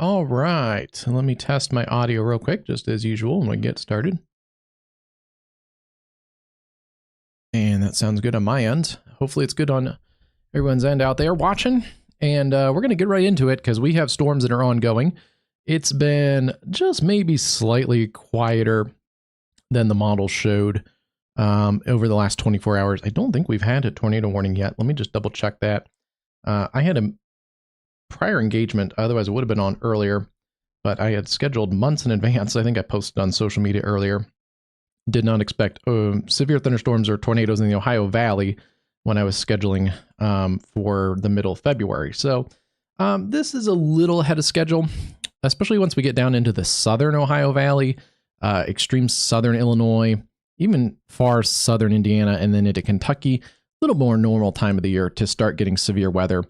All right, let me test my audio real quick, just as usual, when we get started. And that sounds good on my end. Hopefully it's good on everyone's end out there watching. And we're going to get right into it because we have storms that are ongoing. It's been just maybe slightly quieter than the model showed over the last 24 hours. I don't think we've had a tornado warning yet. Let me just double check that. I had a prior engagement, otherwise it would have been on earlier, but I had scheduled months in advance. I think I posted on social media earlier. Did not expect severe thunderstorms or tornadoes in the Ohio Valley when I was scheduling for the middle of February. So this is a little ahead of schedule, especially once we get down into the southern Ohio Valley, extreme southern Illinois, even far southern Indiana, and then into Kentucky. A little more normal time of the year to start getting severe weather.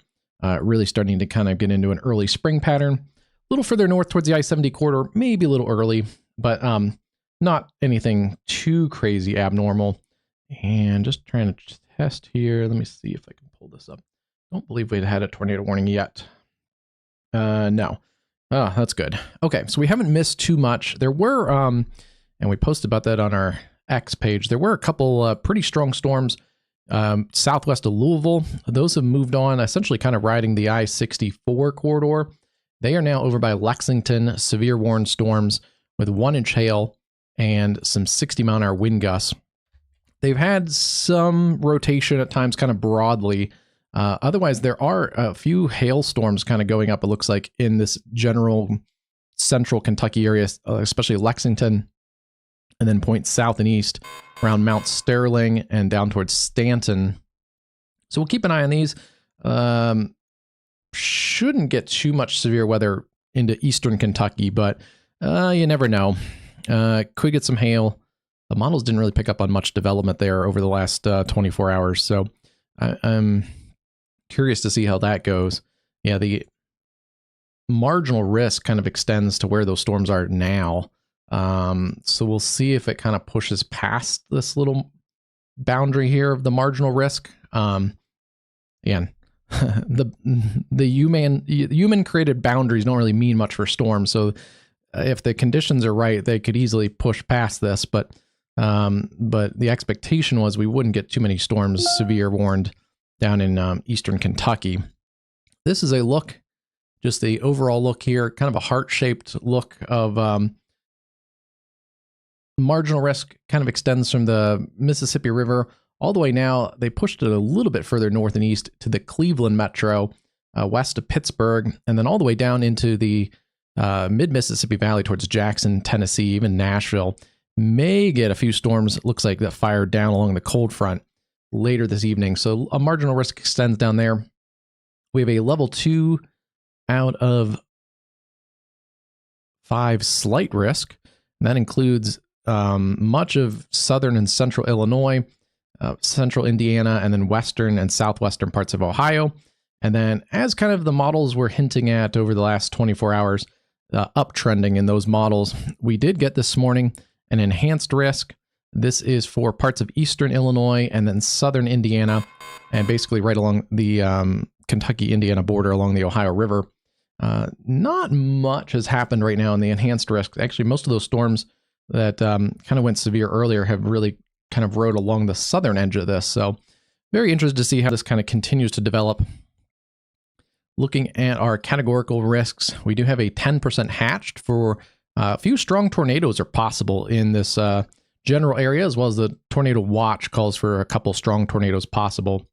Really starting to kind of get into an early spring pattern. A little further north towards the I-70 corridor, maybe a little early, but not anything too crazy abnormal. And just trying to test here. Let me see if I can pull this up. Don't believe we'd had a tornado warning yet. No. Oh, that's good. Okay, so we haven't missed too much. There were, and we posted about that on our X page, there were a couple pretty strong storms southwest of Louisville. Those have moved on, essentially kind of riding the I-64 corridor. They are now over by Lexington, severe warned storms with 1-inch hail and some 60-mile-an-hour wind gusts. They've had some rotation at times kind of broadly. Otherwise, there are a few hailstorms kind of going up, it looks like, in this general central Kentucky area, especially Lexington, and then points south and east around Mount Sterling and down towards Stanton. So we'll keep an eye on these. Shouldn't get too much severe weather into eastern Kentucky, but you never know. Could get some hail. The models didn't really pick up on much development there over the last 24 hours, so I'm curious to see how that goes. Yeah, the marginal risk kind of extends to where those storms are now. So we'll see if it kind of pushes past this little boundary here of the marginal risk. Again, the human created boundaries don't really mean much for storms. So if the conditions are right, they could easily push past this. But the expectation was we wouldn't get too many storms severe warned down in eastern Kentucky. This is a look, just the overall look here, kind of a heart-shaped look of marginal risk kind of extends from the Mississippi River all the way now. They pushed it a little bit further north and east to the Cleveland metro, west of Pittsburgh, and then all the way down into the mid-Mississippi Valley towards Jackson, Tennessee, even Nashville. May get a few storms, it looks like, that fire down along the cold front later this evening. So a marginal risk extends down there. We have a level 2 out of 5 slight risk, and that includes much of southern and central Illinois, central Indiana, and then western and southwestern parts of Ohio. And then, as kind of the models were hinting at over the last 24 hours, uptrending in those models, we did get this morning an enhanced risk. This is for parts of eastern Illinois and then southern Indiana, and basically right along the Kentucky-Indiana border along the Ohio River. Not much has happened right now in the enhanced risk. Actually, most of those storms that kind of went severe earlier have really kind of rode along the southern edge of this. So very interested to see how this kind of continues to develop. Looking at our categorical risks, we do have a 10% hatched for a few strong tornadoes are possible in this general area, as well as the tornado watch calls for a couple strong tornadoes possible.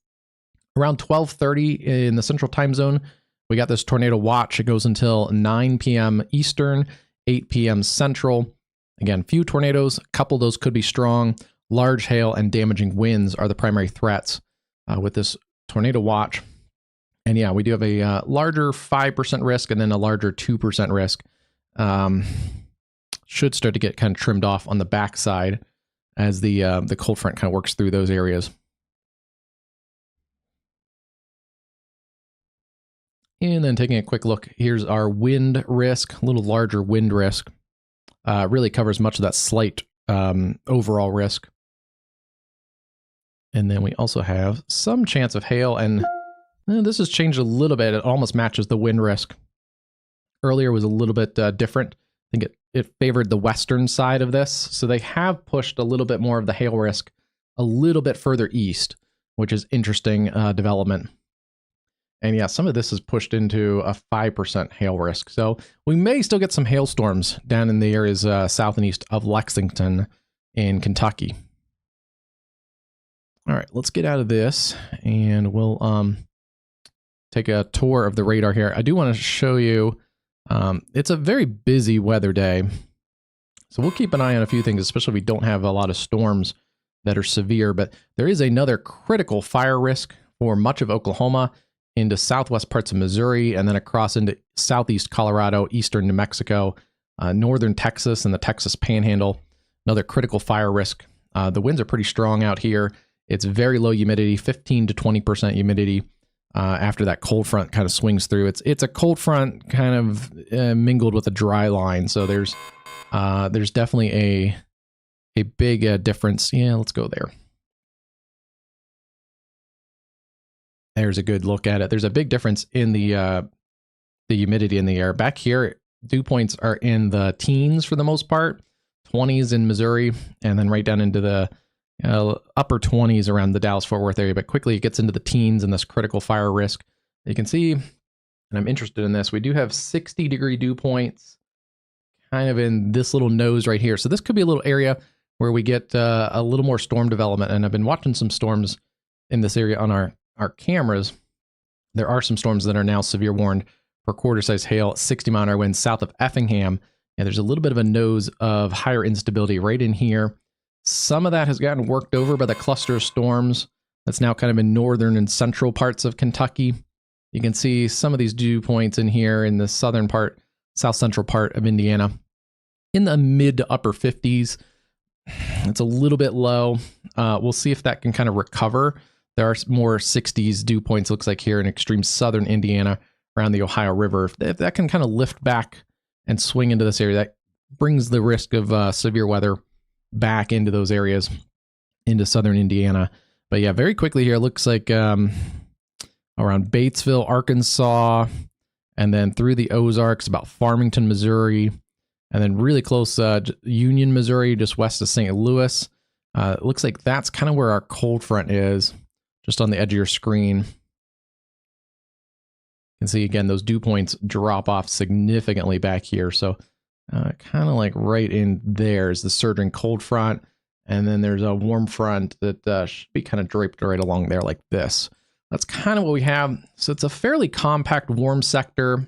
Around 12:30 in the central time zone, we got this tornado watch. It goes until 9 p.m. Eastern, 8 p.m. Central. Again, few tornadoes, a couple of those could be strong. Large hail and damaging winds are the primary threats with this tornado watch. And yeah, we do have a larger 5% risk and then a larger 2% risk. Should start to get kind of trimmed off on the backside as the cold front kind of works through those areas. And then taking a quick look, here's our wind risk, a little larger wind risk. Really covers much of that slight overall risk. And then we also have some chance of hail, and this has changed a little bit. It almost matches the wind risk. earlier was a little bit different. I think it favored the western side of this. So they have pushed a little bit more of the hail risk a little bit further east, which is interesting development. And yeah, some of this is pushed into a 5% hail risk. So we may still get some hailstorms down in the areas south and east of Lexington in Kentucky. All right, let's get out of this and we'll take a tour of the radar here. I do want to show you, it's a very busy weather day. So we'll keep an eye on a few things, especially if we don't have a lot of storms that are severe. But there is another critical fire risk for much of Oklahoma, into southwest parts of Missouri, and then across into southeast Colorado, eastern New Mexico, northern Texas, and the Texas Panhandle. Another critical fire risk. The winds are pretty strong out here. It's very low humidity, 15 to 20% humidity after that cold front kind of swings through. It's a cold front kind of mingled with a dry line, so there's definitely a big difference. Yeah, let's go there. There's a good look at it. There's a big difference in the humidity in the air. Back here, dew points are in the teens for the most part, 20s in Missouri, and then right down into the upper 20s around the Dallas-Fort Worth area. But quickly it gets into the teens and this critical fire risk. You can see, and I'm interested in this, we do have 60-degree dew points kind of in this little nose right here. So this could be a little area where we get a little more storm development. And I've been watching some storms in this area on our cameras. There are some storms that are now severe warned for quarter-size hail, 60-mile-an-hour winds south of Effingham. And there's a little bit of a nose of higher instability right in here. Some of that has gotten worked over by the cluster of storms that's now kind of in northern and central parts of Kentucky. You can see some of these dew points in here in the southern part, south central part of Indiana, in the mid to upper 50s. It's a little bit low. We'll see if that can kind of recover. There are more 60s dew points, looks like here in extreme southern Indiana around the Ohio River. If that can kind of lift back and swing into this area, that brings the risk of severe weather back into those areas, into southern Indiana. But yeah, very quickly here, it looks like around Batesville, Arkansas, and then through the Ozarks, about Farmington, Missouri, and then really close Union, Missouri, just west of St. Louis. It looks like that's kind of where our cold front is, just on the edge of your screen. You can see, again, those dew points drop off significantly back here. So kind of like right in there is the surging cold front. And then there's a warm front that should be kind of draped right along there like this. That's kind of what we have. So it's a fairly compact warm sector.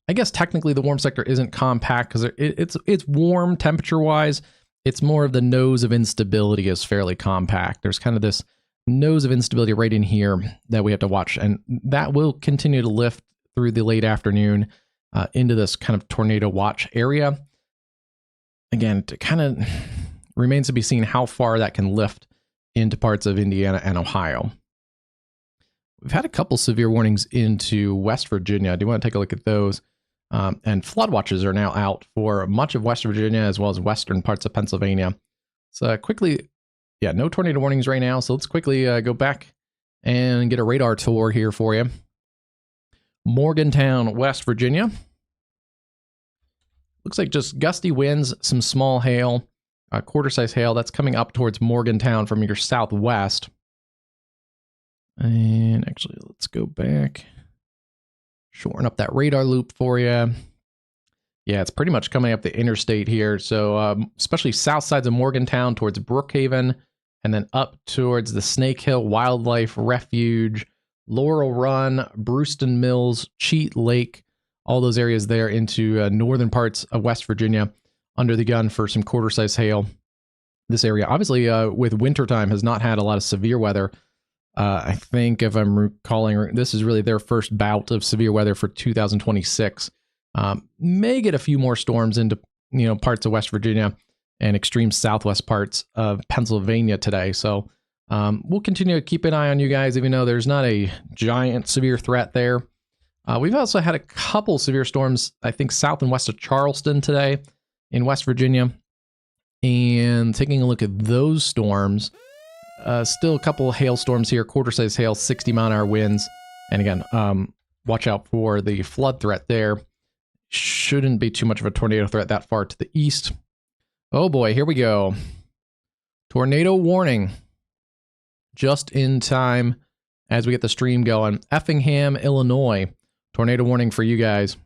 I guess technically the warm sector isn't compact because it's warm temperature-wise. It's more of the nose of instability is fairly compact. There's kind of this nose of instability right in here that we have to watch. And that will continue to lift through the late afternoon into this kind of tornado watch area. Again, it kind of remains to be seen how far that can lift into parts of Indiana and Ohio. We've had a couple severe warnings into West Virginia. I do want to take a look at those. And flood watches are now out for much of West Virginia as well as western parts of Pennsylvania. So quickly, yeah, no tornado warnings right now. So let's quickly go back and get a radar tour here for you. Morgantown, West Virginia. Looks like just gusty winds, some small hail, quarter-size hail. That's coming up towards Morgantown from your southwest. And actually, let's go back. Shorten up that radar loop for you. Yeah, it's pretty much coming up the interstate here. So especially south sides of Morgantown towards Brookhaven, and then up towards the Snake Hill Wildlife Refuge, Laurel Run, Brewston Mills, Cheat Lake, all those areas there into northern parts of West Virginia, under the gun for some quarter-size hail. This area, obviously, with wintertime, has not had a lot of severe weather. I think if I'm recalling, this is really their first bout of severe weather for 2026. May get a few more storms into parts of West Virginia and extreme southwest parts of Pennsylvania today. So we'll continue to keep an eye on you guys, even though there's not a giant severe threat there. We've also had a couple severe storms, I think, south and west of Charleston today in West Virginia. And taking a look at those storms, still a couple of hailstorms here, quarter-size hail, 60-mile-an-hour winds. And again, watch out for the flood threat there. shouldn't be too much of a tornado threat that far to the east. Oh boy, here we go. Tornado warning. Just in time as we get the stream going. Effingham, Illinois. Tornado warning for you guys.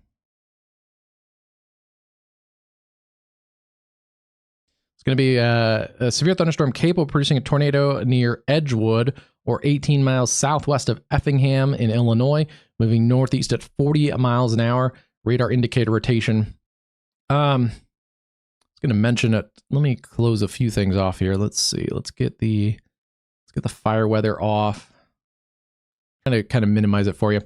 It's going to be a severe thunderstorm capable of producing a tornado near Edgewood, or 18 miles southwest of Effingham in Illinois, moving northeast at 40 miles an hour. Radar indicator rotation. I was going to mention it. Let me close a few things off here. Let's see. Let's get the fire weather off. Kind of minimize it for you.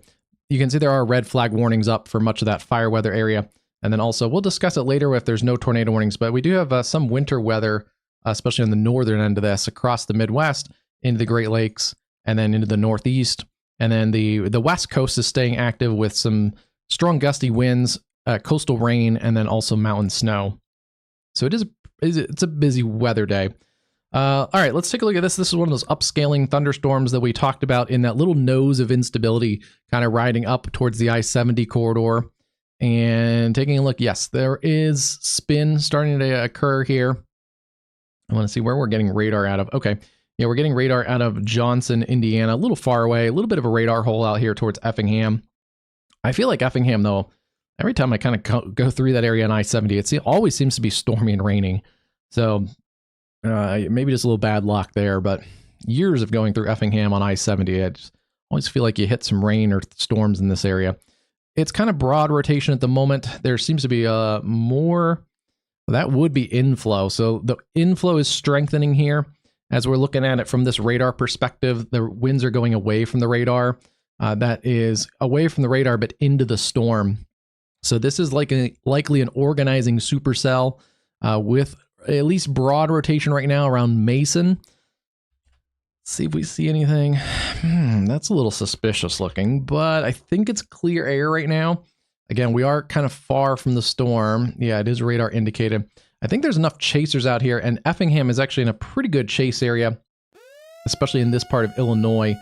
You can see there are red flag warnings up for much of that fire weather area. And then also, we'll discuss it later if there's no tornado warnings, but we do have some winter weather, especially on the northern end of this, across the Midwest, into the Great Lakes, and then into the Northeast. And then the West Coast is staying active with some strong gusty winds, coastal rain, and then also mountain snow. So it's a busy weather day. All right, let's take a look at this. This is one of those upscaling thunderstorms that we talked about in that little nose of instability, kind of riding up towards the I-70 corridor. And taking a look, yes, there is spin starting to occur here. I want to see where we're getting radar out of. Okay, yeah, we're getting radar out of Johnson, Indiana, a little far away, a little bit of a radar hole out here towards Effingham. I feel like Effingham, though, every time I kind of go through that area on I-70, it always seems to be stormy and raining. So maybe just a little bad luck there, but years of going through Effingham on I-70, I just always feel like you hit some rain or storms in this area. It's kind of broad rotation at the moment. There seems to be more, that would be inflow. So the inflow is strengthening here as we're looking at it from this radar perspective. The winds are going away from the radar. That is away from the radar, but into the storm. So this is likely an organizing supercell with at least broad rotation right now around Mason. Let's see if we see anything. That's a little suspicious looking, but I think it's clear air right now. Again, we are kind of far from the storm. Yeah, it is radar indicated. I think there's enough chasers out here, and Effingham is actually in a pretty good chase area, especially in this part of Illinois.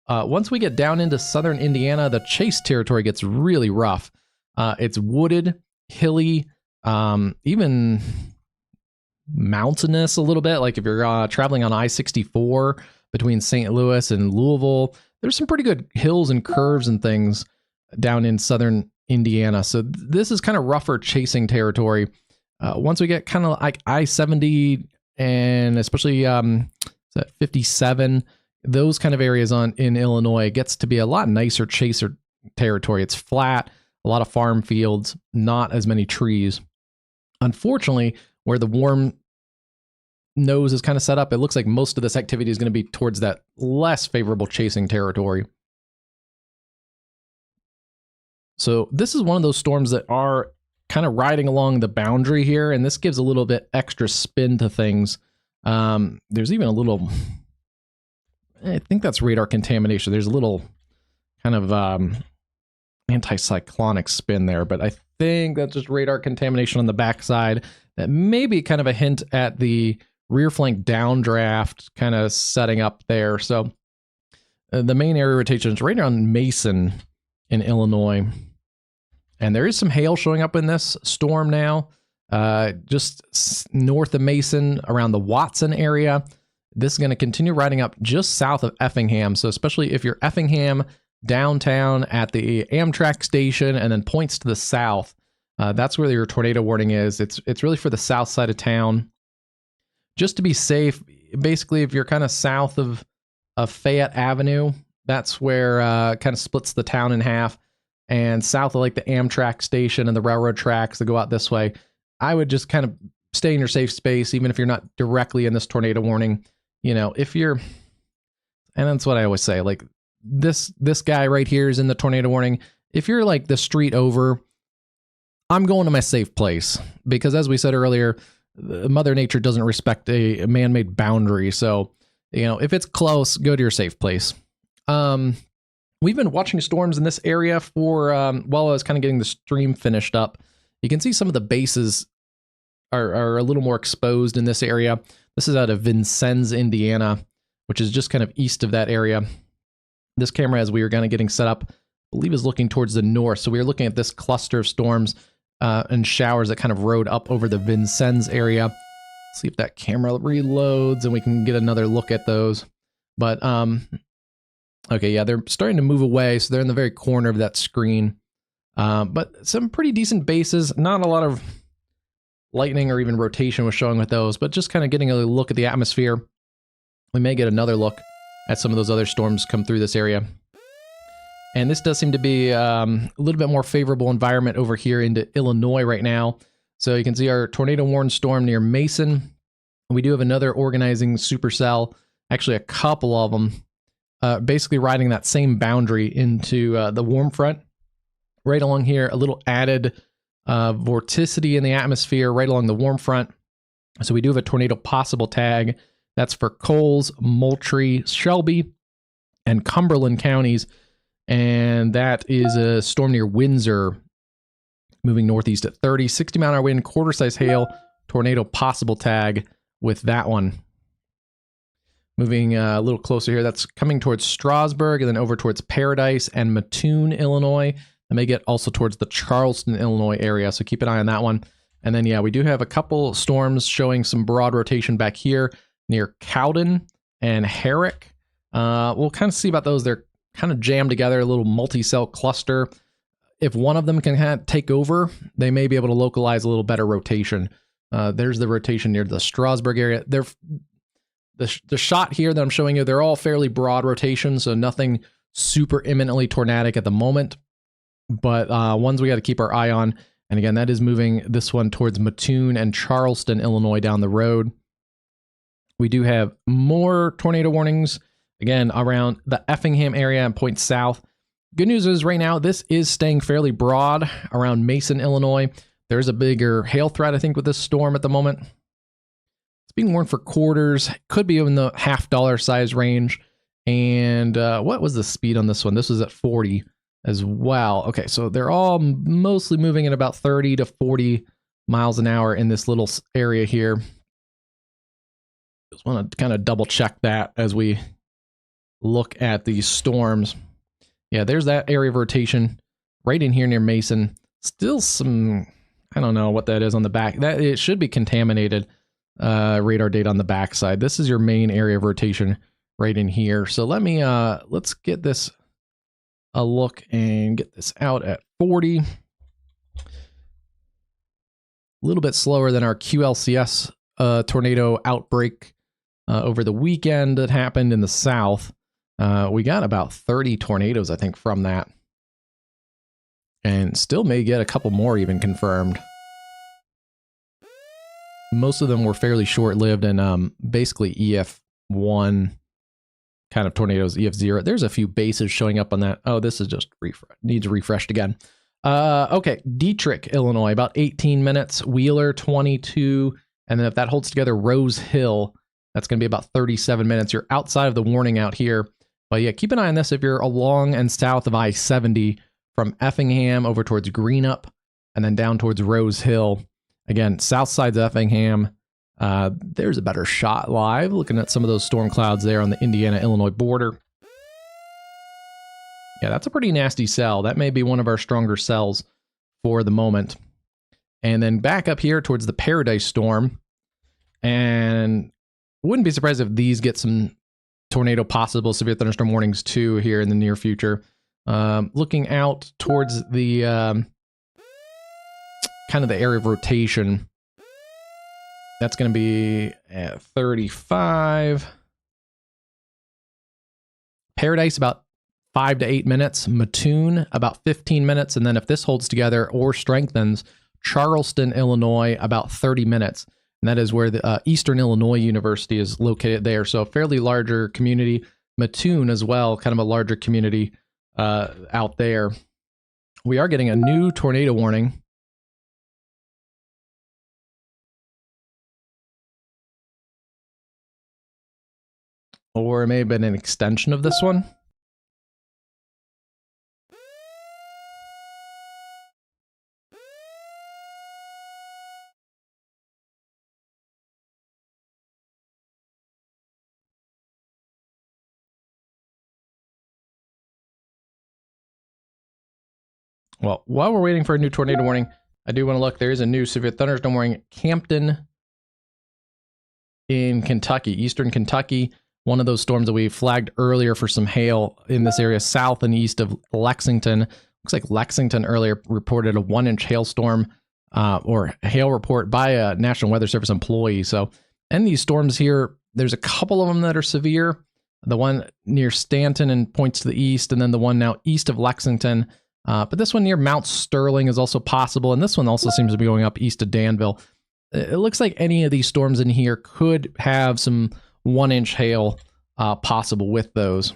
Once we get down into southern Indiana, the chase territory gets really rough. It's wooded, hilly, even mountainous a little bit. Like if you're traveling on I-64 between St. Louis and Louisville, there's some pretty good hills and curves and things down in southern Indiana. So this is kind of rougher chasing territory. Once we get kind of like I-70 and especially 57, those kind of areas in Illinois, it gets to be a lot nicer chaser territory. It's flat, a lot of farm fields, not as many trees. Unfortunately, where the warm nose is kind of set up, it looks like most of this activity is going to be towards that less favorable chasing territory. So this is one of those storms that are kind of riding along the boundary here, and this gives a little bit extra spin to things. There's even a little, I think that's radar contamination. There's a little kind of anticyclonic spin there, but I think that's just radar contamination on the backside. That may be kind of a hint at the rear flank downdraft kind of setting up there. So the main area rotation is right around Mason in Illinois. And there is some hail showing up in this storm now, just north of Mason around the Watson area. This is going to continue riding up just south of Effingham. So especially if you're Effingham downtown at the Amtrak station and then points to the south, that's where your tornado warning is. It's really for the south side of town. Just to be safe, basically, if you're kind of south of Fayette Avenue, that's where kind of splits the town in half. And south of like the Amtrak station and the railroad tracks that go out this way, I would just kind of stay in your safe space, even if you're not directly in this tornado warning. You know, if you're, and that's what I always say, like this guy right here is in the tornado warning. If you're like the street over, I'm going to my safe place, because as we said earlier, Mother Nature doesn't respect a man-made boundary. So, you know, if it's close, go to your safe place. We've been watching storms in this area for, while I was kind of getting the stream finished up. You can see some of the bases are a little more exposed in this area. This is out of Vincennes, Indiana, which is just kind of east of that area. This camera, as we were kind of getting set up, I believe is looking towards the north. So we were looking at this cluster of storms and showers that kind of rode up over the Vincennes area. See if that camera reloads and we can get another look at those. But, okay, yeah, they're starting to move away, so they're in the very corner of that screen. But some pretty decent bases, not a lot of lightning or even rotation was showing with those, but just kind of getting a look at the atmosphere. We may get another look at some of those other storms come through this area. And this does seem to be a little bit more favorable environment over here into Illinois right now. So you can see our tornado warned storm near Mason. We do have another organizing supercell, actually a couple of them, basically riding that same boundary into the warm front. Right along here, a little added vorticity in the atmosphere right along the warm front. So we do have a tornado possible tag. That's for Coles, Moultrie, Shelby, and Cumberland counties. And that is a storm near Windsor, moving northeast at 30, 60 mile an hour wind, quarter size hail, tornado possible tag with that one. Moving a little closer here, that's coming towards Strasburg and then over towards Paradise and Mattoon, Illinois. I may get also towards the Charleston, Illinois area, so keep an eye on that one. And then, yeah, we do have a couple storms showing some broad rotation back here near Cowden and Herrick. We'll kind of see about those. They're kind of jammed together, a little multi-cell cluster. If one of them can kind of take over, they may be able to localize a little better rotation. There's the rotation near the Strasburg area. The shot here that I'm showing you, they're all fairly broad rotations, so nothing super imminently tornadic at the moment. But ones we got to keep our eye on. And again, that is moving this one towards Mattoon and Charleston, Illinois down the road. We do have more tornado warnings, again, around the Effingham area and points south. Good news is right now, this is staying fairly broad around Mason, Illinois. There's a bigger hail threat, I think, with this storm at the moment. It's being warned for quarters. Could be in the $50 size range. And what was the speed on this one? This was at 40 as well. Okay, so they're all mostly moving at about 30 to 40 miles an hour in this little area here. Just want to kind of double check that as we look at these storms. Yeah, there's that area of rotation right in here near Mason. Still some, I don't know what that is on the back. That it should be contaminated radar data on the backside. This is your main area of rotation right in here. So let me let's get this a look and get this out at 40. A little bit slower than our QLCS tornado outbreak over the weekend that happened in the south. We got about 30 tornadoes, I think, from that. And still may get a couple more even confirmed. Most of them were fairly short-lived and basically EF1 kind of tornadoes, EF0. There's a few bases showing up on that. Oh, this is just needs refreshed again. Okay, Dietrich, Illinois, about 18 minutes. Wheeler, 22. And then if that holds together, Rose Hill, that's going to be about 37 minutes. You're outside of the warning out here. But yeah, keep an eye on this if you're along and south of I-70 from Effingham over towards Greenup and then down towards Rose Hill. Again, south side's Effingham. There's a better shot live, looking at some of those storm clouds there on the Indiana-Illinois border. Yeah, that's a pretty nasty cell. That may be one of our stronger cells for the moment. And then back up here towards the Paradise storm. And wouldn't be surprised if these get some tornado possible severe thunderstorm warnings too here in the near future. Looking out towards the kind of the area of rotation. That's going to be at 35. Paradise, about 5 to 8 minutes. Mattoon, about 15 minutes. And then if this holds together or strengthens, Charleston, Illinois, about 30 minutes. And that is where the Eastern Illinois University is located there. So a fairly larger community. Mattoon as well, kind of a larger community out there. We are getting a new tornado warning. Or it may have been an extension of this one. Well, while we're waiting for a new tornado warning, I do want to look. There is a new severe thunderstorm warning. Campton in Kentucky, eastern Kentucky. One of those storms that we flagged earlier for some hail in this area south and east of Lexington. Looks like Lexington earlier reported a 1-inch hailstorm or hail report by a National Weather Service employee. So, and these storms here, there's a couple of them that are severe. The one near Stanton and points to the east, and then the one now east of Lexington. But this one near Mount Sterling is also possible, and this one also seems to be going up east of Danville. It looks like any of these storms in here could have some 1-inch hail possible with those.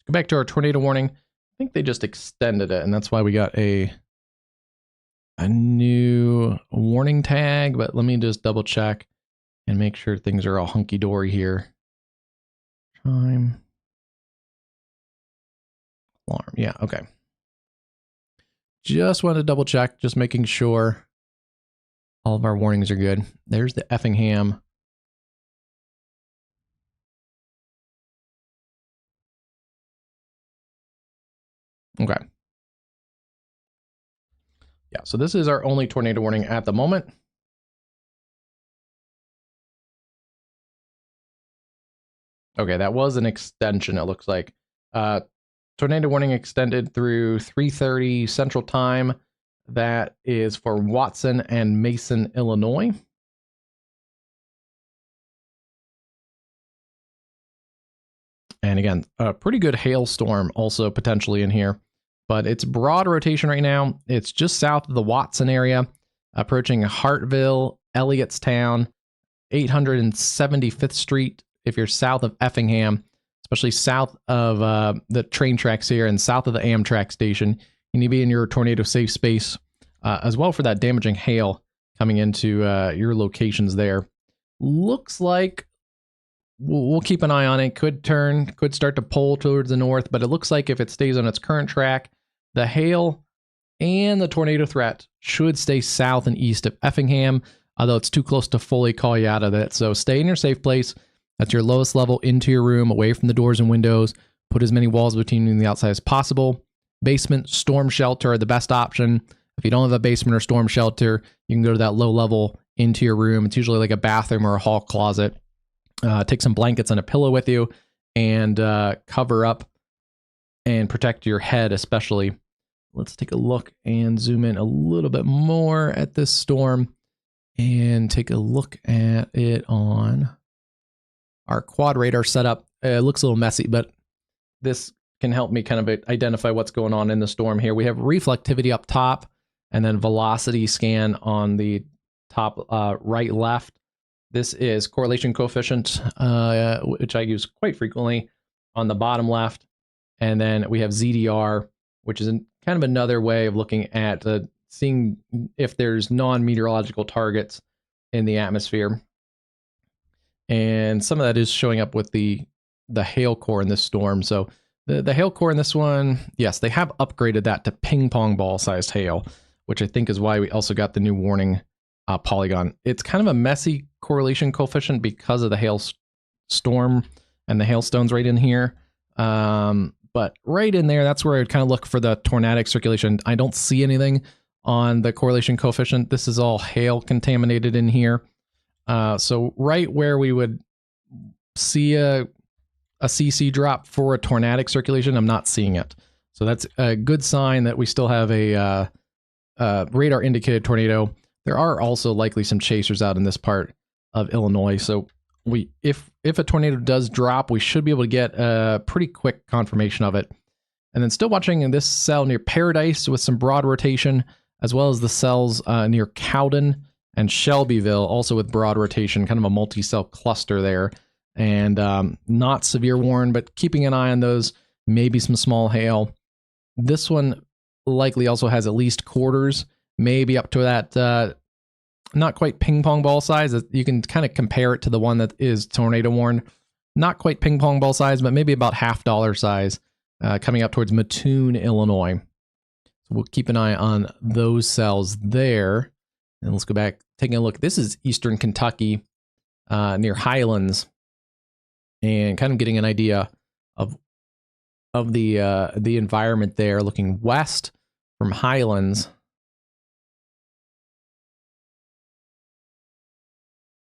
Go back to our tornado warning. I think they just extended it, and that's why we got a new warning tag, but let me just double check and make sure things are all hunky-dory here. Time. Alarm. Yeah, okay. Just wanted to double check, just making sure all of our warnings are good. There's the Effingham. Okay. Yeah, so this is our only tornado warning at the moment. Okay, that was an extension, it looks like. Tornado warning extended through 3:30 Central Time. That is for Watson and Mason, Illinois. And again, a pretty good hailstorm also potentially in here. But it's broad rotation right now. It's just south of the Watson area, approaching Hartville, Elliottstown, 875th Street. If you're south of Effingham, especially south of the train tracks here and south of the Amtrak station, you need to be in your tornado safe space as well for that damaging hail coming into your locations there. Looks like we'll keep an eye on it. Could start to pull towards the north, but it looks like if it stays on its current track, the hail and the tornado threat should stay south and east of Effingham, although it's too close to fully call you out of it. So stay in your safe place. That's your lowest level into your room, away from the doors and windows. Put as many walls between you and the outside as possible. Basement, storm shelter are the best option. If you don't have a basement or storm shelter, you can go to that low level into your room. It's usually like a bathroom or a hall closet. Take some blankets and a pillow with you and cover up and protect your head especially. Let's take a look and zoom in a little bit more at this storm and take a look at it on our quad radar setup. It looks a little messy, but this can help me kind of identify what's going on in the storm here. We have reflectivity up top and then velocity scan on the top right left. This is correlation coefficient, which I use quite frequently on the bottom left. And then we have ZDR, which is kind of another way of looking at seeing if there's non-meteorological targets in the atmosphere. And some of that is showing up with the hail core in this storm. So the hail core in this one, yes, they have upgraded that to ping pong ball sized hail, which I think is why we also got the new warning polygon. It's kind of a messy correlation coefficient because of the hail storm and the hailstones right in here. But right in there, that's where I would kind of look for the tornadic circulation. I don't see anything on the correlation coefficient. This is all hail contaminated in here. So right where we would see a CC drop for a tornadic circulation, I'm not seeing it. So that's a good sign that we still have a radar indicated tornado. There are also likely some chasers out in this part of Illinois. So if a tornado does drop, we should be able to get a pretty quick confirmation of it. And then still watching in this cell near Paradise with some broad rotation, as well as the cells near Cowden and Shelbyville, also with broad rotation, kind of a multi-cell cluster there. And not severe warn, but keeping an eye on those, maybe some small hail. This one likely also has at least quarters, maybe up to that not quite ping pong ball size. You can kind of compare it to the one that is tornado warned. Not quite ping pong ball size, but maybe about $half size, coming up towards Mattoon, Illinois. So we'll keep an eye on those cells there. And let's go back, taking a look. This is Eastern Kentucky. near Highlands, and kind of getting an idea of the environment there. Looking west from Highlands,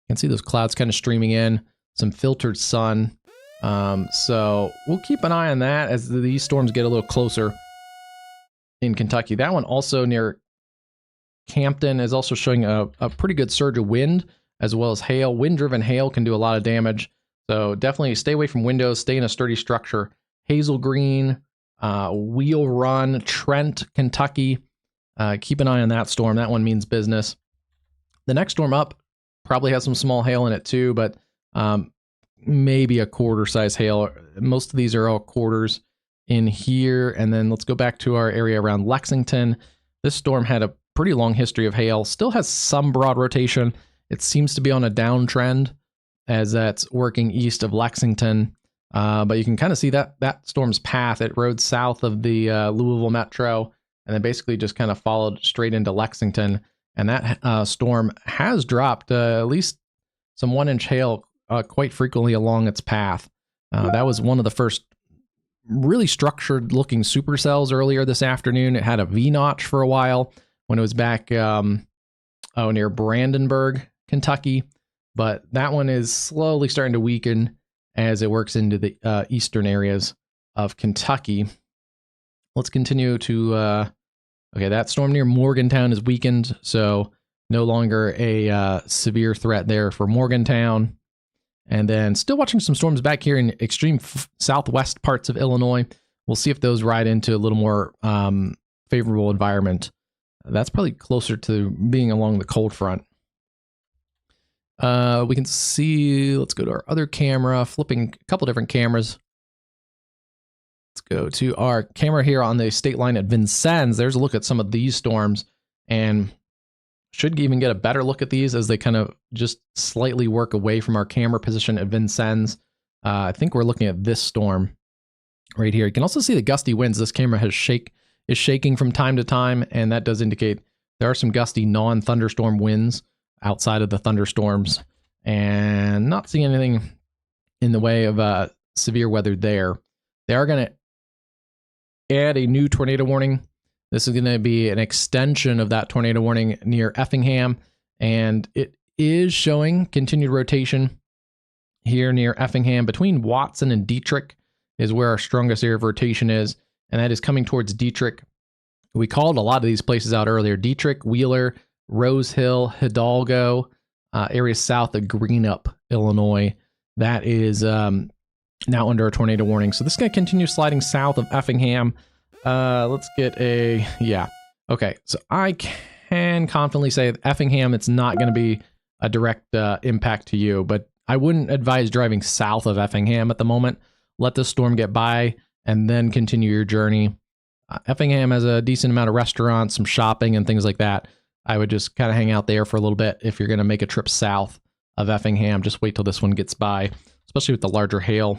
you can see those clouds kind of streaming in, some filtered sun. So we'll keep an eye on that as these storms get a little closer in Kentucky. That one also near Campton is also showing a pretty good surge of wind as well as hail. Wind-driven hail can do a lot of damage. So definitely stay away from windows, stay in a sturdy structure. Hazel Green, Wheel Run, Trent, Kentucky. Keep an eye on that storm. That one means business. The next storm up probably has some small hail in it too, but maybe a quarter size hail. Most of these are all quarters in here. And then let's go back to our area around Lexington. This storm had a pretty long history of hail, still has some broad rotation. It seems to be on a downtrend as that's working east of Lexington. But you can kind of see that storm's path. It rode south of the Louisville Metro and then basically just kind of followed straight into Lexington. And that storm has dropped at least some 1-inch hail quite frequently along its path. That was one of the first really structured looking supercells earlier this afternoon. It had a V-notch for a while when it was back near Brandenburg, Kentucky. But that one is slowly starting to weaken as it works into the eastern areas of Kentucky. Let's continue to... okay, that storm near Morgantown is weakened, so no longer a severe threat there for Morgantown. And then still watching some storms back here in extreme southwest parts of Illinois. We'll see if those ride into a little more favorable environment. That's probably closer to being along the cold front. We can see, let's go to our other camera, flipping a couple different cameras. Let's go to our camera here on the state line at Vincennes. There's a look at some of these storms, and should even get a better look at these as they kind of just slightly work away from our camera position at Vincennes. I think we're looking at this storm right here. You can also see the gusty winds. This camera is shaking from time to time, and that does indicate there are some gusty non-thunderstorm winds outside of the thunderstorms, and not seeing anything in the way of severe weather there. They are going to add a new tornado warning. This is going to be an extension of that tornado warning near Effingham, and it is showing continued rotation here near Effingham. Between Watson and Dietrich is where our strongest area of rotation is, and that is coming towards Dietrich. We called a lot of these places out earlier. Dietrich, Wheeler, Rose Hill, Hidalgo, areas south of Greenup, Illinois. That is now under a tornado warning. So this is going to continue sliding south of Effingham. Let's get a, yeah. Okay, so I can confidently say that Effingham, it's not going to be a direct impact to you, but I wouldn't advise driving south of Effingham at the moment. Let the storm get by and then continue your journey. Effingham has a decent amount of restaurants, some shopping and things like that. I would just kind of hang out there for a little bit. If you're going to make a trip south of Effingham, just wait till this one gets by, especially with the larger hail.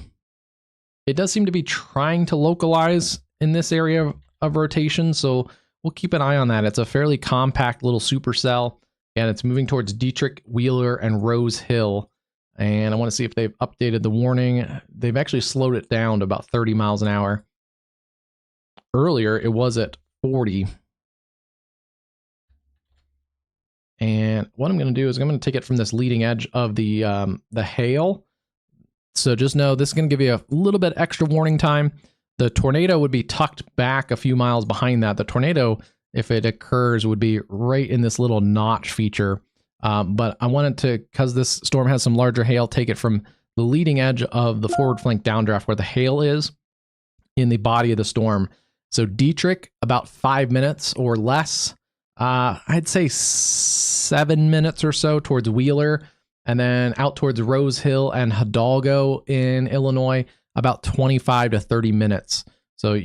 It does seem to be trying to localize in this area of rotation, so we'll keep an eye on that. It's a fairly compact little supercell, and it's moving towards Dietrich, Wheeler, and Rose Hill. And I want to see if they've updated the warning. They've actually slowed it down to about 30 miles an hour. Earlier, it was at 40. And what I'm going to do is I'm going to take it from this leading edge of the hail. So just know this is going to give you a little bit extra warning time. The tornado would be tucked back a few miles behind that. The tornado, if it occurs, would be right in this little notch feature. But I wanted to, because this storm has some larger hail, take it from the leading edge of the forward flank downdraft where the hail is in the body of the storm. So Dietrich, about 5 minutes or less. I'd say 7 minutes or so towards Wheeler, and then out towards Rose Hill and Hidalgo in Illinois, about 25 to 30 minutes. So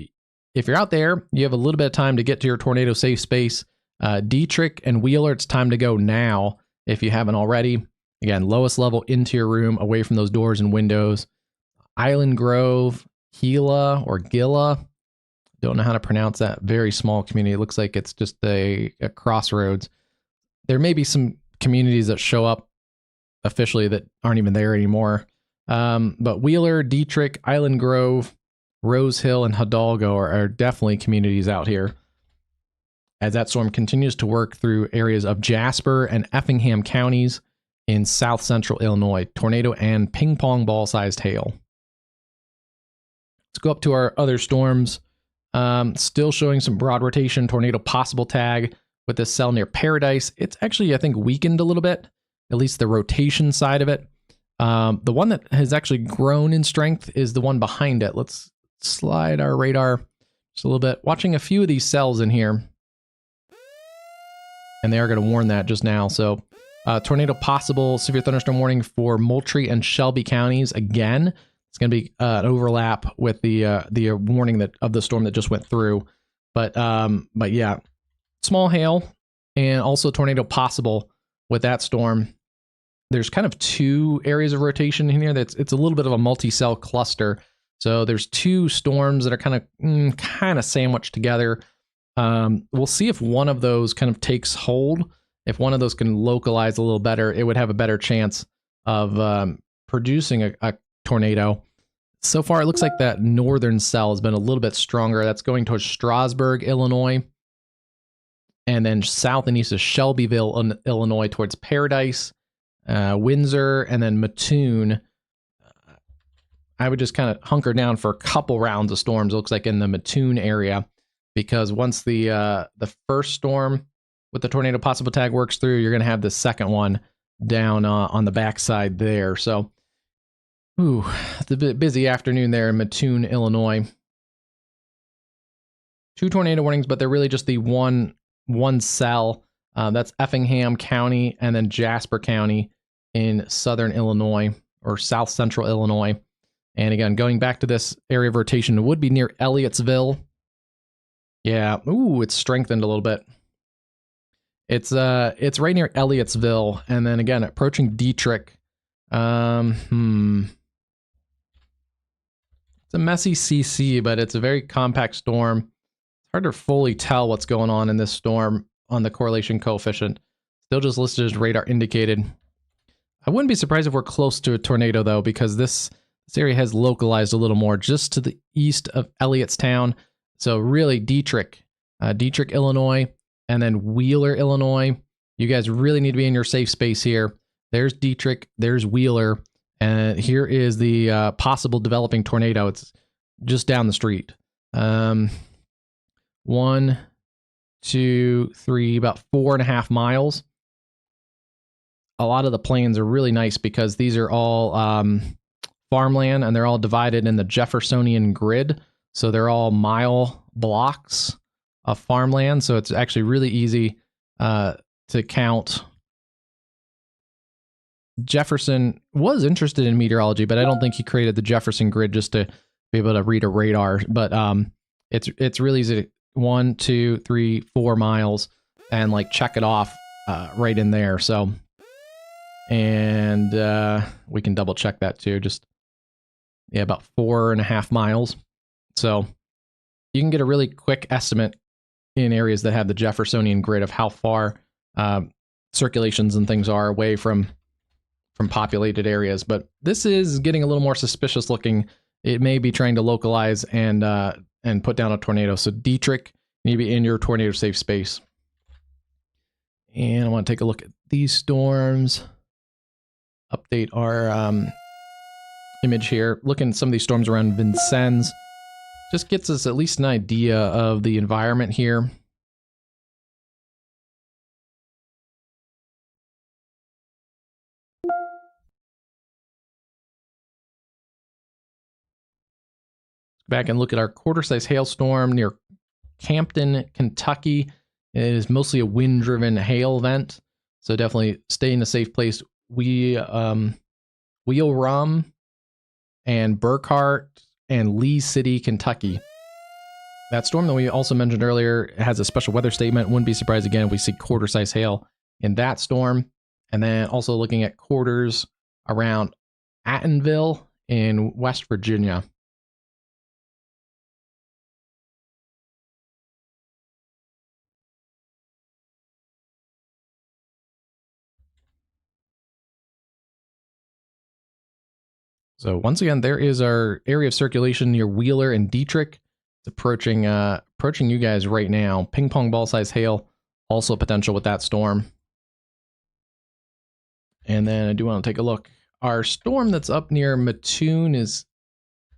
if you're out there, you have a little bit of time to get to your tornado safe space. Dietrich and Wheeler, it's time to go now if you haven't already. Again, lowest level into your room, away from those doors and windows. Island Grove, Gila or Gila. Don't know how to pronounce that. Very small community. It looks like it's just a crossroads. There may be some communities that show up officially that aren't even there anymore. But Wheeler, Dietrich, Island Grove, Rose Hill, and Hidalgo are definitely communities out here, as that storm continues to work through areas of Jasper and Effingham counties in south central Illinois. Tornado and ping pong ball sized hail. Let's go up to our other storms. Still showing some broad rotation, tornado possible tag with this cell near Paradise. It's actually, I think, weakened a little bit, at least the rotation side of it. The one that has actually grown in strength is the one behind it. Let's slide our radar just a little bit. Watching a few of these cells in here, and they are going to warn that just now. So tornado possible, severe thunderstorm warning for Moultrie and Shelby counties. Again, it's going to be an overlap with the warning that of the storm that just went through. But yeah, small hail and also tornado possible with that storm. There's kind of two areas of rotation in here. It's a little bit of a multi-cell cluster. So there's two storms that are kind of sandwiched together. We'll see if one of those kind of takes hold. If one of those can localize a little better, it would have a better chance of producing a tornado. So far, it looks like that northern cell has been a little bit stronger. That's going towards Strasburg, Illinois, and then south and east of Shelbyville, Illinois, towards Paradise, Windsor, and then Mattoon. I would just kind of hunker down for a couple rounds of storms. It looks like in the Mattoon area, because once the first storm with the tornado possible tag works through, you're going to have the second one down on the backside there. So, it's a bit busy afternoon there in Mattoon, Illinois. Two tornado warnings, but they're really just the one cell. That's Effingham County and then Jasper County in southern Illinois or south central Illinois. And again, going back to this area of rotation, it would be near Elliotsville. Yeah, it's strengthened a little bit. It's right near Elliotsville, and then again approaching Dietrich. It's a messy CC, but it's a very compact storm. It's hard to fully tell what's going on in this storm on the correlation coefficient. Still just listed as radar indicated. I wouldn't be surprised if we're close to a tornado though, because this area has localized a little more just to the east of Elliottstown. So really Dietrich, Illinois, and then Wheeler, Illinois. You guys really need to be in your safe space here. There's Dietrich, there's Wheeler, and here is the possible developing tornado. It's just down the street. 1, 2, 3, about 4.5 miles. A lot of the plains are really nice because these are all farmland, and they're all divided in the Jeffersonian grid. So they're all mile blocks of farmland. So it's actually really easy to count. Jefferson was interested in meteorology, but I don't think he created the Jefferson grid just to be able to read a radar. But it's really easy to 1, 2, 3, 4 miles and like check it off right in there. So, and we can double check that too. Just about 4.5 miles. So you can get a really quick estimate in areas that have the Jeffersonian grid of how far circulations and things are away from populated areas. But this is getting a little more suspicious looking. It may be trying to localize and put down a tornado. So Dietrich, you need to be in your tornado safe space. And I want to take a look at these storms. Update our image here. Looking at some of these storms around Vincennes. Just gets us at least an idea of the environment here. Back and look at our quarter-size hailstorm near Campton, Kentucky. It is mostly a wind-driven hail event, so definitely stay in a safe place. Wheel Rum and Burkhart and Lee City, Kentucky. That storm that we also mentioned earlier has a special weather statement. Wouldn't be surprised again if we see quarter-size hail in that storm. And then also looking at quarters around Attenville in West Virginia. So once again, there is our area of circulation near Wheeler and Dietrich. It's approaching you guys right now. Ping pong ball size hail, also potential with that storm. And then I do want to take a look. Our storm that's up near Mattoon is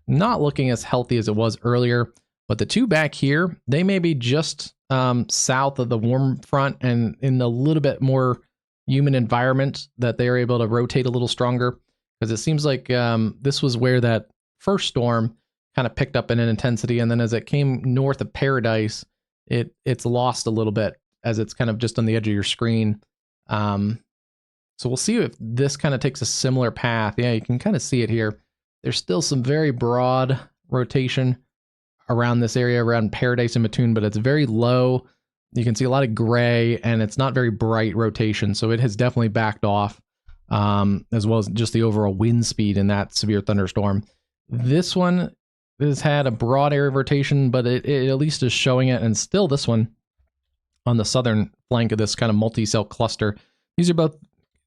not looking as healthy as it was earlier, but the two back here, they may be just south of the warm front and in a little bit more humid environment that they're able to rotate a little stronger, because it seems like this was where that first storm kind of picked up in an intensity, and then as it came north of Paradise, it's lost a little bit as it's kind of just on the edge of your screen. So we'll see if this kind of takes a similar path. Yeah, you can kind of see it here. There's still some very broad rotation around this area, around Paradise and Mattoon, but it's very low. You can see a lot of gray, and it's not very bright rotation, so it has definitely backed off, as well as just the overall wind speed in that severe thunderstorm. This one has had a broad area of rotation, but it at least is showing it, and still this one on the southern flank of this kind of multi-cell cluster. These are both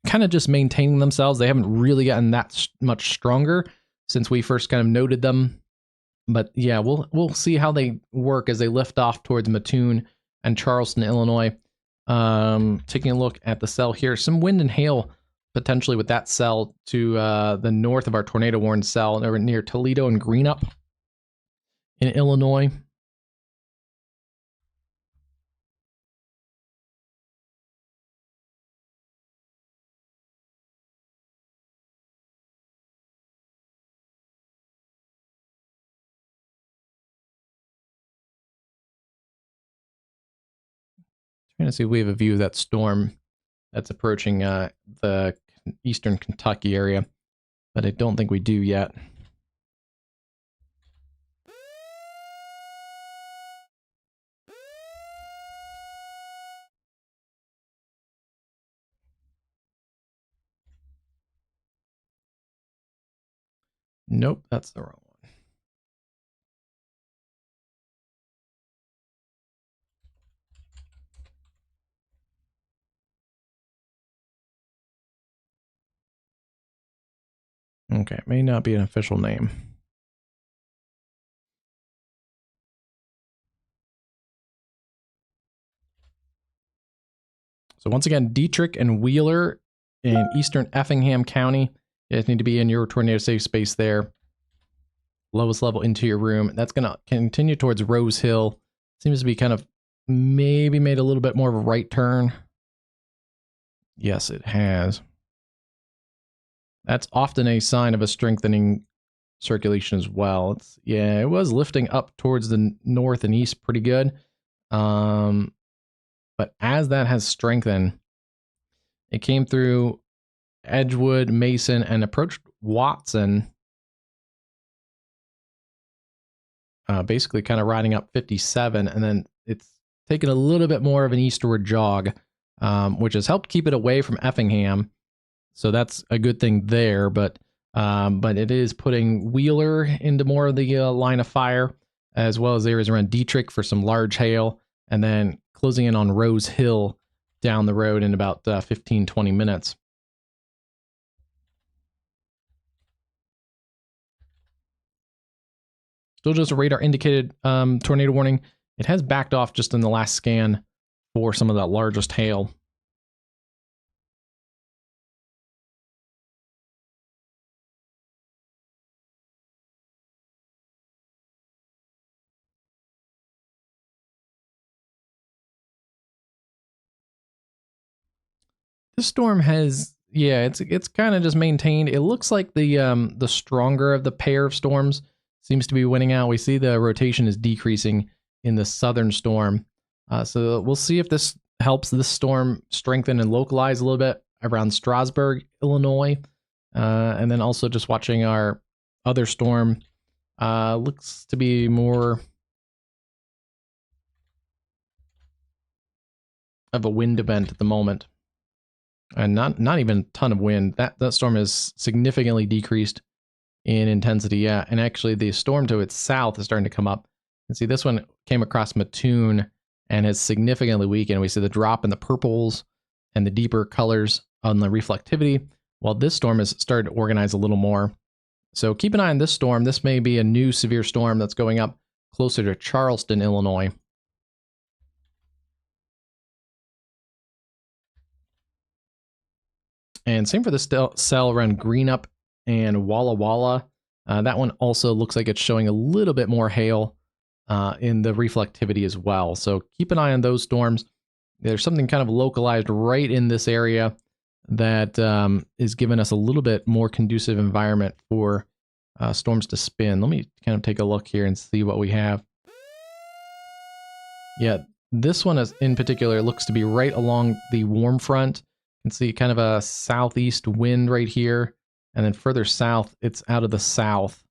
kind of just maintaining themselves. They haven't really gotten that much stronger since we first kind of noted them. But yeah, we'll see how they work as they lift off towards Mattoon and Charleston, Illinois. Taking a look at the cell here, some wind and hail potentially with that cell to the north of our tornado warned cell over near Toledo and Greenup in Illinois. Trying to see if we have a view of that storm that's approaching the eastern Kentucky area, but I don't think we do yet. Nope, that's the wrong one. Okay, may not be an official name. So once again, Dietrich and Wheeler in eastern Effingham County. You guys need to be in your tornado safe space there. Lowest level into your room. That's going to continue towards Rose Hill. Seems to be kind of maybe made a little bit more of a right turn. Yes, it has. That's often a sign of a strengthening circulation as well. Yeah, it was lifting up towards the north and east pretty good. But as that has strengthened, it came through Edgewood, Mason, and approached Watson. Basically kind of riding up 57, and then it's taken a little bit more of an eastward jog, which has helped keep it away from Effingham. So that's a good thing there, but it is putting Wheeler into more of the line of fire, as well as areas around Dietrich for some large hail, and then closing in on Rose Hill down the road in about 15-20 minutes. Still just a radar indicated tornado warning. It has backed off just in the last scan for some of that largest hail. This storm has, yeah, it's kind of just maintained. It looks like the stronger of the pair of storms seems to be winning out. We see the rotation is decreasing in the southern storm. So we'll see if this helps this storm strengthen and localize a little bit around Strasburg, Illinois. And then also just watching our other storm. Looks to be more of a wind event at the moment. And not even a ton of wind. That storm is significantly decreased in intensity, yeah. And actually the storm to its south is starting to come up. And see, this one came across Mattoon and has significantly weakened. We see the drop in the purples and the deeper colors on the reflectivity, while this storm has started to organize a little more So keep an eye on this storm. This may be a new severe storm that's going up closer to Charleston, Illinois. And same for the cell around Greenup and Walla Walla. That one also looks like it's showing a little bit more hail in the reflectivity as well. So keep an eye on those storms. There's something kind of localized right in this area that is giving us a little bit more conducive environment for storms to spin. Let me kind of take a look here and see what we have. Yeah, this one is, in particular looks to be right along the warm front. You can see kind of a southeast wind right here. And then further south, it's out of the south.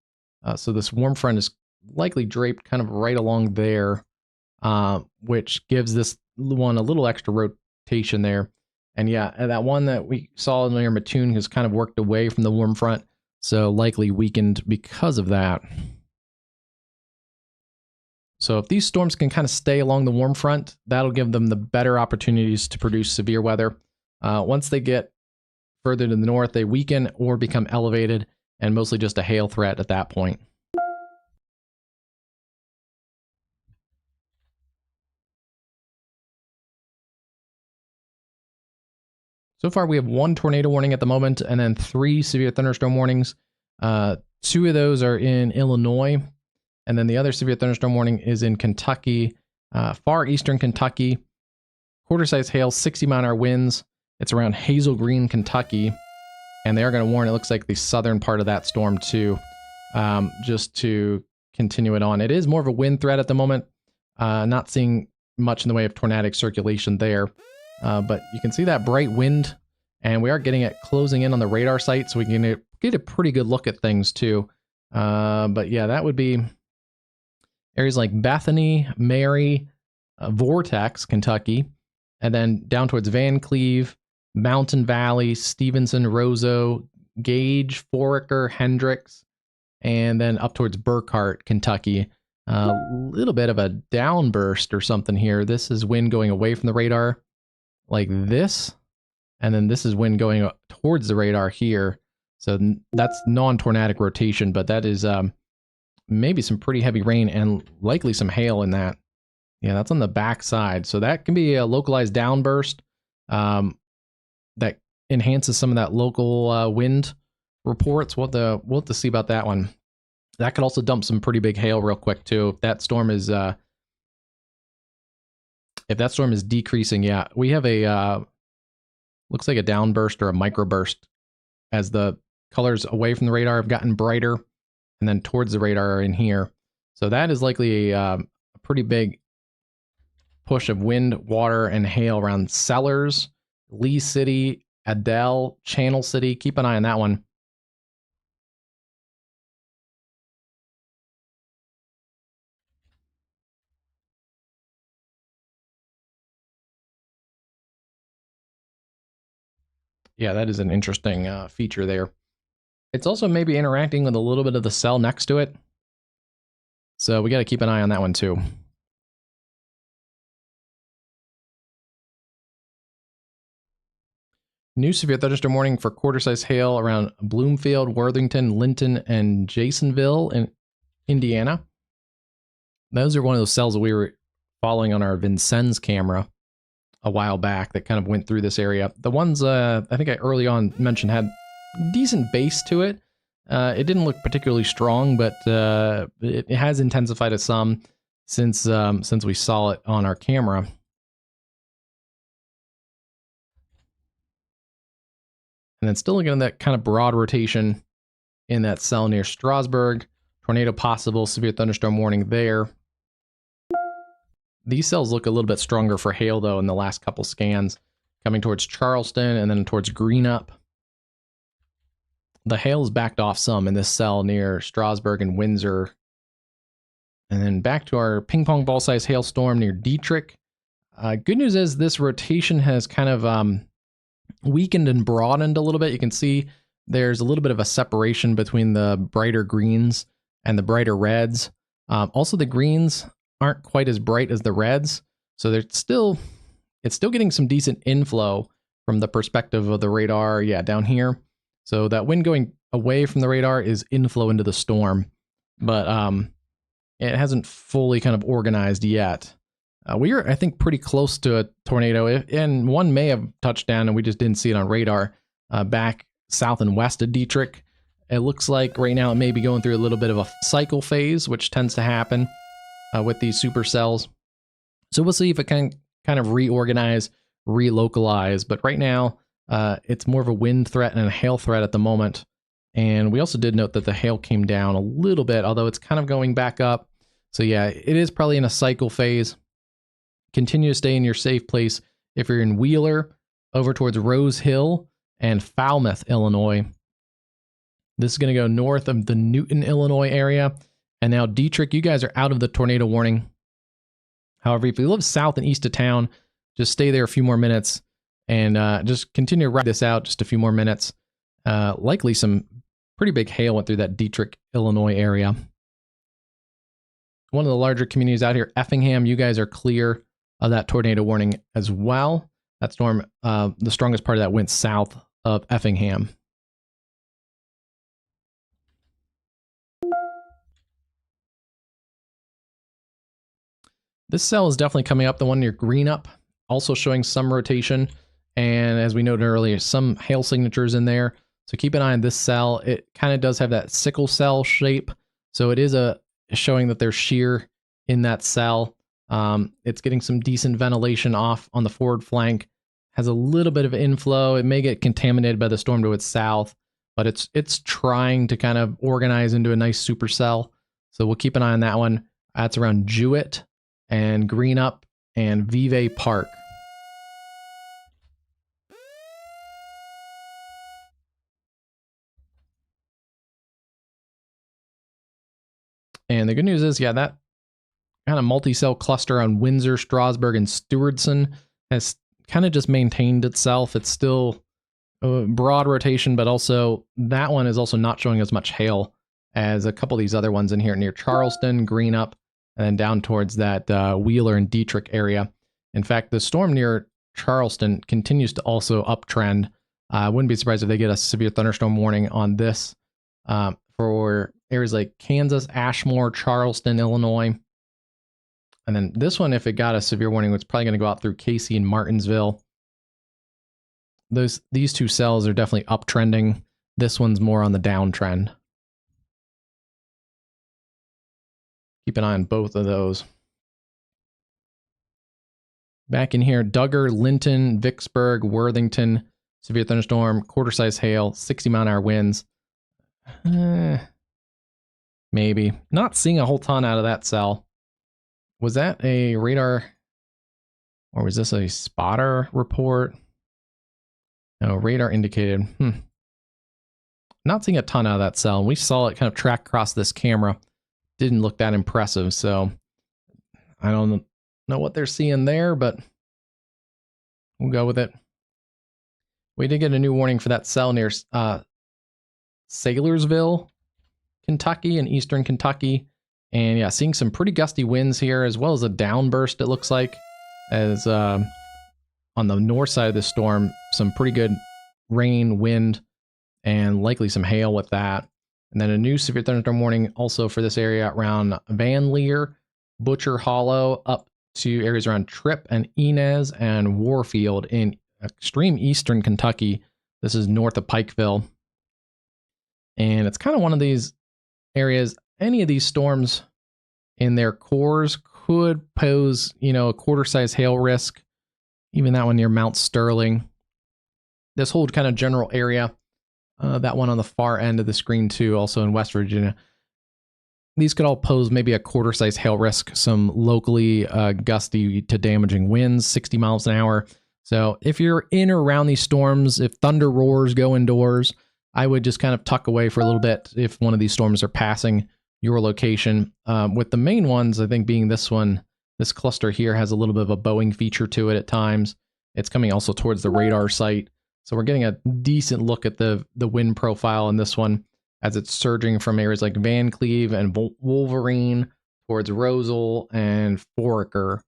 So this warm front is likely draped kind of right along there, which gives this one a little extra rotation there. And yeah, that one that we saw near Mattoon has kind of worked away from the warm front, so likely weakened because of that. So if these storms can kind of stay along the warm front, that'll give them the better opportunities to produce severe weather. Once they get further to the north, they weaken or become elevated, and mostly just a hail threat at that point. So far, we have 1 tornado warning at the moment, and then 3 severe thunderstorm warnings. 2 of those are in Illinois, and then the other severe thunderstorm warning is in Kentucky, far eastern Kentucky. Quarter-size hail, 60-mile-an-hour winds. It's around Hazel Green, Kentucky, and they are going to warn, it looks like, the southern part of that storm too, just to continue it on. It is more of a wind threat at the moment, not seeing much in the way of tornadic circulation there. But you can see that bright wind, and we are getting it closing in on the radar site, so we can get a pretty good look at things too. But yeah, that would be areas like Bethany, Mary, Vortex, Kentucky, and then down towards Van Cleve, Mountain Valley, Stevenson, Roseau, Gage, Foraker, Hendricks, and then up towards Burkhart, Kentucky. A little bit of a downburst or something here. This is wind going away from the radar, like this, and then this is wind going towards the radar here. So that's non-tornadic rotation, but that is maybe some pretty heavy rain and likely some hail in that. Yeah, that's on the back side. So that can be a localized downburst that enhances some of that local wind reports. We'll have to see about that one. That could also dump some pretty big hail real quick too. If that storm is decreasing, yeah, we have a looks like a downburst or a microburst as the colors away from the radar have gotten brighter, and then towards the radar are in here. So that is likely a pretty big push of wind, water, and hail around Sellers, Lee City, Adel, Channel City. Keep an eye on that one. Yeah, that is an interesting feature there. It's also maybe interacting with a little bit of the cell next to it. So we got to keep an eye on that one too. New severe thunderstorm warning for quarter-size hail around Bloomfield, Worthington, Linton, and Jasonville in Indiana. Those are one of those cells that we were following on our Vincennes camera a while back that kind of went through this area. The ones I think I early on mentioned had decent base to it. It didn't look particularly strong, but it has intensified a some since we saw it on our camera. And then still looking at that kind of broad rotation in that cell near Strasburg. Tornado possible, severe thunderstorm warning there. These cells look a little bit stronger for hail, though, in the last couple scans, coming towards Charleston and then towards Greenup. The hail is backed off some in this cell near Strasburg and Windsor. And then back to our ping pong ball size hailstorm near Dietrich. Good news is this rotation has kind of weakened and broadened a little bit. You can see there's a little bit of a separation between the brighter greens and the brighter reds. Also, the greens aren't quite as bright as the reds, so it's still getting some decent inflow from the perspective of the radar. Yeah, down here. So that wind going away from the radar is inflow into the storm, but it hasn't fully kind of organized yet. We are, I think, pretty close to a tornado, and one may have touched down and we just didn't see it on radar back south and west of Dietrich. It looks like right now it may be going through a little bit of a cycle phase, which tends to happen with these supercells. So we'll see if it can kind of reorganize, relocalize. But right now, it's more of a wind threat and a hail threat at the moment. And we also did note that the hail came down a little bit, although it's kind of going back up. So yeah, it is probably in a cycle phase. Continue to stay in your safe place if you're in Wheeler, over towards Rose Hill and Falmouth, Illinois. This is going to go north of the Newton, Illinois area. And now Dietrich, you guys are out of the tornado warning. However, if you live south and east of town, just stay there a few more minutes and just continue to ride this out just a few more minutes. Likely some pretty big hail went through that Dietrich, Illinois area. One of the larger communities out here, Effingham, you guys are clear of that tornado warning as well. That storm, the strongest part of that went south of Effingham. This cell is definitely coming up, the one near Greenup, also showing some rotation. And as we noted earlier, some hail signatures in there. So keep an eye on this cell. It kind of does have that sickle cell shape. So it is showing that there's shear in that cell. It's getting some decent ventilation off on the forward flank. Has a little bit of inflow. It may get contaminated by the storm to its south, but it's trying to kind of organize into a nice supercell. So we'll keep an eye on that one. That's around Jewett and Greenup and Vive Park. And the good news is, yeah, that kind of multi-cell cluster on Windsor, Strasbourg, and Stewardson has kind of just maintained itself. It's still a broad rotation, but also that one is also not showing as much hail as a couple of these other ones in here near Charleston, Greenup, and then down towards that Wheeler and Dietrich area. In fact, the storm near Charleston continues to also uptrend. I wouldn't be surprised if they get a severe thunderstorm warning on this for areas like Kansas, Ashmore, Charleston, Illinois. And then this one, if it got a severe warning, it's probably going to go out through Casey and Martinsville. These two cells are definitely uptrending. This one's more on the downtrend. Keep an eye on both of those. Back in here, Duggar, Linton, Vicksburg, Worthington, severe thunderstorm, quarter-size hail, 60-mile-an-hour winds. Maybe. Not seeing a whole ton out of that cell. Was that a radar, or was this a spotter report? No, radar indicated. Not seeing a ton out of that cell. We saw it kind of track across this camera. Didn't look that impressive, so I don't know what they're seeing there, but we'll go with it. We did get a new warning for that cell near Saylorsville, Kentucky, and eastern Kentucky. And yeah, seeing some pretty gusty winds here, as well as a downburst, it looks like, as on the north side of the storm, some pretty good rain, wind, and likely some hail with that. And then a new severe thunderstorm warning also for this area around Van Leer, Butcher Hollow, up to areas around Tripp and Inez and Warfield in extreme eastern Kentucky. This is north of Pikeville. And it's kind of one of these areas, any of these storms in their cores could pose, a quarter-size hail risk. Even that one near Mount Sterling. This whole kind of general area, that one on the far end of the screen too, also in West Virginia. These could all pose maybe a quarter-size hail risk, some locally gusty to damaging winds, 60 miles an hour. So if you're in or around these storms, if thunder roars, go indoors. I would just kind of tuck away for a little bit if one of these storms are passing your location. With the main ones, I think being this one, this cluster here has a little bit of a bowing feature to it at times. It's coming also towards the radar site. So we're getting a decent look at the wind profile in this one as it's surging from areas like Van Cleve and Wolverine towards Rosal and Foraker.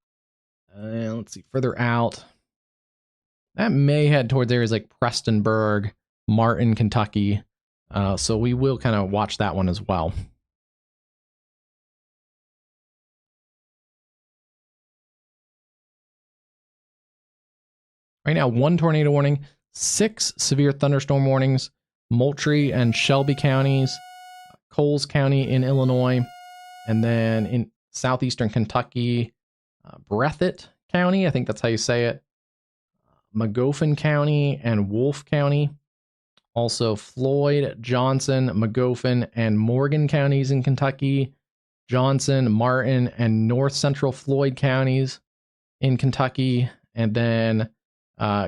And let's see, further out, that may head towards areas like Prestonburg, Martin, Kentucky. So we will kind of watch that one as well. Right now, 1 tornado warning, 6 severe thunderstorm warnings, Moultrie and Shelby counties, Coles County in Illinois, and then in southeastern Kentucky, Breathitt County, I think that's how you say it, Magoffin County and Wolfe County. Also Floyd, Johnson, Magoffin, and Morgan counties in Kentucky, Johnson, Martin, and North Central Floyd counties in Kentucky, and then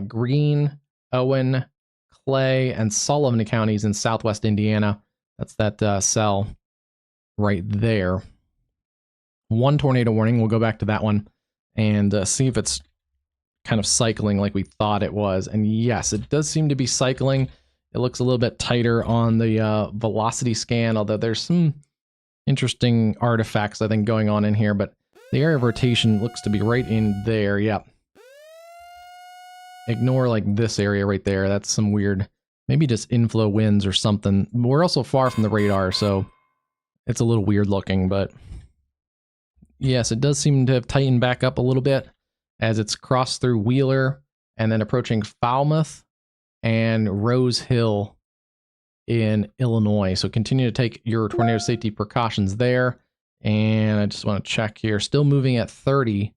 Greene, Owen, Clay, and Sullivan counties in southwest Indiana. That's that cell right there. 1 tornado warning. We'll go back to that one and see if it's kind of cycling like we thought it was. And yes, it does seem to be cycling. It looks a little bit tighter on the velocity scan, although there's some interesting artifacts, I think, going on in here. But the area of rotation looks to be right in there. Yep. Ignore like this area right there. That's some weird, maybe just inflow winds or something. We're also far from the radar, so it's a little weird looking. But yes, it does seem to have tightened back up a little bit as it's crossed through Wheeler and then approaching Falmouth and Rose Hill in Illinois. So continue to take your tornado safety precautions there. And I just want to check here. Still moving at 30.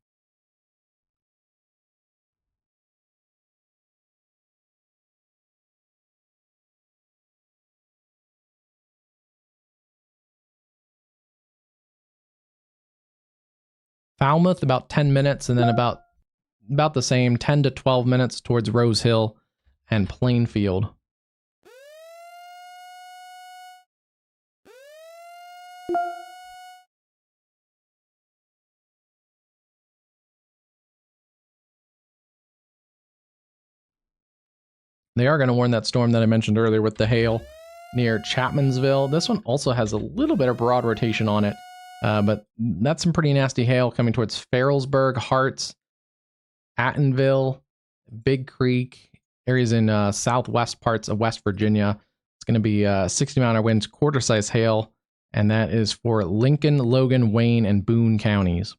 Falmouth, about 10 minutes, and then about the same, 10 to 12 minutes towards Rose Hill and Plainfield. They are going to warn that storm that I mentioned earlier with the hail near Chapmansville. This one also has a little bit of broad rotation on it, but that's some pretty nasty hail coming towards Farrellsburg, Harts, Attenville, Big Creek, areas in southwest parts of West Virginia. It's going to be 60-mile-an-hour winds, quarter-size hail, and that is for Lincoln, Logan, Wayne, and Boone counties.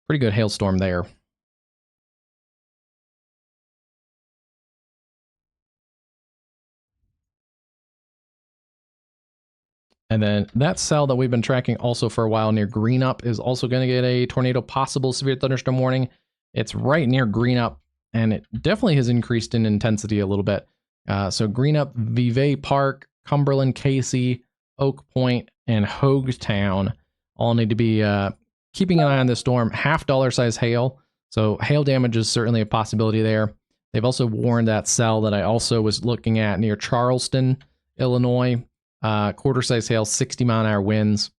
Pretty good hailstorm there. And then that cell that we've been tracking also for a while near Greenup is also going to get a tornado possible severe thunderstorm warning. It's right near Greenup, and it definitely has increased in intensity a little bit. So Greenup, Vevey Park, Cumberland, Casey, Oak Point, and Hoagtown all need to be keeping an eye on this storm. $50 size hail, so hail damage is certainly a possibility there. They've also warned that cell that I also was looking at near Charleston, Illinois. Quarter-size hail, 60-mile-an-hour winds.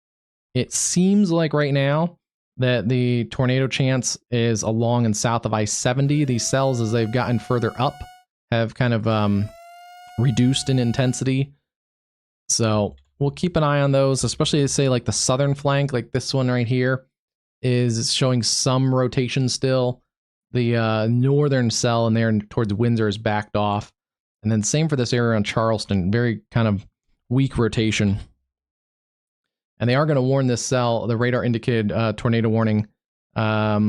It seems like right now that the tornado chance is along and south of I-70. These cells, as they've gotten further up, have kind of reduced in intensity. So we'll keep an eye on those, especially say like the southern flank, like this one right here, is showing some rotation still. The northern cell in there towards Windsor is backed off. And then same for this area around Charleston, very kind of weak rotation. And they are going to warn this cell. The radar indicated tornado warning. I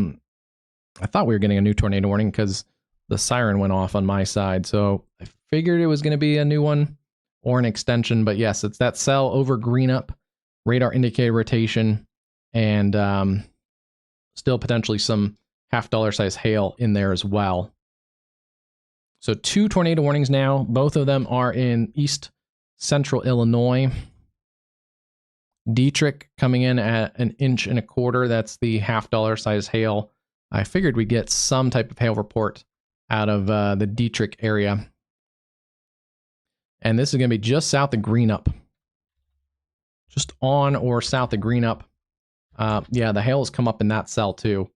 thought we were getting a new tornado warning because the siren went off on my side. So I figured it was going to be a new one or an extension. But yes, it's that cell over Greenup, radar indicated rotation, and still potentially some $50 size hail in there as well. So 2 tornado warnings now. Both of them are in east central Illinois. Dietrich coming in at 1.25 inches. That's the $50 size hail. I figured we'd get some type of hail report out of the Dietrich area. And this is going to be just south of Greenup. Just on or south of Greenup. Yeah, the hail has come up in that cell too.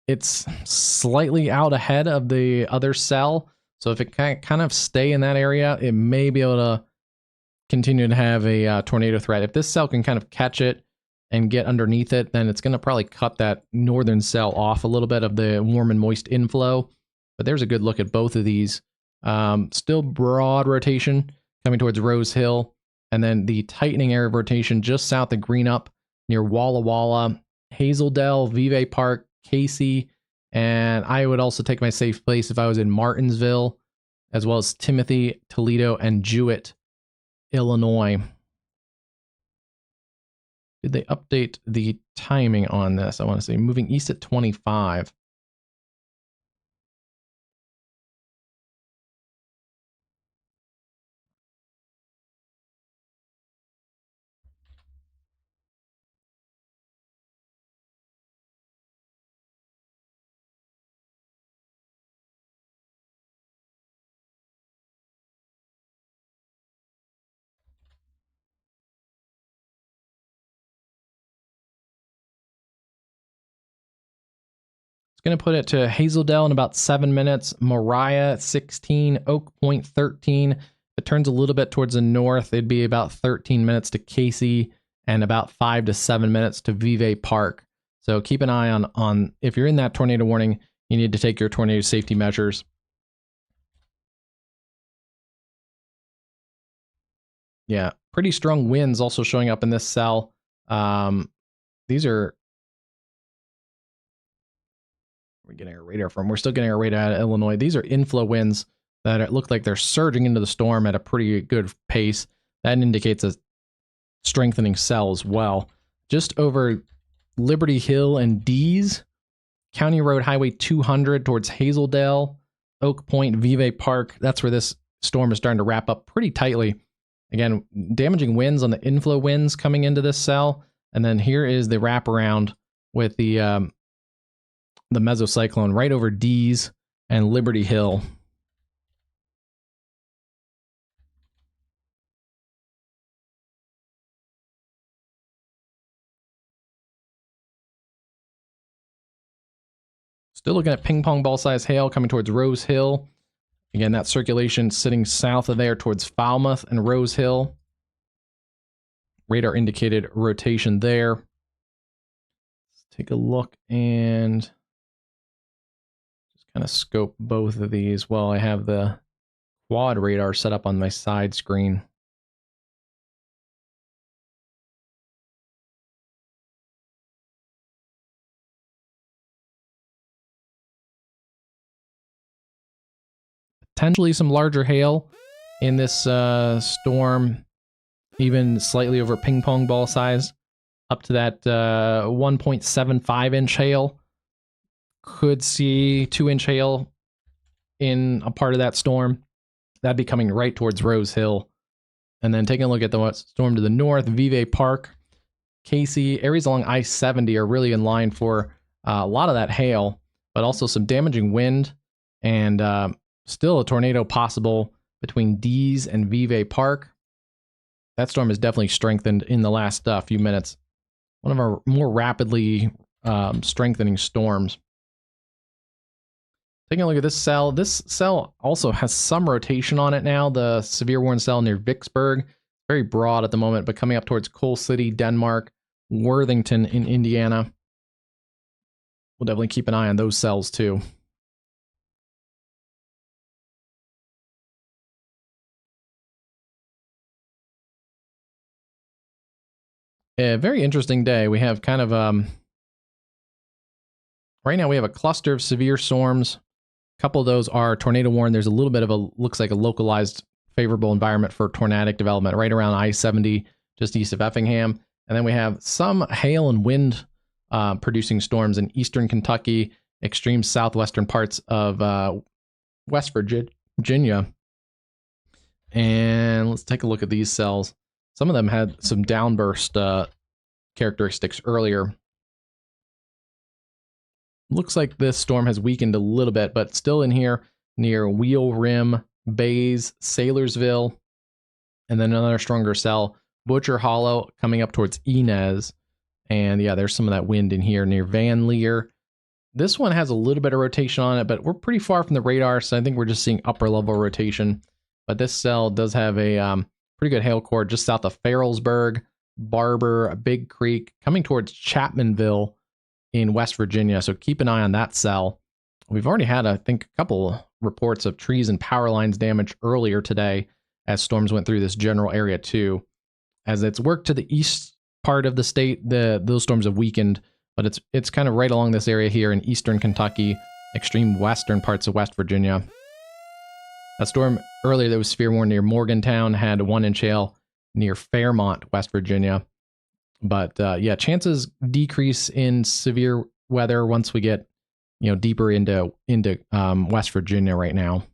It's slightly out ahead of the other cell. So if it can kind of stay in that area, it may be able to continue to have a tornado threat. If this cell can kind of catch it and get underneath it, then it's going to probably cut that northern cell off a little bit of the warm and moist inflow. But there's a good look at both of these Still broad rotation coming towards Rose Hill. And then the tightening area of rotation just south of Greenup near Walla Walla, Hazeldale, Vive Park, Casey. And I would also take my safe place if I was in Martinsville, as well as Timothy, Toledo, and Jewett, Illinois. Did they update the timing on this? I want to say moving east at 25. Going to put it to Hazeldale in about 7 minutes, Moriah 16, Oak Point 13. If it turns a little bit towards the north, it'd be about 13 minutes to Casey and about 5 to 7 minutes to Vive Park. So keep an eye on if you're in that tornado warning, you need to take your tornado safety measures. Yeah, pretty strong winds also showing up in this cell. These are... We're getting our radar from. We're still getting our radar out of Illinois. These are inflow winds that look like they're surging into the storm at a pretty good pace. That indicates a strengthening cell as well. Just over Liberty Hill and Dees, County Road Highway 200 towards Hazeldale, Oak Point, Vive Park. That's where this storm is starting to wrap up pretty tightly. Again, damaging winds on the inflow winds coming into this cell. And then here is the wraparound with the mesocyclone right over Dees and Liberty Hill. Still looking at ping pong ball size hail coming towards Rose Hill. Again, that circulation sitting south of there towards Falmouth and Rose Hill. Radar indicated rotation there. Let's take a look and kind of scope both of these while I have the quad radar set up on my side screen. Potentially some larger hail in this storm, even slightly over ping pong ball size, up to that 1.75 inch hail. Could see 2-inch hail in a part of that storm. That'd be coming right towards Rose Hill. And then taking a look at the storm to the north, Vive Park, Casey, areas along I-70 are really in line for a lot of that hail, but also some damaging wind and still a tornado possible between Dees and Vive Park. That storm has definitely strengthened in the last few minutes. One of our more rapidly strengthening storms. Taking a look at this cell also has some rotation on it now. The severe warning cell near Vicksburg, very broad at the moment, but coming up towards Coal City, Denmark, Worthington in Indiana. We'll definitely keep an eye on those cells too. A very interesting day. We have kind of right now we have a cluster of severe storms. A couple of those are tornado warned. There's a little bit of a, looks like a localized favorable environment for tornadic development right around I-70, just east of Effingham. And then we have some hail and wind producing storms in eastern Kentucky, extreme southwestern parts of West Virginia. And let's take a look at these cells. Some of them had some downburst characteristics earlier. Looks like this storm has weakened a little bit, but still in here near Wheel Rim, Bays, Sailorsville, and then another stronger cell, Butcher Hollow, coming up towards Inez. And yeah, there's some of that wind in here near Van Leer. This one has a little bit of rotation on it, but we're pretty far from the radar, so I think we're just seeing upper level rotation. But this cell does have a pretty good hail core just south of Farrellsburg, Barber, Big Creek, coming towards Chapmanville in West Virginia. So keep an eye on that cell. We've already had, I think, a couple reports of trees and power lines damaged earlier today as storms went through this general area too. As it's worked to the east part of the state, those storms have weakened, but it's kind of right along this area here in eastern Kentucky, extreme western parts of West Virginia. A storm earlier that was severe warned near Morgantown had a 1-inch hail near Fairmont, West Virginia. But yeah, chances decrease in severe weather once we get deeper into West Virginia right now.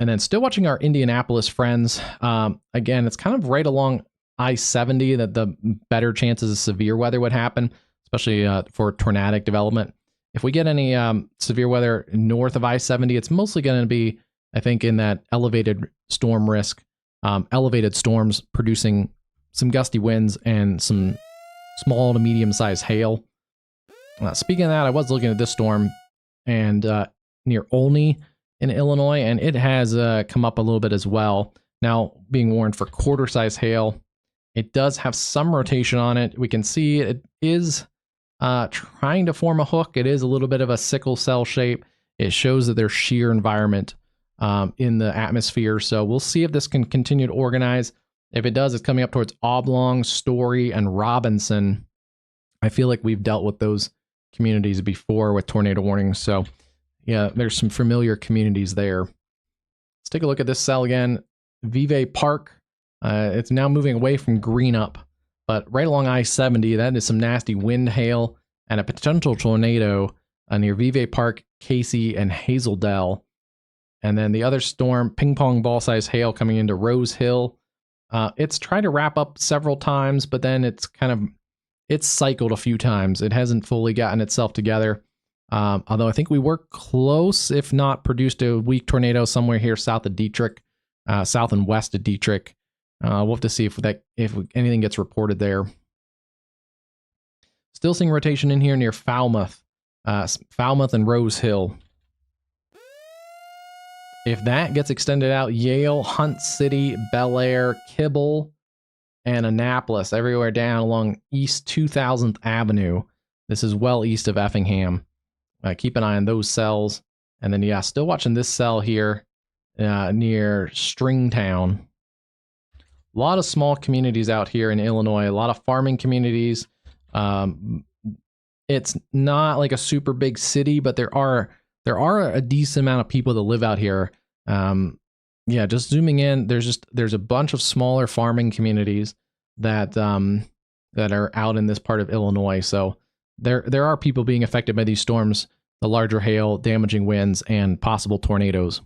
And then still watching our Indianapolis friends. Again, it's kind of right along I-70 that the better chances of severe weather would happen, especially for tornadic development. If we get any severe weather north of I-70, it's mostly going to be, I think, in that elevated storm risk, elevated storms producing some gusty winds and some small to medium-sized hail. Speaking of that, I was looking at this storm and near Olney in Illinois, and it has come up a little bit as well. Now being warned for quarter-size hail. It does have some rotation on it. We can see it is trying to form a hook. It is a little bit of a sickle cell shape. It shows that there's shear environment in the atmosphere. So we'll see if this can continue to organize. If it does, it's coming up towards Oblong, Story, and Robinson. I feel like we've dealt with those communities before with tornado warnings. So yeah, there's some familiar communities there. Let's take a look at this cell again. Vive Park. It's now moving away from Greenup, but right along I-70, that is some nasty wind, hail, and a potential tornado near Vive Park, Casey, and Hazeldell. And then the other storm, ping pong ball size hail coming into Rose Hill. It's tried to wrap up several times, but then it's cycled a few times. It hasn't fully gotten itself together. Although I think we were close, if not produced a weak tornado somewhere here south of Dietrich, south and west of Dietrich. We'll have to see if anything gets reported there. Still seeing rotation in here near Falmouth and Rose Hill. If that gets extended out, Yale, Hunt City, Bel Air, Kibble, and Annapolis, everywhere down along East 2000th Avenue. This is well east of Effingham. Keep an eye on those cells. And then, yeah, still watching this cell here near Stringtown. A lot of small communities out here in Illinois, a lot of farming communities. It's not like a super big city, but there are a decent amount of people that live out here. Yeah, just zooming in, there's a bunch of smaller farming communities that are out in this part of Illinois. So there are people being affected by these storms, the larger hail, damaging winds, and possible tornadoes.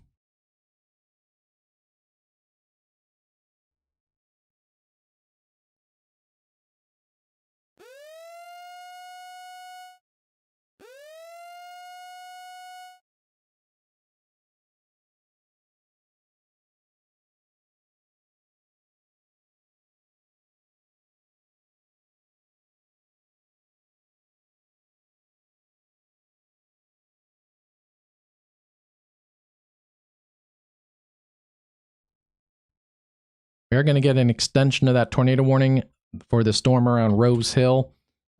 We are going to get an extension of that tornado warning for the storm around Rose Hill.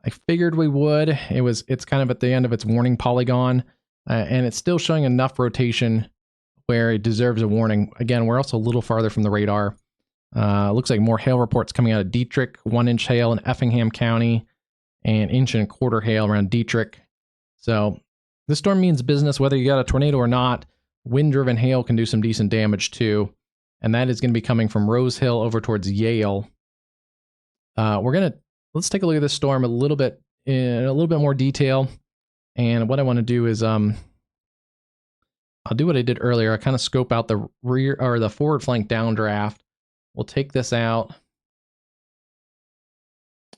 I figured we would. It's kind of at the end of its warning polygon, and it's still showing enough rotation where it deserves a warning. Again, we're also a little farther from the radar. Looks like more hail reports coming out of Dietrich, 1-inch hail in Effingham County, and 1.25 inch hail around Dietrich. So this storm means business, whether you got a tornado or not. Wind-driven hail can do some decent damage too. And that is going to be coming from Rose Hill over towards Yale. Let's take a look at this storm in a little bit more detail. And what I want to do is, I'll do what I did earlier. I kind of scope out the rear or the forward flank downdraft. We'll take this out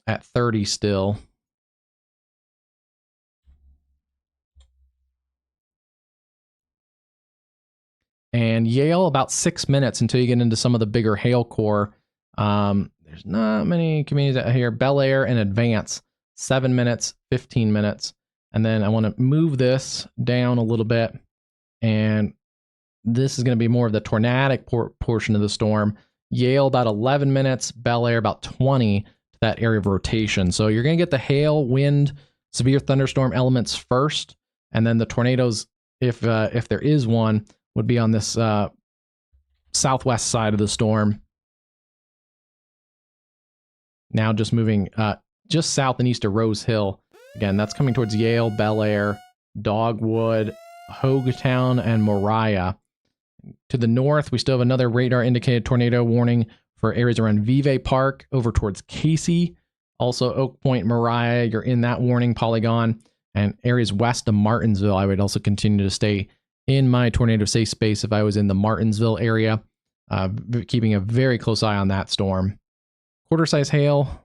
at 30 still. And Yale, about 6 minutes until you get into some of the bigger hail core. There's not many communities out here. Bel Air and Advance, 7 minutes, 15 minutes. And then I want to move this down a little bit. And this is going to be more of the tornadic portion of the storm. Yale, about 11 minutes. Bel Air, about 20 to that area of rotation. So you're going to get the hail, wind, severe thunderstorm elements first. And then the tornadoes, if there is one, would be on this southwest side of the storm. Now just moving just south and east of Rose Hill. Again, that's coming towards Yale, Bel Air, Dogwood, Hoagtown, and Moriah. To the north, we still have another radar-indicated tornado warning for areas around Vive Park over towards Casey. Also, Oak Point, Moriah, you're in that warning polygon. And areas west of Martinsville, I would also continue to stay in my tornado safe space if I was in the Martinsville area, keeping a very close eye on that storm. Quarter-size hail,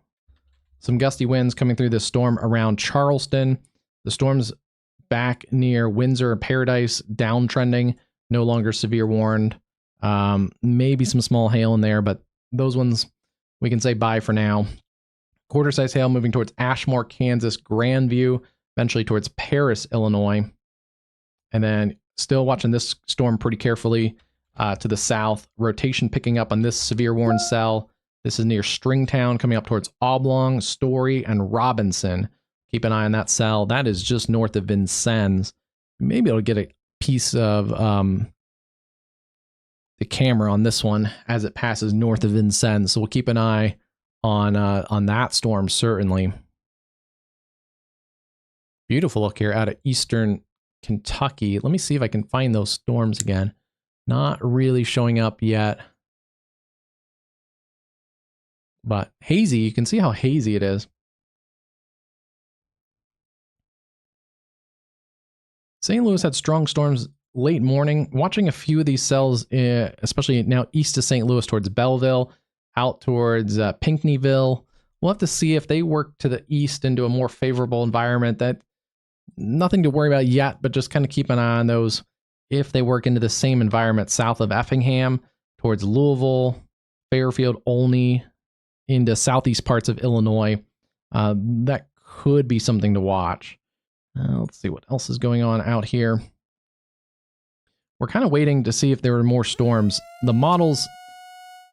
some gusty winds coming through this storm around Charleston. The storm's back near Windsor and Paradise, downtrending, no longer severe warned. Maybe some small hail in there, but those ones we can say bye for now. Quarter-size hail moving towards Ashmore, Kansas, Grandview, eventually towards Paris, Illinois. And then still watching this storm pretty carefully to the south. Rotation picking up on this severe warned cell. This is near Stringtown, coming up towards Oblong, Story, and Robinson. Keep an eye on that cell. That is just north of Vincennes. Maybe it'll get a piece of the camera on this one as it passes north of Vincennes. So we'll keep an eye on that storm, certainly. Beautiful look here out of eastern Kentucky. Let me see if I can find those storms again. Not really showing up yet. But hazy, you can see how hazy it is. St. Louis had strong storms late morning. Watching a few of these cells, especially now east of St. Louis towards Belleville, out towards Pinckneyville. We'll have to see if they work to the east into a more favorable environment. That nothing to worry about yet, but just kind of keep an eye on those. If they work into the same environment south of Effingham, towards Louisville, Fairfield, Olney, into southeast parts of Illinois, that could be something to watch. Let's see what else is going on out here. We're kind of waiting to see if there are more storms. The models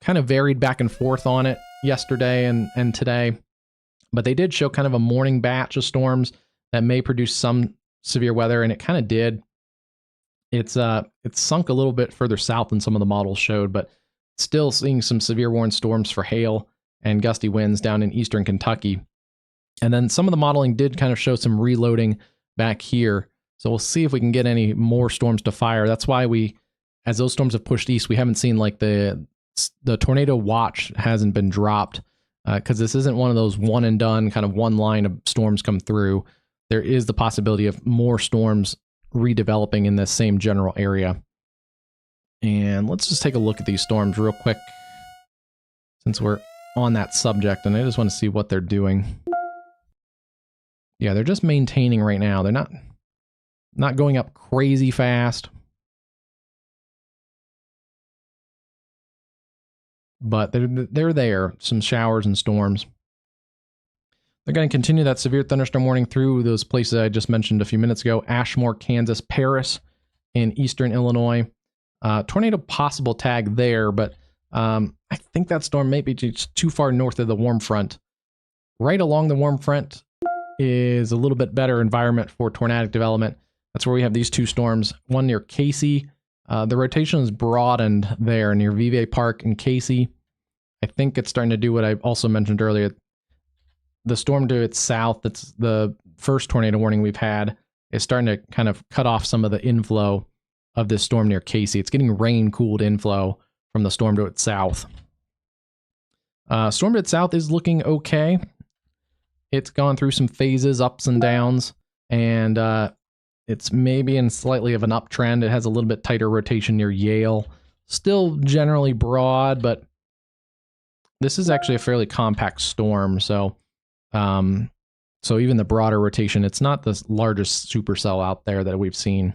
kind of varied back and forth on it yesterday and today, but they did show kind of a morning batch of storms that may produce some severe weather, and it kind of did. It's sunk a little bit further south than some of the models showed, but still seeing some severe warned storms for hail and gusty winds down in eastern Kentucky. And then some of the modeling did kind of show some reloading back here. So we'll see if we can get any more storms to fire. That's why as those storms have pushed east, we haven't seen like the tornado watch hasn't been dropped, because this isn't one of those one and done kind of one line of storms come through. There is the possibility of more storms redeveloping in this same general area. And let's just take a look at these storms real quick, since we're on that subject, and I just want to see what they're doing. Yeah, they're just maintaining right now. They're not going up crazy fast, but they're there. Some showers and storms. They're going to continue that severe thunderstorm warning through those places I just mentioned a few minutes ago: Ashmore, Kansas, Paris, in eastern Illinois. Tornado possible tag there, but I think that storm may be just too far north of the warm front. Right along the warm front is a little bit better environment for tornadic development. That's where we have these two storms, one near Casey. The rotation is broadened there near Vive Park and Casey. I think it's starting to do what I also mentioned earlier. The storm to its south, that's the first tornado warning we've had, is starting to kind of cut off some of the inflow of this storm near Casey. It's getting rain-cooled inflow from the storm to its south. Storm to its south is looking okay. It's gone through some phases, ups and downs, and it's maybe in slightly of an uptrend. It has a little bit tighter rotation near Yale. Still generally broad, but this is actually a fairly compact storm, so even the broader rotation, it's not the largest supercell out there that we've seen.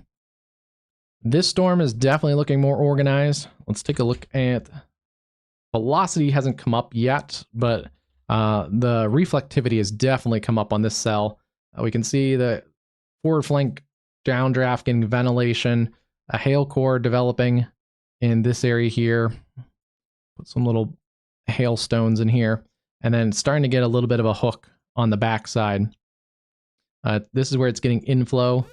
This storm is definitely looking more organized. Let's take a look at velocity. Hasn't come up yet, but the reflectivity has definitely come up on this cell. We can see the forward flank downdraft getting ventilation, a hail core developing in this area here. Put some little hailstones in here, and then starting to get a little bit of a hook on the backside. This is where it's getting inflow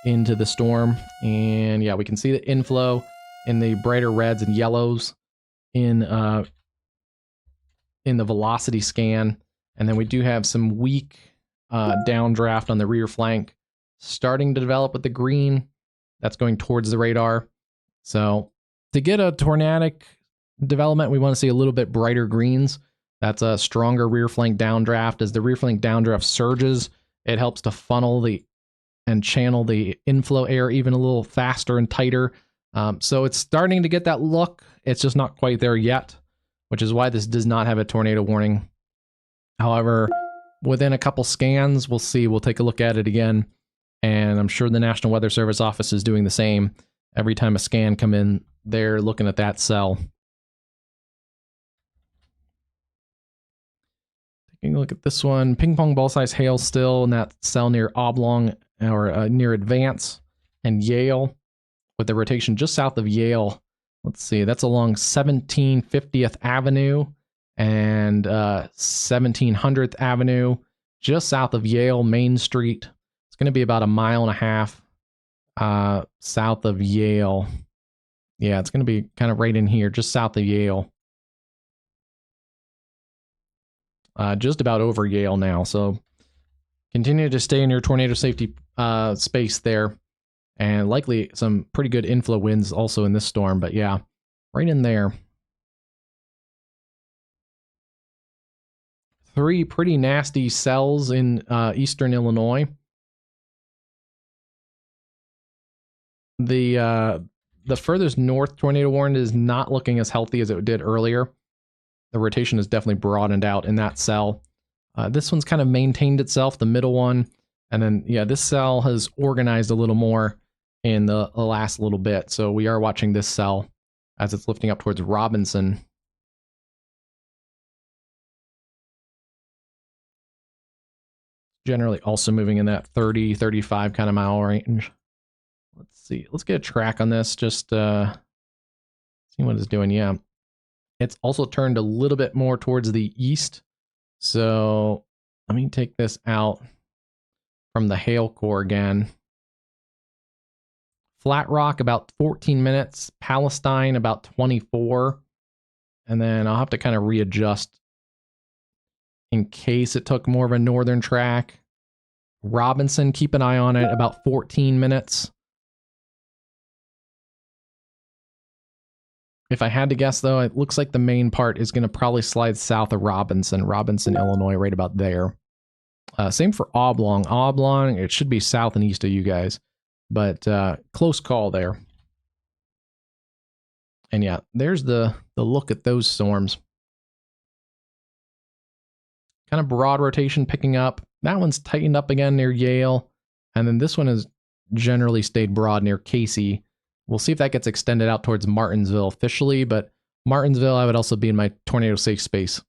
into the storm. And yeah, we can see the inflow in the brighter reds and yellows in the velocity scan. And then we do have some weak downdraft on the rear flank starting to develop with the green. That's going towards the radar. So to get a tornadic development, we want to see a little bit brighter greens. That's a stronger rear flank downdraft. As the rear flank downdraft surges, it helps to funnel and channel the inflow air even a little faster and tighter. So it's starting to get that look. It's just not quite there yet, which is why this does not have a tornado warning. However, within a couple scans, we'll see. We'll take a look at it again, and I'm sure the National Weather Service office is doing the same. Every time a scan come in, they're looking at that cell. Taking a look at this one, ping pong ball size hail still in that cell near Oblong or near Advance and Yale, with the rotation just south of Yale. Let's see, that's along 1750th Avenue and 1700th Avenue, just south of Yale Main Street. It's going to be about 1.5 miles south of Yale. Yeah, it's going to be kind of right in here, just south of Yale. Just about over Yale now. So continue to stay in your tornado safety space there. And likely some pretty good inflow winds also in this storm. But yeah, right in there. 3 pretty nasty cells in eastern Illinois. The furthest north tornado warning is not looking as healthy as it did earlier. The rotation is definitely broadened out in that cell. This one's kind of maintained itself, the middle one. And then, yeah, this cell has organized a little more in the last little bit. So we are watching this cell as it's lifting up towards Robinson. Generally also moving in that 30, 35 kind of mile range. Let's see. Let's get a track on this. Just see what it's doing. Yeah. It's also turned a little bit more towards the east. So let me take this out from the hail core again. Flat Rock, about 14 minutes. Palestine, about 24. And then I'll have to kind of readjust in case it took more of a northern track. Robinson, keep an eye on it, about 14 minutes. If I had to guess, though, it looks like the main part is going to probably slide south of Robinson, Illinois, right about there. Same for Oblong. Oblong, it should be south and east of you guys. But close call there. And yeah, there's the look at those storms. Kind of broad rotation picking up. That one's tightened up again near Yale. And then this one has generally stayed broad near Casey. We'll see if that gets extended out towards Martinsville officially, but Martinsville, I would also be in my tornado safe space.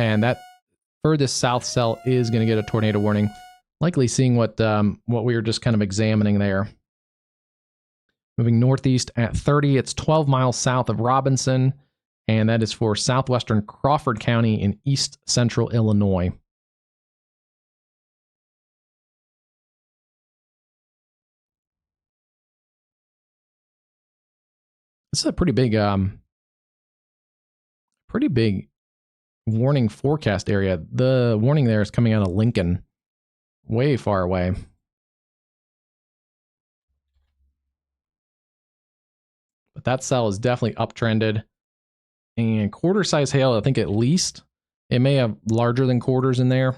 And that furthest south cell is going to get a tornado warning. Likely seeing what we were just kind of examining there. Moving northeast at 30, it's 12 miles south of Robinson, and that is for southwestern Crawford County in east central Illinois. This is a pretty big warning forecast area. The warning there is coming out of Lincoln, way far away. But that cell is definitely uptrended. And quarter size hail, I think at least. It may have larger than quarters in there.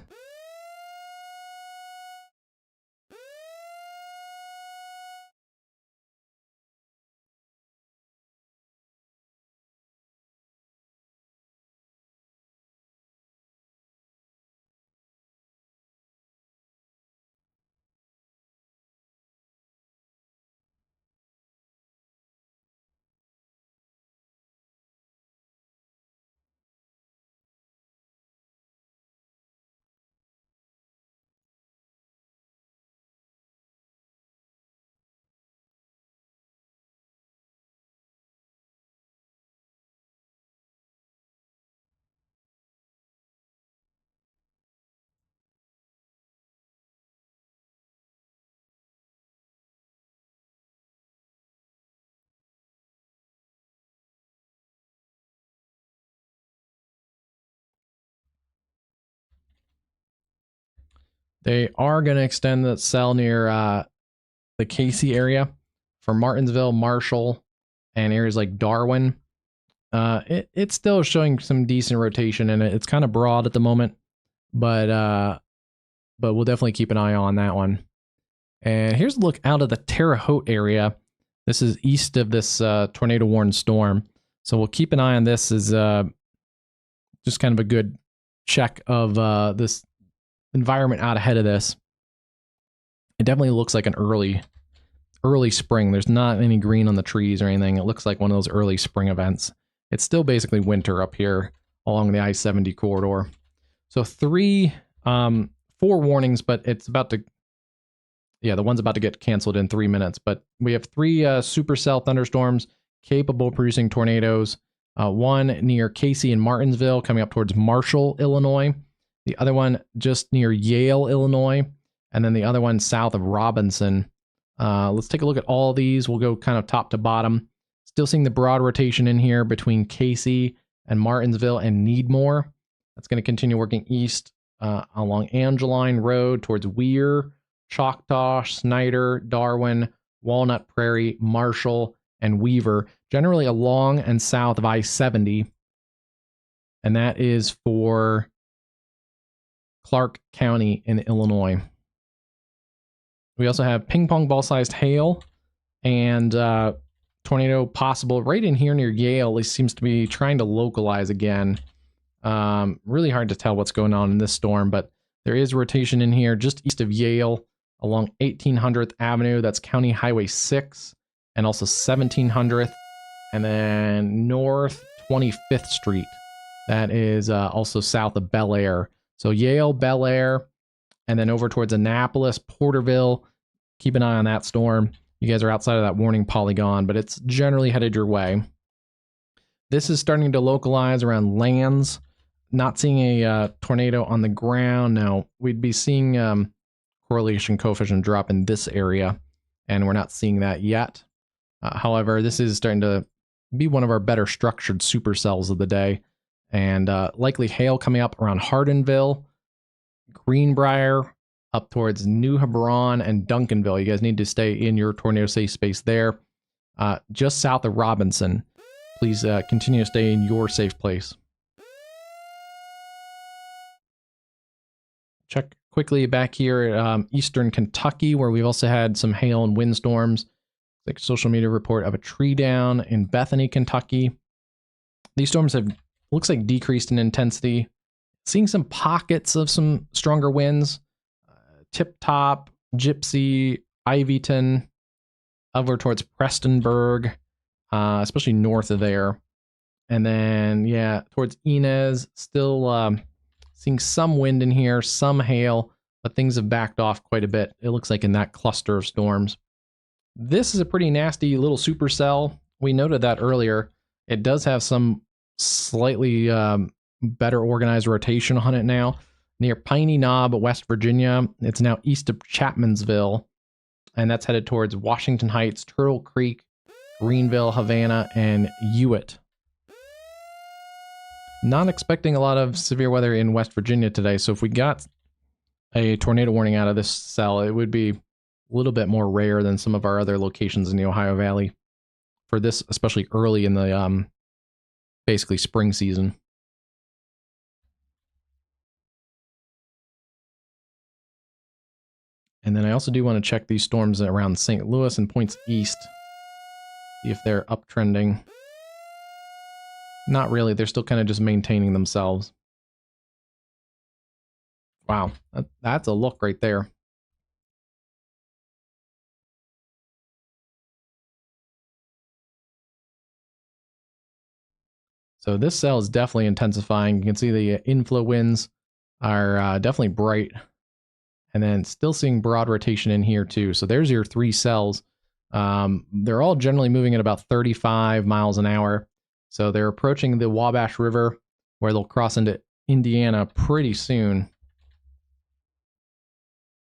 They are going to extend the cell near the Casey area for Martinsville, Marshall, and areas like Darwin. It's still showing some decent rotation in it. It's kind of broad at the moment, but we'll definitely keep an eye on that one. And here's a look out of the Terre Haute area. This is east of this tornado warned storm. So we'll keep an eye on this as just kind of a good check of this environment out ahead of this. It definitely looks like an early spring. There's not any green on the trees or anything. It looks like one of those early spring events. It's still basically winter up here along the I-70 corridor. So 4 warnings, but it's about to, yeah, the one's about to get canceled in 3 minutes. But we have 3 supercell thunderstorms capable of producing tornadoes. One near Casey and Martinsville coming up towards Marshall, Illinois. The other one just near Yale, Illinois. And then the other one south of Robinson. Let's take a look at all these. We'll go kind of top to bottom. Still seeing the broad rotation in here between Casey and Martinsville and Needmore. That's going to continue working east along Angeline Road towards Weir, Choctaw, Snyder, Darwin, Walnut Prairie, Marshall, and Weaver. Generally along and south of I-70. And that is for Clark County in Illinois. We also have ping pong ball sized hail and tornado possible right in here near Yale. It seems to be trying to localize again. Really hard to tell what's going on in this storm, but there is rotation in here just east of Yale along 1800th Avenue. That's County Highway 6 and also 1700th, and then North 25th Street. That is also south of Bel Air. So Yale, Bel Air, and then over towards Annapolis, Porterville. Keep an eye on that storm. You guys are outside of that warning polygon, but it's generally headed your way. This is starting to localize around Lands. Not seeing a tornado on the ground. Now, we'd be seeing correlation coefficient drop in this area, and we're not seeing that yet. However, this is starting to be one of our better structured supercells of the day, and likely hail coming up around Hardinville, Greenbrier, up towards New Hebron and Duncanville. You guys need to stay in your tornado safe space there. Just south of Robinson. Please continue to stay in your safe place. Check quickly back here at eastern Kentucky, where we've also had some hail and windstorms. Like a social media report of a tree down in Bethany, Kentucky. These storms have, looks like, decreased in intensity. Seeing some pockets of some stronger winds. Tip Top, Gypsy, Ivyton, over towards Prestonburg, especially north of there. And then, yeah, towards Inez, still seeing some wind in here, some hail, but things have backed off quite a bit. It looks like in that cluster of storms. This is a pretty nasty little supercell. We noted that earlier. It does have some slightly better organized rotation on it now. Near Piney Knob, West Virginia. It's now east of Chapmansville, and that's headed towards Washington Heights, Turtle Creek, Greenville, Havana, and Hewitt. Not expecting a lot of severe weather in West Virginia today, so if we got a tornado warning out of this cell, it would be a little bit more rare than some of our other locations in the Ohio Valley for this, especially early in the basically spring season. And then I also do want to check these storms around St. Louis and points east, see if they're uptrending. Not really. They're still kind of just maintaining themselves. Wow, that's a look right there. So this cell is definitely intensifying. You can see the inflow winds are definitely bright. And then still seeing broad rotation in here too. So there's your 3 cells. They're all generally moving at about 35 miles an hour. So they're approaching the Wabash River, where they'll cross into Indiana pretty soon.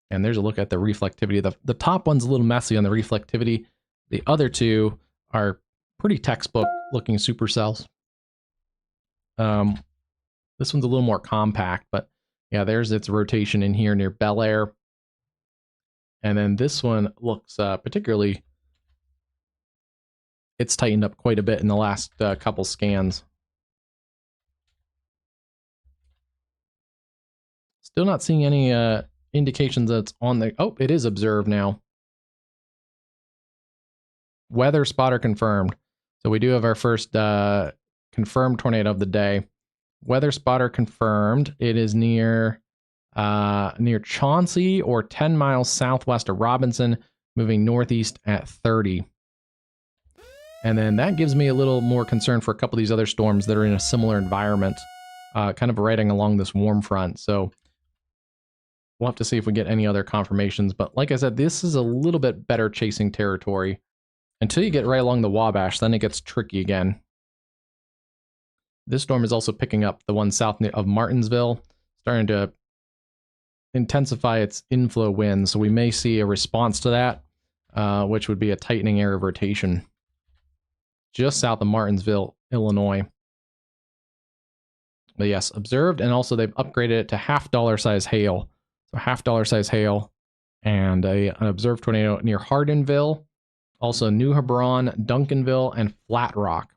And there's a look at the reflectivity. The top one's a little messy on the reflectivity. The other 2 are pretty textbook looking supercells. This one's a little more compact, but Yeah, there's its rotation in here near Bel Air. And then this one looks particularly, it's tightened up quite a bit in the last couple scans. Still not seeing any indications that it's on the... Oh, it is observed now. Weather spotter confirmed. So we do have our first confirmed tornado of the day. Weather spotter confirmed. It is near Chauncey or 10 miles southwest of Robinson, moving northeast at 30. And then that gives me a little more concern for a couple of these other storms that are in a similar environment, kind of riding along this warm front. So we'll have to see if we get any other confirmations. But like I said, this is a little bit better chasing territory. Until you get right along the Wabash, then it gets tricky again. This storm is also picking up the one south of Martinsville, starting to intensify its inflow winds. So we may see a response to that, which would be a tightening area of rotation just south of Martinsville, Illinois. But yes, observed, and also they've upgraded it to $half size hail. So $half size hail, and an observed tornado near Hardinville, also New Hebron, Duncanville, and Flat Rock.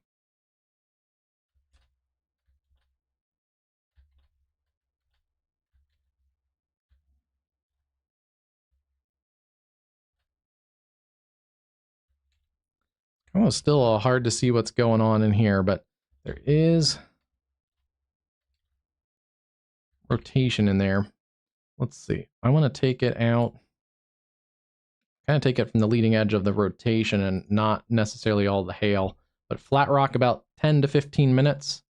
Oh, still hard to see what's going on in here, but there is rotation in there. Let's see. I want to take it out, kind of take it from the leading edge of the rotation and not necessarily all the hail, but Flat Rock about 10 to 15 minutes.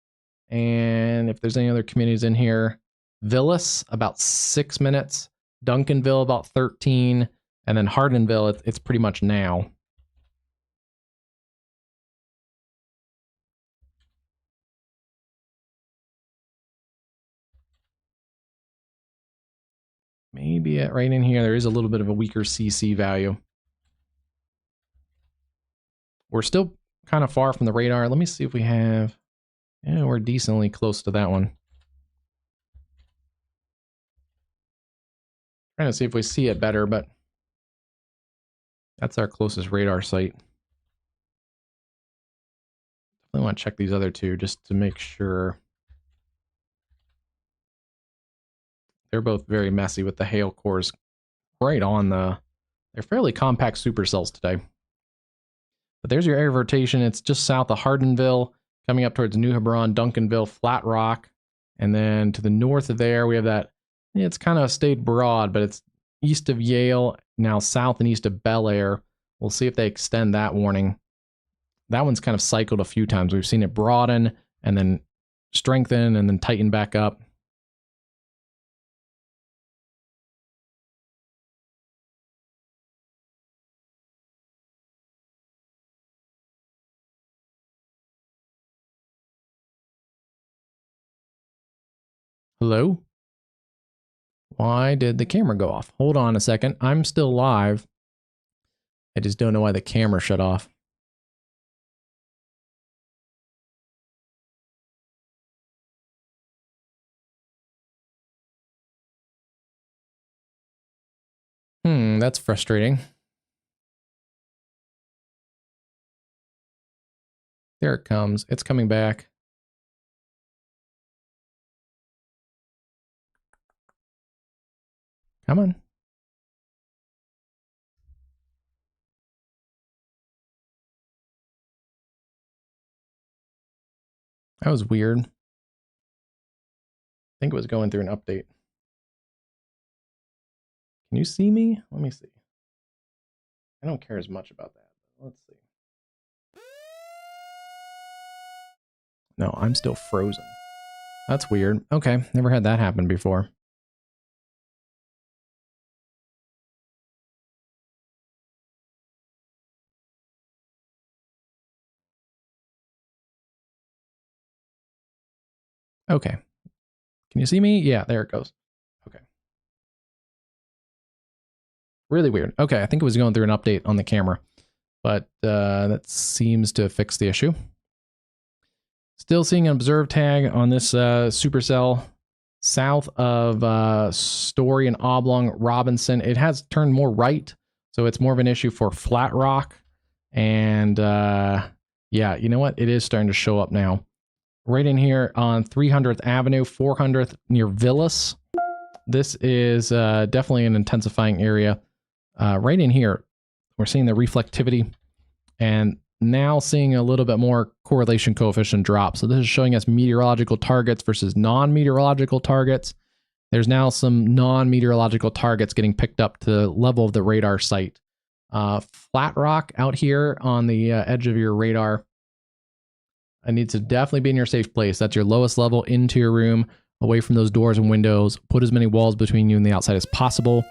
And if there's any other communities in here, Villas about 6 minutes, Duncanville about 13, and then Hardinville, it's pretty much now. Maybe right in here, there is a little bit of a weaker CC value. We're still kind of far from the radar. Let me see if we have... Yeah, we're decently close to that one. Trying to see if we see it better, but that's our closest radar site. Definitely want to check these other two just to make sure. They're both very messy with the hail cores right on the... They're fairly compact supercells today. But there's your area of rotation. It's just south of Hardinville, coming up towards New Hebron, Duncanville, Flat Rock. And then to the north of there, we have that... It's kind of stayed broad, but it's east of Yale, now south and east of Bel Air. We'll see if they extend that warning. That one's kind of cycled a few times. We've seen it broaden and then strengthen and then tighten back up. Hello? Why did the camera go off? Hold on a second. I'm still live. I just don't know why the camera shut off. That's frustrating. There it comes. It's coming back. Come on. That was weird. I think it was going through an update. Can you see me? Let me see. I don't care as much about that. Let's see. No, I'm still frozen. That's weird. Okay, never had that happen before. Okay. Can you see me? Yeah, there it goes. Okay. Really weird. Okay, I think it was going through an update on the camera, but that seems to fix the issue. Still seeing an observed tag on this supercell south of Story and Oblong Robinson. It has turned more right, so it's more of an issue for Flat Rock. And yeah, you know what? It is starting to show up now. Right in here on 300th Avenue, 400th near Villas. This is definitely an intensifying area. Right in here, we're seeing the reflectivity and now seeing a little bit more correlation coefficient drop. So this is showing us meteorological targets versus non-meteorological targets. There's now some non-meteorological targets getting picked up to the level of the radar site. Flat Rock out here on the edge of your radar. It needs to definitely be in your safe place. That's your lowest level into your room, away from those doors and windows. Put as many walls between you and the outside as possible.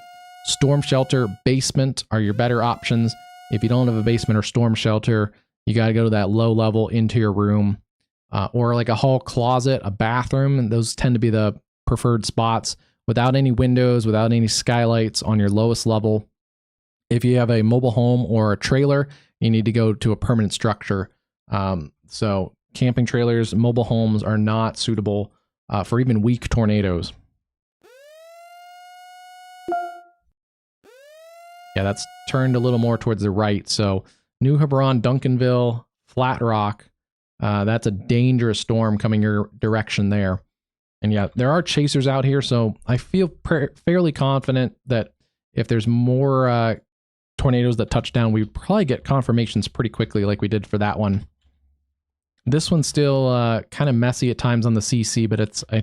Storm shelter, basement are your better options. If you don't have a basement or storm shelter, you got to go to that low level into your room, or like a hall closet, a bathroom. And those tend to be the preferred spots without any windows, without any skylights on your lowest level. If you have a mobile home or a trailer, you need to go to a permanent structure. So camping trailers, mobile homes are not suitable for even weak tornadoes. Yeah, that's turned a little more towards the right. So New Hebron, Duncanville, Flat Rock, that's a dangerous storm coming your direction there. And yeah, there are chasers out here, so I feel fairly confident that if there's more tornadoes that touch down, we'd probably get confirmations pretty quickly like we did for that one. This one's still kind of messy at times on the CC, but I'm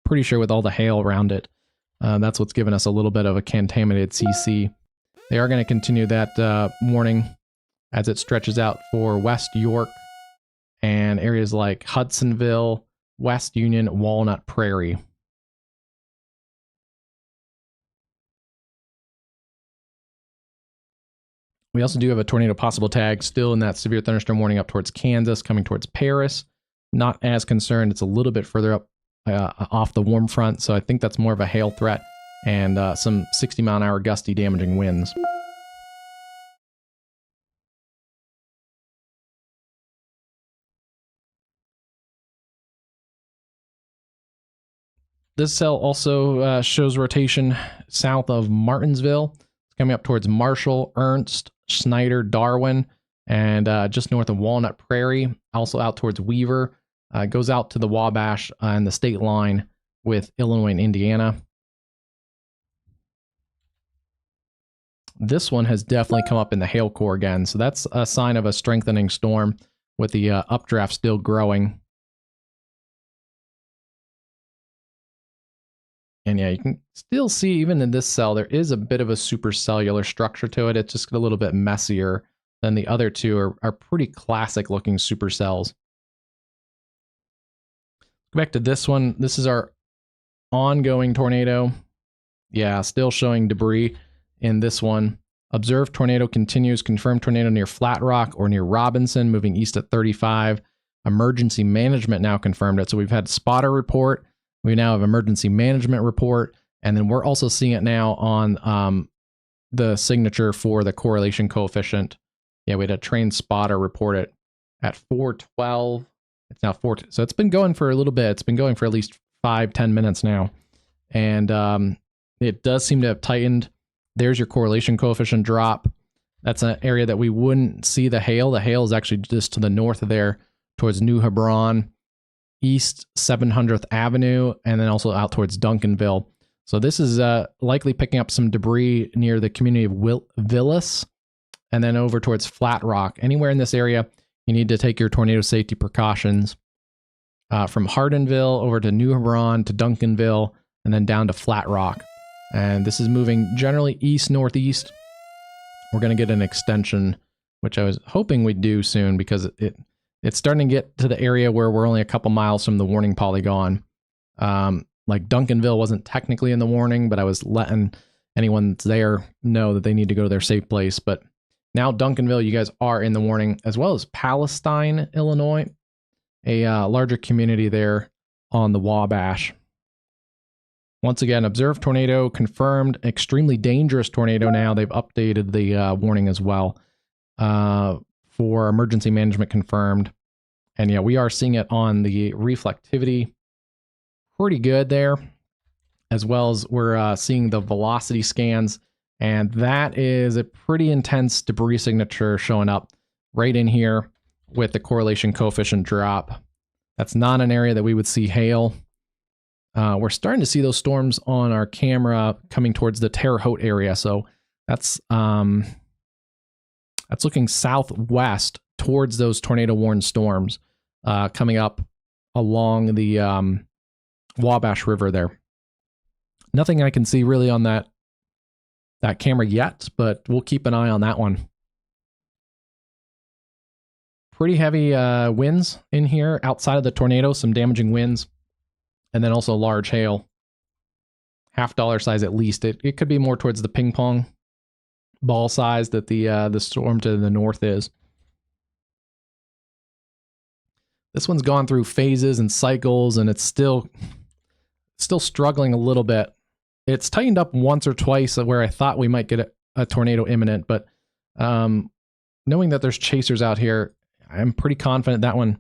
pretty sure with all the hail around it, that's what's given us a little bit of a contaminated CC. They are going to continue that warning as it stretches out for West York and areas like Hudsonville, West Union, Walnut Prairie. We also do have a tornado possible tag still in that severe thunderstorm warning up towards Kansas, coming towards Paris. Not as concerned. It's a little bit further up off the warm front, so I think that's more of a hail threat and some 60-mile-an-hour gusty damaging winds. This cell also shows rotation south of Martinsville. It's coming up towards Marshall, Ernst, Snyder, Darwin, and just north of Walnut Prairie, also out towards Weaver. Goes out to the Wabash and the state line with Illinois and Indiana. This one has definitely come up in the hail core again, so that's a sign of a strengthening storm with the updraft still growing. And yeah, you can still see even in this cell, there is a bit of a supercellular structure to it. It's just a little bit messier than the other two are pretty classic looking supercells. Go back to this one. This is our ongoing tornado. Yeah, still showing debris in this one. Observed tornado continues. Confirmed tornado near Flat Rock or near Robinson, moving east at 35. Emergency management now confirmed it. So we've had spotter report. We now have emergency management report. And then we're also seeing it now on the signature for the correlation coefficient. Yeah, we had a trained spotter report it at 412. It's now 4. So it's been going for a little bit. It's been going for at least 5-10 minutes now. And it does seem to have tightened. There's your correlation coefficient drop. That's an area that we wouldn't see the hail. The hail is actually just to the north of there towards New Hebron, east 700th Avenue, and then also out towards Duncanville. So this is likely picking up some debris near the community of Villas and then over towards Flat Rock. Anywhere in this area, you need to take your tornado safety precautions from Hardinville over to New Hebron to Duncanville and then down to Flat Rock. And this is moving generally east-northeast. We're going to get an extension, which I was hoping we'd do soon because it's starting to get to the area where we're only a couple miles from the warning polygon. Like Duncanville wasn't technically in the warning, but I was letting anyone that's there know that they need to go to their safe place. But now Duncanville, you guys are in the warning, as well as Palestine, Illinois, a larger community there on the Wabash. Once again, observed tornado confirmed, extremely dangerous tornado now. They've updated the warning as well for emergency management confirmed. And yeah, we are seeing it on the reflectivity. Pretty good there. as well as we're seeing the velocity scans, and that is a pretty intense debris signature showing up right in here with the correlation coefficient drop. That's not an area that we would see hail. We're starting to see those storms on our camera coming towards the Terre Haute area, so that's looking southwest towards those tornado-warned storms coming up along the Wabash River there. Nothing I can see really on that camera yet, but we'll keep an eye on that one. Pretty heavy winds in here outside of the tornado, some damaging winds, and then also large hail. $half size at least. It could be more towards the ping pong ball size that the storm to the north is. This one's gone through phases and cycles, and it's still struggling a little bit. It's tightened up once or twice where I thought we might get a tornado imminent, but knowing that there's chasers out here, I'm pretty confident that one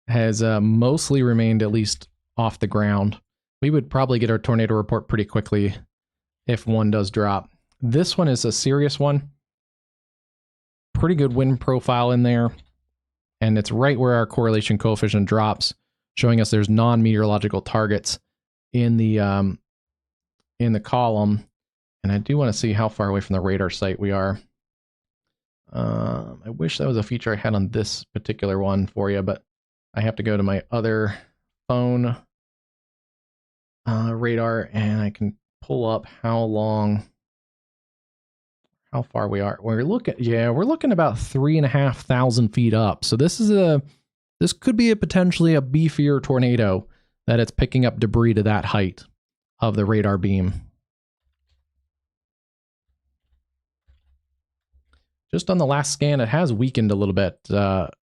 has mostly remained at least off the ground. We would probably get our tornado report pretty quickly if one does drop. This one is a serious one. Pretty good wind profile in there. And it's right where our correlation coefficient drops, showing us there's non-meteorological targets in the column. And I do want to see how far away from the radar site we are. I wish that was a feature I had on this particular one for you, but I have to go to my other phone radar, and I can pull up how far we are. We're looking about 3,500 feet up. So this could be potentially a beefier tornado that it's picking up debris to that height of the radar beam. Just on the last scan, it has weakened a little bit.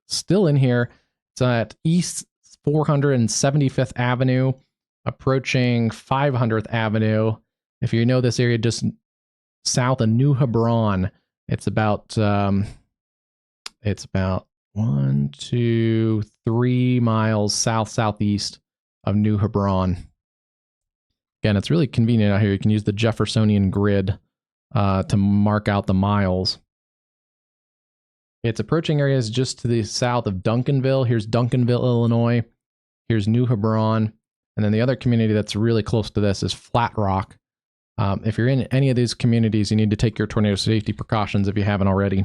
Still in here, it's at East 475th Avenue, approaching 500th Avenue. If you know this area, just south of New Hebron, it's about 1, 2, 3 miles southeast of New Hebron. Again, it's really convenient out here. You can use the Jeffersonian grid to mark out the miles. Its approaching areas just to the south of Duncanville. Here's Duncanville, Illinois. Here's New Hebron. And then the other community that's really close to this is Flat Rock. If you're in any of these communities, you need to take your tornado safety precautions if you haven't already.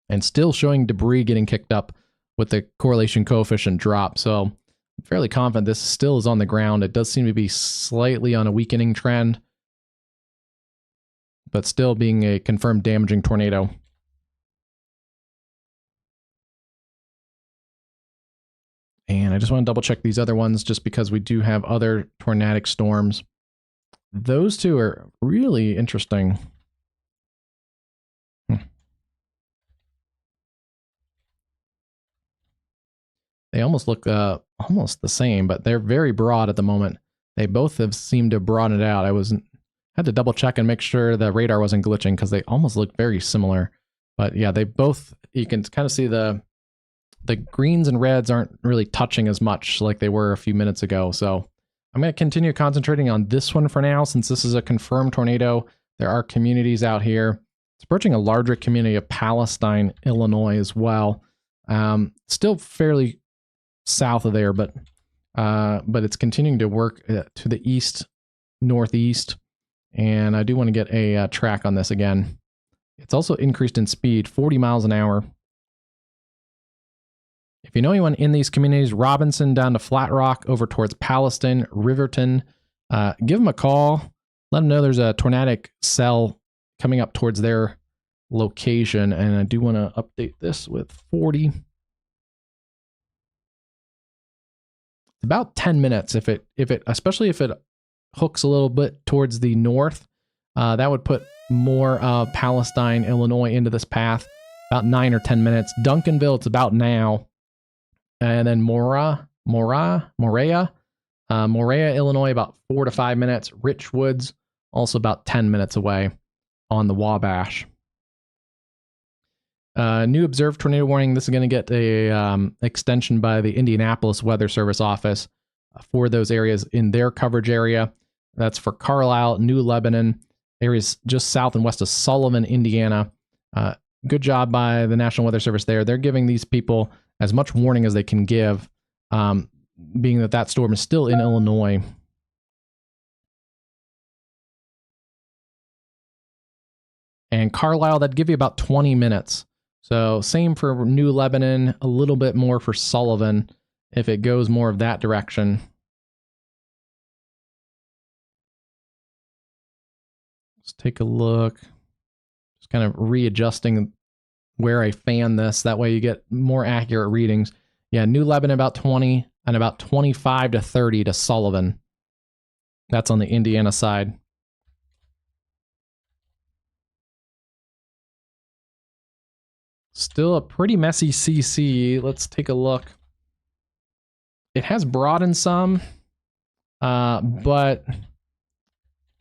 And still showing debris getting kicked up with the correlation coefficient drop. So I'm fairly confident this still is on the ground. It does seem to be slightly on a weakening trend, but still being a confirmed damaging tornado. And I just want to double check these other ones just because we do have other tornadic storms. Those two are really interesting. They almost look almost the same, but they're very broad at the moment. They both have seemed to broaden it out. Had to double check and make sure the radar wasn't glitching because they almost look very similar. But yeah, they both, you can kind of see the greens and reds aren't really touching as much like they were a few minutes ago. So I'm going to continue concentrating on this one for now, since this is a confirmed tornado. There are communities out here. It's approaching a larger community of Palestine, Illinois as well. Still fairly south of there, but it's continuing to work to the east, northeast. And I do want to get a track on this again. It's also increased in speed, 40 miles an hour. If you know anyone in these communities, Robinson down to Flat Rock, over towards Palestine, Riverton, give them a call. Let them know there's a tornadic cell coming up towards their location. And I do want to update this with 40. About 10 minutes especially if it hooks a little bit towards the north, that would put more Palestine, Illinois into this path. About 9 or 10 minutes. Duncanville, it's about now. And then Morea, Illinois, about 4 to 5 minutes. Richwoods, also about 10 minutes away on the Wabash. New observed tornado warning. This is going to get a extension by the Indianapolis Weather Service office for those areas in their coverage area. That's for Carlisle, New Lebanon, areas just south and west of Sullivan, Indiana. Good job by the National Weather Service there. They're giving these people as much warning as they can give, being that that storm is still in Illinois. And Carlisle, that'd give you about 20 minutes. So same for New Lebanon, a little bit more for Sullivan if it goes more of that direction. Let's take a look. Just kind of readjusting where I fan this. That way you get more accurate readings. Yeah, New Lebanon about 20 and about 25 to 30 to Sullivan. That's on the Indiana side. Still a pretty messy CC. Let's take a look. It has broadened some, but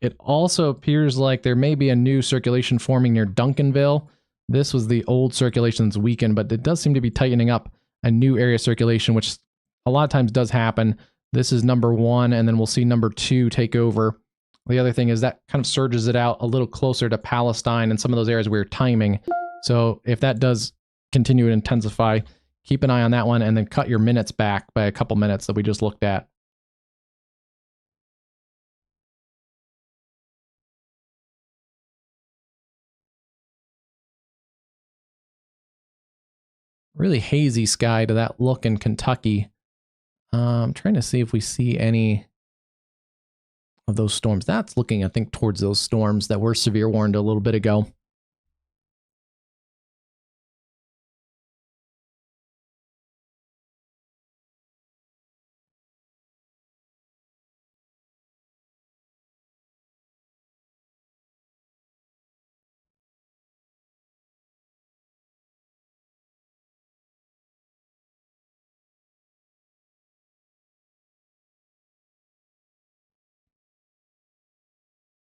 it also appears like there may be a new circulation forming near Duncanville. This was the old circulation that's weakened, but it does seem to be tightening up a new area circulation, which a lot of times does happen. This is number one, and then we'll see number two take over. The other thing is that kind of surges it out a little closer to Palestine and some of those areas we were timing. So if that does continue to intensify, keep an eye on that one and then cut your minutes back by a couple minutes that we just looked at. Really hazy sky to that look in Kentucky. I'm trying to see if we see any of those storms. That's looking, I think, towards those storms that were severe warned a little bit ago.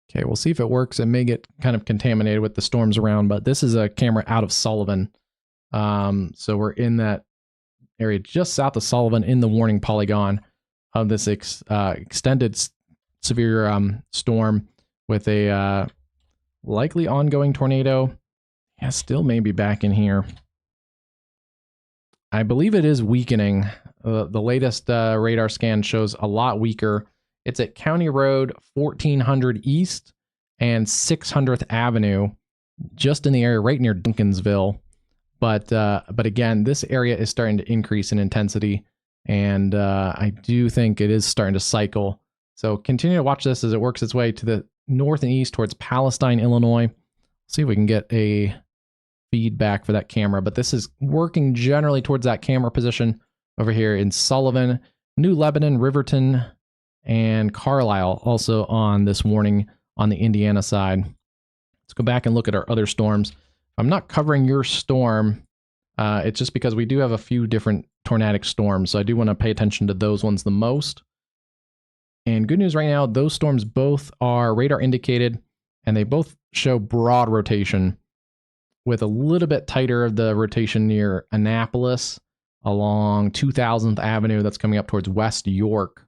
Okay, we'll see if it works. It may get kind of contaminated with the storms around, but this is a camera out of Sullivan. So we're in that area just south of Sullivan in the warning polygon of this extended severe storm with a likely ongoing tornado. Yeah, still maybe back in here. I believe it is weakening. The latest radar scan shows a lot weaker. It's at County Road 1400 East and 600th Avenue, just in the area right near Duncansville. But again, this area is starting to increase in intensity, and I do think it is starting to cycle. So continue to watch this as it works its way to the north and east towards Palestine, Illinois. See if we can get a feedback for that camera. But this is working generally towards that camera position over here in Sullivan, New Lebanon, Riverton, and Carlisle, also on this warning on the Indiana side. Let's go back and look at our other storms. I'm not covering your storm. It's just because we do have a few different tornadic storms, so I do want to pay attention to those ones the most. And good news right now, those storms both are radar indicated, and they both show broad rotation, with a little bit tighter of the rotation near Annapolis along 2000th Avenue. That's coming up towards West York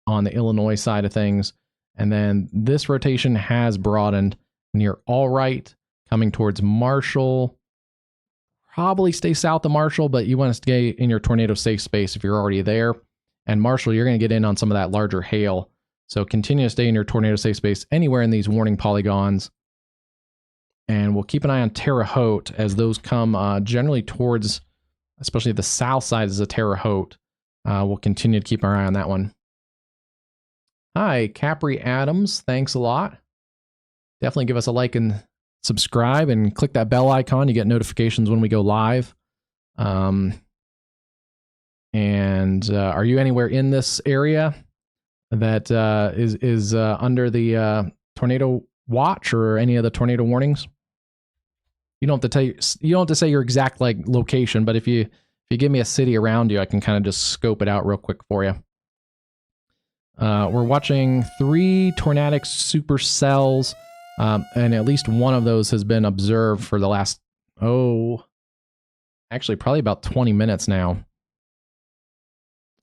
on the Illinois side of things. And then this rotation has broadened near Alright, coming towards Marshall. Probably stay south of Marshall, but you want to stay in your tornado safe space if you're already there. And Marshall, you're going to get in on some of that larger hail. So continue to stay in your tornado safe space anywhere in these warning polygons. And we'll keep an eye on Terre Haute as those come generally towards, especially the south side is a Terre Haute. We'll continue to keep our eye on that one. Hi, Capri Adams. Thanks a lot. Definitely give us a like and subscribe and click that bell icon. You get notifications when we go live. Are you anywhere in this area that is under the tornado watch or any of the tornado warnings? You don't have to you don't have to say your exact location, but if you give me a city around you, I can kind of just scope it out real quick for you. We're watching 3 tornadic supercells, and at least one of those has been observed for the last, actually probably about 20 minutes now.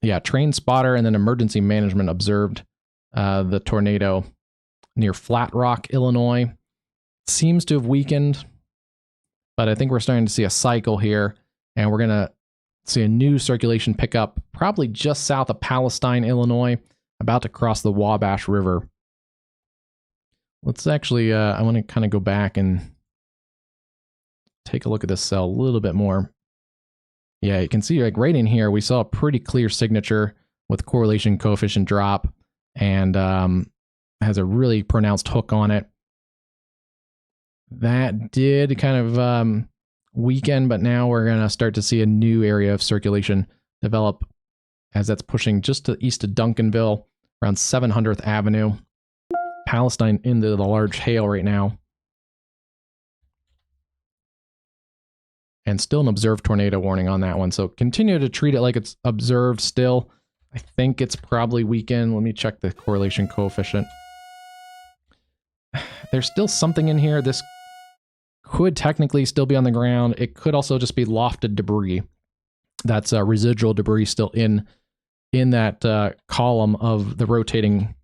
Yeah, train spotter and then emergency management observed the tornado near Flat Rock, Illinois. Seems to have weakened, but I think we're starting to see a cycle here, and we're going to see a new circulation pickup probably just south of Palestine, Illinois, about to cross the Wabash River. Let's actually, I want to kind of go back and take a look at this cell a little bit more. Yeah, you can see like right in here, we saw a pretty clear signature with correlation coefficient drop, and has a really pronounced hook on it. That did kind of weaken, but now we're going to start to see a new area of circulation develop as that's pushing just to east of Duncanville around 700th Avenue. Palestine into the large hail right now. And still an observed tornado warning on that one. So continue to treat it like it's observed still. I think it's probably weakened. Let me check the correlation coefficient. There's still something in here. This could technically still be on the ground. It could also just be lofted debris. That's residual debris still in that column of the rotating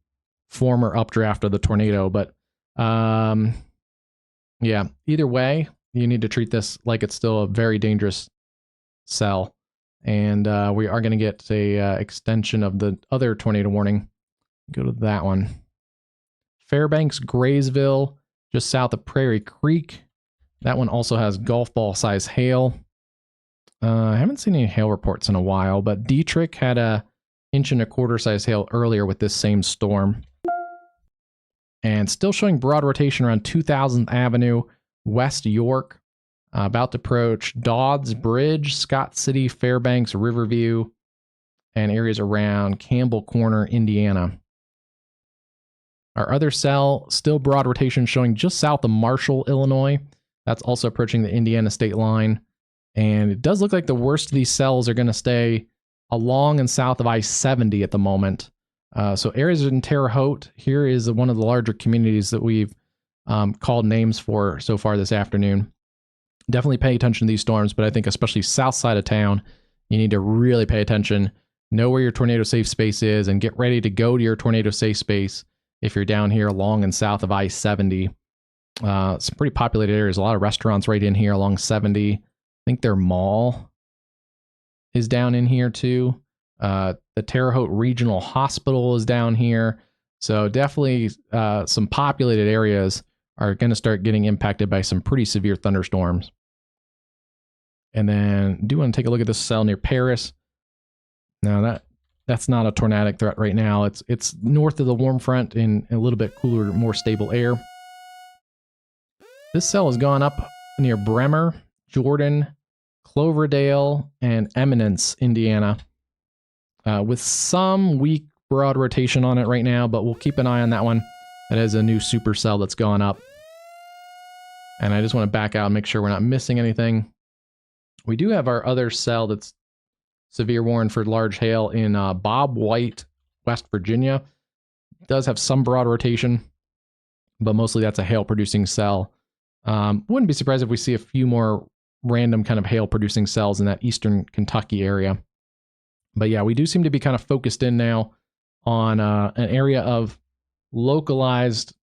former updraft of the tornado. But yeah, either way, you need to treat this like it's still a very dangerous cell. And we are going to get a extension of the other tornado warning. Go to that one. Fairbanks, Graysville, just south of Prairie Creek. That one also has golf ball size hail. I haven't seen any hail reports in a while, but Dietrich had a 1.25 inch size hail earlier with this same storm. And still showing broad rotation around 2000th Avenue, West York, about to approach Dodds Bridge, Scott City, Fairbanks, Riverview, and areas around Campbell Corner, Indiana. Our other cell, still broad rotation, showing just south of Marshall, Illinois. That's also approaching the Indiana state line. And it does look like the worst of these cells are going to stay along and south of I-70 at the moment. So areas in Terre Haute, here is one of the larger communities that we've called names for so far this afternoon. Definitely pay attention to these storms, but I think especially south side of town, you need to really pay attention, know where your tornado safe space is, and get ready to go to your tornado safe space if you're down here along and south of I-70. Some pretty populated areas, a lot of restaurants right in here along 70. I think their mall is down in here too. The Terre Haute Regional Hospital is down here. So definitely some populated areas are going to start getting impacted by some pretty severe thunderstorms. And then do want to take a look at this cell near Paris. Now that's not a tornadic threat right now. It's north of the warm front in a little bit cooler, more stable air. This cell has gone up near Bremer, Jordan, Cloverdale, and Eminence, Indiana, with some weak broad rotation on it right now, but we'll keep an eye on that one. That is a new supercell that's gone up. And I just want to back out and make sure we're not missing anything. We do have our other cell that's severe warning for large hail in Bob White, West Virginia. It does have some broad rotation, but mostly that's a hail producing cell. Wouldn't be surprised if we see a few more random kind of hail producing cells in that eastern Kentucky area. But yeah, we do seem to be kind of focused in now on an area of localized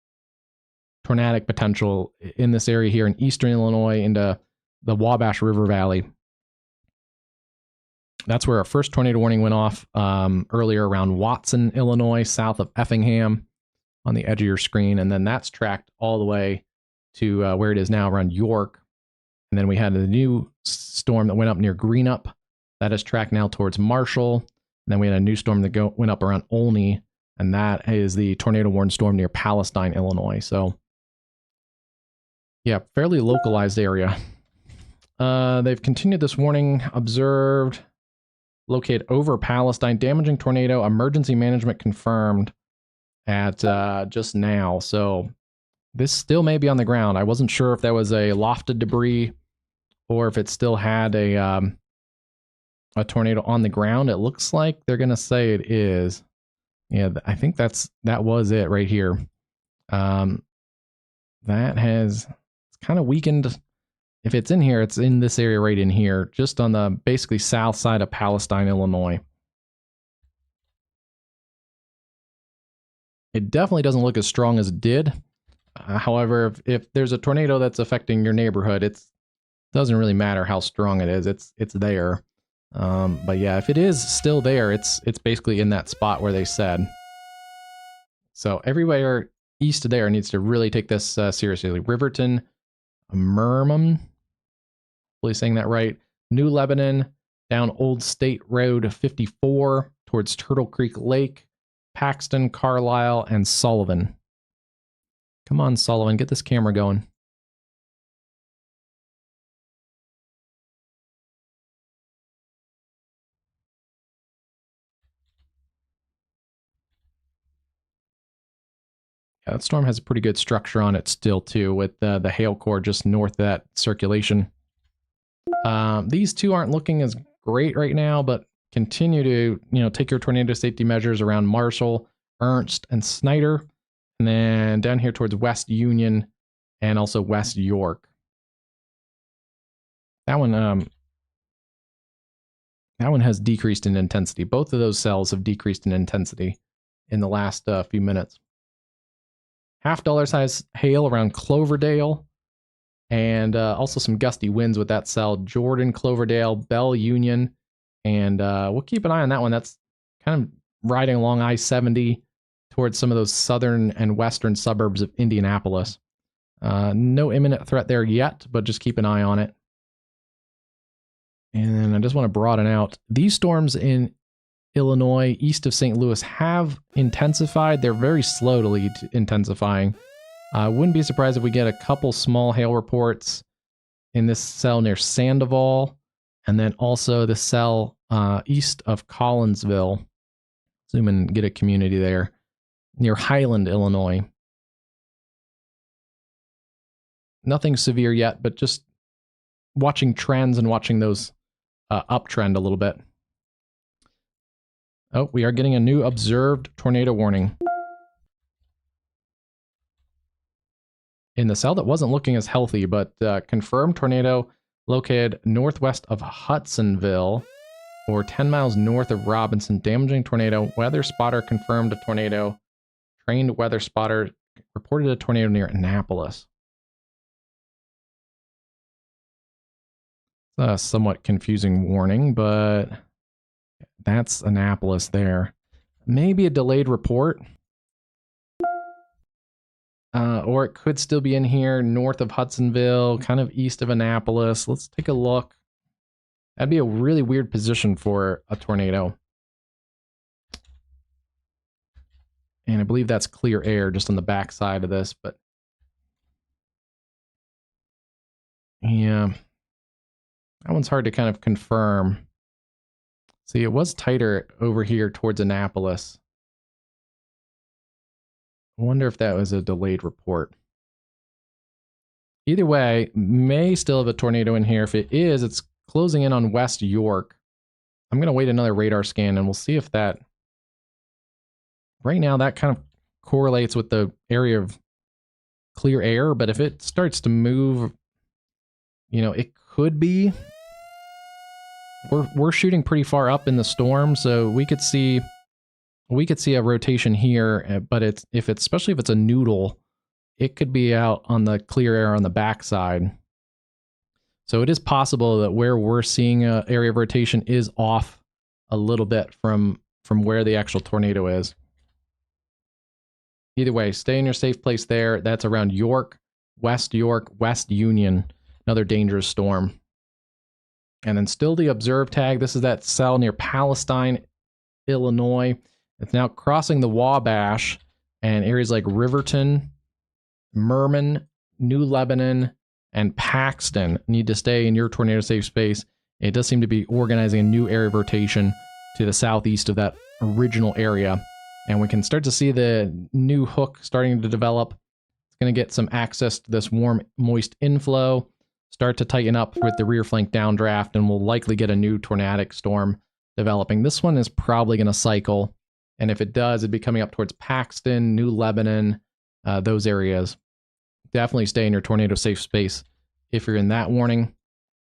tornadic potential in this area here in eastern Illinois into the Wabash River Valley. That's where our first tornado warning went off earlier around Watson, Illinois, south of Effingham on the edge of your screen. And then that's tracked all the way to where it is now around York. And then we had a new storm that went up near Greenup. That is tracked now towards Marshall. And then we had a new storm that went up around Olney. And that is the tornado warning storm near Palestine, Illinois. So yeah, fairly localized area. They've continued this warning. Observed, located over Palestine, damaging tornado, emergency management confirmed at just now. So this still may be on the ground. I wasn't sure if that was a lofted debris or if it still had a tornado on the ground. It looks like they're going to say it is. Yeah, I think that was it right here. That has kind of weakened. If it's in here, it's in this area right in here, just on the basically south side of Palestine, Illinois. It definitely doesn't look as strong as it did. However, if there's a tornado that's affecting your neighborhood, it doesn't really matter how strong it is. It's there. But yeah, if it is still there, it's basically in that spot where they said. So everywhere east of there needs to really take this seriously. Riverton, Mermam, hopefully saying that right. New Lebanon, down Old State Road 54 towards Turtle Creek Lake, Paxton, Carlisle, and Sullivan. Come on, Sullivan, get this camera going. Yeah, that storm has a pretty good structure on it still, too, with the hail core just north of that circulation. These two aren't looking as great right now, but continue to, take your tornado safety measures around Marshall, Ernst, and Snyder. And then down here towards West Union and also West York. That one has decreased in intensity. Both of those cells have decreased in intensity in the last few minutes. $half size hail around Cloverdale, and also some gusty winds with that cell. Jordan, Cloverdale, Bell, Union, and we'll keep an eye on that one. That's kind of riding along I-70 towards some of those southern and western suburbs of Indianapolis. No imminent threat there yet, but just keep an eye on it. And I just want to broaden out. These storms in Illinois, east of St. Louis, have intensified. They're very slowly intensifying. I wouldn't be surprised if we get a couple small hail reports in this cell near Sandoval, and then also the cell east of Collinsville. Zoom in and get a community there, near Highland, Illinois. Nothing severe yet, but just watching trends and watching those uptrend a little bit. Oh, we are getting a new observed tornado warning. In the cell that wasn't looking as healthy, but confirmed tornado located northwest of Hudsonville or 10 miles north of Robinson. Damaging tornado. Weather spotter confirmed a tornado. Trained weather spotter reported a tornado near Annapolis. A somewhat confusing warning, but that's Annapolis there. Maybe a delayed report. Or it could still be in here north of Hudsonville, kind of east of Annapolis. Let's take a look. That'd be a really weird position for a tornado. And I believe that's clear air just on the back side of this, but yeah. That one's hard to kind of confirm. See, it was tighter over here towards Annapolis. I wonder if that was a delayed report. Either way, may still have a tornado in here. If it is, it's closing in on West York. I'm going to wait another radar scan and we'll see if that... Right now, that kind of correlates with the area of clear air, but if it starts to move, it could be. We're shooting pretty far up in the storm, so we could see a rotation here, but especially if it's a noodle, it could be out on the clear air on the backside. So it is possible that where we're seeing an area of rotation is off a little bit from where the actual tornado is. Either way, stay in your safe place there. That's around York, West Union, another dangerous storm. And then still the observe tag. This is that cell near Palestine, Illinois. It's now crossing the Wabash, and areas like Riverton, Mermam, New Lebanon, and Paxton need to stay in your tornado safe space. It does seem to be organizing a new area of rotation to the southeast of that original area. And we can start to see the new hook starting to develop. It's going to get some access to this warm, moist inflow, start to tighten up with the rear flank downdraft, and we'll likely get a new tornadic storm developing. This one is probably going to cycle, and if it does, it'd be coming up towards Paxton, New Lebanon, those areas. Definitely stay in your tornado safe space if you're in that warning.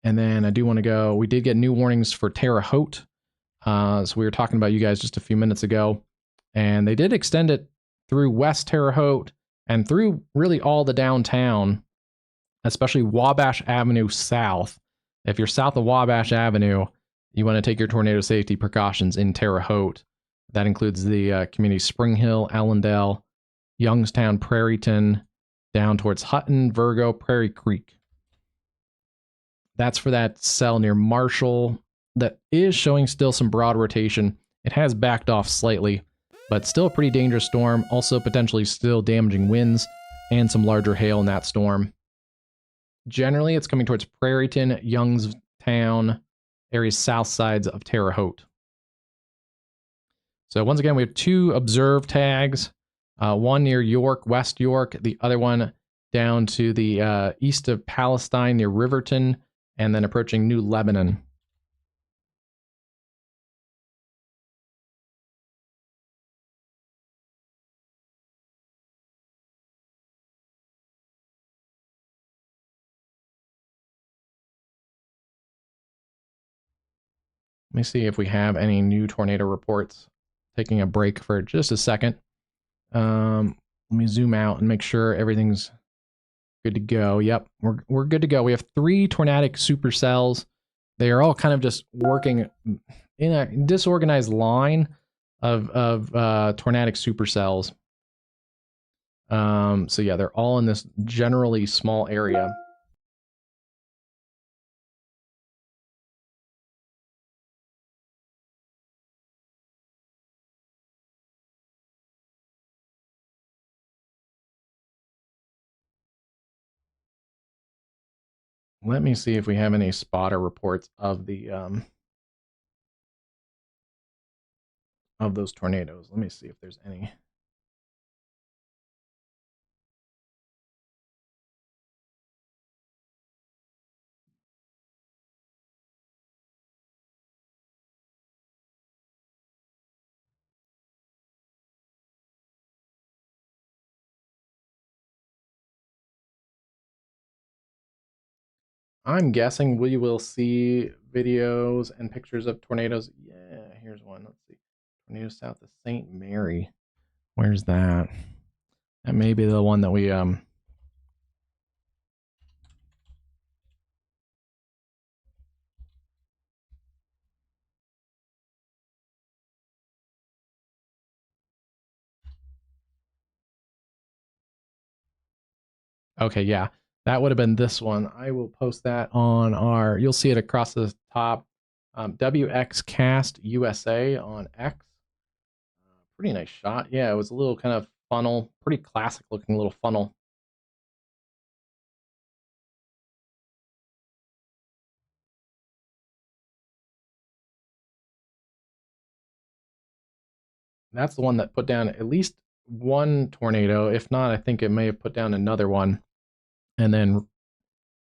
And then I do want to go, we did get new warnings for Terre Haute. So we were talking about you guys just a few minutes ago, and they did extend it through West Terre Haute and through really all the downtown, especially Wabash Avenue South. If you're south of Wabash Avenue, you want to take your tornado safety precautions in Terre Haute. That includes the community Spring Hill, Allendale, Youngstown, Prairieton, down towards Hutton, Virgo, Prairie Creek. That's for that cell near Marshall that is showing still some broad rotation. It has backed off slightly, but still a pretty dangerous storm. Also potentially still damaging winds and some larger hail in that storm. Generally, it's coming towards Prairieton, Youngstown, areas south sides of Terre Haute. So once again, we have 2 observed tags, one near York, West York, the other one down to the east of Palestine near Riverton, and then approaching New Lebanon. Let me see if we have any new tornado reports. Taking a break for just a second. Let me zoom out and make sure everything's good to go. Yep, we're good to go. We have 3 tornadic supercells. They are all kind of just working in a disorganized line of tornadic supercells. So yeah, they're all in this generally small area. Let me see if we have any spotter reports of the of those tornadoes. Let me see if there's any. I'm guessing we will see videos and pictures of tornadoes. Yeah, here's one. Let's see. Tornado south of St. Mary. Where's that? That may be the one that we Okay, yeah. That would have been this one. I will post that on our, you'll see it across the top. WXCastUSA on X. Pretty nice shot. Yeah, it was a little kind of funnel, pretty classic looking little funnel. That's the one that put down at least one tornado. If not, I think it may have put down another one. And then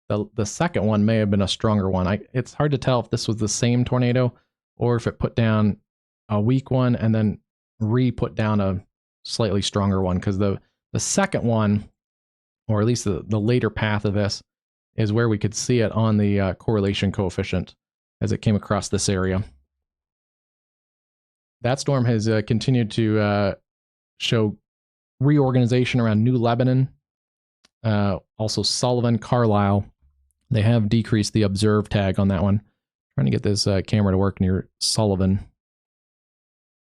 the second one may have been a stronger one. It's hard to tell if this was the same tornado or if it put down a weak one and then re-put down a slightly stronger one, because the second one, or at least the later path of this, is where we could see it on the correlation coefficient as it came across this area. That storm has continued to show reorganization around New Lebanon, also Sullivan, Carlisle. They have decreased the observed tag on that one. Trying to get this camera to work near Sullivan.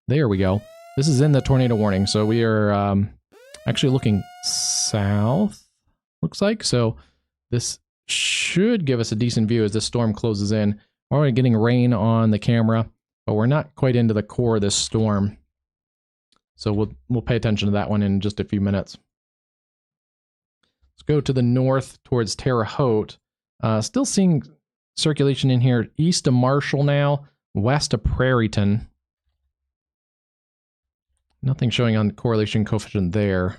There we go. This is in the tornado warning, so we are actually looking south, looks like. So this should give us a decent view as this storm closes in. We're already getting rain on the camera, but we're not quite into the core of this storm. So we'll pay attention to that one in just a few minutes. Let's go to the north towards Terre Haute. Still seeing circulation in here east of Marshall now, west of Prairieton. Nothing showing on the correlation coefficient there.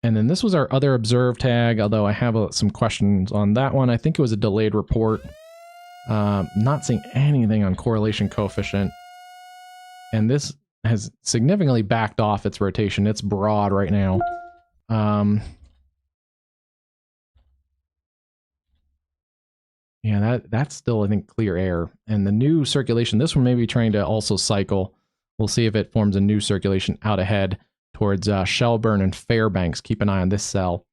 And then this was our other observed tag, although I have some questions on that one. I think it was a delayed report. Not seeing anything on correlation coefficient. And this has significantly backed off its rotation. It's broad right now. Yeah, that's still, I think, clear air. And the new circulation, this one may be trying to also cycle We'll see if it forms a new circulation out ahead towards Shelburne and Fairbanks. Keep an eye on this cell.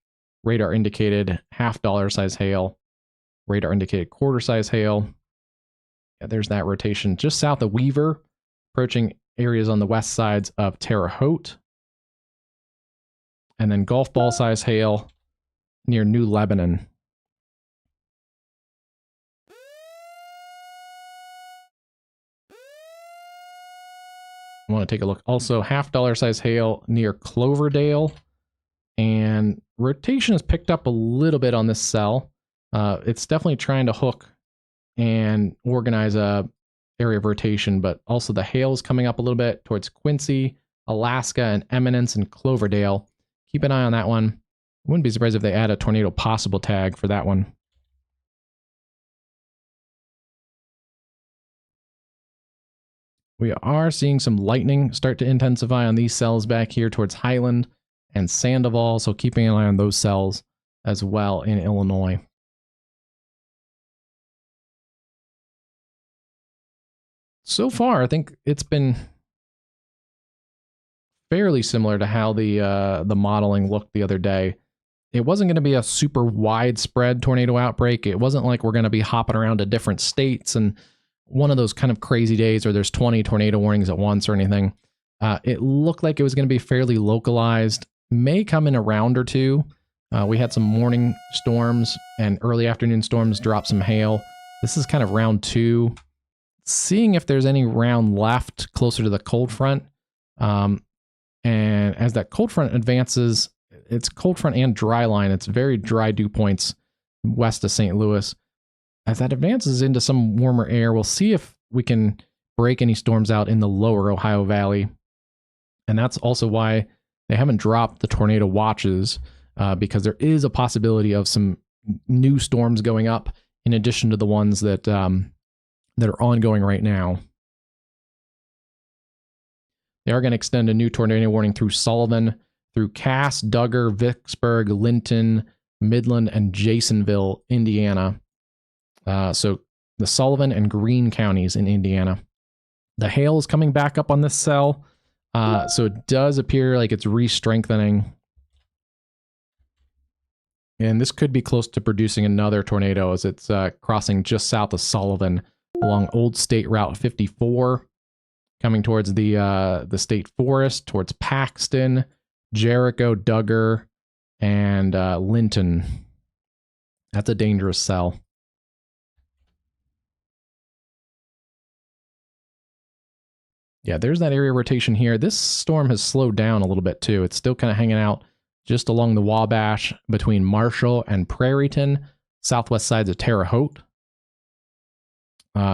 Radar indicated half-dollar size hail. Radar indicated quarter size hail. Yeah, there's that rotation just south of Weaver, approaching areas on the west sides of Terre Haute. And then golf ball size hail near New Lebanon. I want to take a look. Also, half-dollar size hail near Cloverdale. And rotation has picked up a little bit on this cell. It's definitely trying to hook and organize a area of rotation, but also the hail is coming up a little bit towards Quincy, Alaska, and Eminence and Cloverdale. Keep an eye on that one. I wouldn't be surprised if they add a tornado possible tag for that one. We are seeing some lightning start to intensify on these cells back here towards Highland and Sandoval, so keeping an eye on those cells as well in Illinois. So far, I think it's been fairly similar to how the modeling looked the other day. It wasn't going to be a super widespread tornado outbreak. It wasn't like we're going to be hopping around to different states and one of those kind of crazy days where there's 20 tornado warnings at once or anything. It looked like it was going to be fairly localized, may come in a round or two. We had some morning storms and early afternoon storms drop some hail. This is kind of round 2. Seeing if there's any round left closer to the cold front. And as that cold front advances, it's cold front and dry line. It's very dry dew points west of St. Louis. As that advances into some warmer air, we'll see if we can break any storms out in the lower Ohio Valley. And that's also why they haven't dropped the tornado watches, because there is a possibility of some new storms going up in addition to the ones that that are ongoing right now. They are going to extend a new tornado warning through Sullivan, through Cass, Duggar, Vicksburg, Linton, Midland, and Jasonville, Indiana. So the Sullivan and Greene counties in Indiana. The hail is coming back up on this cell, so it does appear like it's re-strengthening. And this could be close to producing another tornado as it's crossing just south of Sullivan along Old State Route 54, coming towards the state forest, towards Paxton, Jericho, Duggar, and Linton. That's a dangerous cell. Yeah, there's that area rotation here. This storm has slowed down a little bit too. It's still kind of hanging out just along the Wabash between Marshall and Prairieton, southwest sides of Terre Haute.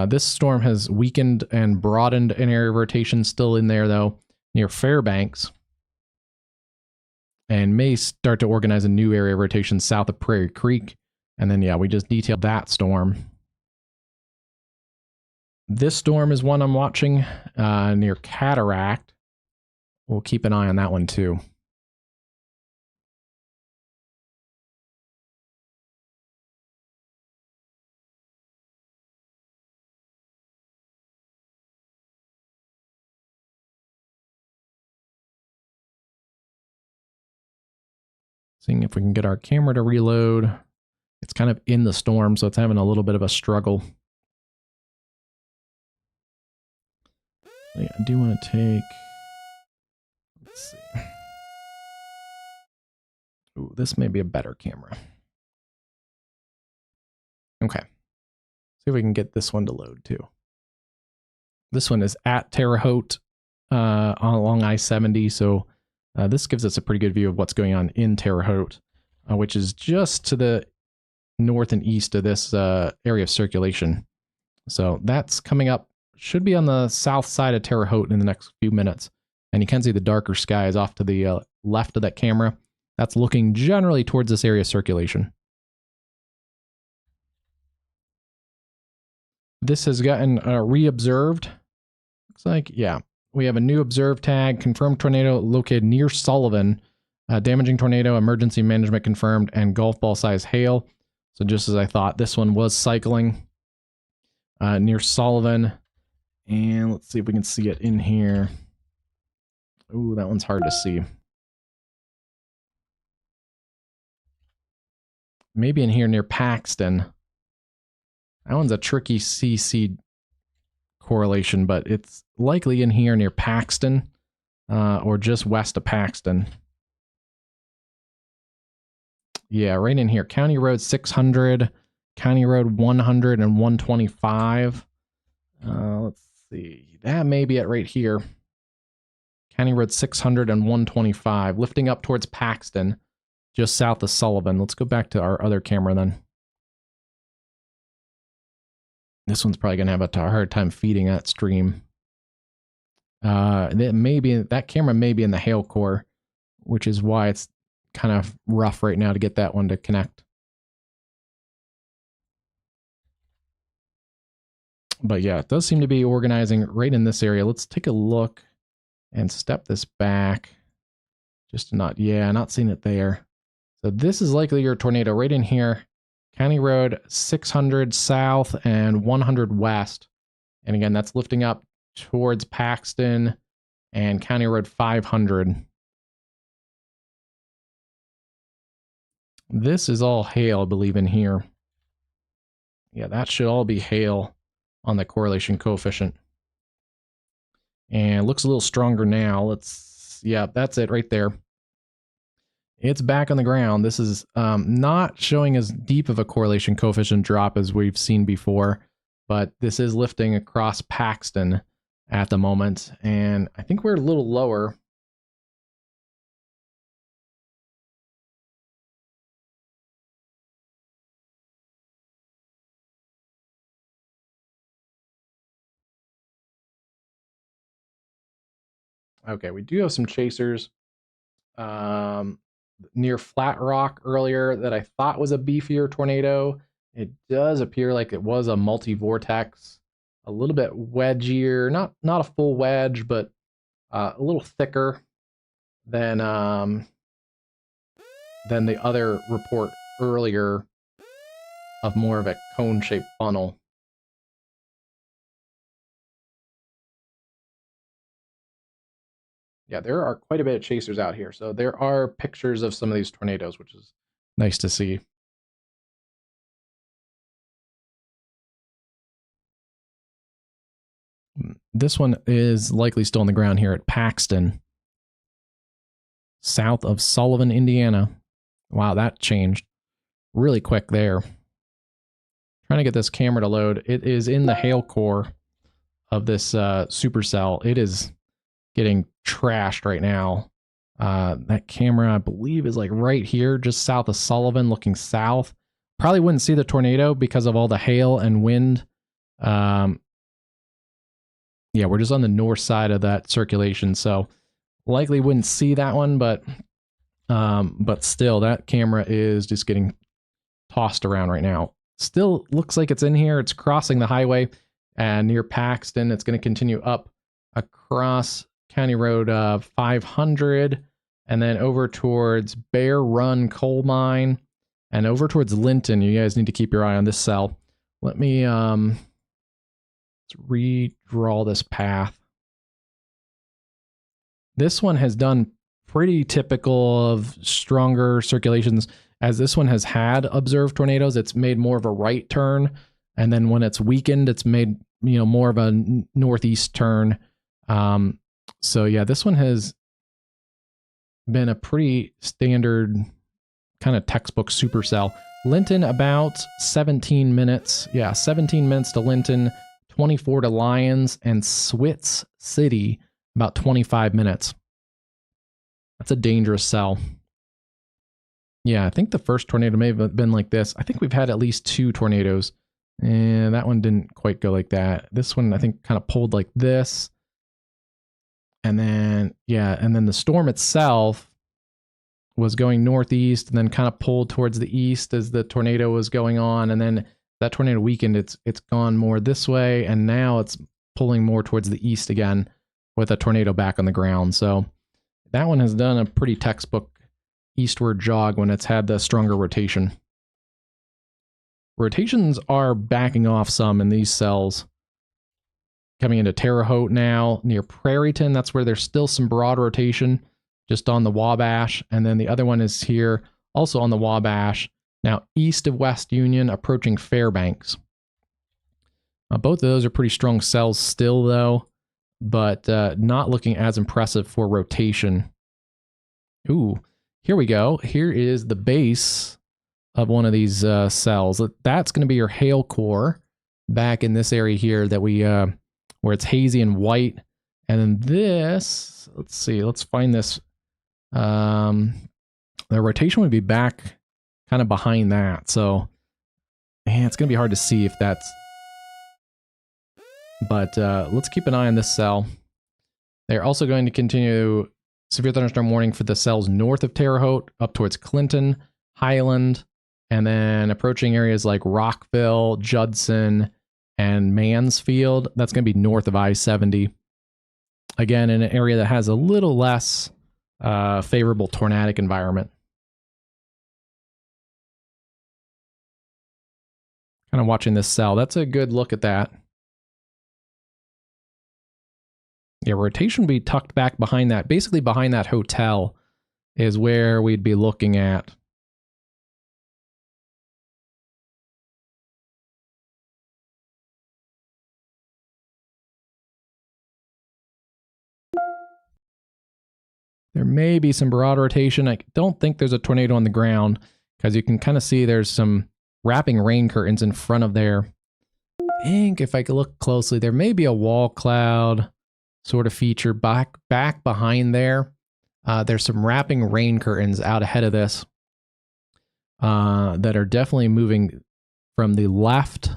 This storm has weakened and broadened an area of rotation still in there, though, near Fairbanks. And may start to organize a new area of rotation south of Prairie Creek. And then, yeah, we just detailed that storm. This storm is one I'm watching near Cataract. We'll keep an eye on that one, too. Seeing if we can get our camera to reload. It's kind of in the storm, so it's having a little bit of a struggle. I do want to take... Let's see. Ooh, this may be a better camera. Okay. See if we can get this one to load, too. This one is at Terre Haute along I-70, so... this gives us a pretty good view of what's going on in Terre Haute, which is just to the north and east of this area of circulation. So that's coming up, should be on the south side of Terre Haute in the next few minutes. And you can see the darker skies off to the left of that camera. That's looking generally towards this area of circulation. This has gotten re-observed. Looks like, yeah. We have a new observed tag, confirmed tornado located near Sullivan, damaging tornado, emergency management confirmed, and golf ball size hail. So just as I thought, this one was cycling near Sullivan. And let's see if we can see it in here. Ooh, that one's hard to see. Maybe in here near Paxton. That one's a tricky CC correlation, but it's likely in here near Paxton, or just west of Paxton. Yeah, right in here. County Road 600, County Road 100 and 125. Let's see. That may be it right here. County Road 600 and 125, lifting up towards Paxton, just south of Sullivan. Let's go back to our other camera then. This one's probably going to have a hard time feeding that stream. That camera may be in the hail core, which is why it's kind of rough right now to get that one to connect. But yeah, it does seem to be organizing right in this area. Let's take a look and step this back. Just to not seeing it there. So this is likely your tornado right in here. County Road 600 south and 100 west. And again, that's lifting up towards Paxton and County Road 500. This is all hail, I believe, in here. Yeah, that should all be hail on the correlation coefficient. And it looks a little stronger now. Yeah, that's it right there. It's back on the ground. This is not showing as deep of a correlation coefficient drop as we've seen before, but this is lifting across Paxton at the moment. And I think we're a little lower. Okay, we do have some chasers near Flat Rock earlier that I thought was a beefier tornado. It does appear like it was a multi-vortex, a little bit wedgier, not a full wedge, but a little thicker than the other report earlier of more of a cone-shaped funnel. Yeah, there are quite a bit of chasers out here. So there are pictures of some of these tornadoes, which is nice to see. This one is likely still on the ground here at Paxton, south of Sullivan, Indiana. Wow, that changed really quick there. Trying to get this camera to load. It is in the hail core of this supercell. It is getting trashed right now. That camera, I believe, is like right here, just south of Sullivan, looking south. Probably wouldn't see the tornado because of all the hail and wind. Yeah, we're just on the north side of that circulation, so likely wouldn't see that one, but still, that camera is just getting tossed around right now. Still looks like it's in here. It's crossing the highway and near Paxton. It's going to continue up across County Road 500 and then over towards Bear Run Coal Mine and over towards Linton. You guys need to keep your eye on this cell. Let me let's redraw this path. This one has done pretty typical of stronger circulations. As this one has had observed tornadoes, it's made more of a right turn. And then when it's weakened, it's made, more of a northeast turn. So yeah, this one has been a pretty standard kind of textbook supercell. Linton about 17 minutes. Yeah, 17 minutes to Linton, 24 to Lyons, and Switz City about 25 minutes. That's a dangerous cell. Yeah, I think the first tornado may have been like this. I think we've had at least 2 tornadoes, and that one didn't quite go like that. This one, I think, kind of pulled like this. And then, yeah, and then the storm itself was going northeast and then kind of pulled towards the east as the tornado was going on. And then that tornado weakened, it's gone more this way, and now it's pulling more towards the east again with a tornado back on the ground. So that one has done a pretty textbook eastward jog when it's had the stronger rotation. Rotations are backing off some in these cells. coming into Terre Haute now near Prairieton. That's where there's still some broad rotation just on the Wabash. And then the other one is here also on the Wabash, now east of West Union, approaching Fairbanks. Both of those are pretty strong cells still, though, but not looking as impressive for rotation. Ooh, here we go. Here is the base of one of these cells. That's going to be your hail core back in this area here that we where it's hazy and white. And then this, let's see, let's find this. The rotation would be back kind of behind that. So, man, it's going to be hard to see if that's... But let's keep an eye on this cell. They're also going to continue severe thunderstorm warning for the cells north of Terre Haute, up towards Clinton, Highland, and then approaching areas like Rockville, Judson, and Mansfield. That's going to be north of I-70. Again, in an area that has a little less favorable tornadic environment. Kind of watching this cell. That's a good look at that. Yeah, rotation would be tucked back behind that. Basically behind that hotel is where we'd be looking at. There may be some broad rotation. I don't think there's a tornado on the ground because you can kind of see there's some wrapping rain curtains in front of there. I think if I could look closely, there may be a wall cloud sort of feature back behind there. There's some wrapping rain curtains out ahead of this that are definitely moving from the left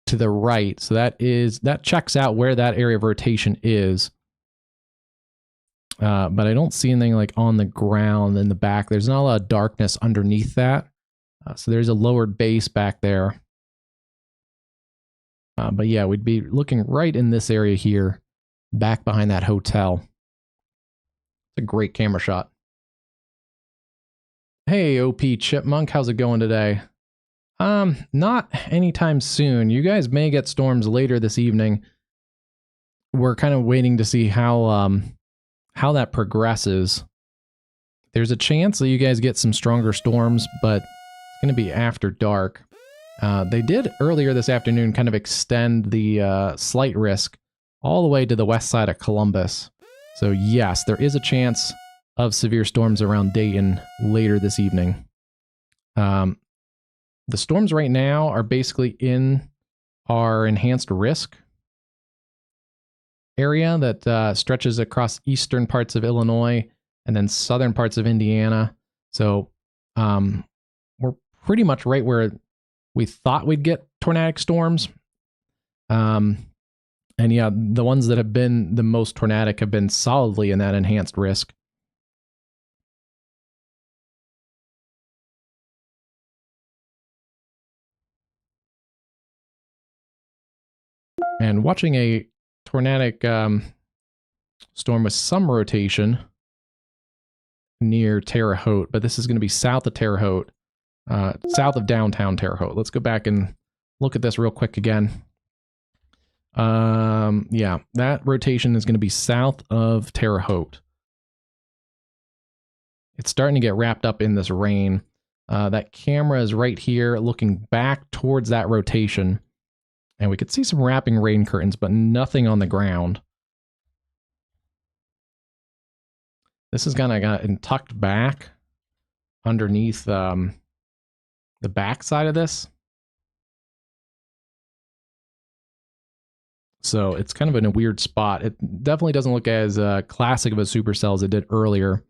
to the right. So that checks out where that area of rotation is. But I don't see anything like on the ground in the back. There's not a lot of darkness underneath that. So there's a lowered base back there. But yeah, we'd be looking right in this area here, back behind that hotel. It's a great camera shot. Hey, OP Chipmunk, how's it going today? Not anytime soon. You guys may get storms later this evening. We're kind of waiting to see how that progresses. There's a chance that you guys get some stronger storms, but it's going to be after dark. They did earlier this afternoon kind of extend the slight risk all the way to the west side of Columbus. So yes, there is a chance of severe storms around Dayton later this evening. The storms right now are basically in our enhanced risk area that stretches across eastern parts of Illinois and then southern parts of Indiana. So we're pretty much right where we thought we'd get tornadic storms. And yeah, the ones that have been the most tornadic have been solidly in that enhanced risk. And watching a tornadic storm with some rotation near Terre Haute, but this is going to be south of Terre Haute, south of downtown Terre Haute. Let's go back and look at this real quick again. Yeah, that rotation is going to be south of Terre Haute. It's starting to get wrapped up in this rain. That camera is right here looking back towards that rotation. And we could see some wrapping rain curtains, but nothing on the ground. This is kind of got tucked back underneath the back side of this. So it's kind of in a weird spot. It definitely doesn't look as classic of a supercell as it did earlier.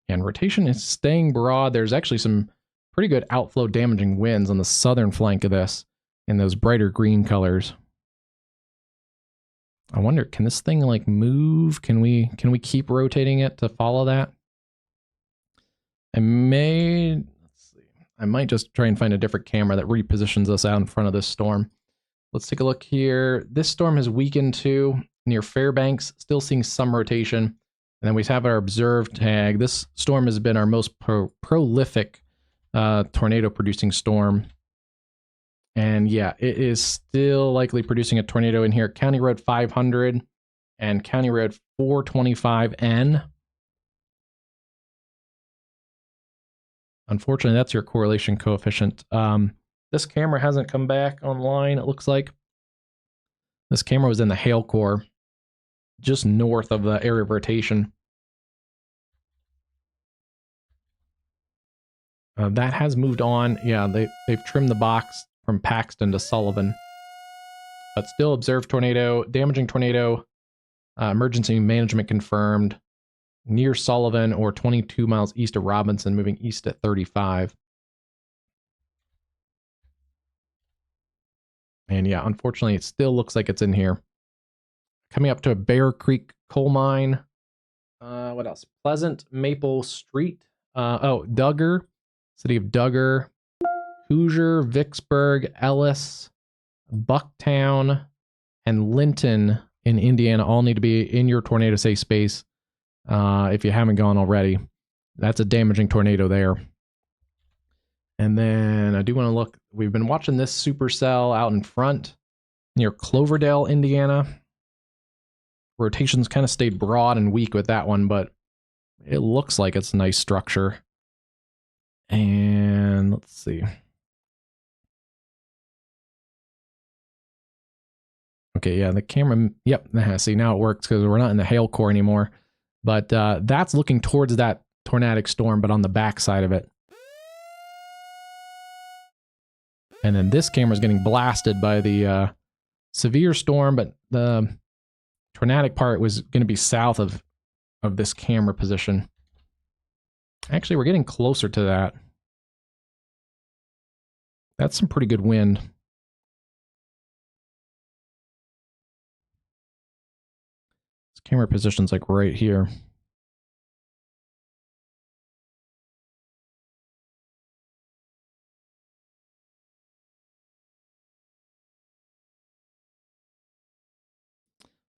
And rotation is staying broad. There's actually some pretty good outflow damaging winds on the southern flank of this in those brighter green colors. I wonder, can this thing like move? Can we keep rotating it to follow that? Let's see. I might just try and find a different camera that repositions us out in front of this storm. Let's take a look here. This storm has weakened too near Fairbanks, still seeing some rotation. And then we have our observed tag. This storm has been our most prolific tornado producing storm. And yeah, it is still likely producing a tornado in here. County Road 500 and County Road 425N. Unfortunately, that's your correlation coefficient. This camera hasn't come back online, it looks like. This camera was in the hail core, just north of the area of rotation. That has moved on. Yeah, they've trimmed the box from Paxton to Sullivan. But still observed tornado, damaging tornado, emergency management confirmed, near Sullivan or 22 miles east of Robinson, moving east at 35. And yeah, unfortunately, it still looks like it's in here. Coming up to a Bear Creek coal mine. What else? Pleasant Maple Street. Duggar. City of Duggar. Hoosier, Vicksburg, Ellis, Bucktown, and Linton in Indiana all need to be in your tornado safe space if you haven't gone already. That's a damaging tornado there. And then I do want to look. We've been watching this supercell out in front near Cloverdale, Indiana. Rotations kind of stayed broad and weak with that one, but it looks like it's a nice structure. And let's see. Okay, yeah, the camera, yep, see, now it works because we're not in the hail core anymore. But that's looking towards that tornadic storm, but on the back side of it. And then this camera is getting blasted by the severe storm, but the tornadic part was going to be south of this camera position. Actually, we're getting closer to that. That's some pretty good wind. This camera position's like right here.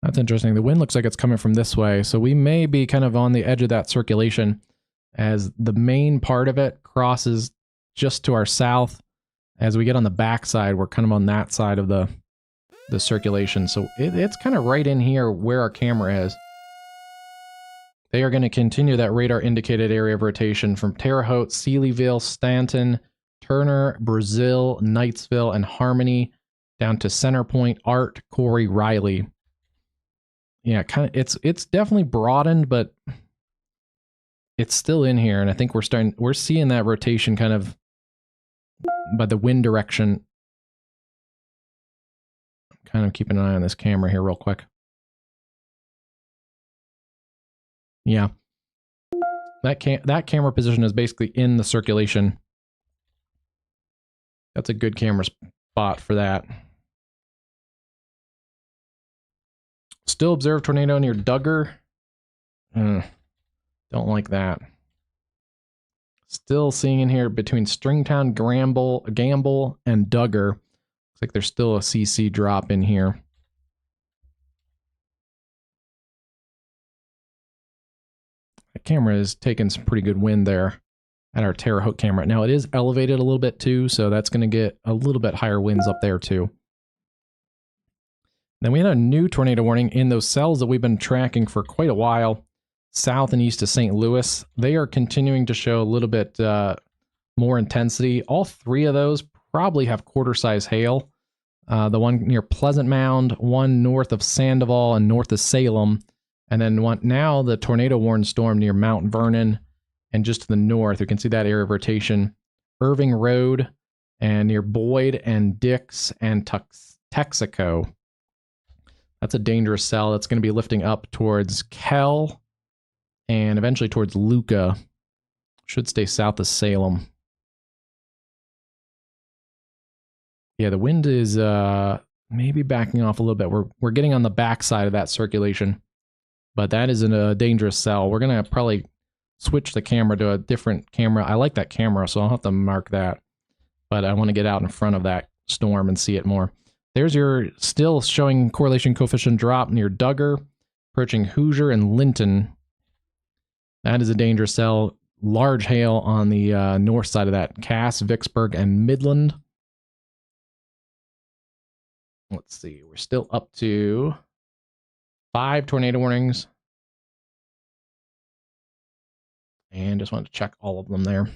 That's interesting. The wind looks like it's coming from this way, so we may be kind of on the edge of that circulation as the main part of it crosses just to our south. As we get on the back side, we're kind of on that side of the circulation. So it's kind of right in here where our camera is. They are going to continue that radar indicated area of rotation from Terre Haute, Sealyville, Stanton, Turner, Brazil, Knightsville, and Harmony down to Centerpoint, Art, Corey, Riley. Yeah, kind of. It's definitely broadened, but it's still in here, and I think we're seeing that rotation kind of by the wind direction. I'm kind of keeping an eye on this camera here real quick. Yeah. That camera position is basically in the circulation. That's a good camera spot for that. Still observed tornado near Duggar. Don't like that. Still seeing in here between Stringtown, Gamble, and Duggar. Looks like there's still a CC drop in here. The camera is taking some pretty good wind there at our Terre Haute camera. Now it is elevated a little bit too, so that's going to get a little bit higher winds up there too. Then we had a new tornado warning in those cells that we've been tracking for quite a while, south and east of St. Louis. They are continuing to show a little bit more intensity. All three of those probably have quarter-size hail. The one near Pleasant Mound, one north of Sandoval and north of Salem, and then now the tornado warned storm near Mount Vernon and just to the north. You can see that area of rotation. Irving Road and near Boyd and Dix and Texaco. That's a dangerous cell. That's going to be lifting up towards Kell and eventually towards Luca. Should stay south of Salem. Yeah, the wind is maybe backing off a little bit. We're getting on the backside of that circulation, but that is a dangerous cell. We're going to probably switch the camera to a different camera. I like that camera, so I'll have to mark that. But I want to get out in front of that storm and see it more. There's your still showing correlation coefficient drop near Duggar, approaching Hoosier and Linton. That is a dangerous cell. Large hail on the north side of that. Cass, Vicksburg, and Midland. Let's see. We're still up to 5 tornado warnings. And just wanted to check all of them there.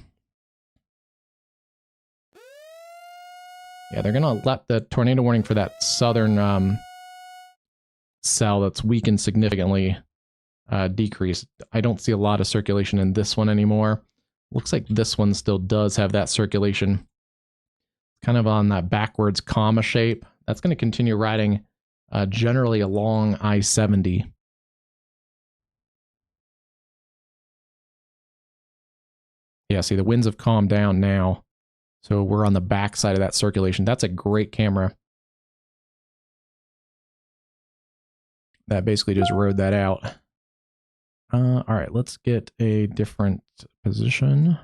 Yeah, they're going to let the tornado warning for that southern cell that's weakened significantly decrease. I don't see a lot of circulation in this one anymore. Looks like this one still does have that circulation. Kind of on that backwards comma shape. That's going to continue riding generally along I-70. Yeah, see, the winds have calmed down now. So we're on the back side of that circulation. That's a great camera. That basically just rode that out. All right, let's get a different position.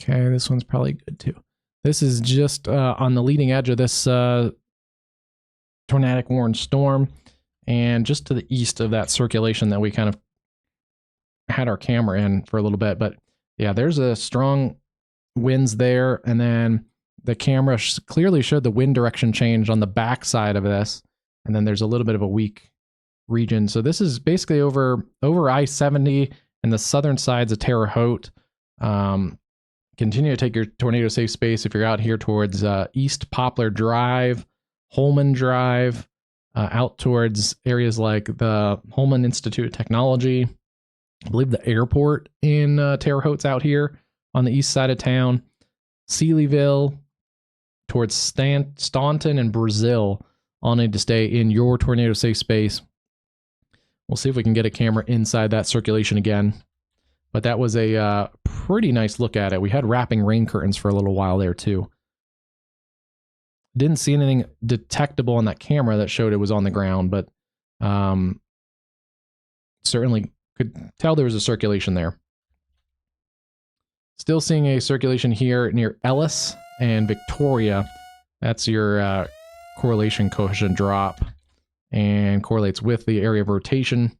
Okay, this one's probably good too. This is just on the leading edge of this tornadic warned storm, and just to the east of that circulation that we kind of had our camera in for a little bit. But yeah, there's a strong winds there, and then the camera clearly showed the wind direction change on the back side of this, and then there's a little bit of a weak region. So this is basically over I-70 and the southern sides of Terre Haute. Continue to take your tornado safe space if you're out here towards East Poplar Drive, Holman Drive, out towards areas like the Holman Institute of Technology. I believe the airport in Terre Haute's out here on the east side of town. Sealyville, towards Staunton and Brazil, all need to stay in your tornado safe space. We'll see if we can get a camera inside that circulation again. But that was a pretty nice look at it. We had wrapping rain curtains for a little while there too. Didn't see anything detectable on that camera that showed it was on the ground, but certainly could tell there was a circulation there. Still seeing a circulation here near Ellis and Victoria. That's your correlation coefficient drop and correlates with the area of rotation.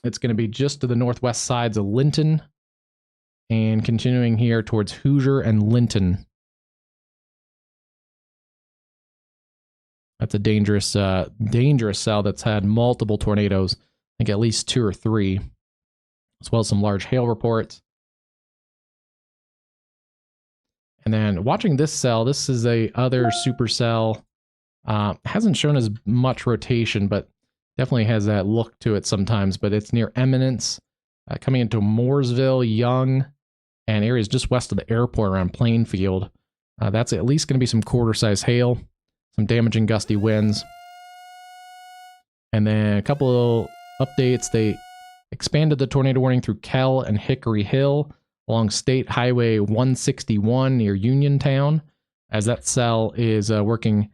It's going to be just to the northwest sides of Linton and continuing here towards Hoosier and Linton. That's a dangerous cell that's had multiple tornadoes. I think at least 2 or 3, as well as some large hail reports. And then watching this cell, this is a other supercell. Hasn't shown as much rotation, but definitely has that look to it sometimes. But it's near Eminence, coming into Mooresville, Young, and areas just west of the airport around Plainfield. That's at least going to be some quarter-size hail, some damaging gusty winds. And then a couple of updates. They expanded the tornado warning through Kell and Hickory Hill along State Highway 161 near Uniontown, as that cell is working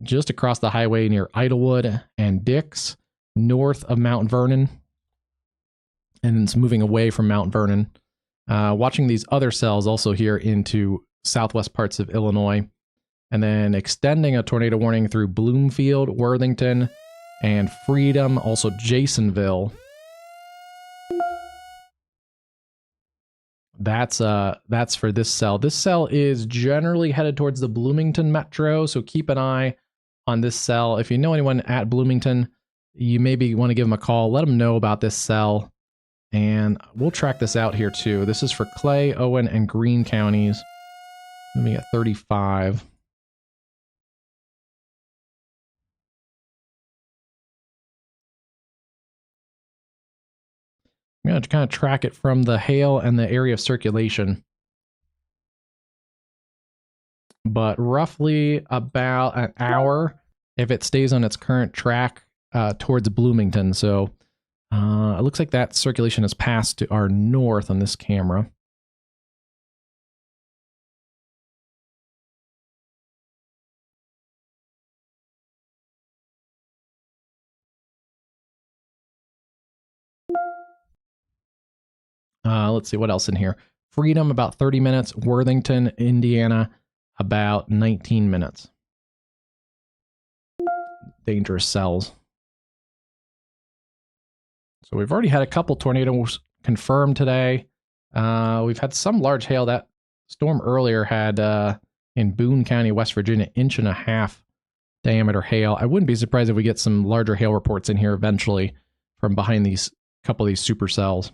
just across the highway near Idlewood and Dix, north of Mount Vernon, and it's moving away from Mount Vernon. Watching these other cells also here into southwest parts of Illinois, and then extending a tornado warning through Bloomfield, Worthington, and Freedom, also Jasonville. That's for this cell. This cell is generally headed towards the Bloomington Metro, so keep an eye on this cell. If you know anyone at Bloomington, you maybe want to give them a call. Let them know about this cell, and we'll track this out here too. This is for Clay, Owen, and Greene counties. Let me get 35. I'm going to kind of track it from the hail and the area of circulation. but roughly about an hour if it stays on its current track towards Bloomington. So it looks like that circulation has passed to our north on this camera. Let's see what else in here. Freedom, about 30 minutes. Worthington, Indiana, about 19 minutes. Dangerous cells. So we've already had a couple tornadoes confirmed today. We've had some large hail. That storm earlier had in Boone County, West Virginia, 1.5 inch diameter hail. I wouldn't be surprised if we get some larger hail reports in here eventually from behind these couple of these supercells.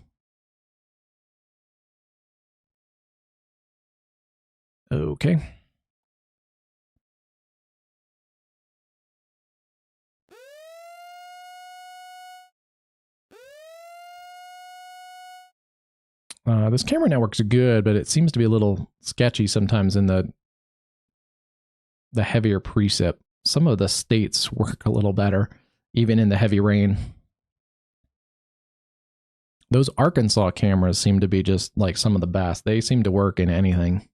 Okay. This camera network's good, but it seems to be a little sketchy sometimes in the heavier precip. Some of the states work a little better, even in the heavy rain. Those Arkansas cameras seem to be just like some of the best. They seem to work in anything.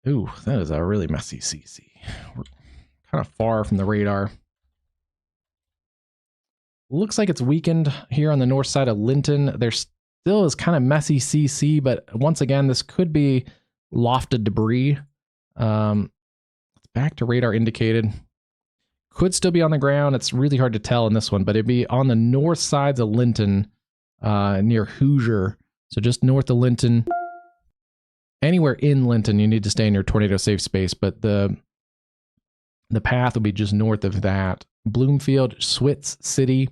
Ooh, that is a really messy CC. We're kind of far from the radar. Looks like it's weakened here on the north side of Linton. There still is kind of messy CC, but once again, this could be lofted debris. Back to radar indicated. Could still be on the ground. It's really hard to tell in this one, but it'd be on the north sides of Linton, near Hoosier. So just north of Linton. Anywhere in Linton, you need to stay in your tornado safe space, but the path will be just north of that. Bloomfield, Switz City,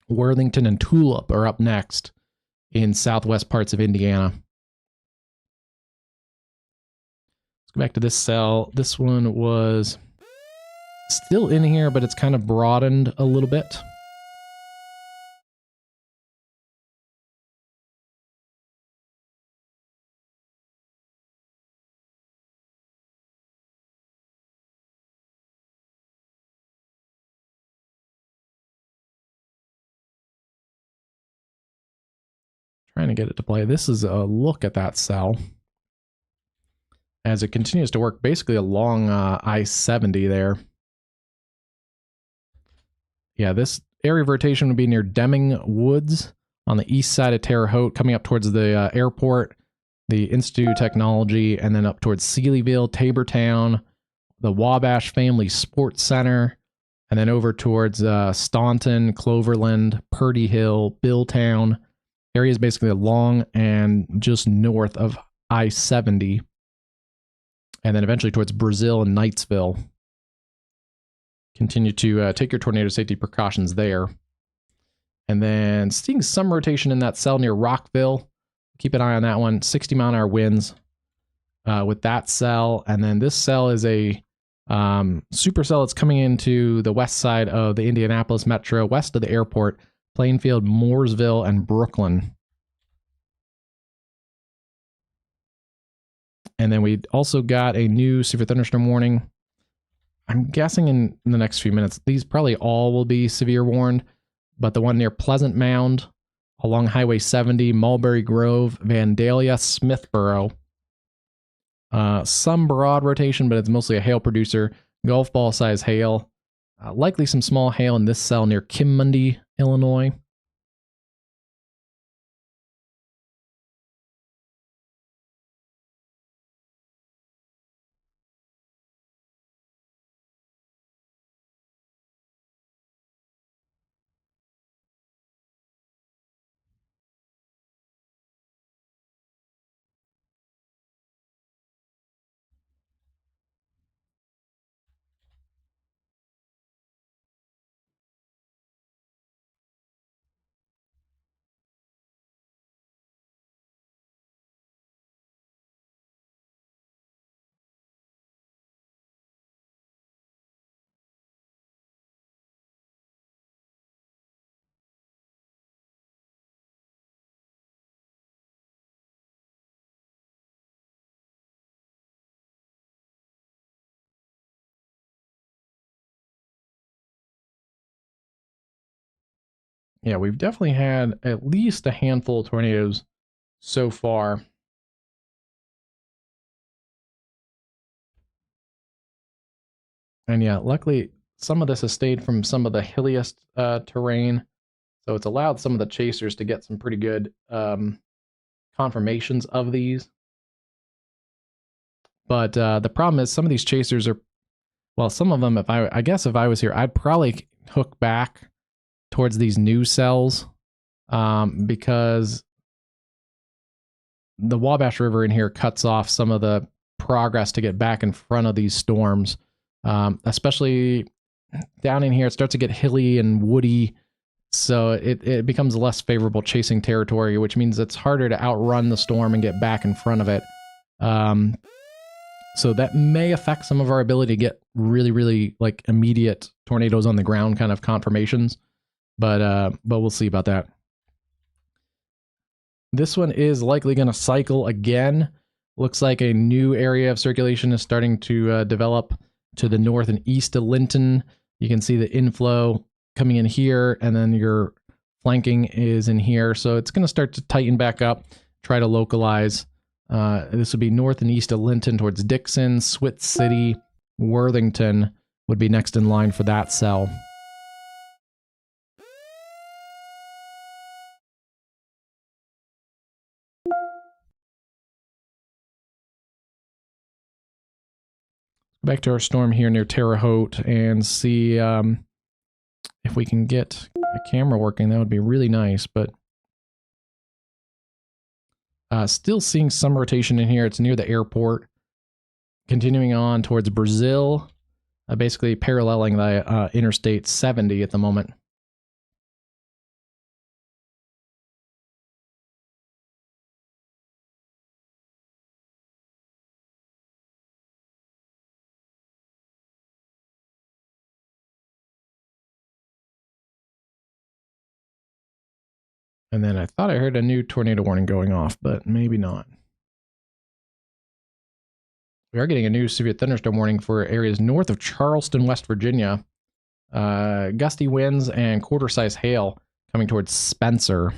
Worthington, and Tulip are up next in southwest parts of Indiana. Let's go back to this cell. This one was still in here, but it's kind of broadened a little bit. Trying to get it to play. This is a look at that cell as it continues to work basically along I-70 there. Yeah, this area of rotation would be near Deming Woods on the east side of Terre Haute, coming up towards the airport, the Institute of Technology, and then up towards Sealyville, Tabortown, the Wabash Family Sports Center, and then over towards Staunton, Cloverland, Purdy Hill, Billtown. Area is basically along and just north of I-70, and then eventually towards Brazil and Knightsville. Continue to take your tornado safety precautions there. And then seeing some rotation in that cell near Rockville. Keep an eye on that one. 60-mile-an-hour winds with that cell. And then this cell is a supercell that's coming into the west side of the Indianapolis metro, west of the airport, Plainfield, Mooresville, and Brooklyn. And then we also got a new severe thunderstorm warning. I'm guessing in the next few minutes, these probably all will be severe warned, but the one near Pleasant Mound, along Highway 70, Mulberry Grove, Vandalia, Smithboro. Some broad rotation, but it's mostly a hail producer. Golf ball size hail. Likely some small hail in this cell near Kimmundy, Illinois. Yeah, we've definitely had at least a handful of tornadoes so far. And yeah, luckily some of this has stayed from some of the hilliest terrain. So it's allowed some of the chasers to get some pretty good confirmations of these. But the problem is some of these chasers are, well, some of them, I guess if I was here, I'd probably hook back towards these new cells because the Wabash River in here cuts off some of the progress to get back in front of these storms. Especially down in here, it starts to get hilly and woody, so it becomes less favorable chasing territory, which means it's harder to outrun the storm and get back in front of it. So that may affect some of our ability to get really, really like immediate tornadoes on the ground kind of confirmations, but we'll see about that. This one is likely going to cycle again. Looks like a new area of circulation is starting to develop to the north and east of Linton. You can see the inflow coming in here, and then your flanking is in here. So it's going to start to tighten back up, try to localize. This would be north and east of Linton towards Dixon, Swit City, Worthington would be next in line for that cell. Back to our storm here near Terre Haute and see if we can get a camera working. That would be really nice, but still seeing some rotation in here. It's near the airport. Continuing on towards Brazil, basically paralleling the Interstate 70 at the moment. And then I thought I heard a new tornado warning going off, but maybe not. We are getting a new severe thunderstorm warning for areas north of Charleston, West Virginia. Gusty winds and quarter-size hail coming towards Spencer.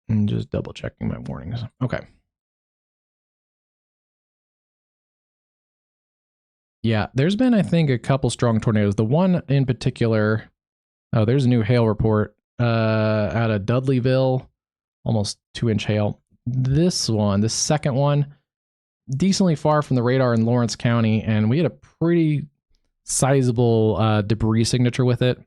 And just double checking my warnings. Okay. Yeah, there's been, I think, a couple strong tornadoes. The one in particular, oh, there's a new hail report out of Dudleyville, almost 2-inch hail. This one, the second one, decently far from the radar in Lawrence County, and we had a pretty sizable debris signature with it.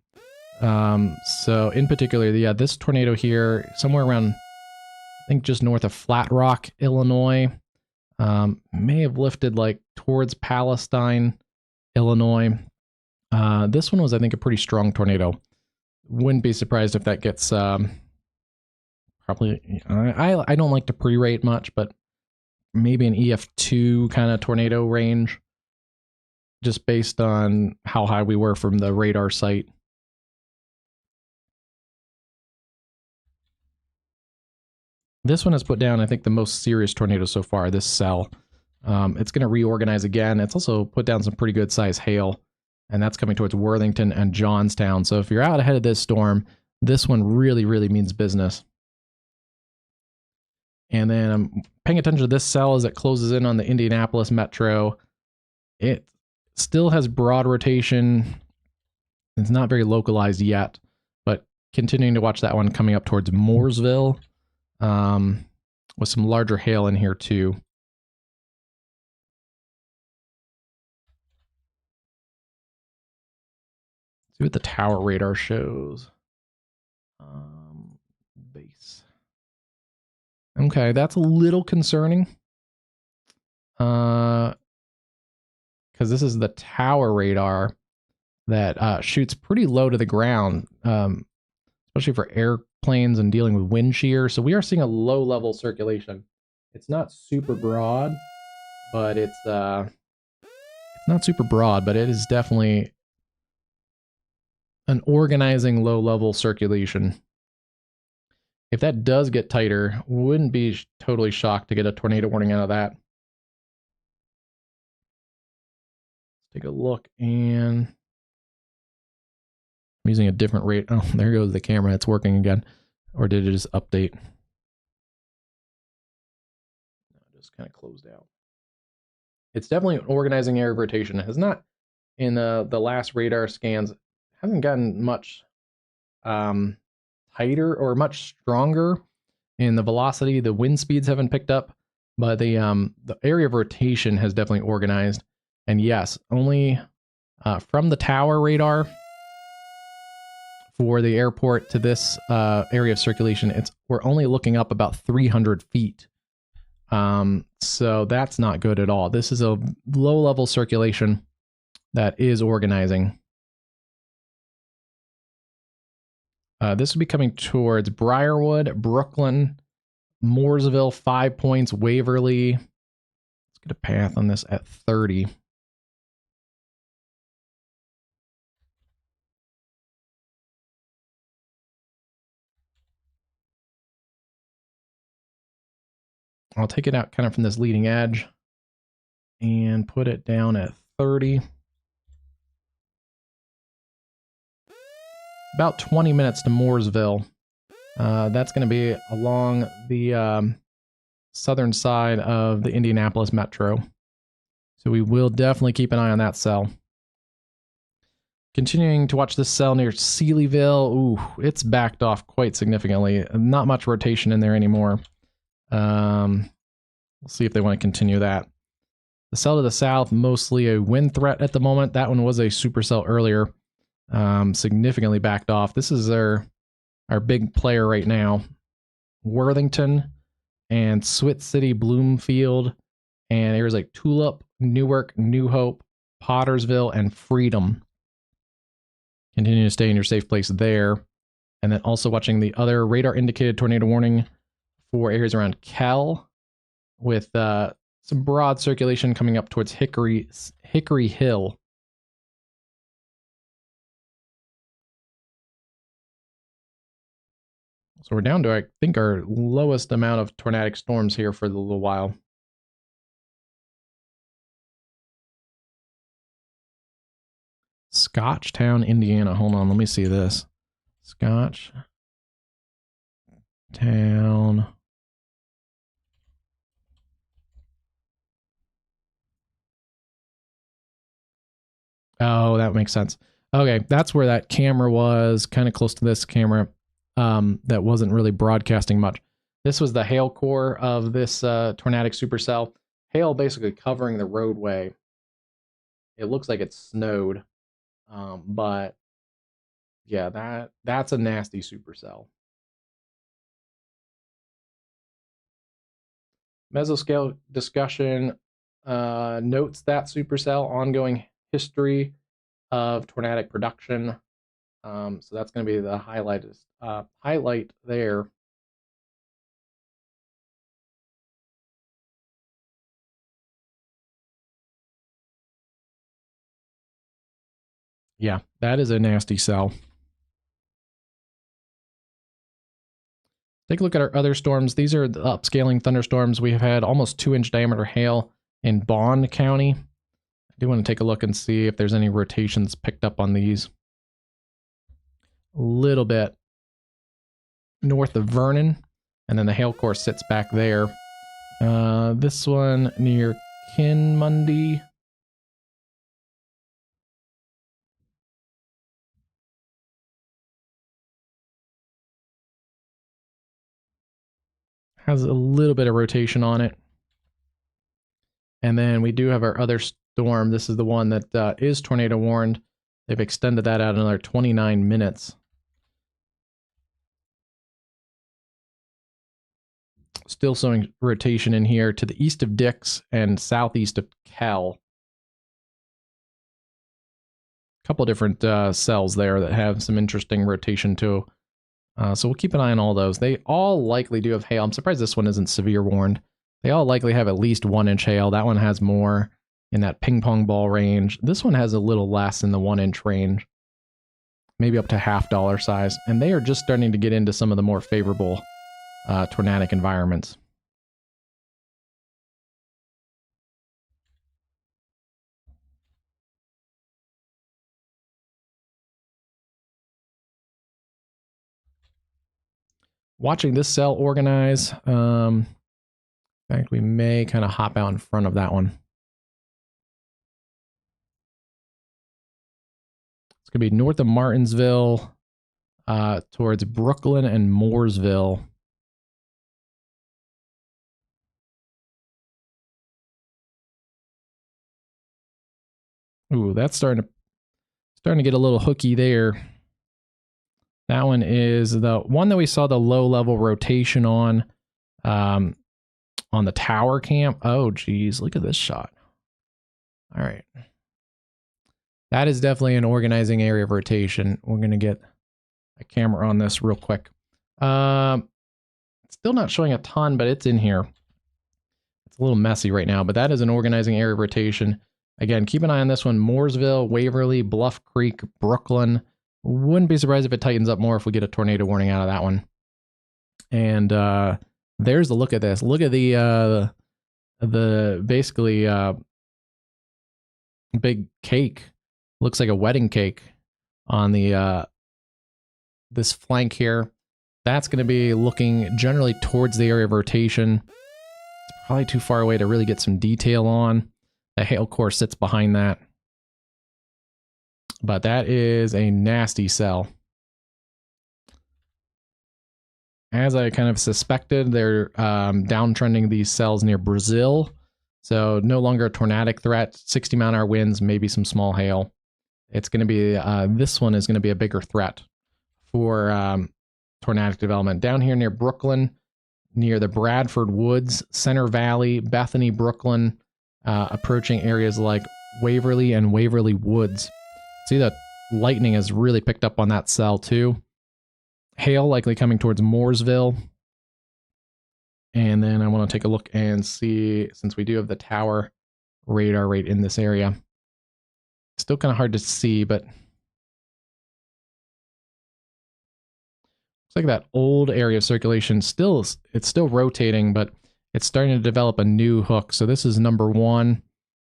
So in particular, yeah, this tornado here, somewhere around, I think just north of Flat Rock, Illinois, may have lifted like towards Palestine, Illinois. This one was, I think, a pretty strong tornado. Wouldn't be surprised if that gets probably, I don't like to pre-rate much, but maybe an EF2 kind of tornado range, just based on how high we were from the radar site. This one has put down, I think, the most serious tornado so far, this cell. It's going to reorganize again. It's also put down some pretty good size hail, and that's coming towards Worthington and Johnstown. So if you're out ahead of this storm, this one really, really means business. And then I'm paying attention to this cell as it closes in on the Indianapolis metro. It still has broad rotation. It's not very localized yet, but continuing to watch that one coming up towards Mooresville, with some larger hail in here too. See what the tower radar shows. Base. Okay, that's a little concerning. Because this is the tower radar that shoots pretty low to the ground, especially for airplanes and dealing with wind shear. So we are seeing a low level circulation. It's not super broad, but it's not super broad, but it is definitely an organizing low-level circulation. If that does get tighter, wouldn't be totally shocked to get a tornado warning out of that. Let's take a look, and I'm using a different rate. Oh, there goes the camera. It's working again. Or did it just update? No, it just kind of closed out. It's definitely an organizing area of rotation. It has not, in the last radar scans, hasn't gotten much tighter or much stronger in the velocity. The wind speeds haven't picked up, but the area of rotation has definitely organized. And yes, only from the tower radar for the airport to this area of circulation, we're only looking up about 300 feet. So that's not good at all. This is a low-level circulation that is organizing. This would be coming towards Briarwood, Brooklyn, Mooresville, 5 Points, Waverly. Let's get a path on this at 30. I'll take it out kind of from this leading edge and put it down at 30. About 20 minutes to Mooresville. That's going to be along the southern side of the Indianapolis Metro. So we will definitely keep an eye on that cell. Continuing to watch this cell near Sealyville. Ooh, it's backed off quite significantly. Not much rotation in there anymore. We'll see if they want to continue that. The cell to the south, mostly a wind threat at the moment. That one was a supercell earlier. Significantly backed off. This is our big player right now. Worthington and Swit City, Bloomfield, and areas like Tulip, Newark, New Hope, Pottersville, and Freedom. Continue to stay in your safe place there. And then also watching the other radar indicated tornado warning for areas around Kell, with some broad circulation coming up towards Hickory Hill. So we're down to, I think, our lowest amount of tornadic storms here for a little while. Scotchtown, Indiana. Hold on, let me see this. Scotchtown. Oh, that makes sense. Okay, that's where that camera was, kind of close to this camera. That wasn't really broadcasting much. This was the hail core of this tornadic supercell. Hail basically covering the roadway. It looks like it's snowed, but yeah, that's a nasty supercell. Mesoscale discussion notes that supercell ongoing history of tornadic production. So that's going to be the highlight there. Yeah, that is a nasty cell. Take a look at our other storms. These are the upscaling thunderstorms. We have had almost 2-inch diameter hail in Bond County. I do want to take a look and see if there's any rotations picked up on these. A little bit north of Vernon, and then the hail core sits back there. This one near Kinmundy. Has a little bit of rotation on it. And then we do have our other storm. This is the one that is tornado warned. They've extended that out another 29 minutes. Still showing rotation in here to the east of Dix and southeast of Cal. A couple of different cells there that have some interesting rotation too. So we'll keep an eye on all those. They all likely do have hail. I'm surprised this one isn't severe warned. They all likely have at least 1-inch hail. That one has more in that ping pong ball range. This one has a little less in the 1-inch range, maybe up to $half size. And they are just starting to get into some of the more favorable tornadic environments. Watching this cell organize. In fact, we may kind of hop out in front of that one. It's going to be north of Martinsville, towards Brooklyn and Mooresville. Ooh, that's starting to get a little hooky there. That one is the one that we saw the low level rotation on the tower camp. Oh, geez, look at this shot. All right. That is definitely an organizing area of rotation. We're going to get a camera on this real quick. Still not showing a ton, but it's in here. It's a little messy right now, but that is an organizing area of rotation. Again, keep an eye on this one. Mooresville, Waverly, Bluff Creek, Brooklyn. Wouldn't be surprised if it tightens up more if we get a tornado warning out of that one. And there's a look at this. Look at the basically big cake. Looks like a wedding cake on the this flank here. That's going to be looking generally towards the area of rotation. It's probably too far away to really get some detail on. The hail core sits behind that. But that is a nasty cell. As I kind of suspected, they're downtrending these cells near Brazil. So no longer a tornadic threat, 60 mile an hour winds, maybe some small hail. It's going to be, this one is going to be a bigger threat for tornadic development. Down here near Brooklyn, near the Bradford Woods, Center Valley, Bethany, Brooklyn, approaching areas like Waverly and Waverly Woods. See that lightning has really picked up on that cell too. Hail likely coming towards Mooresville. And then I want to take a look and see, since we do have the tower radar right in this area. Still kind of hard to see, but looks like that old area of circulation it's still rotating, but it's starting to develop a new hook. So this is number 1.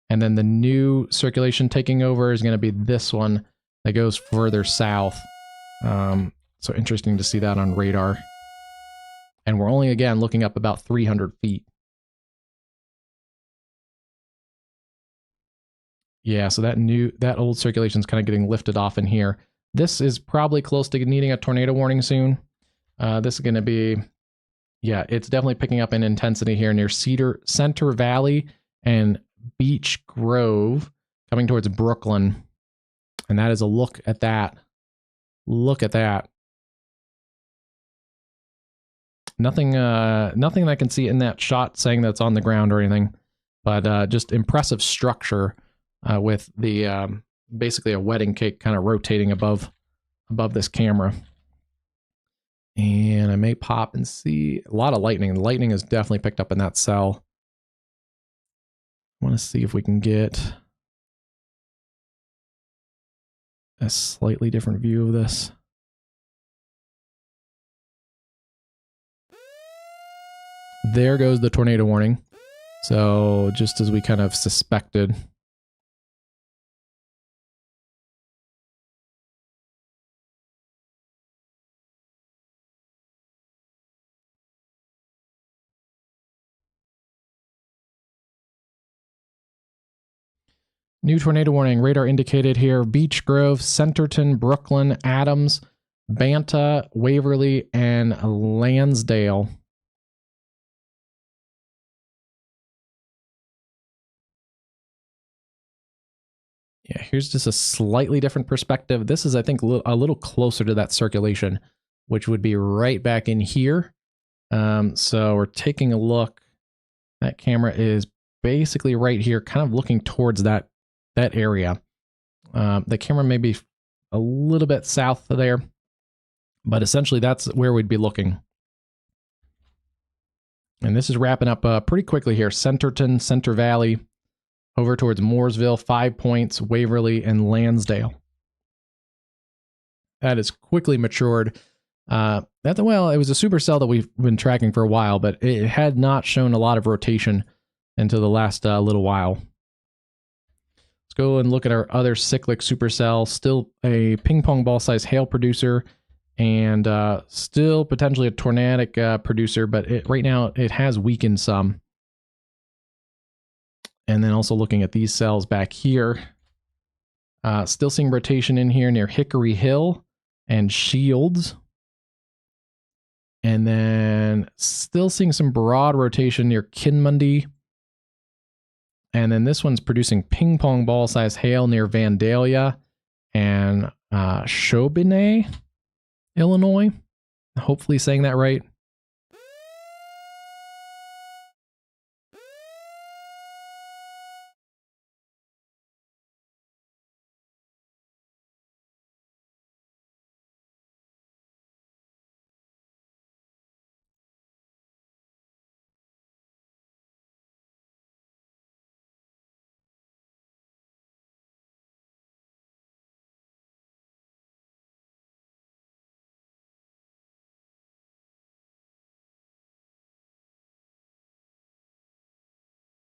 And then the new circulation taking over is going to be this one that goes further south. So interesting to see that on radar. And we're only, again, looking up about 300 feet. Yeah, so that old circulation is kind of getting lifted off in here. This is probably close to needing a tornado warning soon. This is going to be, yeah, it's definitely picking up in intensity here near Center Valley and Beech Grove, coming towards Brooklyn. And that is a look at that. Look at that. Nothing I can see in that shot saying that's on the ground or anything, but just impressive structure with the basically a wedding cake kind of rotating above this camera. And I may pop and see a lot of lightning. The lightning is definitely picked up in that cell. I want to see if we can get a slightly different view of this. There goes the tornado warning. So just as we kind of suspected. New tornado warning, radar indicated here. Beech Grove, Centerton, Brooklyn, Adams, Banta, Waverly, and Lansdale. Yeah, here's just a slightly different perspective. This is, I think, a little closer to that circulation, which would be right back in here. So we're taking a look. That camera is basically right here, kind of looking towards that area. The camera may be a little bit south of there, but essentially that's where we'd be looking. And this is wrapping up pretty quickly here. Centerton, Center Valley, over towards Mooresville, 5 Points, Waverly, and Lansdale. That is quickly matured. Well, it was a supercell that we've been tracking for a while, but it had not shown a lot of rotation until the last little while. Let's go and look at our other cyclic supercell. Still a ping pong ball size hail producer, and still potentially a tornadic producer, but right now it has weakened some. And then also looking at these cells back here, still seeing rotation in here near Hickory Hill and Shields. And then still seeing some broad rotation near Kinmundy. And then this one's producing ping pong ball size hail near Vandalia and Chaubonnet, Illinois. Hopefully saying that right.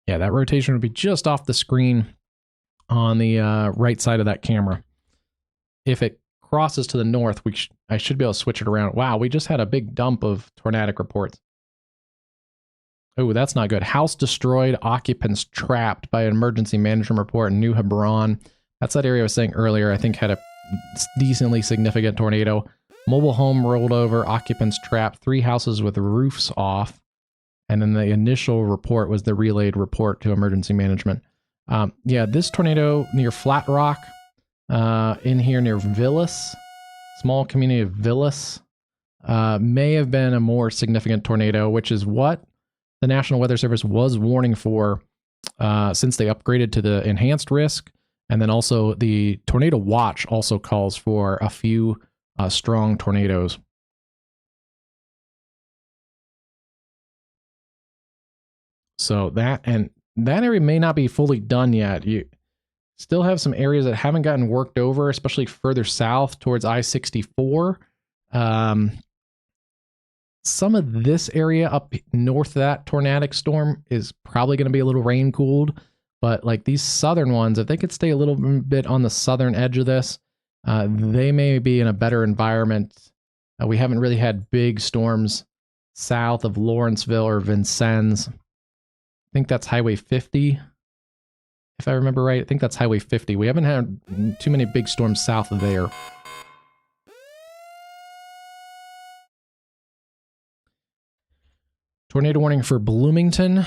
Yeah, that rotation would be just off the screen on the right side of that camera. If it crosses to the north, I should be able to switch it around. Wow, we just had a big dump of tornadic reports. Oh, that's not good. House destroyed, occupants trapped by an emergency management report in New Hebron. That's that area I was saying earlier, I think had a decently significant tornado. Mobile home rolled over, occupants trapped, 3 houses with roofs off. And then the initial report was the relayed report to emergency management. Yeah, this tornado near Flat Rock, in here near Villas, small community of Villas, may have been a more significant tornado, which is what the National Weather Service was warning for since they upgraded to the enhanced risk. And then also the tornado watch also calls for a few strong tornadoes. So that area may not be fully done yet. You still have some areas that haven't gotten worked over, especially further south towards I-64. Some of this area up north of that tornadic storm is probably going to be a little rain cooled, but like these southern ones, if they could stay a little bit on the southern edge of this, they may be in a better environment. We haven't really had big storms south of Lawrenceville or Vincennes. I think that's Highway 50. If I remember right, I think that's Highway 50. We haven't had too many big storms south of there. Tornado warning for Bloomington.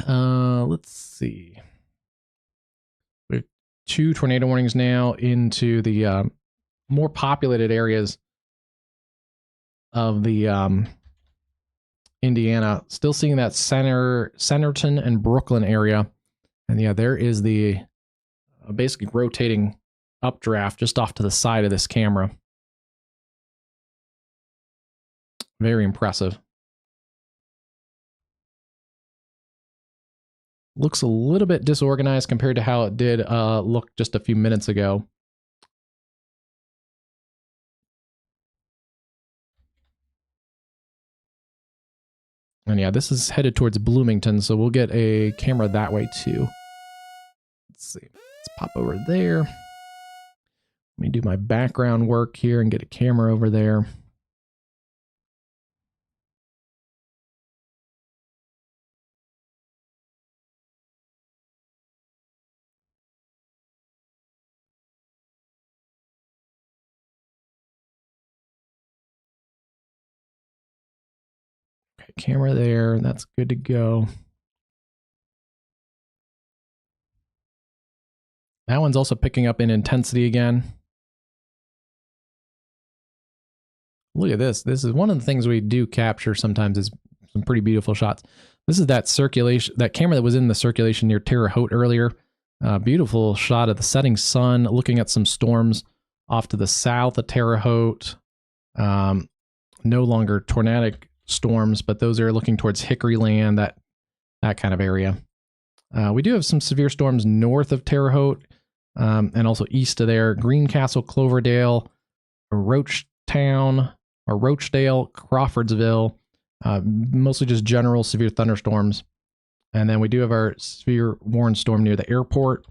Let's see. We have 2 tornado warnings now into the more populated areas of the Indiana. Still seeing that Centerton and Brooklyn area. And yeah, there is the basically rotating updraft just off to the side of this camera. Very impressive. Looks a little bit disorganized compared to how it did look just a few minutes ago. And yeah, this is headed towards Bloomington, so we'll get a camera that way too. Let's see. Let's pop over there. Let me do my background work here and get a camera over there. Okay, camera there. That's good to go. That one's also picking up in intensity again. Look at this. This is one of the things we do capture sometimes is some pretty beautiful shots. This is that circulation, that camera that was in the circulation near Terre Haute earlier. Beautiful shot of the setting sun, looking at some storms off to the south of Terre Haute. No longer tornadic storms, but those are looking towards Hickory Land, that kind of area. We do have some severe storms north of Terre Haute, and also east of there. Greencastle, Cloverdale, Roachtown, or Rochdale, Crawfordsville, mostly just general severe thunderstorms. And then we do have our severe warned storm near the airport,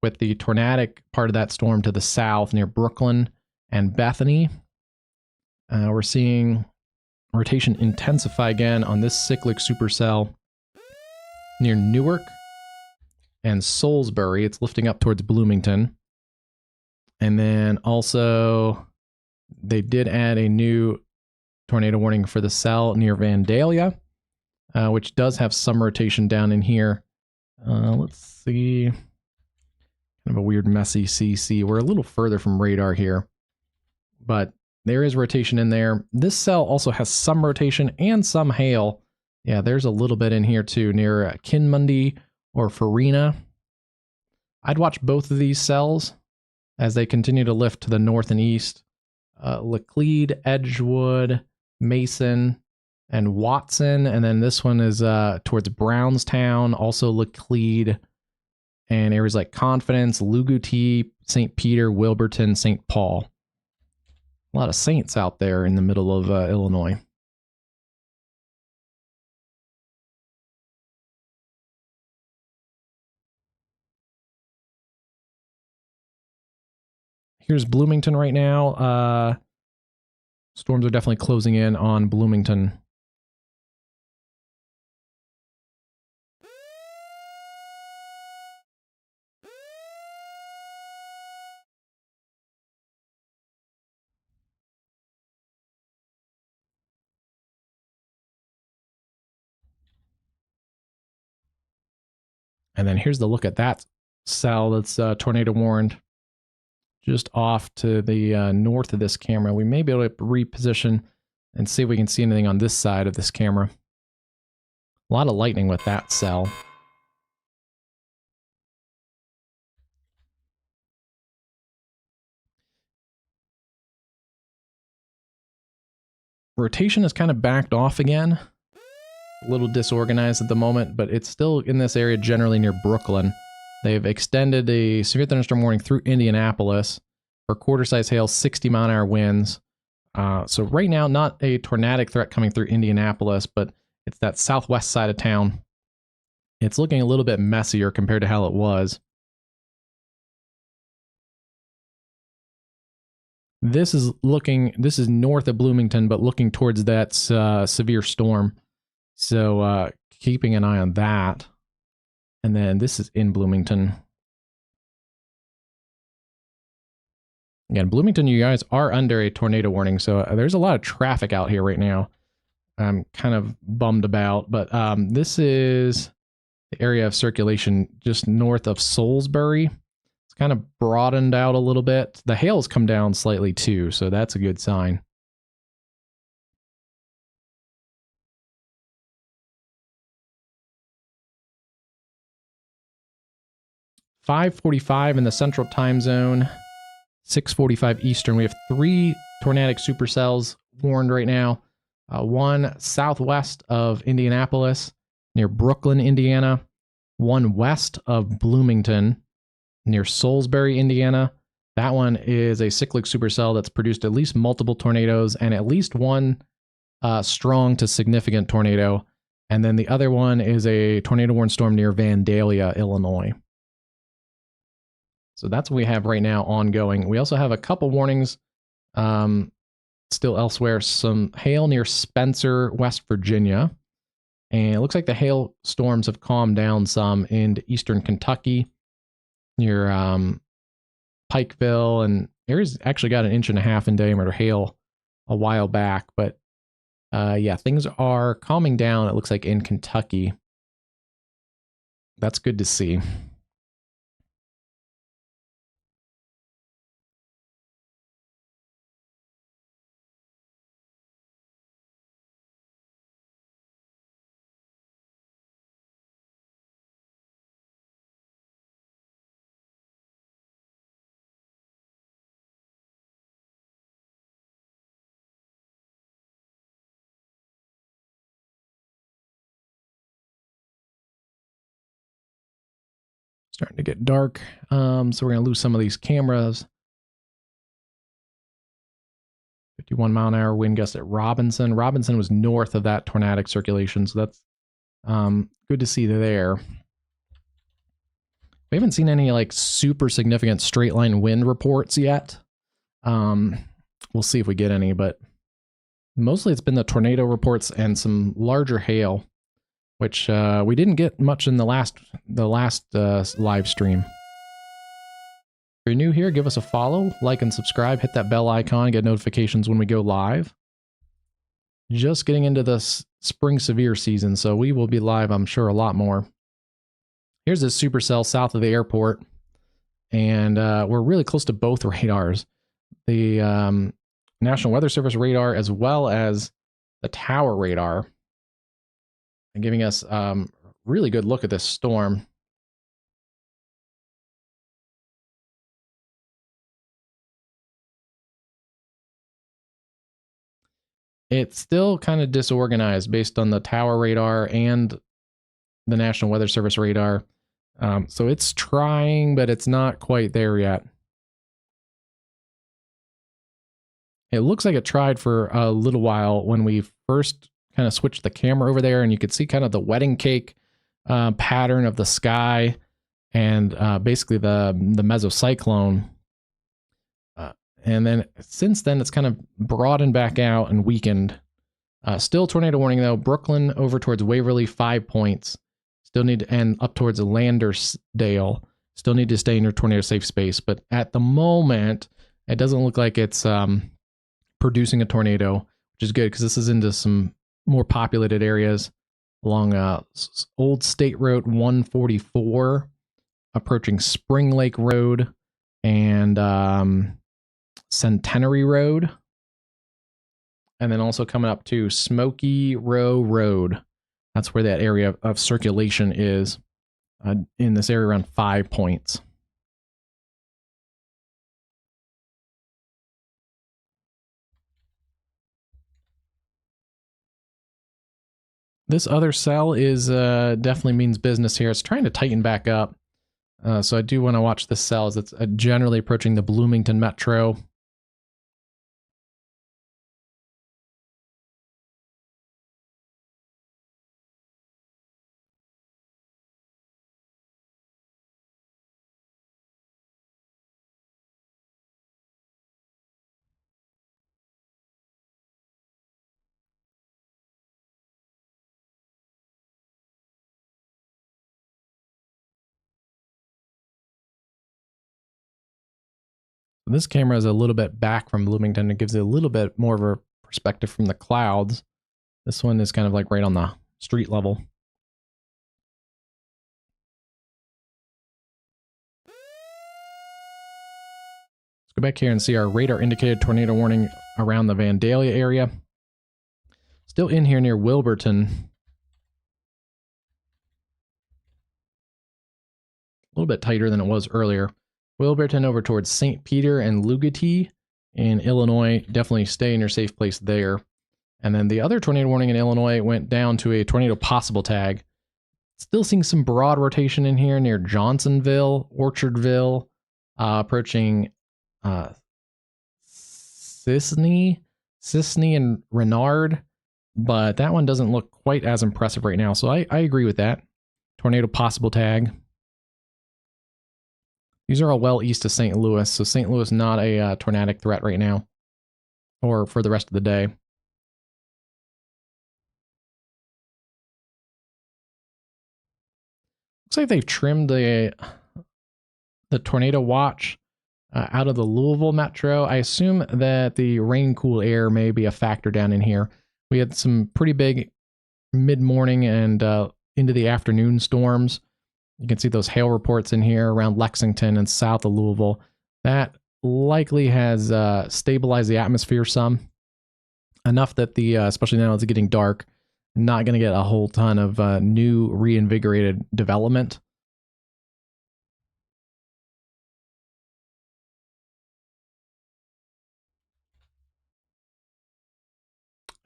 with the tornadic part of that storm to the south near Brooklyn and Bethany. We're seeing rotation intensify again on this cyclic supercell near Newark and Salisbury. It's lifting up towards Bloomington. And then also they did add a new tornado warning for the cell near Vandalia, which does have some rotation down in here. Let's see. Kind of a weird, messy CC. We're a little further from radar here, but there is rotation in there. This cell also has some rotation and some hail. Yeah, there's a little bit in here too, near Kinmundy or Farina. I'd watch both of these cells as they continue to lift to the north and east. Laclede, Edgewood, Mason, and Watson. And then this one is towards Brownstown, also Laclede, and areas like Confidence, Lugoti, St. Peter, Wilburton, St. Paul. A lot of saints out there in the middle of Illinois. Here's Bloomington right now. Storms are definitely closing in on Bloomington. And then here's the look at that cell that's tornado warned. Just off to the north of this camera. We may be able to reposition and see if we can see anything on this side of this camera. A lot of lightning with that cell. Rotation is kind of backed off again. A little disorganized at the moment, but it's still in this area generally near Brooklyn. They've extended a severe thunderstorm warning through Indianapolis for quarter-size hail, 60-mile-an-hour winds. So right now, not a tornadic threat coming through Indianapolis, but it's that southwest side of town. It's looking a little bit messier compared to how it was. This is north of Bloomington, but looking towards that severe storm. So keeping an eye on that. And then this is in Bloomington. Again, Bloomington, you guys are under a tornado warning, so there's a lot of traffic out here right now. I'm kind of bummed about, but this is the area of circulation just north of Salisbury. It's kind of broadened out a little bit. The hail's come down slightly too, so that's a good sign. .45 in the central time zone, 6:45 Eastern. We have 3 tornadic supercells warned right now. One southwest of Indianapolis near Brooklyn, Indiana. One west of Bloomington near Salisbury, Indiana. That one is a cyclic supercell that's produced at least multiple tornadoes and at least one strong to significant tornado. And then the other one is a tornado warned storm near Vandalia, Illinois. So that's what we have right now ongoing. We also have a couple warnings still elsewhere. Some hail near Spencer, West Virginia. And it looks like the hail storms have calmed down some into eastern Kentucky near Pikeville. And areas actually got 1.5 inches in diameter hail a while back. But yeah, things are calming down, it looks like, in Kentucky. That's good to see. Starting to get dark. So we're going to lose some of these cameras. 51-mile-an-hour wind gust at Robinson. Robinson was north of that tornadic circulation, so that's good to see there. We haven't seen any like super significant straight line wind reports yet. We'll see if we get any, but mostly it's been the tornado reports and some larger hail, which we didn't get much in the last live stream. If you're new here, give us a follow, like and subscribe, hit that bell icon, get notifications when we go live. Just getting into this spring severe season, so we will be live, I'm sure, a lot more. Here's this supercell south of the airport, and we're really close to both radars. The National Weather Service radar as well as the tower radar, and giving us a really good look at this storm. It's still kind of disorganized based on the tower radar and the National Weather Service radar. So it's trying, but it's not quite there yet. It looks like it tried for a little while when we first kind of switched the camera over there, and you could see kind of the wedding cake pattern of the sky and basically the mesocyclone. And then since then, it's kind of broadened back out and weakened. Still tornado warning, though. Brooklyn over towards Waverly, 5 points. Still need to, and up towards Landersdale. Still need to stay in your tornado safe space. But at the moment, it doesn't look like it's producing a tornado, which is good because this is into some more populated areas along Old State Road 144, approaching Spring Lake Road and Centenary Road, and then also coming up to Smoky Row Road. That's where that area of circulation is, in this area around 5 points. This other cell is definitely means business here. It's trying to tighten back up. So I do want to watch this cell as it's generally approaching the Bloomington Metro. This camera is a little bit back from Bloomington. It gives you a little bit more of a perspective from the clouds. This one is kind of like right on the street level. Let's go back here and see our radar indicated tornado warning around the Vandalia area. Still in here near Wilburton. A little bit tighter than it was earlier. Wilburton over towards St. Peter and Lugety in Illinois. Definitely stay in your safe place there. And then the other tornado warning in Illinois went down to a tornado possible tag. Still seeing some broad rotation in here near Johnsonville, Orchardville, approaching Sisney and Renard. But that one doesn't look quite as impressive right now. So I agree with that. Tornado possible tag. These are all well east of St. Louis, so St. Louis not a tornadic threat right now, or for the rest of the day. Looks like they've trimmed the tornado watch out of the Louisville metro. I assume that the rain cool air may be a factor down in here. We had some pretty big mid-morning and into the afternoon storms. You can see those hail reports in here around Lexington and south of Louisville. That likely has stabilized the atmosphere some. Enough that especially now it's getting dark, not going to get a whole ton of new reinvigorated development.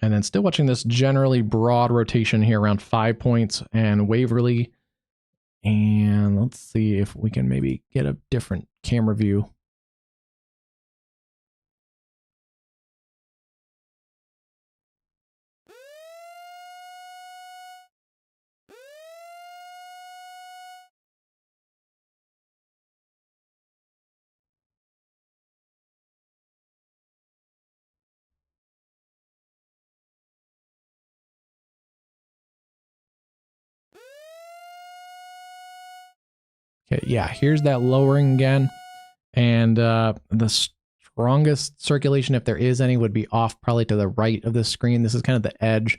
And then still watching this generally broad rotation here around 5 points and Waverly. And let's see if we can maybe get a different camera view. Okay, yeah, here's that lowering again. And the strongest circulation, if there is any, would be off probably to the right of the screen. This is kind of the edge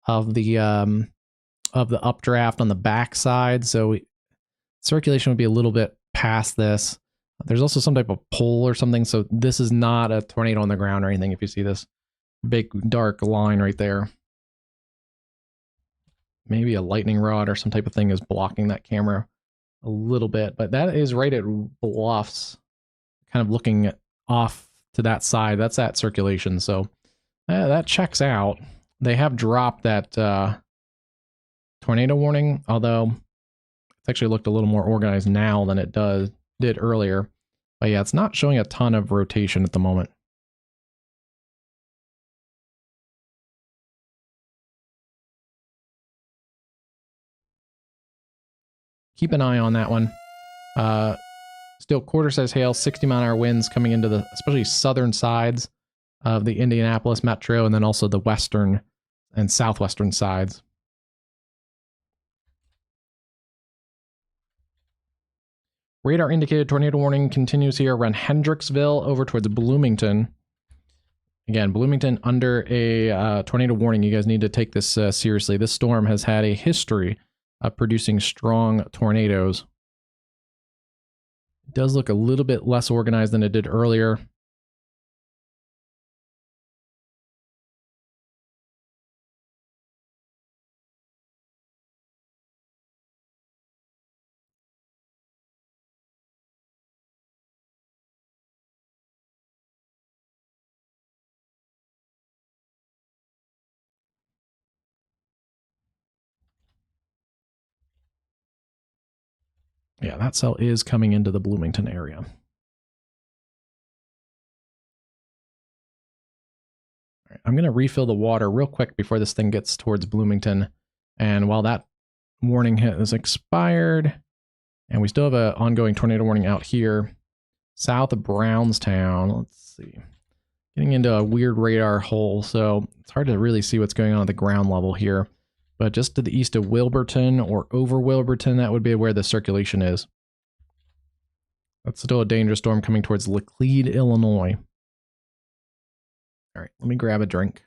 of the updraft on the back side. So circulation would be a little bit past this. There's also some type of pole or something. So this is not a tornado on the ground or anything. If you see this big dark line right there, maybe a lightning rod or some type of thing is blocking that camera a little bit, but that is right at bluffs, kind of looking off to that side. That's that circulation. So that checks out. They have dropped that tornado warning, although it's actually looked a little more organized now than it did earlier. But yeah, it's not showing a ton of rotation at the moment. Keep an eye on that one. Still quarter-size hail, 60-mile-an-hour winds coming into the especially southern sides of the Indianapolis metro, and then also the western and southwestern sides. Radar indicated tornado warning continues here around Hendricksville over towards Bloomington. Again, Bloomington under a tornado warning. You guys need to take this seriously. This storm has had a history of producing strong tornadoes. It does look a little bit less organized than it did earlier. Yeah, that cell is coming into the Bloomington area. I'm going to refill the water real quick before this thing gets towards Bloomington. And while that warning has expired, and we still have an ongoing tornado warning out here, south of Brownstown. Let's see. Getting into a weird radar hole, so it's hard to really see what's going on at the ground level here. But just to the east of Wilburton or over Wilburton, that would be where the circulation is. That's still a dangerous storm coming towards Laclede, Illinois. All right, let me grab a drink.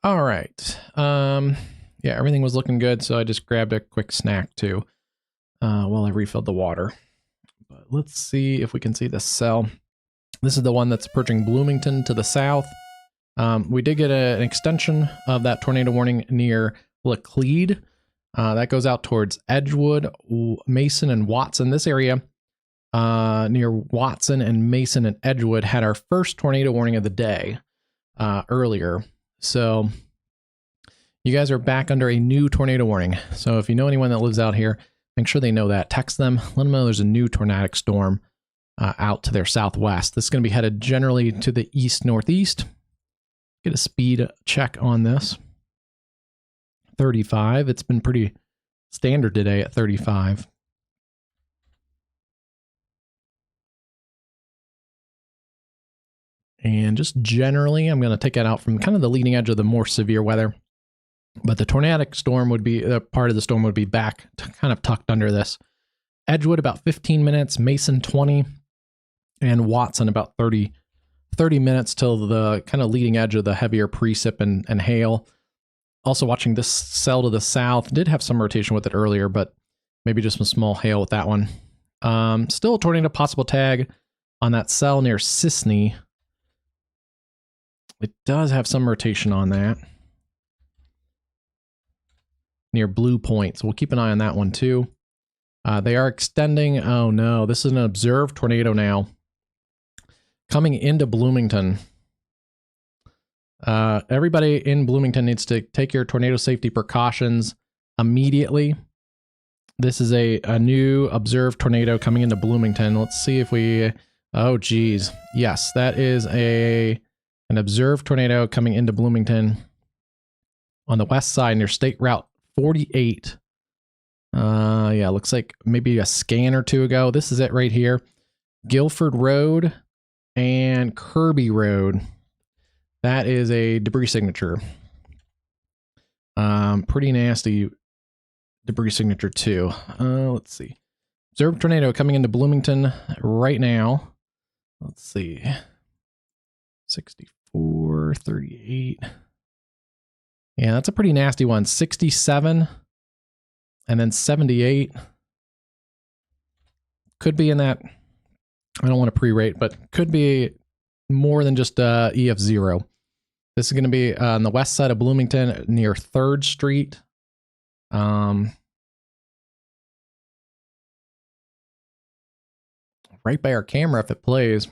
All right. Yeah, everything was looking good, so I just grabbed a quick snack too while I refilled the water. But let's see if we can see the cell. This is the one that's approaching Bloomington to the south. We did get an extension of that tornado warning near Laclede. That goes out towards Edgewood, Mason, and Watson. This area near Watson and Mason and Edgewood had our first tornado warning of the day earlier. So you guys are back under a new tornado warning. So if you know anyone that lives out here, make sure they know that. Text them, let them know there's a new tornadic storm out to their southwest. This is going to be headed generally to the east-northeast. Get a speed check on this. 35. It's been pretty standard today at 35. And just generally, I'm going to take it out from kind of the leading edge of the more severe weather. But the tornadic storm would be, part of the storm would be back kind of tucked under this. Edgewood about 15 minutes, Mason 20, and Watson about 30 minutes till the kind of leading edge of the heavier precip and hail. Also watching this cell to the south, did have some rotation with it earlier, but maybe just some small hail with that one. Still a tornado possible tag on that cell near Sisney. It does have some rotation on that. Near Blue Point, so we'll keep an eye on that one too. They are extending, oh no, this is an observed tornado now. Coming into Bloomington. Everybody in Bloomington needs to take your tornado safety precautions immediately. This is a new observed tornado coming into Bloomington. Let's see if we, oh geez. Yes, that is an observed tornado coming into Bloomington on the west side near State Route 48. Yeah, looks like maybe a scan or two ago. This is it right here. Guilford Road and Kirby Road. That is a debris signature. Pretty nasty debris signature too. Let's see. Observed tornado coming into Bloomington right now. Let's see. 64, 38. Yeah, that's a pretty nasty one. 67 and then 78. Could be in that, I don't want to pre-rate, but could be more than just EF0. This is going to be on the west side of Bloomington near 3rd Street. Right by our camera if it plays.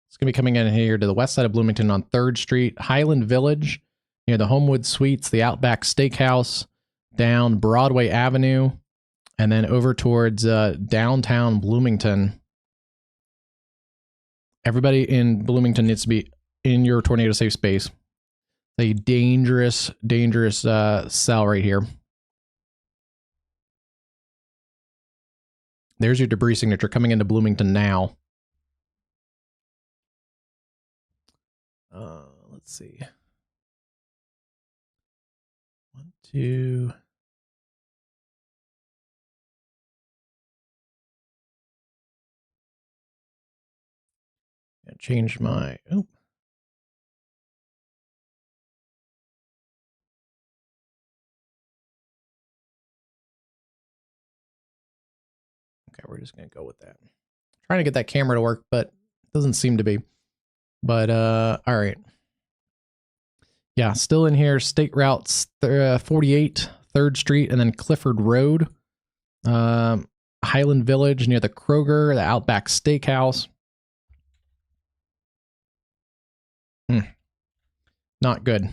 It's going to be coming in here to the west side of Bloomington on 3rd Street, Highland Village, near the Homewood Suites, the Outback Steakhouse, down Broadway Avenue, and then over towards downtown Bloomington. Everybody in Bloomington needs to be in your tornado safe space. A dangerous, dangerous cell right here. There's your debris signature coming into Bloomington now. Let's see. 1, 2. Change my, oh. Okay, we're just going to go with that. Trying to get that camera to work, but it doesn't seem to be. But, all right. Yeah, still in here, State Route 48, 3rd Street, and then Clifford Road. Highland Village near the Kroger, the Outback Steakhouse. Not good.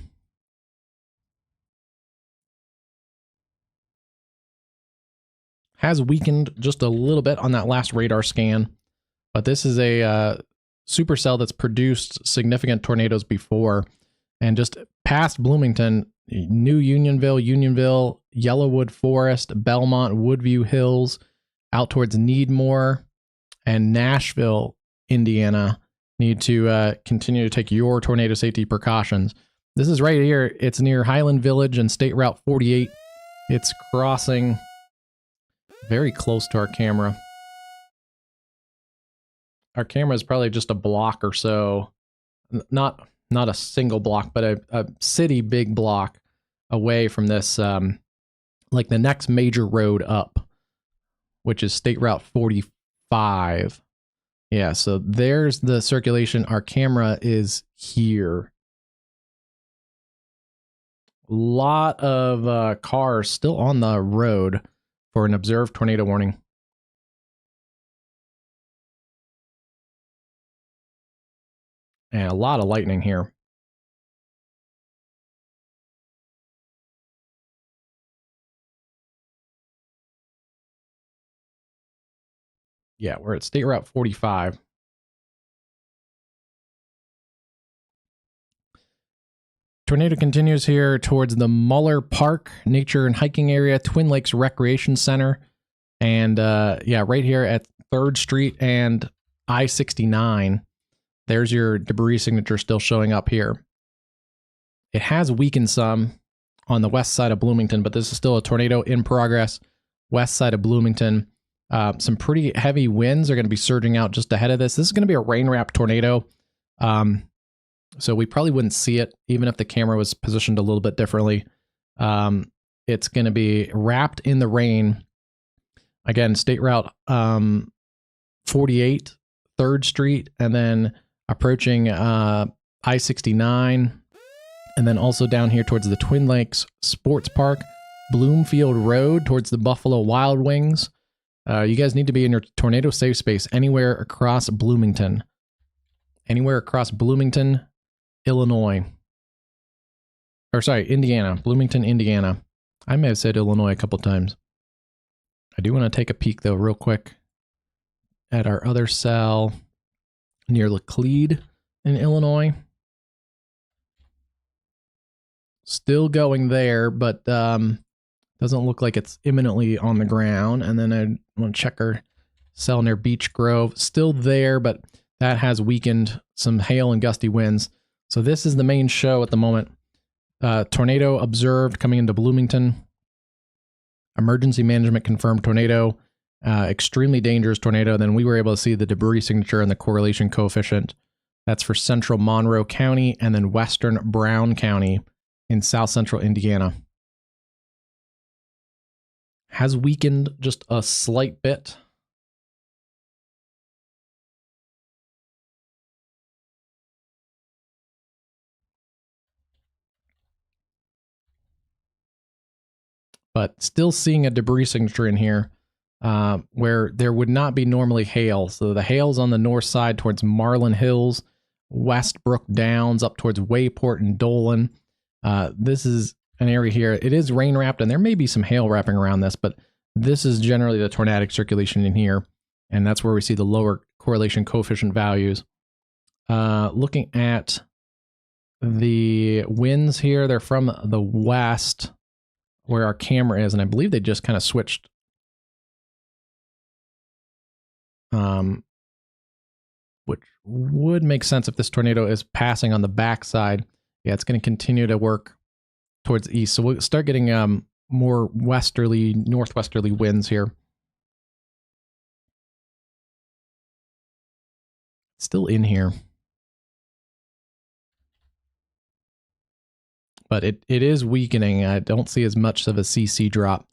Has weakened just a little bit on that last radar scan, but this is a supercell that's produced significant tornadoes before. And just past Bloomington, New Unionville, Yellowwood Forest, Belmont, Woodview Hills, out towards Needmore, and Nashville, Indiana, need to continue to take your tornado safety precautions. This is right here. It's near Highland Village and State Route 48. It's crossing very close to our camera. our camera is probably just a block or so, not a single block, but a city big block away from this, like the next major road up, which is State Route 45. Yeah, so there's the circulation. Our camera is here. A lot of cars still on the road for an observed tornado warning. And a lot of lightning here. Yeah, we're at State Route 45. Tornado continues here towards the Muller Park Nature and Hiking Area, Twin Lakes Recreation Center. And yeah, right here at 3rd Street and I-69. There's your debris signature still showing up here. It has weakened some on the west side of Bloomington, but this is still a tornado in progress. West side of Bloomington. Some pretty heavy winds are going to be surging out just ahead of this. This is going to be a rain-wrapped tornado. So we probably wouldn't see it even if the camera was positioned a little bit differently. It's going to be wrapped in the rain. Again, State Route 48, 3rd Street, and then approaching I-69, and then also down here towards the Twin Lakes Sports Park, Bloomfield Road towards the Buffalo Wild Wings. You guys need to be in your tornado safe space anywhere across Bloomington. Anywhere across Bloomington, Illinois. Or sorry, Indiana. Bloomington, Indiana. I may have said Illinois a couple times. I do want to take a peek, though, real quick at our other cell near Laclede in Illinois. Still going there, but doesn't look like it's imminently on the ground. And then I want to check our cell near Beech Grove. Still there, but that has weakened. Some hail and gusty winds. So this is the main show at the moment. Tornado observed coming into Bloomington. Emergency management confirmed tornado. Extremely dangerous tornado. Then we were able to see the debris signature and the correlation coefficient. That's for central Monroe County and then western Brown County in south central Indiana. Has weakened just a slight bit. But still seeing a debris signature in here where there would not be normally hail. So the hail's on the north side towards Marlin Hills, Westbrook Downs, up towards Wayport and Dolan. This is an area here. It is rain wrapped, and there may be some hail wrapping around this, but this is generally the tornadic circulation in here. And that's where we see the lower correlation coefficient values. Looking at the winds here, they're from the west where our camera is, and I believe they just kind of switched. Which would make sense if this tornado is passing on the backside. Yeah, it's going to continue to work towards the east. So we'll start getting more westerly, northwesterly winds here. Still in here. But it is weakening. I don't see as much of a CC drop.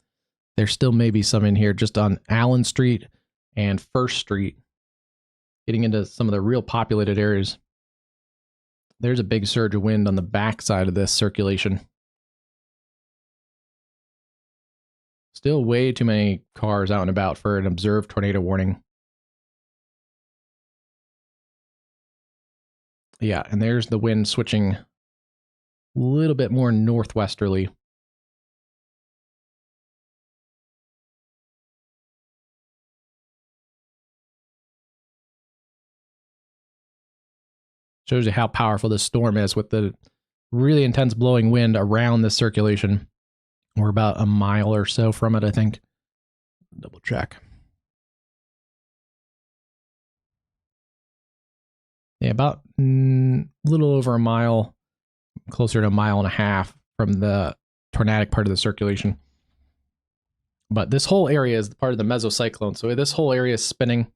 There still may be some in here just on Allen Street and First Street, getting into some of the real populated areas. There's a big surge of wind on the backside of this circulation. Still way too many cars out and about for an observed tornado warning. Yeah, and there's the wind switching a little bit more northwesterly. Shows you how powerful this storm is with the really intense blowing wind around this circulation. We're about a mile or so from it, I think. Double check. Yeah, about a little over a mile, closer to a mile and a half from the tornadic part of the circulation. But this whole area is part of the mesocyclone. So this whole area is spinning.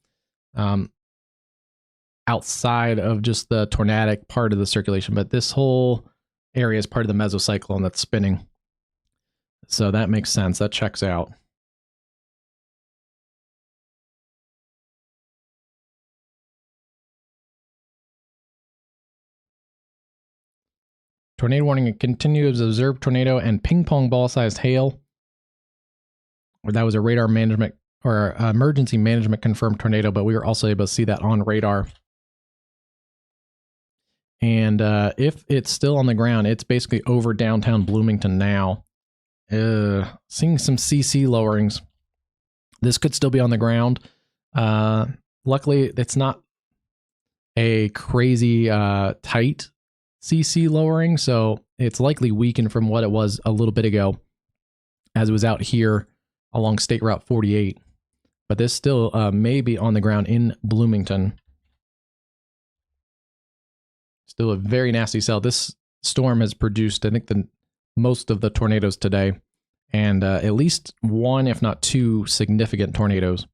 outside of just the tornadic part of the circulation, but this whole area is part of the mesocyclone that's spinning. So that makes sense. That checks out. Tornado warning, continues observed tornado and ping pong ball sized hail. Or that was a radar management or emergency management confirmed tornado, but we were also able to see that on radar. And if it's still on the ground, it's basically over downtown Bloomington now. Seeing some CC lowerings. This could still be on the ground. Luckily, it's not a crazy tight CC lowering, so it's likely weakened from what it was a little bit ago as it was out here along State Route 48. But this still may be on the ground in Bloomington. Still a very nasty cell. This storm has produced, I think, most of the tornadoes today, and at least one, if not two, significant tornadoes.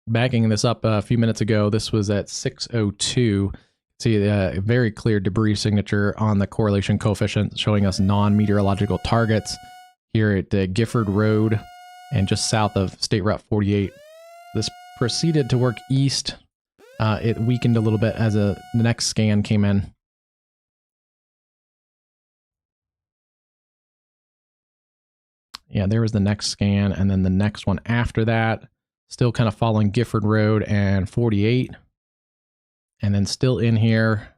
Backing this up a few minutes ago, this was at 6:02. See a very clear debris signature on the correlation coefficient showing us non-meteorological targets here at Gifford Road and just south of State Route 48. This proceeded to work east. It weakened a little bit as the next scan came in. Yeah, there was the next scan, and then the next one after that, still kind of following Gifford Road and 48. And then still in here,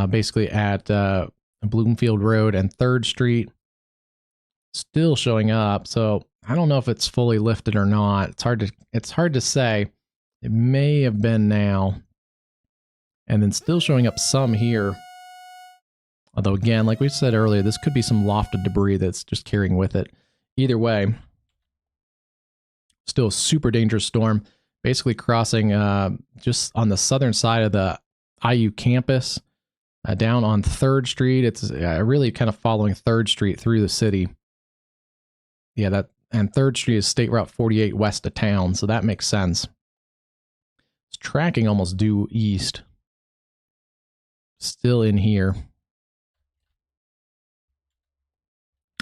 basically at Bloomfield Road and 3rd Street, still showing up. So I don't know if it's fully lifted or not. It's hard to say. It may have been now. And then still showing up some here. Although again, like we said earlier, this could be some lofted debris that's just carrying with it. Either way, still a super dangerous storm. Basically crossing just on the southern side of the IU campus, down on 3rd Street. It's really kind of following 3rd Street through the city. Yeah, and 3rd Street is State Route 48 west of town, so that makes sense. It's tracking almost due east. Still in here.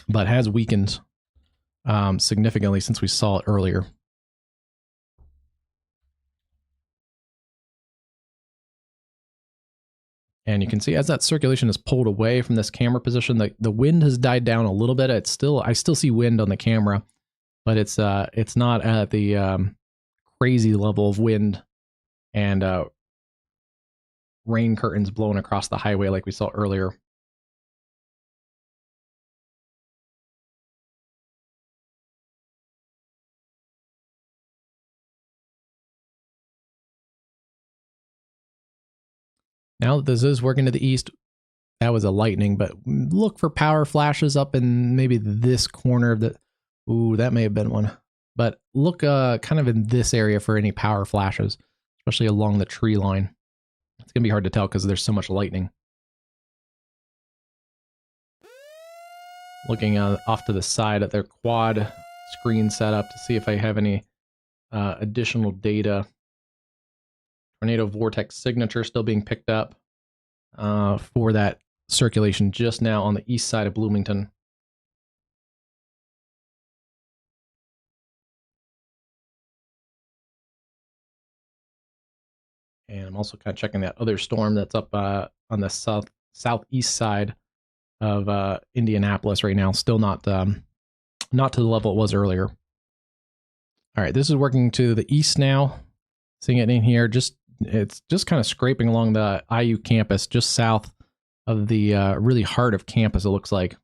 But has weakened significantly since we saw it earlier. And you can see as that circulation is pulled away from this camera position, the wind has died down a little bit. I still see wind on the camera, but it's not at the crazy level of wind and rain curtains blowing across the highway like we saw earlier. Now that this is working to the east, that was a lightning, but look for power flashes up in maybe this corner of the... Ooh, that may have been one. But look kind of in this area for any power flashes, especially along the tree line. It's going to be hard to tell because there's so much lightning. Looking off to the side at their quad screen setup to see if I have any additional data. Tornado vortex signature still being picked up for that circulation just now on the east side of Bloomington. And I'm also kind of checking that other storm that's up on the southeast side of Indianapolis right now. Still not to the level it was earlier. All right, this is working to the east now. Seeing it in here, it's just kind of scraping along the IU campus, just south of the really heart of campus, it looks like.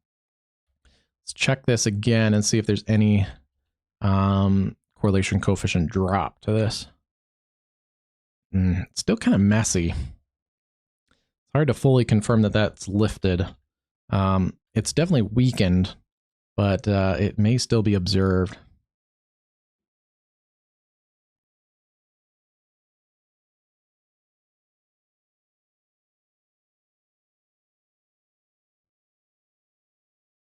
Let's check this again and see if there's any correlation coefficient drop to this. It's still kind of messy. It's hard to fully confirm that that's lifted. It's definitely weakened, but it may still be observed.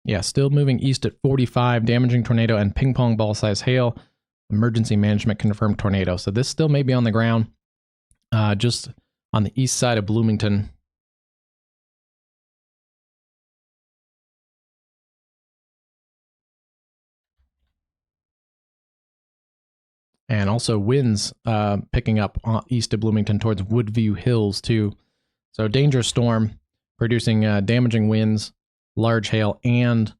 Yeah, still moving east at 45, damaging tornado and ping pong ball size hail. Emergency management confirmed tornado. So this still may be on the ground, just on the east side of Bloomington. And also winds picking up east of Bloomington towards Woodview Hills too. So dangerous storm producing damaging winds, large hail, and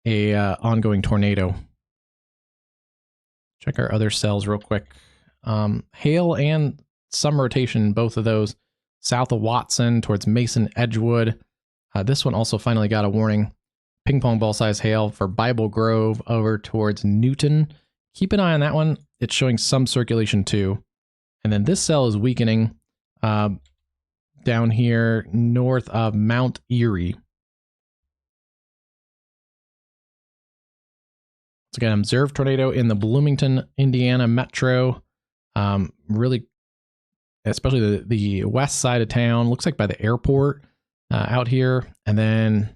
a ongoing tornado. Check our other cells real quick. Hail and some rotation, both of those. South of Watson towards Mason Edgewood. This one also finally got a warning. Ping pong ball size hail for Bible Grove over towards Newton. Keep an eye on that one. It's showing some circulation too. And then this cell is weakening down here north of Mount Erie. So again, observed tornado in the Bloomington, Indiana metro. Really, especially the west side of town. Looks like by the airport out here. And then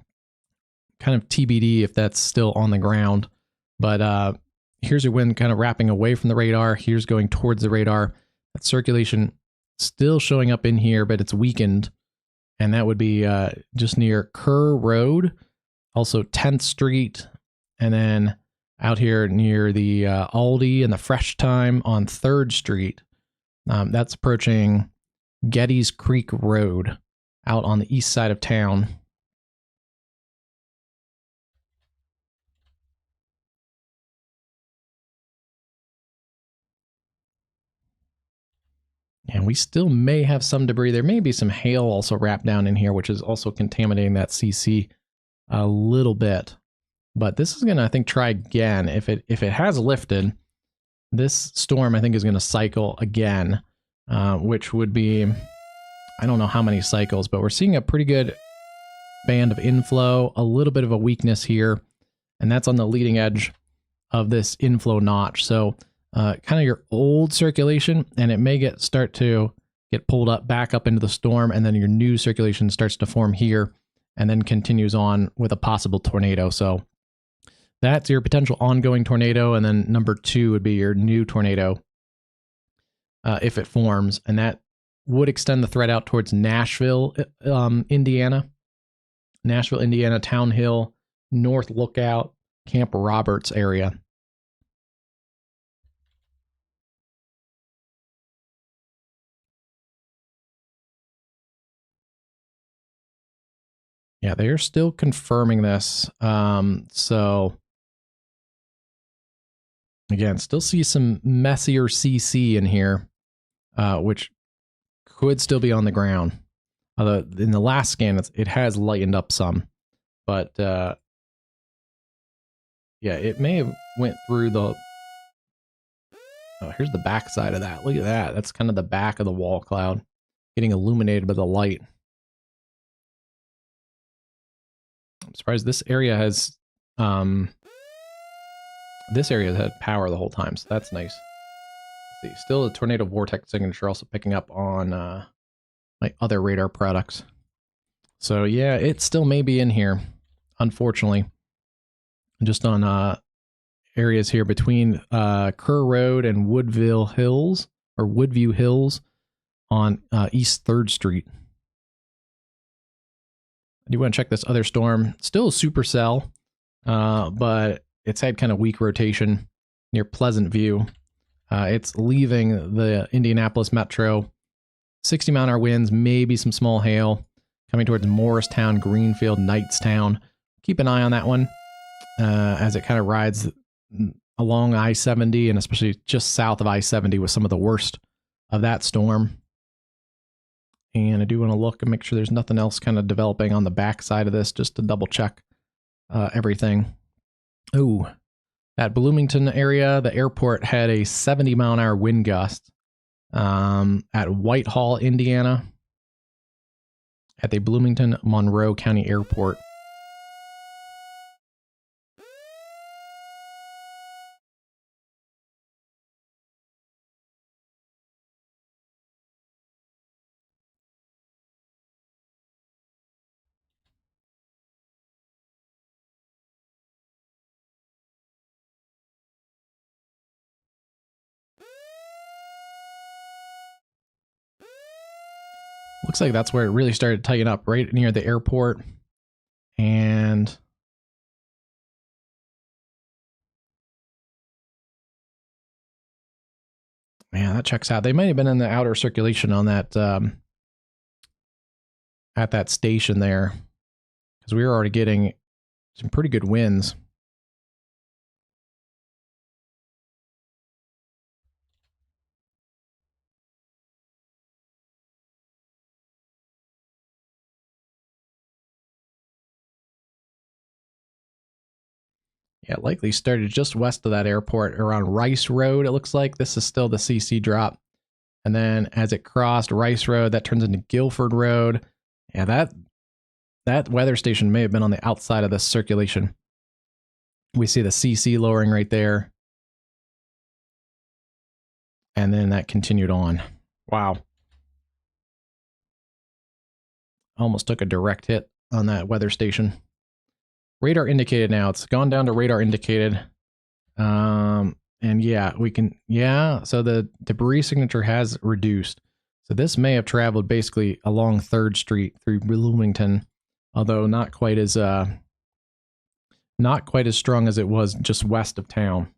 kind of TBD if that's still on the ground. But here's your wind kind of wrapping away from the radar. Here's going towards the radar. That circulation still showing up in here, but it's weakened. And that would be just near Kerr Road, also 10th Street, and then out here near the Aldi and the Fresh Time on 3rd Street. That's approaching Getty's Creek Road out on the east side of town. And we still may have some debris. There may be some hail also wrapped down in here, which is also contaminating that CC a little bit. But this is going to, I think, try again. If it has lifted, this storm, I think, is going to cycle again, which would be, I don't know how many cycles, but we're seeing a pretty good band of inflow, a little bit of a weakness here, and that's on the leading edge of this inflow notch. So kind of your old circulation, and it may start to get pulled up back up into the storm, and then your new circulation starts to form here and then continues on with a possible tornado. So that's your potential ongoing tornado, and then number 2 would be your new tornado if it forms, and that would extend the threat out towards Nashville, Indiana. Nashville, Indiana, Town Hill, North Lookout, Camp Roberts area. Yeah, they're still confirming this. So again, still see some messier CC in here, which could still be on the ground. Although in the last scan, it has lightened up some, but yeah, it may have went through the. Oh, here's the back side of that. Look at that. That's kind of the back of the wall cloud, getting illuminated by the light. I'm surprised this area has had power the whole time, so that's nice. Let's see, still a tornado vortex signature also picking up on my other radar products. So yeah, it still may be in here, unfortunately. Just on areas here between Kerr Road and Woodville Hills, or Woodview Hills on East 3rd Street. I do want to check this other storm. Still a supercell, but it's had kind of weak rotation near Pleasant View. It's leaving the Indianapolis metro. 60-mile-an-hour winds, maybe some small hail coming towards Morristown, Greenfield, Knightstown. Keep an eye on that one as it kind of rides along I-70 and especially just south of I-70 with some of the worst of that storm. And I do want to look and make sure there's nothing else kind of developing on the back side of this, just to double check everything. Oh, at Bloomington area, the airport had a 70-mile-an-hour wind gust. At Whitehall, Indiana, at the Bloomington Monroe County Airport. Looks like that's where it really started to tighten up, right near the airport. And man, that checks out. They might have been in the outer circulation on that at that station there, because we were already getting some pretty good winds. Yeah, it likely started just west of that airport around Rice Road. It looks like this is still the CC drop. And then as it crossed Rice Road, that turns into Guilford Road. Yeah, that weather station may have been on the outside of this circulation. We see the CC lowering right there. And then that continued on. Wow. Almost took a direct hit on that weather station. Radar indicated now. It's gone down to radar indicated. And yeah, we can, yeah, so the debris signature has reduced. So this may have traveled basically along 3rd Street through Bloomington, although not quite as strong as it was just west of town.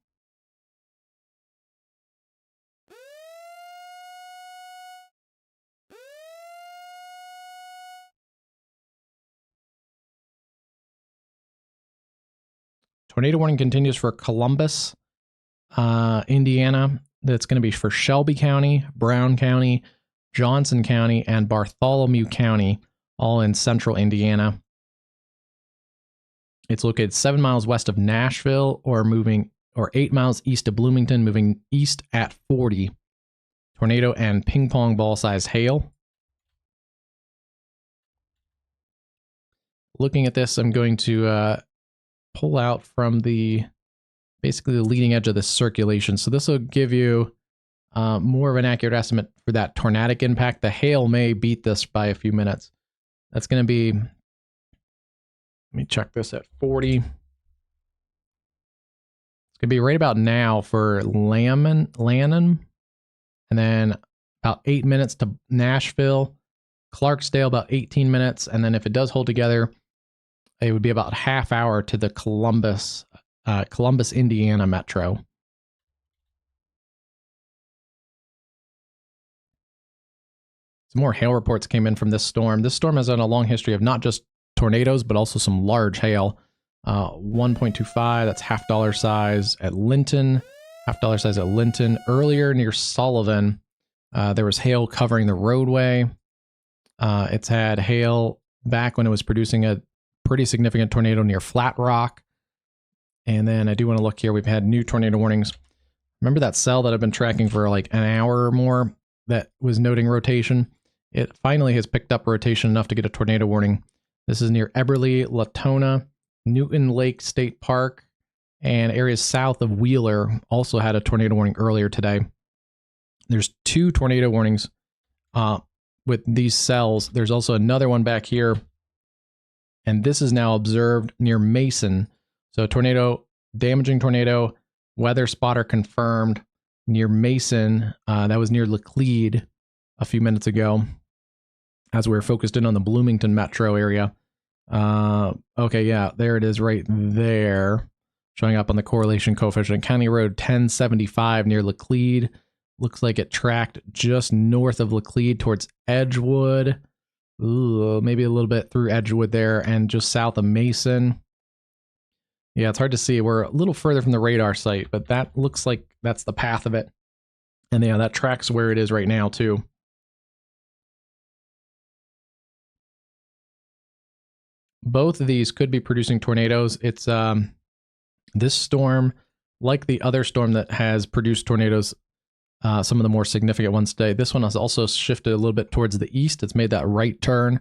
Tornado warning continues for Columbus, Indiana. That's going to be for Shelby County, Brown County, Johnson County, and Bartholomew County, all in central Indiana. It's located 7 miles west of Nashville, or 8 miles east of Bloomington, moving east at 40. Tornado and ping pong ball size hail. Looking at this, I'm going to pull out from basically the leading edge of the circulation. So this will give you more of an accurate estimate for that tornadic impact. The hail may beat this by a few minutes. That's going to be, let me check this at 40. It's going to be right about now for Lannon, and then about 8 minutes to Nashville, Clarksdale about 18 minutes, and then if it does hold together, it would be about a half hour to the Columbus, Indiana metro. Some more hail reports came in from this storm. This storm has had a long history of not just tornadoes, but also some large hail. 1.25, that's $half size at Linton. $half size at Linton. Earlier near Sullivan, there was hail covering the roadway. It's had hail back when it was producing a pretty significant tornado near Flat Rock. And then I do want to look here. We've had new tornado warnings. Remember that cell that I've been tracking for like an hour or more that was noting rotation? It finally has picked up rotation enough to get a tornado warning. This is near Eberly, Latona, Newton Lake State Park, and areas south of Wheeler also had a tornado warning earlier today. There's 2 tornado warnings with these cells. There's also another one back here, and this is now observed near Mason. So tornado, damaging tornado, weather spotter confirmed near Mason. That was near Laclede a few minutes ago as we were focused in on the Bloomington metro area. Okay, yeah, there it is right there, showing up on the correlation coefficient. County Road 1075 near Laclede. Looks like it tracked just north of Laclede towards Edgewood. Ooh, maybe a little bit through Edgewood there, and just south of Mason. Yeah, it's hard to see. We're a little further from the radar site, but that looks like that's the path of it. And yeah, that tracks where it is right now too. Both of these could be producing tornadoes. It's this storm, like the other storm that has produced tornadoes, some of the more significant ones today. This one has also shifted a little bit towards the east. It's made that right turn,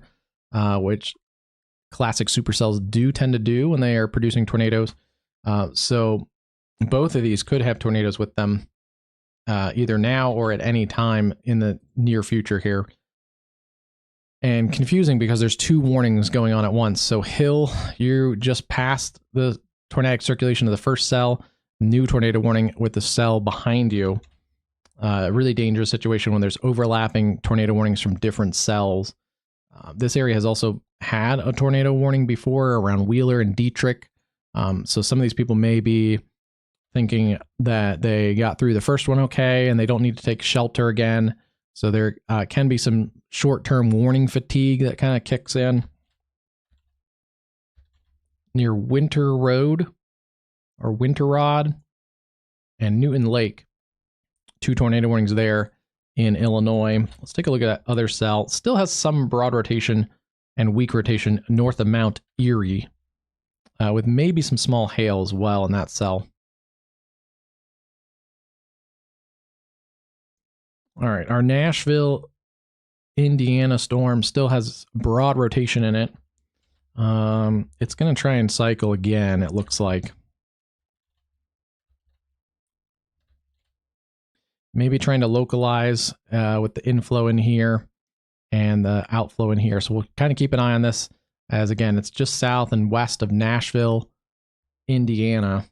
which classic supercells do tend to do when they are producing tornadoes. So both of these could have tornadoes with them, either now or at any time in the near future here. And confusing because there's 2 warnings going on at once. So Hill, you just passed the tornadic circulation of the first cell, new tornado warning with the cell behind you. A really dangerous situation when there's overlapping tornado warnings from different cells. This area has also had a tornado warning before around Wheeler and Dietrich. So some of these people may be thinking that they got through the first one okay and they don't need to take shelter again. So there can be some short-term warning fatigue that kind of kicks in. Near Winter Road or Winter Rod and Newton Lake. 2 tornado warnings there in Illinois. Let's take a look at that other cell. Still has some broad rotation and weak rotation north of Mount Erie, with maybe some small hail as well in that cell. All right, our Nashville, Indiana storm still has broad rotation in it. It's going to try and cycle again, it looks like. Maybe trying to localize with the inflow in here and the outflow in here. So we'll kind of keep an eye on this as, again, it's just south and west of Nashville, Indiana.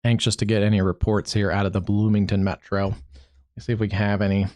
Anxious to get any reports here out of the Bloomington Metro. Let's see if we can have any.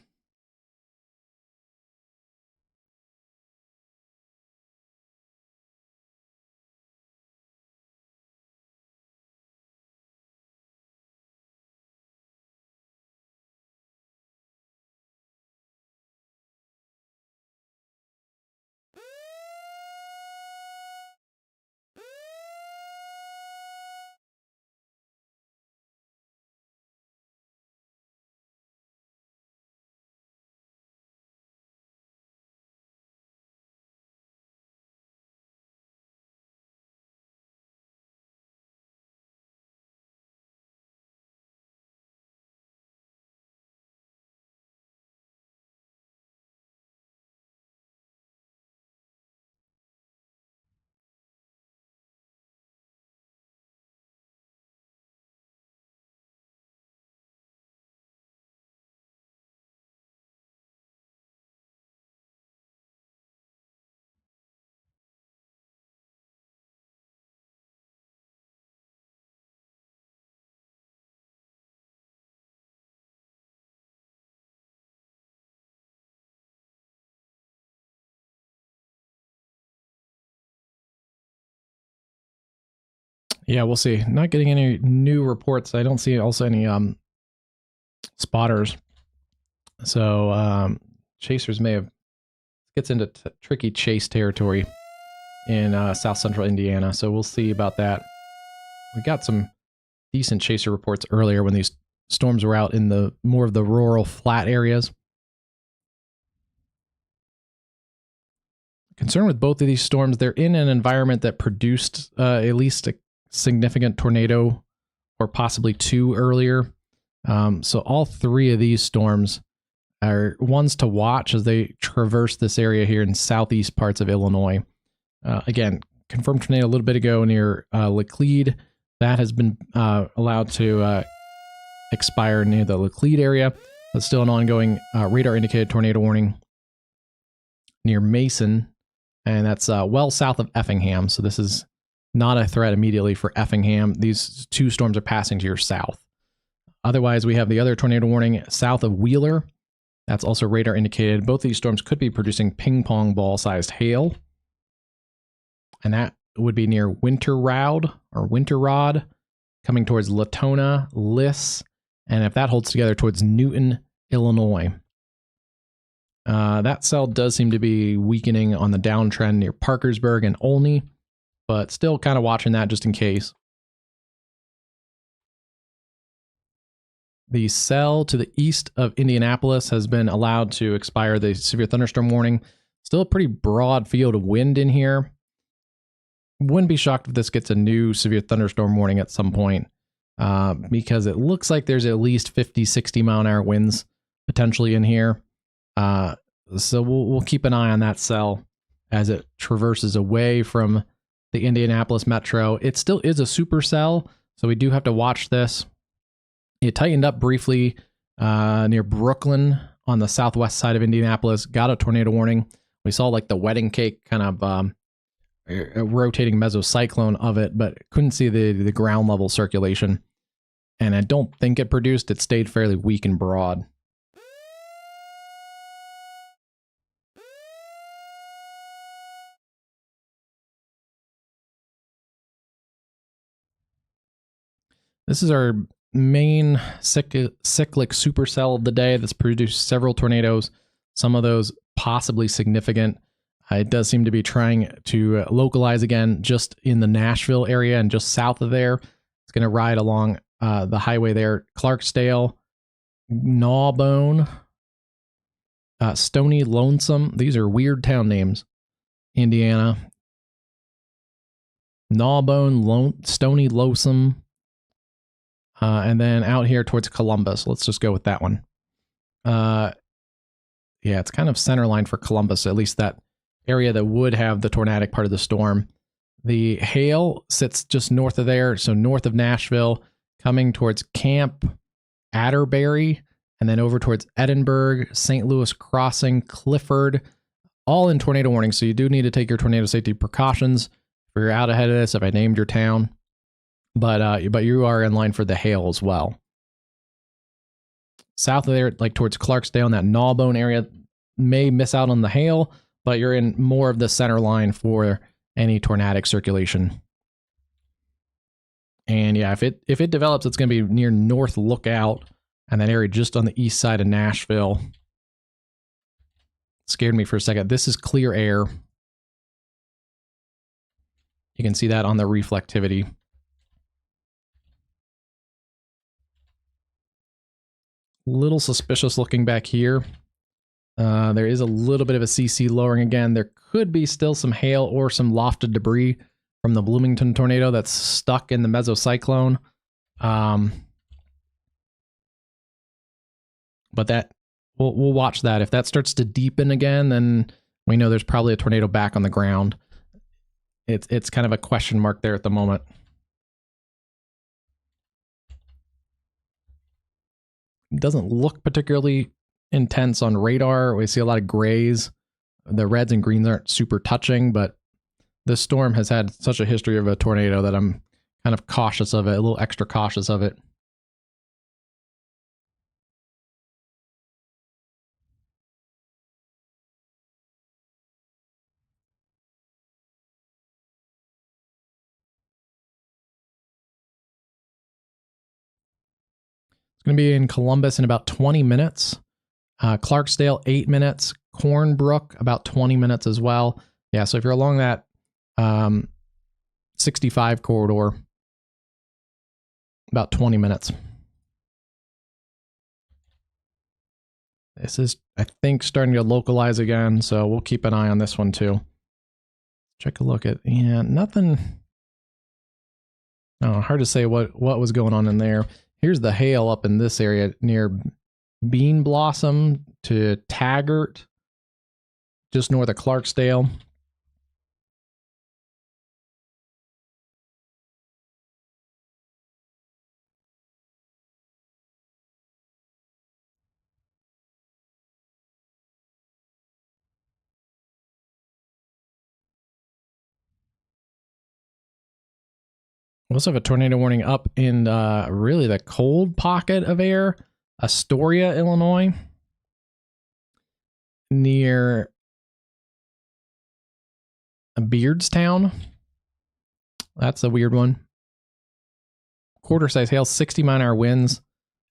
Yeah, we'll see. Not getting any new reports. I don't see also any spotters. So chasers may have gets into tricky chase territory in south central Indiana. So we'll see about that. We got some decent chaser reports earlier when these storms were out in the more of the rural flat areas. Concern with both of these storms, they're in an environment that produced at least a significant tornado or possibly 2 earlier. So all 3 of these storms are ones to watch as they traverse this area here in southeast parts of Illinois. Again, confirmed tornado a little bit ago near Laclede. That has been allowed to expire near the Laclede area. That's still an ongoing radar indicated tornado warning near Mason, and that's well south of Effingham. So this is not a threat immediately for Effingham. These 2 storms are passing to your south. Otherwise, we have the other tornado warning south of Wheeler. That's also radar indicated. Both these storms could be producing ping pong ball sized hail. And that would be near Winter Rod, coming towards Latona, Liss, and if that holds together towards Newton, Illinois. That cell does seem to be weakening on the downtrend near Parkersburg and Olney, but still kind of watching that just in case. The cell to the east of Indianapolis has been allowed to expire the severe thunderstorm warning. Still a pretty broad field of wind in here. Wouldn't be shocked if this gets a new severe thunderstorm warning at some point, because it looks like there's at least 50, 60 mile an hour winds potentially in here. So we'll keep an eye on that cell as it traverses away from the Indianapolis metro. It still is a supercell, so we do have to watch this. It tightened up briefly near Brooklyn on the southwest side of Indianapolis, got a tornado warning, We saw like the wedding cake kind of a rotating mesocyclone of it, but couldn't see the ground level circulation. And I don't think it produced. It stayed fairly weak and broad. This is our main cyclic supercell of the day that's produced several tornadoes, some of those possibly significant. It does seem to be trying to localize again just in the Nashville area and just south of there. It's going to ride along the highway there. Clarksdale, Gnawbone, Stony Lonesome. These are weird town names. Indiana. Gnawbone, Stony Lonesome. And then out here towards Columbus. Let's just go with that one. Yeah, it's kind of center line for Columbus, at least that area that would have the tornadic part of the storm. The hail sits just north of there, so north of Nashville, coming towards Camp Atterbury, and then over towards Edinburgh, St. Louis Crossing, Clifford, all in tornado warning. So you do need to take your tornado safety precautions if you're out ahead of this, if I named your town. But you are in line for the hail as well. South of there, like towards Clarksdale, in that Gnawbone area, may miss out on the hail, but you're in more of the center line for any tornadic circulation. And yeah, if it develops, it's going to be near North Lookout and that area just on the east side of Nashville. Scared me for a second. This is clear air. You can see that on the reflectivity. Little suspicious looking back here. There is a little bit of a CC lowering again. There could be still some hail or some lofted debris from the Bloomington tornado that's stuck in the mesocyclone. But that we'll watch that. If that starts to deepen again, then we know there's probably a tornado back on the ground. It's kind of a question mark there at the moment. It doesn't look particularly intense on radar. We see a lot of grays. The reds and greens aren't super touching, but this storm has had such a history of a tornado that I'm kind of cautious of it, a little extra cautious of it. It's going to be in Columbus in about 20 minutes. Clarksdale, 8 minutes. Cornbrook, about 20 minutes as well. Yeah, so if you're along that 65 corridor, about 20 minutes. This is, I think, starting to localize again, so we'll keep an eye on this one too. Check a look at, yeah, nothing. Oh, hard to say what was going on in there. Here's the hail up in this area near Bean Blossom to Taggart, just north of Clarksdale. We also have a tornado warning up in really the cold pocket of air, Astoria, Illinois, near Beardstown. That's a weird one. Quarter-size hail, 60-mile-an-hour winds,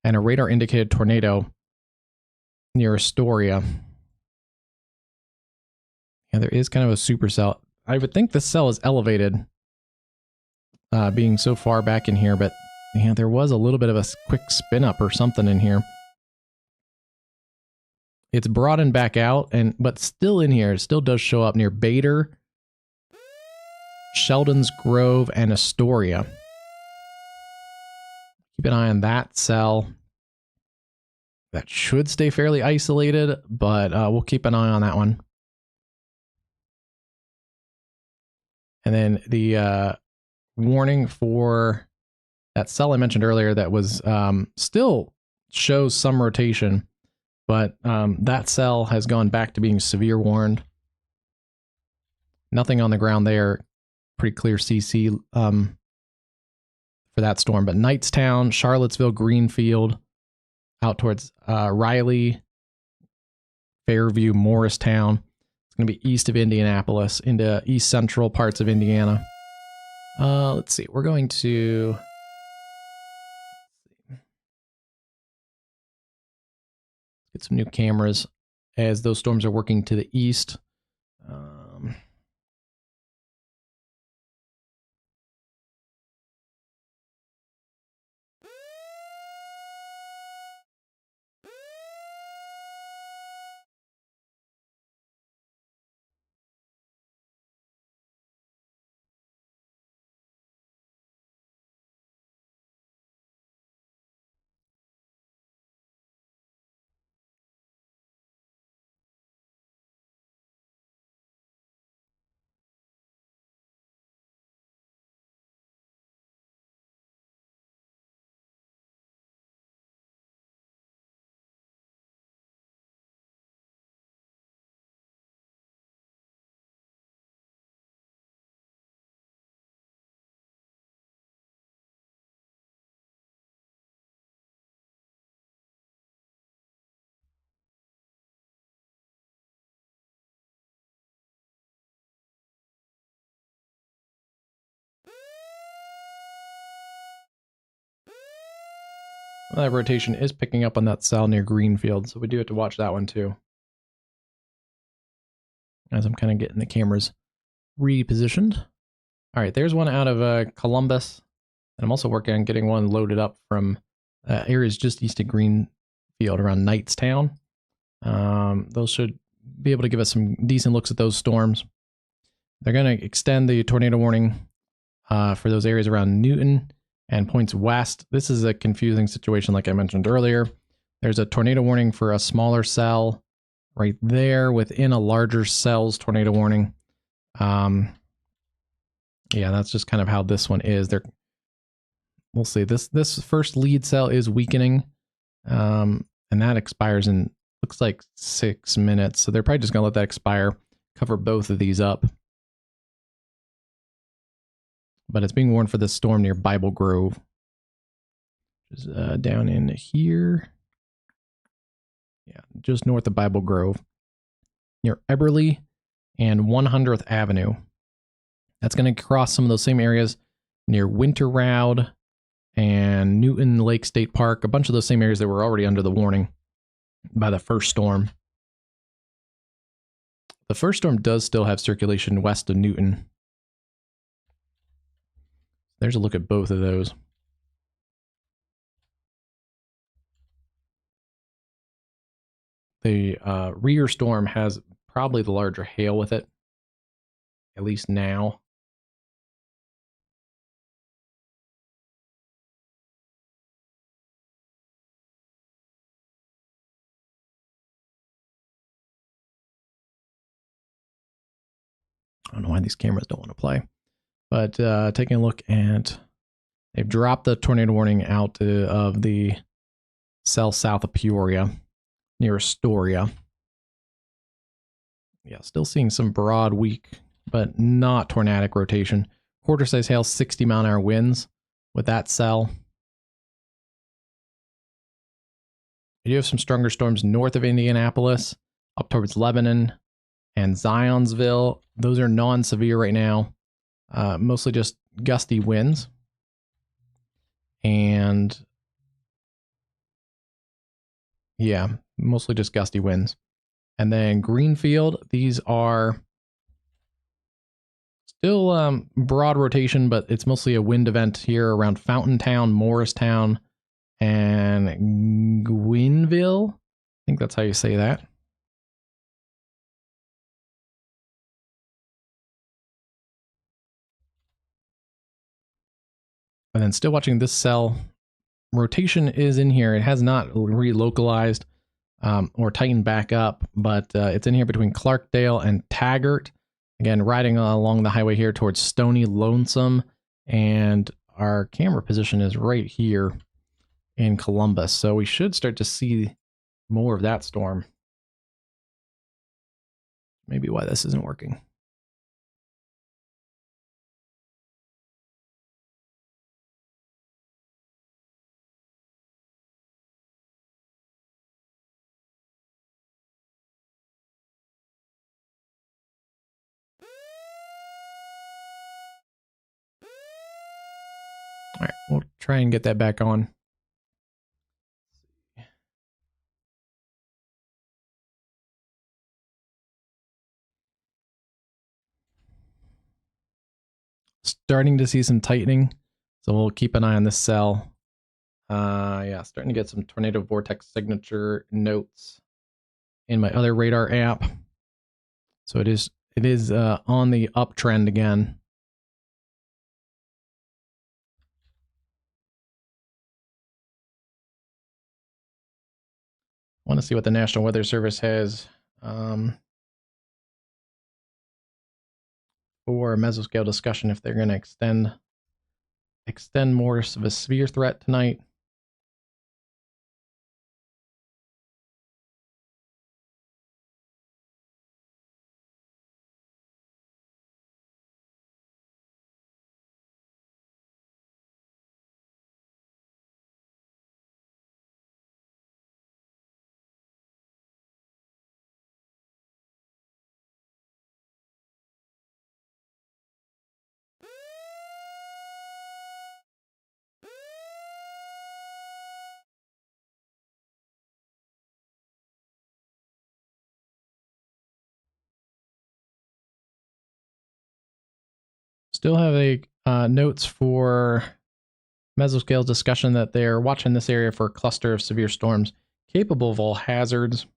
and a radar-indicated tornado near Astoria. Yeah, there is kind of a supercell. I would think the cell is elevated, being so far back in here, but yeah, there was a little bit of a quick spin up or something in here. It's broadened back out, but still in here, it still does show up near Bader, Sheldon's Grove, and Astoria. Keep an eye on that cell. That should stay fairly isolated, but we'll keep an eye on that one. And then the warning for that cell I mentioned earlier that was still shows some rotation, but that cell has gone back to being severe warned. Nothing on the ground there. Pretty clear CC for that storm. But Knightstown, Charlottesville, Greenfield, out towards Riley, Fairview, Morristown. It's going to be east of Indianapolis into east central parts of Indiana. Let's see. We're going to get some new cameras as those storms are working to the east. That rotation is picking up on that cell near Greenfield, so we do have to watch that one too. As I'm kind of getting the cameras repositioned. All right, there's one out of Columbus. And I'm also working on getting one loaded up from areas just east of Greenfield around Knightstown. Those should be able to give us some decent looks at those storms. They're going to extend the tornado warning for those areas around Newton and points west. This is a confusing situation like I mentioned earlier. There's a tornado warning for a smaller cell right there within a larger cell's tornado warning. Yeah, that's just kind of how this one is. We'll see. This first lead cell is weakening, and that expires in, looks like 6 minutes. So they're probably just going to let that expire, cover both of these up. But it's being warned for this storm near Bible Grove, which is down in here. Yeah, just north of Bible Grove, near Eberly and 100th Avenue. That's going to cross some of those same areas near Winter Round and Newton Lake State Park, a bunch of those same areas that were already under the warning by the first storm. The first storm does still have circulation west of Newton. There's a look at both of those. The rear storm has probably the larger hail with it, at least now. I don't know why these cameras don't want to play. But taking a look at, they've dropped the tornado warning out of the cell south of Peoria, near Astoria. Yeah, still seeing some broad, weak, but not tornadic rotation. Quarter size hail, 60-mile-an-hour winds with that cell. You do have some stronger storms north of Indianapolis, up towards Lebanon and Zionsville. Those are non-severe right now. Mostly just gusty winds. And yeah, mostly just gusty winds. And then Greenfield, these are still broad rotation, but it's mostly a wind event here around Fountaintown, Morristown, and Gwynville. I think that's how you say that. And then still watching this cell. Rotation is in here. It has not relocalized or tightened back up, but it's in here between Clarkdale and Taggart. Again, riding along the highway here towards Stony Lonesome. And our camera position is right here in Columbus. So we should start to see more of that storm. Maybe why this isn't working. All right, we'll try and get that back on. Starting to see some tightening, so we'll keep an eye on this cell. Yeah, starting to get some tornado vortex signature notes in my other radar app. So it is on the uptrend again. I want to see what the National Weather Service has for a mesoscale discussion, if they're going to extend more of a severe threat tonight. Still have a notes for mesoscale discussion that they're watching this area for a cluster of severe storms capable of all hazards.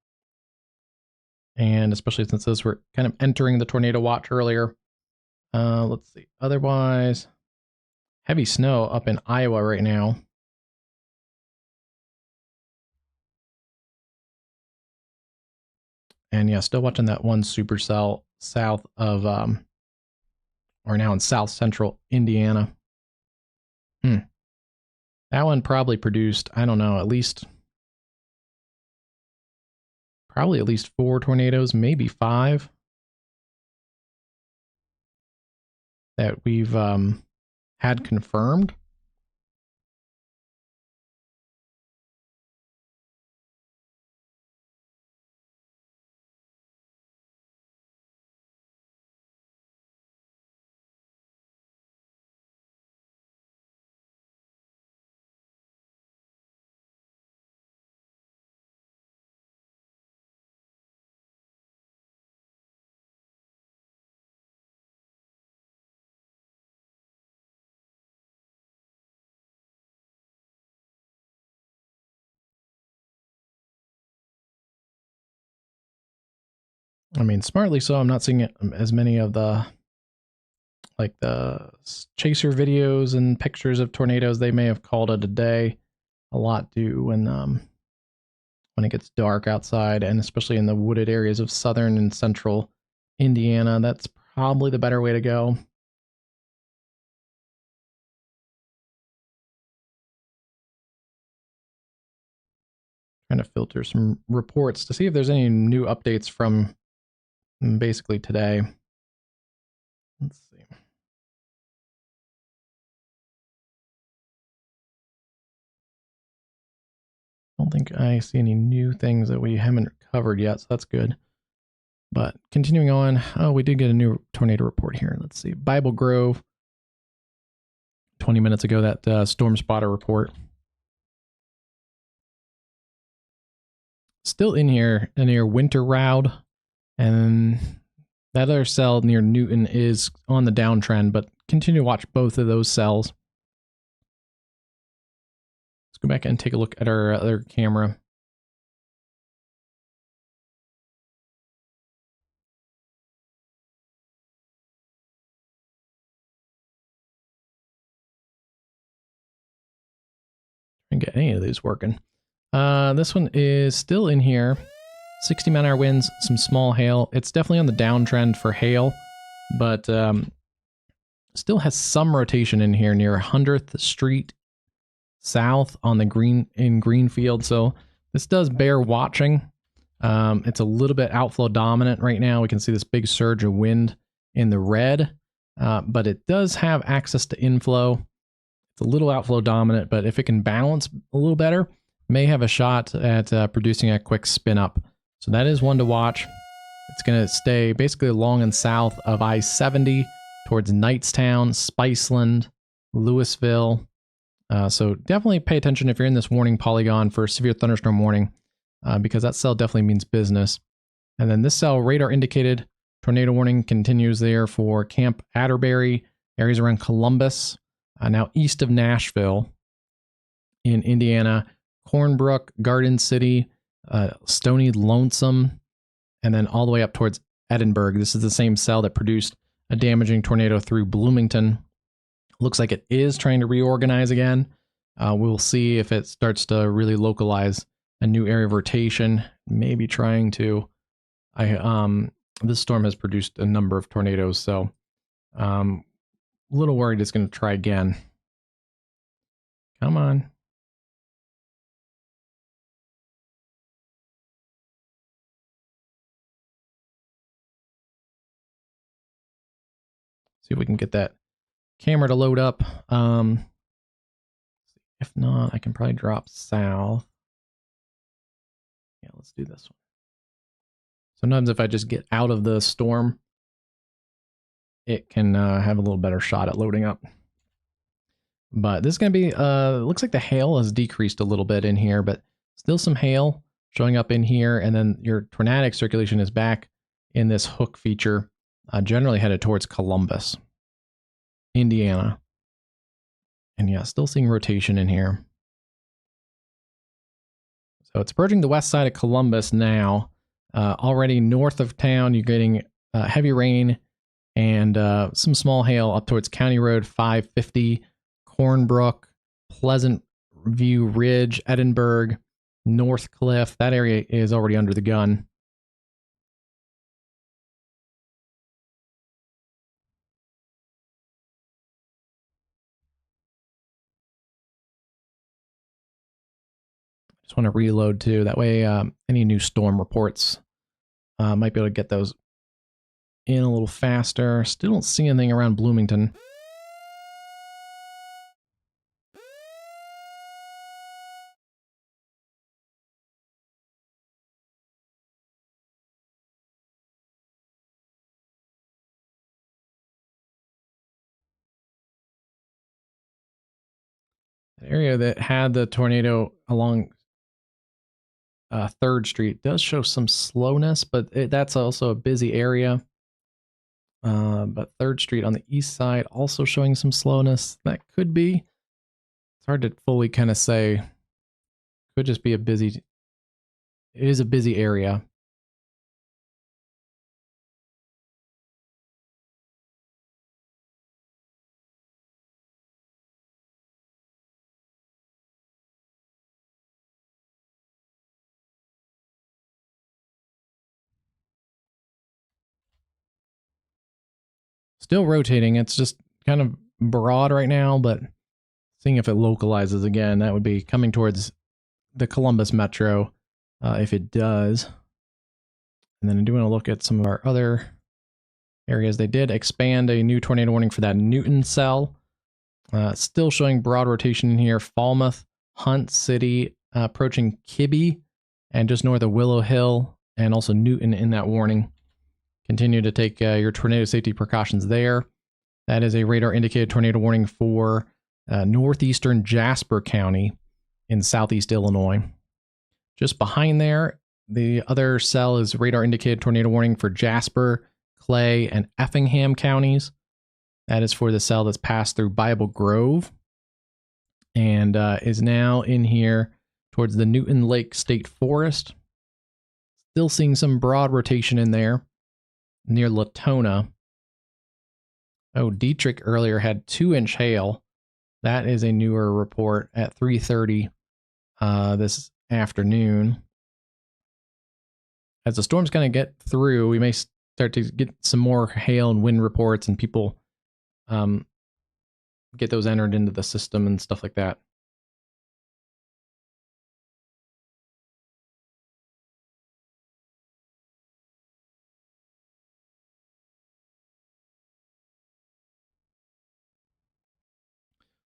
And especially since those were kind of entering the tornado watch earlier. Let's see. Otherwise, heavy snow up in Iowa right now. And yeah, still watching that one supercell south of, or now in south central Indiana. That one probably produced, I don't know, probably at least 4 tornadoes, maybe 5 that we've had confirmed. I mean, smartly so, I'm not seeing it as many of the, like the chaser videos and pictures of tornadoes. They may have called it a day. A lot do when it gets dark outside, and especially in the wooded areas of southern and central Indiana. That's probably the better way to go. Trying to filter some reports to see if there's any new updates from basically today. Let's see. I don't think I see any new things that we haven't covered yet, so that's good. But continuing on, oh, we did get a new tornado report here. Let's see. Bible Grove, 20 minutes ago, that storm spotter report. Still in here near Winter Round, and that other cell near Newton is on the downtrend, but continue to watch both of those cells. Let's go back and take a look at our other camera. Can't get any of these working. This one is still in here. 60 mile-an-hour winds, some small hail. It's definitely on the downtrend for hail, but still has some rotation in here near 100th Street South on the Greenfield. So this does bear watching. It's a little bit outflow dominant right now. We can see this big surge of wind in the red, but it does have access to inflow. It's a little outflow dominant, but if it can balance a little better, may have a shot at producing a quick spin up. So that is one to watch. It's going to stay basically along and south of I-70 towards Knightstown, Spiceland, Louisville, So definitely pay attention if you're in this warning polygon for severe thunderstorm warning, because that cell definitely means business. And then this cell, radar indicated tornado warning, continues there for Camp Atterbury, areas around Columbus, now east of Nashville in Indiana, Cornbrook, Garden City, Stony Lonesome, and then all the way up towards Edinburgh. This is the same cell that produced a damaging tornado through Bloomington. Looks like it is trying to reorganize again. We'll see if it starts to really localize a new area of rotation, maybe trying to. This storm has produced a number of tornadoes, so a little worried it's going to try again. Come on. See if we can get that camera to load up. If not, I can probably drop south. Yeah, let's do this one. Sometimes if I just get out of the storm, it can have a little better shot at loading up. But this is going to be, looks like the hail has decreased a little bit in here, but still some hail showing up in here. And then your tornadic circulation is back in this hook feature, generally headed towards Columbus, Indiana. And yeah, still seeing rotation in here. So it's approaching the west side of Columbus now. Already north of town, you're getting heavy rain and some small hail up towards County Road 550, Cornbrook, Pleasant View Ridge, Edinburgh, North Cliff. That area is already under the gun. Just want to reload too. That way, any new storm reports might be able to get those in a little faster. Still don't see anything around Bloomington. The area that had the tornado along 3rd Street does show some slowness, but that's also a busy area. But 3rd Street on the east side also showing some slowness. That could be. It's hard to fully kind of say. Could just be a busy. It is a busy area. Still rotating. It's just kind of broad right now, but seeing if it localizes again, that would be coming towards the Columbus metro if it does. And then I do want to look at some of our other areas. They did expand a new tornado warning for that Newton cell. Still showing broad rotation in here. Falmouth, Hunt City, approaching Kibbe, and just north of Willow Hill, and also Newton in that warning. Continue to take your tornado safety precautions there. That is a radar indicated tornado warning for northeastern Jasper County in southeast Illinois. Just behind there, the other cell is radar indicated tornado warning for Jasper, Clay, and Effingham counties. That is for the cell that's passed through Bible Grove and is now in here towards the Newton Lake State Forest. Still seeing some broad rotation in there near Latona. Oh, Dietrich earlier had 2-inch hail. That is a newer report at 3:30 this afternoon. As the storm's going to get through, we may start to get some more hail and wind reports, and people get those entered into the system and stuff like that.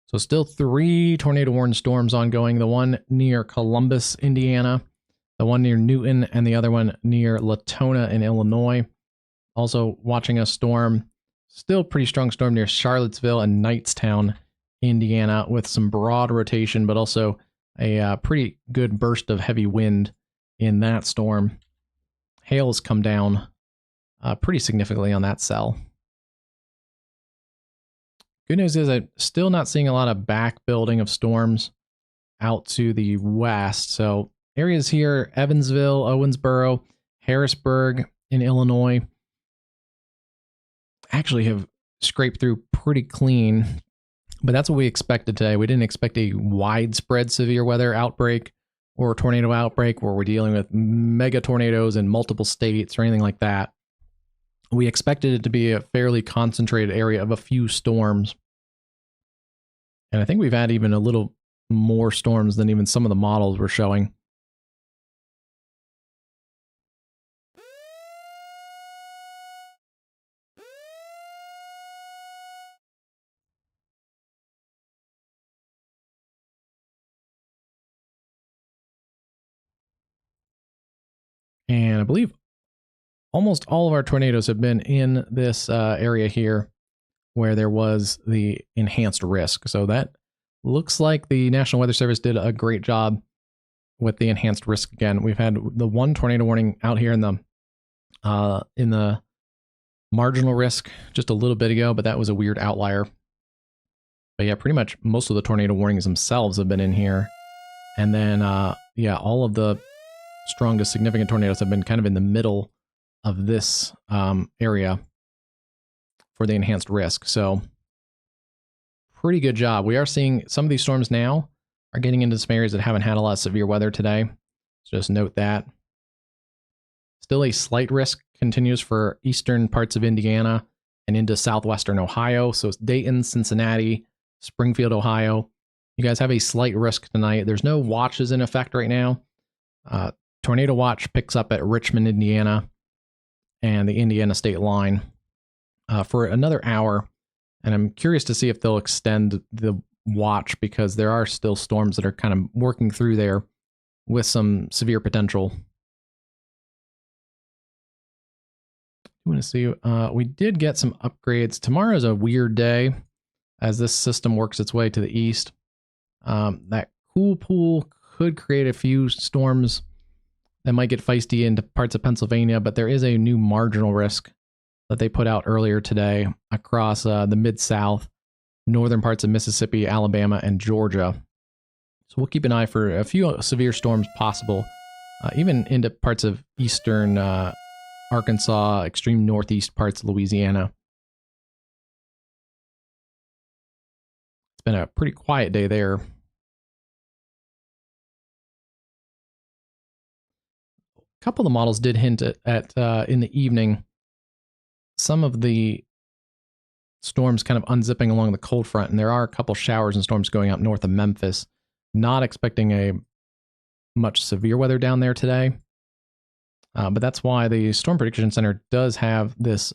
So still 3 tornado warned storms ongoing. The one near Columbus, Indiana, the one near Newton, and the other one near Latona in Illinois. Also watching a storm, still pretty strong storm near Charlottesville and Knightstown Indiana with some broad rotation, but also a pretty good burst of heavy wind in that storm. Hail has come down pretty significantly on that cell. Good news is I'm still not seeing a lot of back building of storms out to the west. So areas here, Evansville, Owensboro, Harrisburg in Illinois, actually have scraped through pretty clean. But that's what we expected today. We didn't expect a widespread severe weather outbreak or tornado outbreak where we're dealing with mega tornadoes in multiple states or anything like that. We expected it to be a fairly concentrated area of a few storms. And I think we've had even a little more storms than even some of the models were showing. And I believe almost all of our tornadoes have been in this area here where there was the enhanced risk. So that looks like the National Weather Service did a great job with the enhanced risk again. We've had the one tornado warning out here in the marginal risk just a little bit ago, but that was a weird outlier. But yeah, pretty much most of the tornado warnings themselves have been in here. And then, yeah, all of the strongest significant tornadoes have been kind of in the middle of this area for the enhanced risk. So pretty good job. We are seeing some of these storms now are getting into some areas that haven't had a lot of severe weather today. So just note that. Still a slight risk continues for eastern parts of Indiana and into southwestern Ohio. So it's Dayton, Cincinnati, Springfield, Ohio. You guys have a slight risk tonight. There's no watches in effect right now. Tornado watch picks up at Richmond, Indiana, and the Indiana state line for another hour. And I'm curious to see if they'll extend the watch because there are still storms that are kind of working through there with some severe potential. You want to see, we did get some upgrades. Tomorrow's a weird day as this system works its way to the east. That cool pool could create a few storms that might get feisty into parts of Pennsylvania, but there is a new marginal risk that they put out earlier today across the Mid-South, northern parts of Mississippi, Alabama, and Georgia. So we'll keep an eye for a few severe storms possible, even into parts of eastern Arkansas, extreme northeast parts of Louisiana. It's been a pretty quiet day there. A couple of the models did hint at in the evening some of the storms kind of unzipping along the cold front, and there are a couple showers and storms going up north of Memphis. Not expecting a much severe weather down there today, but that's why the Storm Prediction Center does have this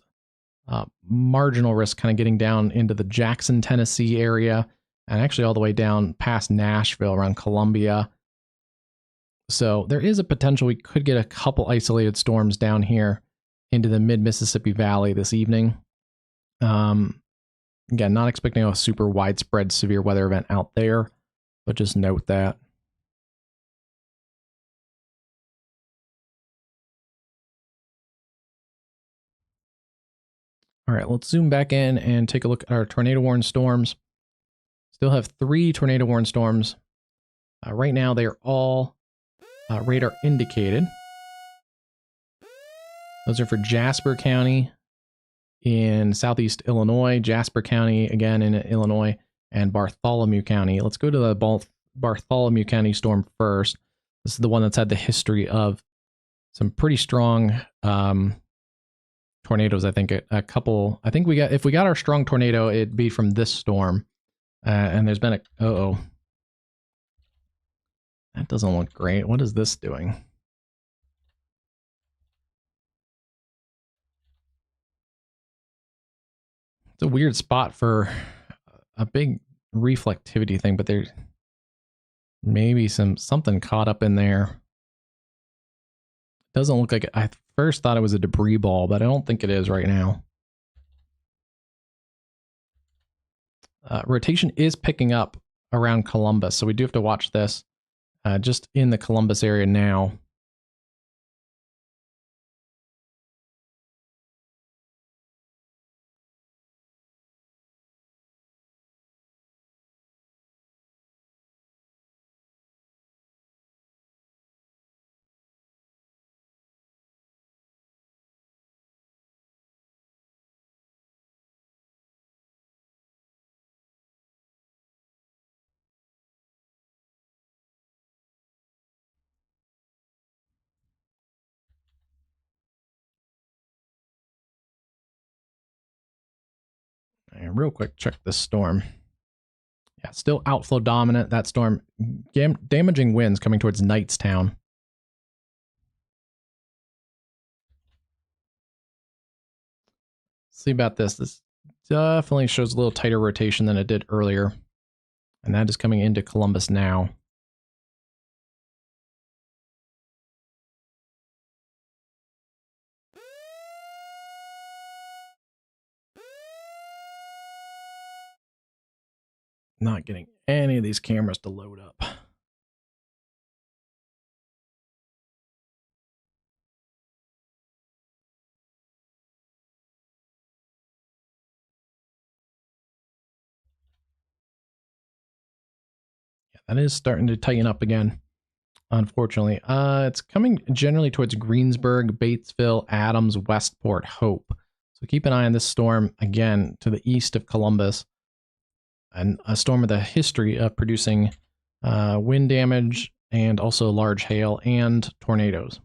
marginal risk kind of getting down into the Jackson, Tennessee area, and actually all the way down past Nashville around Columbia. So there is a potential we could get a couple isolated storms down here into the mid-Mississippi Valley this evening. Again, not expecting a super widespread severe weather event out there, but just note that. All right, let's zoom back in and take a look at our tornado warned storms. Still have 3 tornado warned storms. Right now, they are all radar indicated. Those are for Jasper County in southeast Illinois, Jasper County again in Illinois, and Bartholomew County. Let's go to the Bartholomew County storm first. This is the one that's had the history of some pretty strong tornadoes. I think if we got our strong tornado, it'd be from this storm. And there's been that doesn't look great. What is this doing? It's a weird spot for a big reflectivity thing, but there's maybe something caught up in there. Doesn't look like it. I first thought it was a debris ball, but I don't think it is right now. Rotation is picking up around Columbus, so we do have to watch this. Just in the Columbus area now. And real quick, check this storm. Yeah, still outflow dominant. That storm damaging winds coming towards Knightstown. See about this. This definitely shows a little tighter rotation than it did earlier. And that is coming into Columbus now. Not getting any of these cameras to load up. Yeah, that is starting to tighten up again, unfortunately. It's coming generally towards Greensburg, Batesville, Adams, Westport, Hope. So keep an eye on this storm, again, to the east of Columbus. And a storm with a history of producing wind damage and also large hail and tornadoes.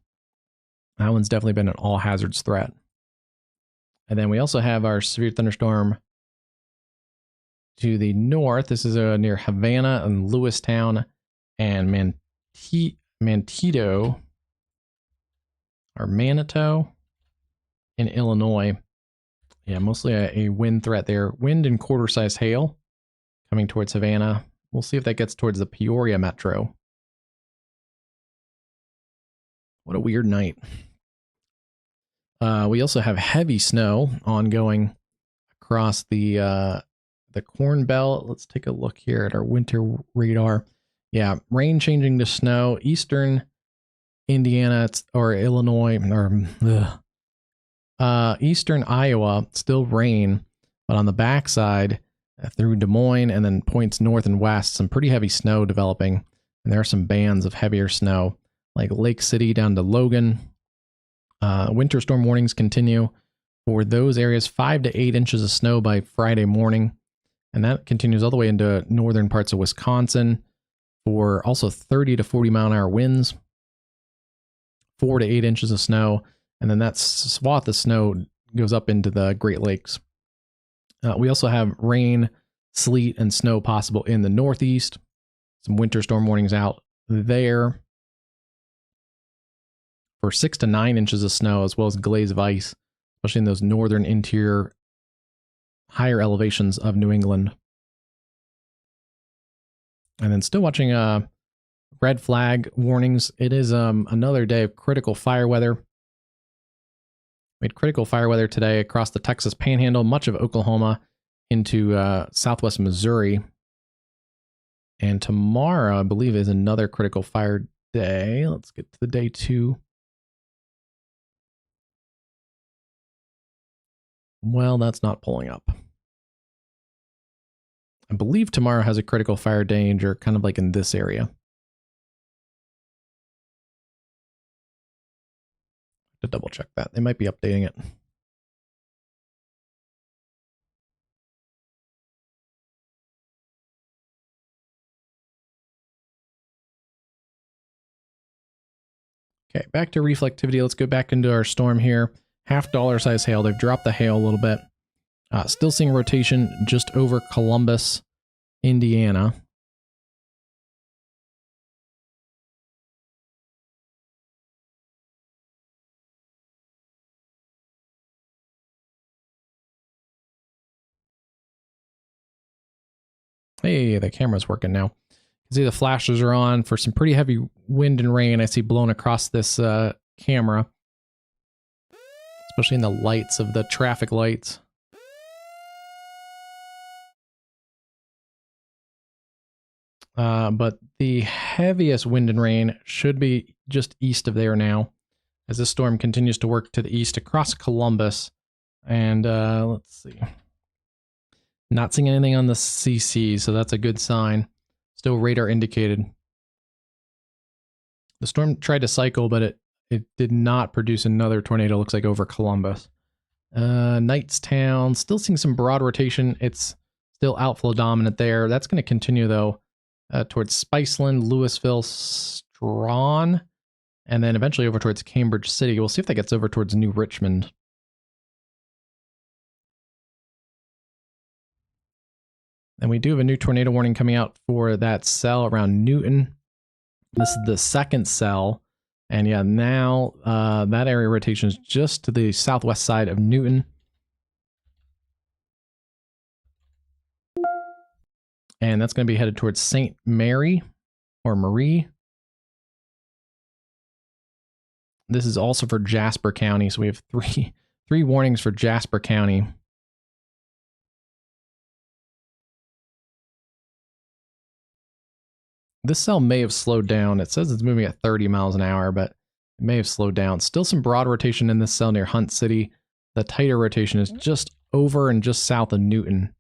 That one's definitely been an all hazards threat. And then we also have our severe thunderstorm to the north. This is near Havana and Lewistown and Manito or Manitou in Illinois. Yeah, mostly a wind threat there. Wind and quarter-size hail coming towards Havana. We'll see if that gets towards the Peoria metro. What a weird night. We also have heavy snow ongoing across the Corn Belt. Let's take a look here at our winter radar. Yeah, rain changing to snow. Eastern Indiana or Illinois or eastern Iowa, still rain, but on the backside through Des Moines and then points north and west, some pretty heavy snow developing. And there are some bands of heavier snow, like Lake City down to Logan. Winter storm warnings continue for those areas, 5 to 8 inches of snow by Friday morning. And that continues all the way into northern parts of Wisconsin for also 30 to 40 mile an hour winds, 4 to 8 inches of snow. And then that swath of snow goes up into the Great Lakes. We also have rain, sleet, and snow possible in the Northeast. Some winter storm warnings out there for 6 to 9 inches of snow, as well as glaze of ice, especially in those northern interior higher elevations of New England. And then still watching red flag warnings. It is another day of critical fire weather. We had critical fire weather today across the Texas Panhandle, much of Oklahoma, into southwest Missouri. And tomorrow, I believe, is another critical fire day. Let's get to the day 2. Well, that's not pulling up. I believe tomorrow has a critical fire danger, kind of like in this area. To double check that. They might be updating it. Okay, back to reflectivity. Let's go back into our storm here. $half size hail. They've dropped the hail a little bit. Still seeing rotation just over Columbus, Indiana. Hey, the camera's working now. You can see the flashes are on for some pretty heavy wind and rain I see blowing across this camera. Especially in the lights of the traffic lights. But the heaviest wind and rain should be just east of there now, as this storm continues to work to the east across Columbus. And let's see. Not seeing anything on the CC, so that's a good sign. Still radar indicated. The storm tried to cycle, but it did not produce another tornado, looks like, over Columbus. Knightstown, still seeing some broad rotation. It's still outflow dominant there. That's going to continue, though, towards Spiceland, Louisville, Strawn, and then eventually over towards Cambridge City. We'll see if that gets over towards New Richmond. And we do have a new tornado warning coming out for that cell around Newton. This is the second cell. And yeah, now that area rotation is just to the southwest side of Newton. And that's going to be headed towards St. Mary or Marie. This is also for Jasper County. So we have three warnings for Jasper County. This cell may have slowed down. It says it's moving at 30 miles an hour, but it may have slowed down. Still some broad rotation in this cell near Hunt City. The tighter rotation is just over and just south of Newton.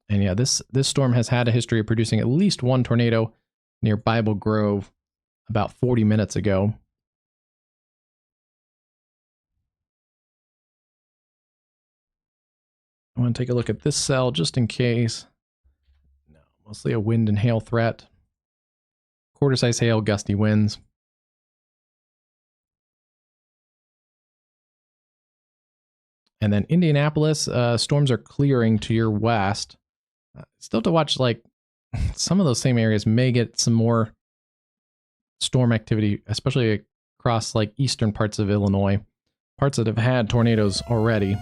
And yeah, this storm has had a history of producing at least one tornado near Bible Grove about 40 minutes ago. I want to take a look at this cell just in case. No, mostly a wind and hail threat. Quarter-size hail, gusty winds. And then Indianapolis, storms are clearing to your west. Still to watch, like, some of those same areas may get some more storm activity, especially across, like, eastern parts of Illinois. Parts that have had tornadoes already.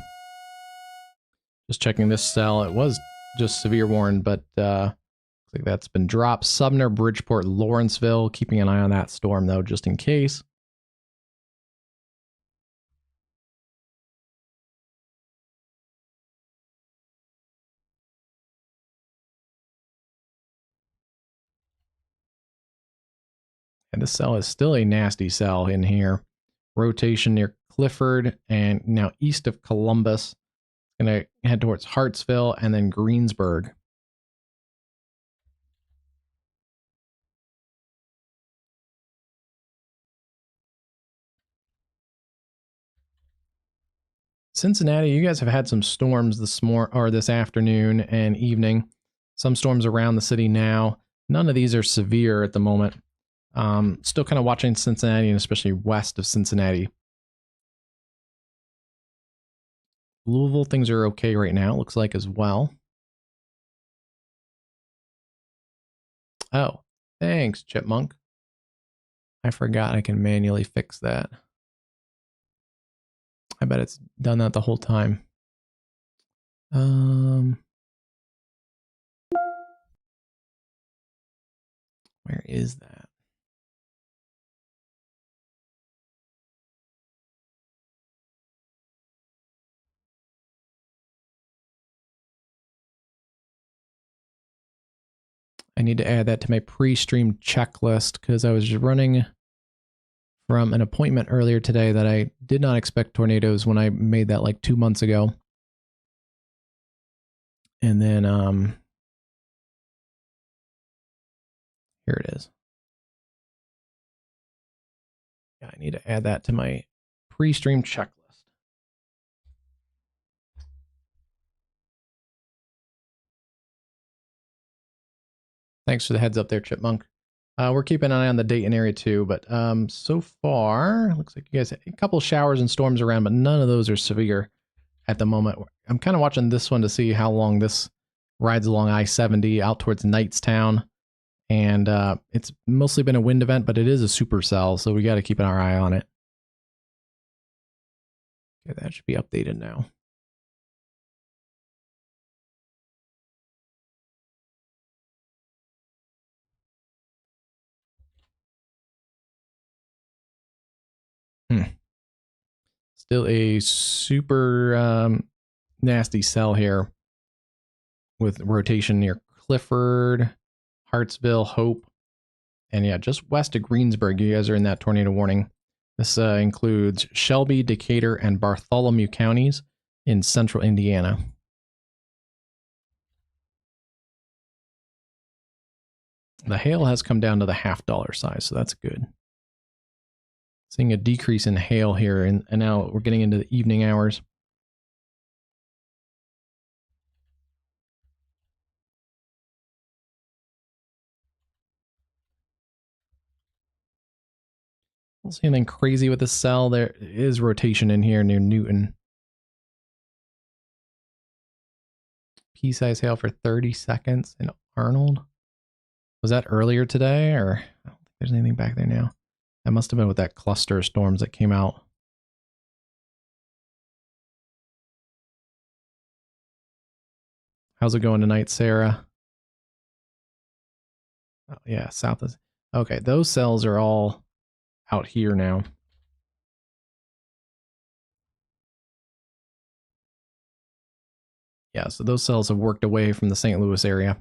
Just checking this cell. It was just severe warned, but looks like that's been dropped. Sumner, Bridgeport, Lawrenceville. Keeping an eye on that storm, though, just in case. And this cell is still a nasty cell in here. Rotation near Clifford and now east of Columbus. Going to head towards Hartsville and then Greensburg. Cincinnati, you guys have had some storms this afternoon and evening. Some storms around the city now. None of these are severe at the moment. Still kind of watching Cincinnati and especially west of Cincinnati. Louisville, things are okay right now, looks like, as well. Oh, thanks, Chipmunk. I forgot I can manually fix that. I bet it's done that the whole time. Where is that? I need to add that to my pre-stream checklist because I was running from an appointment earlier today that I did not expect tornadoes when I made that like 2 months ago. And then here it is. Yeah, I need to add that to my pre-stream checklist. Thanks for the heads up there, Chipmunk. We're keeping an eye on the Dayton area too, but so far, looks like you guys have a couple showers and storms around, but none of those are severe at the moment. I'm kind of watching this one to see how long this rides along I-70 out towards Knightstown. And it's mostly been a wind event, but it is a supercell, so we got to keep our eye on it. Okay, that should be updated now. Still a super nasty cell here with rotation near Clifford. Hartsville, Hope, and yeah, just west of Greensburg, you guys are in that tornado warning. This includes Shelby, Decatur, and Bartholomew counties in central Indiana. The hail has come down to the $half size, so that's good. Seeing a decrease in hail here, and now we're getting into the evening hours. Don't see anything crazy with the cell. There is rotation in here near Newton. Pea-size hail for 30 seconds in Arnold. Was that earlier today, or I don't think there's anything back there now. That must have been with that cluster of storms that came out. How's it going tonight, Sarah? Oh, yeah, south is... Okay, those cells are all out here now. Yeah, so those cells have worked away from the St. Louis area.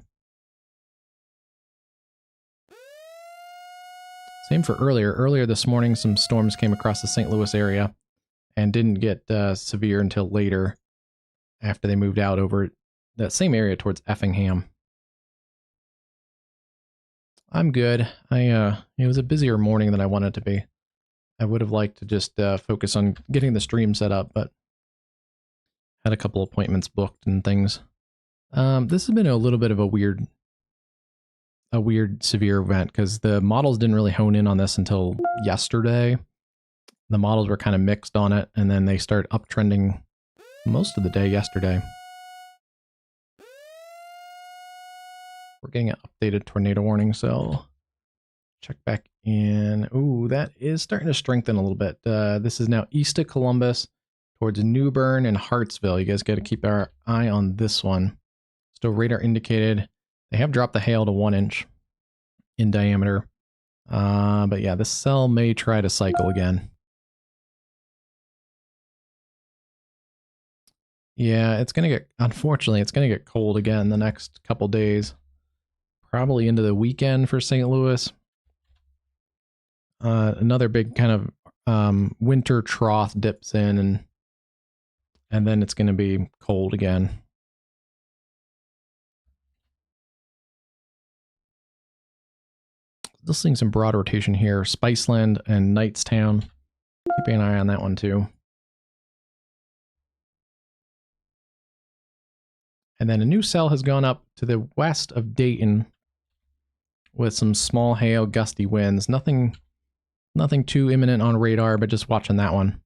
Same for earlier. Earlier this morning, some storms came across the St. Louis area and didn't get severe until later after they moved out over that same area towards Effingham. I'm good. It was a busier morning than I wanted it to be. I would have liked to just focus on getting the stream set up, but had a couple appointments booked and things. This has been a little bit of a weird severe event because the models didn't really hone in on this until yesterday. The models were kind of mixed on it, and then they started uptrending most of the day yesterday. We're getting an updated tornado warning, so check back in. Ooh, that is starting to strengthen a little bit. This is now east of Columbus towards New Bern and Hartsville. You guys got to keep our eye on this one. Still radar indicated. They have dropped the hail to 1 inch in diameter. But yeah, this cell may try to cycle again. Yeah, it's going to get, unfortunately, it's going to get cold again the next couple days. Probably into the weekend for St. Louis. Another big kind of winter trough dips in, and then it's going to be cold again. Still seeing some broad rotation here. Spiceland and Knightstown. Keeping an eye on that one too. And then a new cell has gone up to the west of Dayton with some small hail, gusty winds. Nothing too imminent on radar, but just watching that one.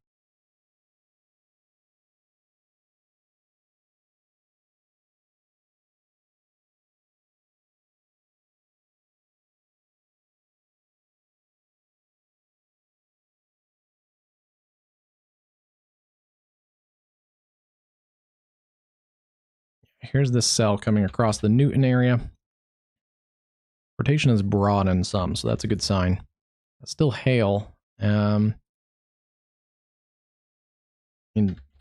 Here's this cell coming across the Newton area. Rotation is broad in some, so that's a good sign. Still hail. In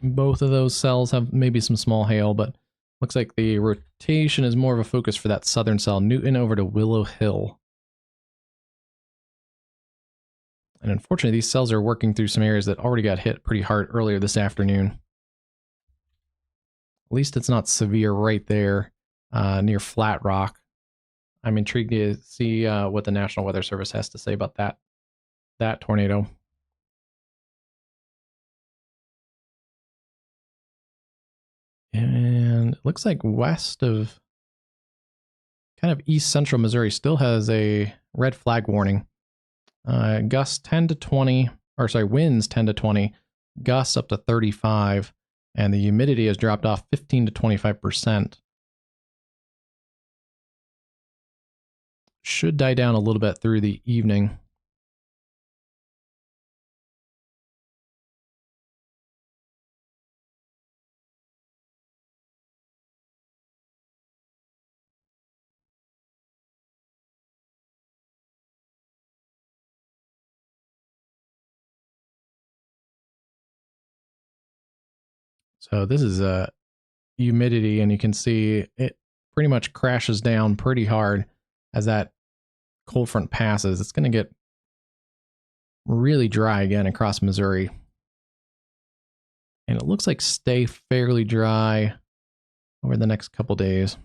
both of those cells have maybe some small hail, but looks like the rotation is more of a focus for that southern cell, Newton over to Willow Hill. And unfortunately, these cells are working through some areas that already got hit pretty hard earlier this afternoon. At least it's not severe right there near Flat Rock. I'm intrigued to see what the National Weather Service has to say about that tornado. And it looks like west of kind of east central Missouri still has a red flag warning. Gusts 10 to 20, or sorry, winds 10 to 20, gusts up to 35, and the humidity has dropped off 15 to 25%. Should die down a little bit through the evening. So this is humidity, and you can see it pretty much crashes down pretty hard. as that cold front passes, it's going to get really dry again across Missouri. And it looks like stay fairly dry over the next couple days.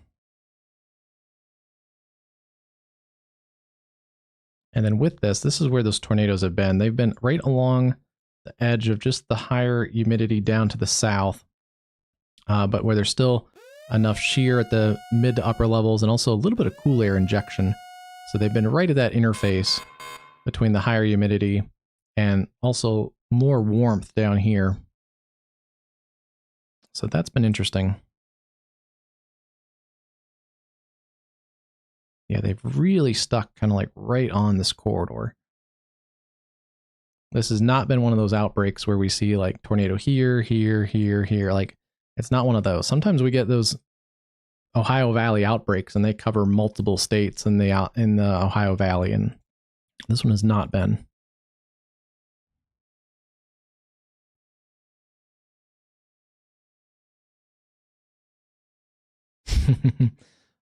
And then with this is where those tornadoes have been. They've been right along the edge of just the higher humidity down to the south, but where there's still enough shear at the mid to upper levels and also a little bit of cool air injection. So they've been right at that interface between the higher humidity and also more warmth down here. So that's been interesting. Yeah, they've really stuck kind of like right on this corridor. This has not been one of those outbreaks where we see like tornado here, here, here, here. Like, it's not one of those. Sometimes we get those Ohio Valley outbreaks and they cover multiple states in the Ohio Valley, and this one has not been.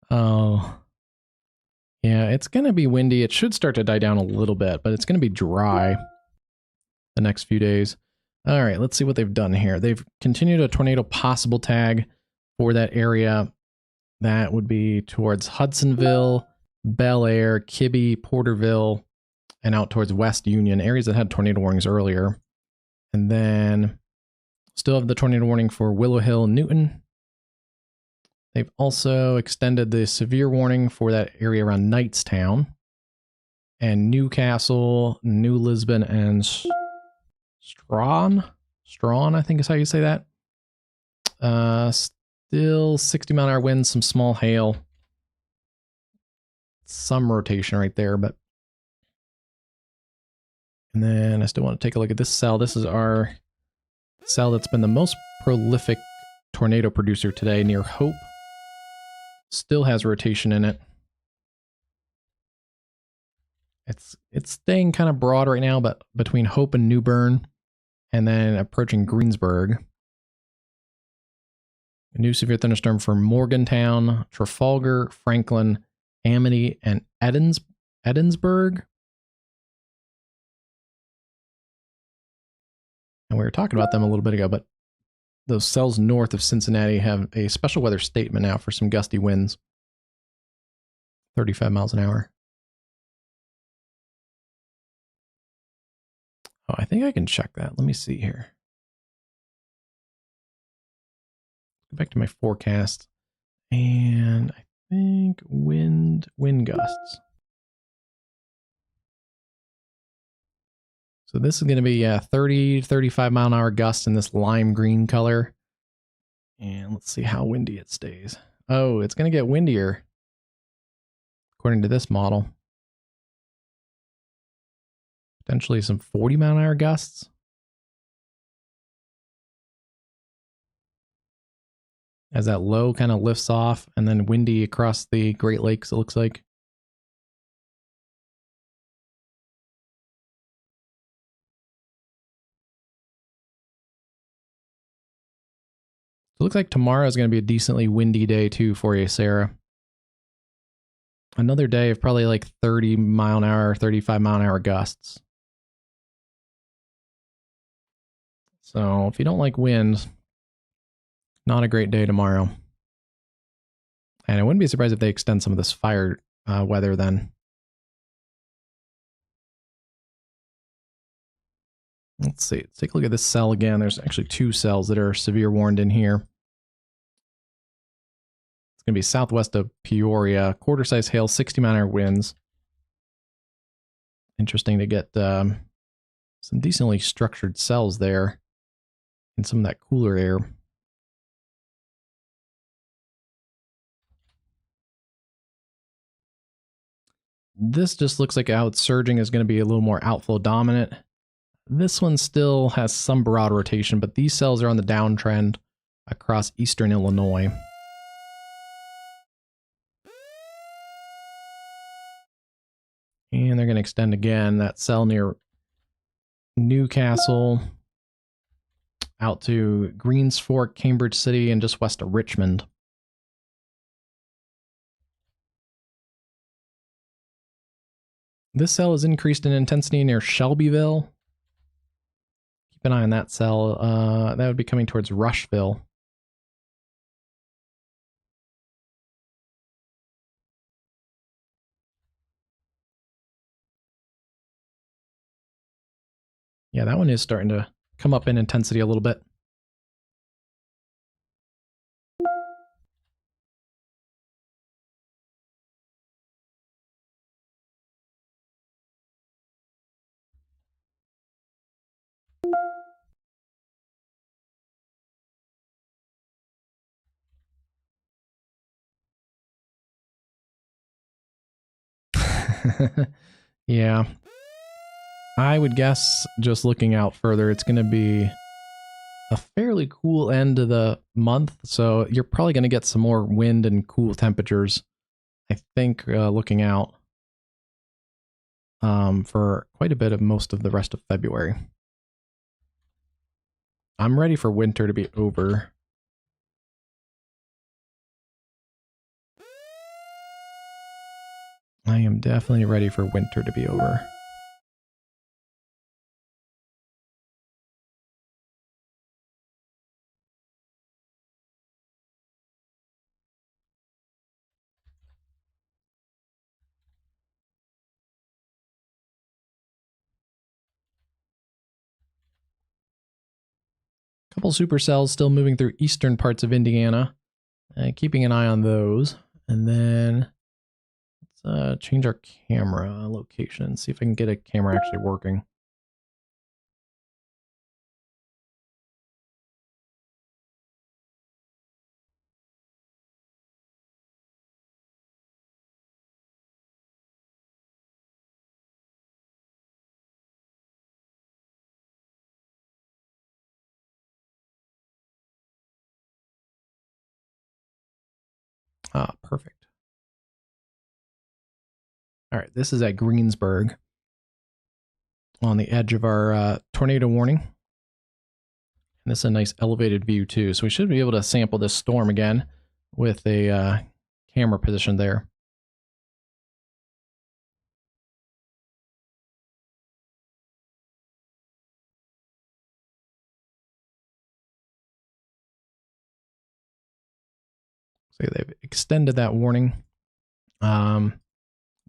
Oh. Yeah, it's going to be windy. It should start to die down a little bit, but it's going to be dry the next few days. All right, let's see what they've done here. They've continued a tornado possible tag for that area. That would be towards Hudsonville, Bel Air, Kibbe, Porterville, and out towards West Union, areas that had tornado warnings earlier. And then still have the tornado warning for Willow Hill, Newton. They've also extended the severe warning for that area around Knightstown and Newcastle, New Lisbon, and Strawn, I think is how you say that. Still 60-mile-an-hour winds, some small hail, some rotation right there, but. And then I still want to take a look at this cell. This is our cell that's been the most prolific tornado producer today, near Hope. Still has rotation in it. It's staying kind of broad right now, but between Hope and New Bern, and then approaching Greensburg. A new severe thunderstorm for Morgantown, Trafalgar, Franklin, Amity, and Edensburg. And we were talking about them a little bit ago, but those cells north of Cincinnati have a special weather statement now for some gusty winds. 35 miles an hour. Oh, I think I can check that. Let me see here. Go back to my forecast. And I think wind gusts. So this is going to be 30, 35 mile an hour gusts in this lime green color. And let's see how windy it stays. Oh, it's going to get windier, according to this model. Potentially some 40 mile an hour gusts. As that low kind of lifts off, and then windy across the Great Lakes, it looks like. It looks like tomorrow is going to be a decently windy day too for you, Sarah. Another day of probably like 30 mile an hour, 35 mile an hour gusts. So if you don't like wind, not a great day tomorrow. And I wouldn't be surprised if they extend some of this fire weather then. Let's see. Let's take a look at this cell again. There's actually two cells that are severe warned in here. It's going to be southwest of Peoria. Quarter-size hail, 60-mile-an-hour winds. Interesting to get some decently structured cells there and some of that cooler air. This just looks like how it's surging is going to be a little more outflow dominant. This one still has some broad rotation, but these cells are on the downtrend across eastern Illinois. And they're going to extend again that cell near Newcastle out to Greens Fork, Cambridge City, and just west of Richmond. This cell is increased in intensity near Shelbyville. Keep an eye on that cell. That would be coming towards Rushville. Yeah, that one is starting to come up in intensity a little bit. Yeah. I would guess, just looking out further, it's going to be a fairly cool end to the month, so you're probably going to get some more wind and cool temperatures, I think, looking out for quite a bit of most of the rest of February. I'm ready for winter to be over. I am definitely ready for winter to be over. Couple supercells still moving through eastern parts of Indiana. Keeping an eye on those. And then let's change our camera location. See if I can get a camera actually working. Ah, perfect. All right, this is at Greensburg on the edge of our tornado warning. And this is a nice elevated view too, so we should be able to sample this storm again with a camera position there. So they've extended that warning.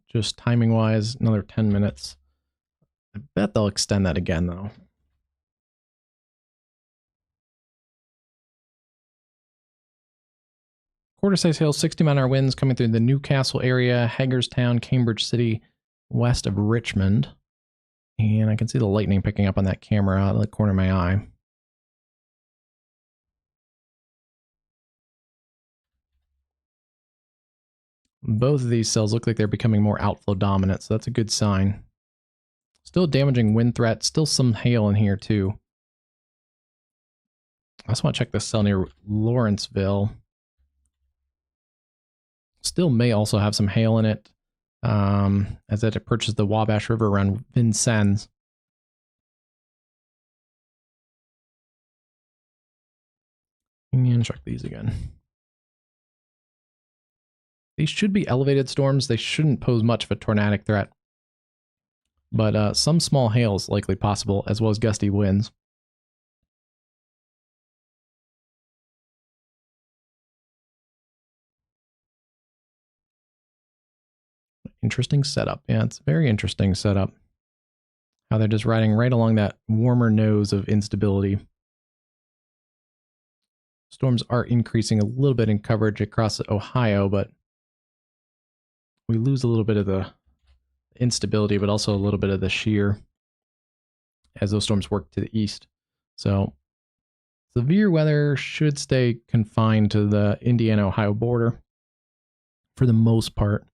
Just timing wise, another 10 minutes. I bet they'll extend that again though. Quarter-size hail, 60-mile-an-hour winds coming through the Newcastle area, Hagerstown, Cambridge City, west of Richmond. And I can see the lightning picking up on that camera out of the corner of my eye. Both of these cells look like they're becoming more outflow dominant, so that's a good sign. Still damaging wind threat, still some hail in here too. I just want to check this cell near Lawrenceville. Still may also have some hail in it, as it approaches the Wabash River around Vincennes. And check these again. These should be elevated storms. They shouldn't pose much of a tornadic threat. But some small hail is likely possible, as well as gusty winds. Interesting setup. Yeah, it's a very interesting setup. How they're just riding right along that warmer nose of instability. Storms are increasing a little bit in coverage across Ohio, but we lose a little bit of the instability, but also a little bit of the shear as those storms work to the east. So severe weather should stay confined to the Indiana-Ohio border for the most part.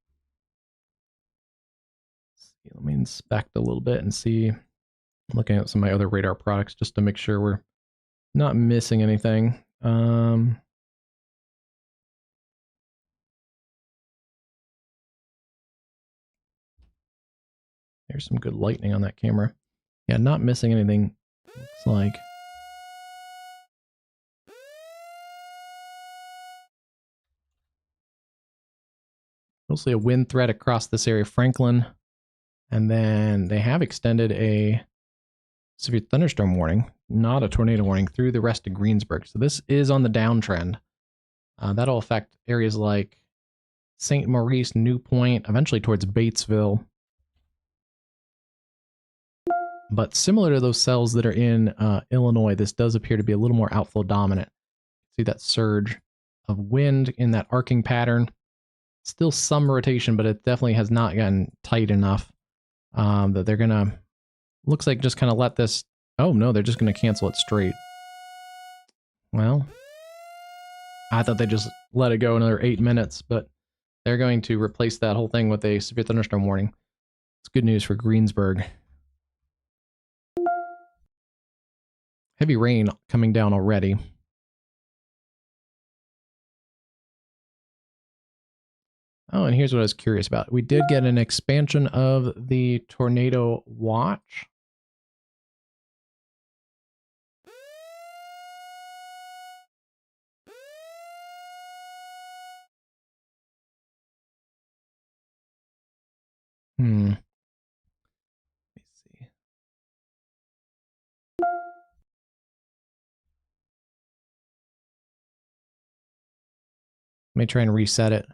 Let me inspect a little bit and see. I'm looking at some of my other radar products just to make sure we're not missing anything. There's some good lightning on that camera. Yeah, not missing anything. Looks like. Mostly a wind threat across this area. Franklin, And then they have extended a severe thunderstorm warning, not a tornado warning, through the rest of Greensburg. So this is on the downtrend. That'll affect areas like St. Maurice, New Point, eventually towards Batesville. But similar to those cells that are in Illinois, this does appear to be a little more outflow dominant. See that surge of wind in that arcing pattern. Still some rotation, but it definitely has not gotten tight enough that they're going to, looks like just kind of let this, oh no, they're just going to cancel it straight. Well, I thought they just let it go another 8 minutes, but they're going to replace that whole thing with a severe thunderstorm warning. It's good news for Greensburg. Heavy rain coming down already. Oh, and here's what I was curious about. We did get an expansion of the tornado watch. Let me see. Let me try and reset it.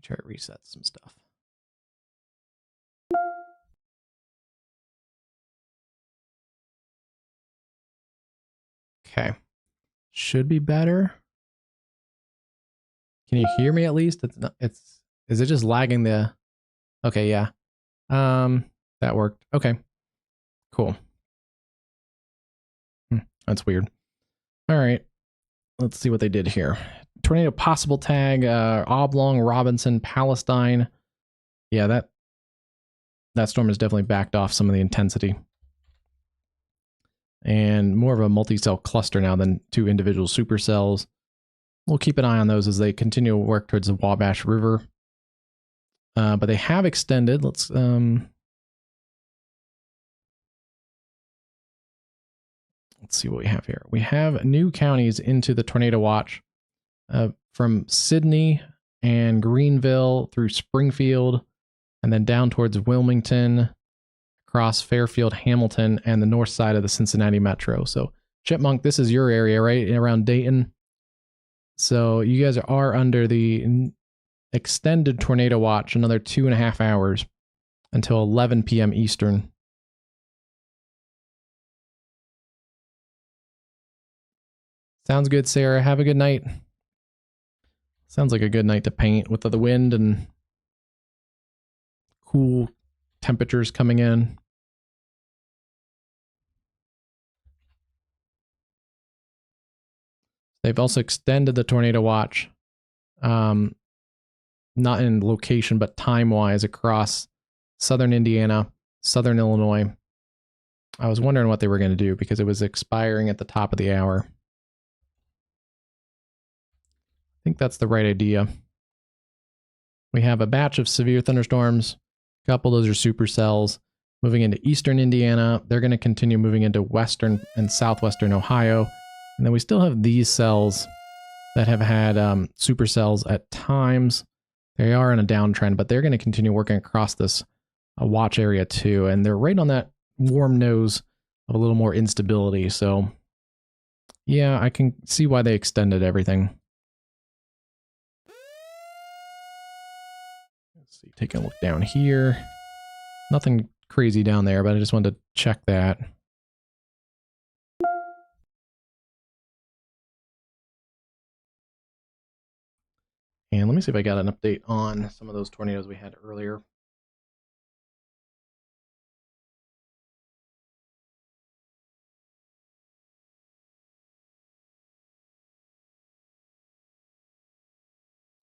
Try to reset some stuff. Okay. Should be better. Can you hear me at least? Is it just lagging the, okay, yeah. That worked. Okay. Cool. That's weird. All right. Let's see what they did here. Tornado possible tag, Oblong, Robinson, Palestine. Yeah, that storm has definitely backed off some of the intensity. And more of a multi-cell cluster now than two individual supercells. We'll keep an eye on those as they continue to work towards the Wabash River. But they have extended. Let's see what we have here. We have new counties into the tornado watch from Sydney and Greenville through Springfield, and then down towards Wilmington, across Fairfield, Hamilton, and the north side of the Cincinnati metro. So Chipmunk, this is your area, right? Around Dayton. So you guys are under the extended tornado watch, another 2.5 hours until 11 p.m. Eastern. Sounds good, Sarah. Have a good night. Sounds like a good night to paint with the wind and cool temperatures coming in. They've also extended the tornado watch, not in location, but time-wise across southern Indiana, southern Illinois. I was wondering what they were going to do because it was expiring at the top of the hour. I think that's the right idea. We have a batch of severe thunderstorms. A couple of those are supercells. Moving into eastern Indiana. They're going to continue moving into western and southwestern Ohio. And then we still have these cells that have had supercells at times. They are in a downtrend, but they're going to continue working across this watch area too. And they're right on that warm nose of a little more instability. So yeah, I can see why they extended everything. Let's see, take a look down here. Nothing crazy down there, but I just wanted to check that. And let me see if I got an update on some of those tornadoes we had earlier.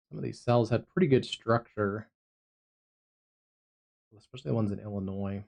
Some of these cells had pretty good structure, especially the ones in Illinois.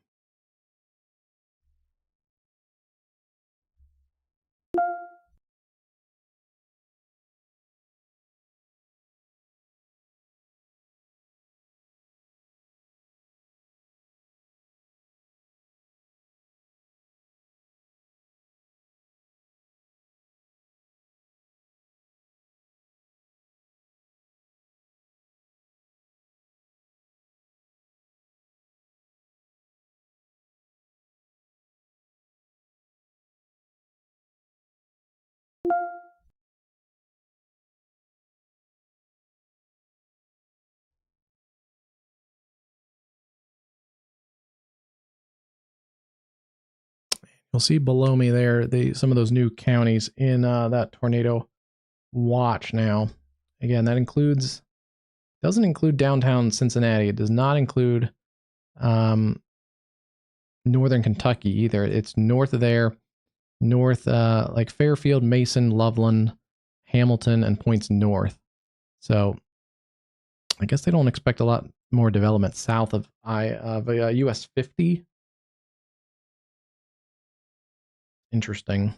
You'll see below me there some of those new counties in that tornado watch now. Again, that doesn't include downtown Cincinnati. It does not include northern Kentucky either. It's north of there, north like Fairfield, Mason, Loveland, Hamilton, and points north. So I guess they don't expect a lot more development south of US 50. Interesting.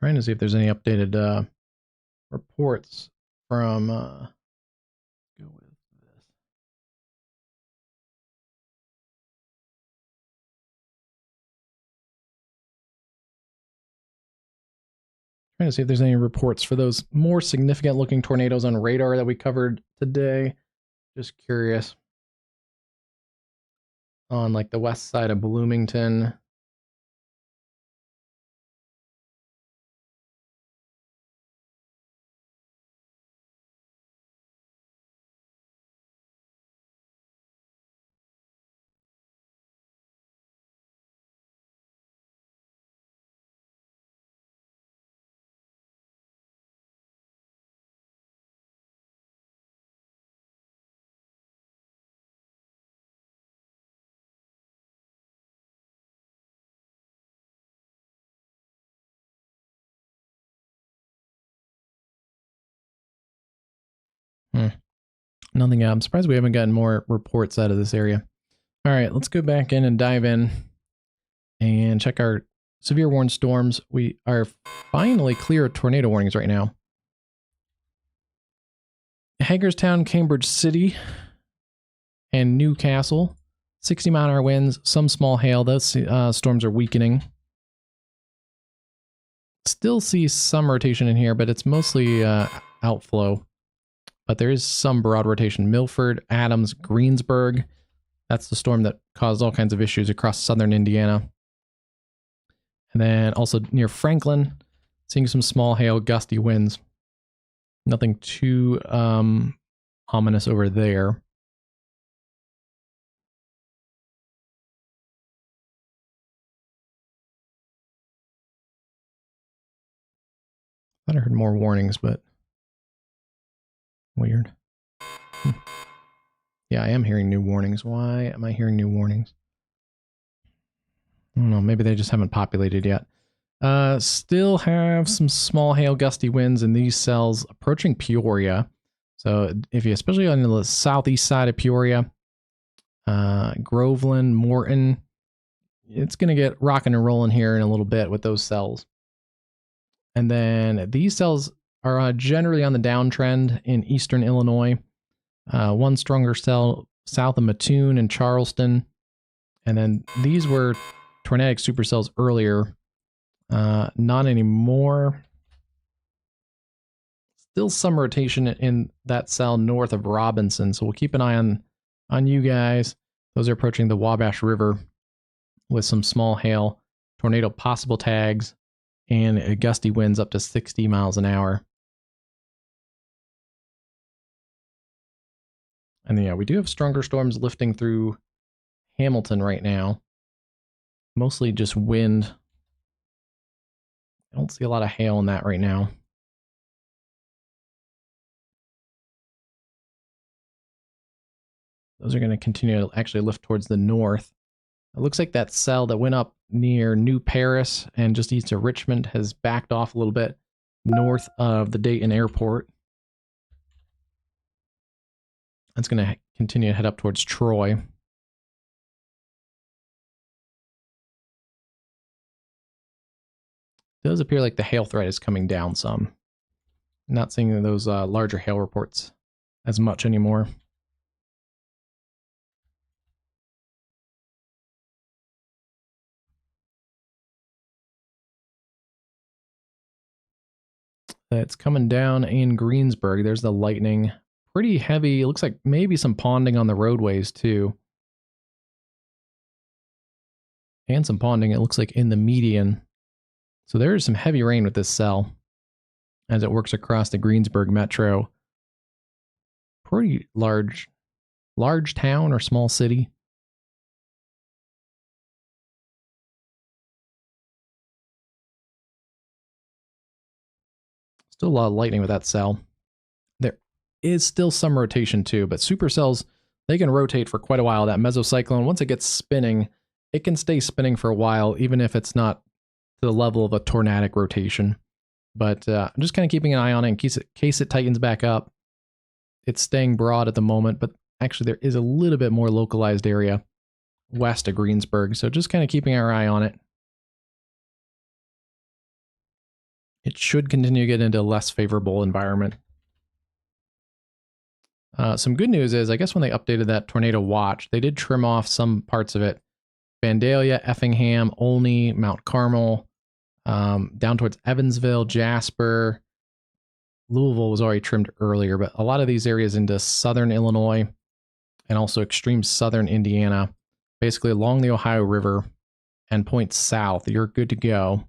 Trying to see if there's any updated reports from go with this. Trying to see if there's any reports for those more significant looking tornadoes on radar that we covered today. Just curious. On like the west side of Bloomington. Nothing. I'm surprised we haven't gotten more reports out of this area. All right, let's go back in and dive in and check our severe warned storms. We are finally clear of tornado warnings right now. Hagerstown, Cambridge City, and Newcastle. 60-mile-an-hour winds, some small hail. Those storms are weakening. Still see some rotation in here, but it's mostly outflow. But there is some broad rotation. Milford, Adams, Greensburg. That's the storm that caused all kinds of issues across southern Indiana. And then also near Franklin, seeing some small hail, gusty winds. Nothing too ominous over there. I thought I heard more warnings, but weird. Yeah, I am hearing new warnings. Why am I hearing new warnings? I don't know. Maybe they just haven't populated yet. Still have some small hail, gusty winds in these cells approaching Peoria. So if you, especially on the southeast side of Peoria, Groveland, Morton, it's going to get rocking and rolling here in a little bit with those cells. And then these cells are generally on the downtrend in eastern Illinois. One stronger cell south of Mattoon and Charleston. And then these were tornadic supercells earlier. Not anymore. Still some rotation in that cell north of Robinson. So we'll keep an eye on you guys. Those are approaching the Wabash River with some small hail, tornado possible tags, and gusty winds up to 60 miles an hour. And yeah, we do have stronger storms lifting through Hamilton right now. Mostly just wind. I don't see a lot of hail in that right now. Those are going to continue to actually lift towards the north. It looks like that cell that went up near New Paris and just east of Richmond has backed off a little bit north of the Dayton airport. That's going to continue to head up towards Troy. It does appear like the hail threat is coming down some. Not seeing those larger hail reports as much anymore. It's coming down in Greensburg. There's the lightning. Pretty heavy. It looks like maybe some ponding on the roadways too. And some ponding, it looks like, in the median. So there is some heavy rain with this cell as it works across the Greensburg metro. Pretty large town or small city. Still a lot of lightning with that cell. There is still some rotation too, but supercells, they can rotate for quite a while. That mesocyclone, once it gets spinning, it can stay spinning for a while, even if it's not to the level of a tornadic rotation. But I'm just kind of keeping an eye on it in case it tightens back up. It's staying broad at the moment, but actually there is a little bit more localized area west of Greensburg, so just kind of keeping our eye on it. It should continue to get into a less favorable environment. Some good news is, I guess when they updated that tornado watch, they did trim off some parts of it. Vandalia, Effingham, Olney, Mount Carmel, down towards Evansville, Jasper. Louisville was already trimmed earlier, but a lot of these areas into southern Illinois and also extreme southern Indiana, basically along the Ohio River and points south, you're good to go.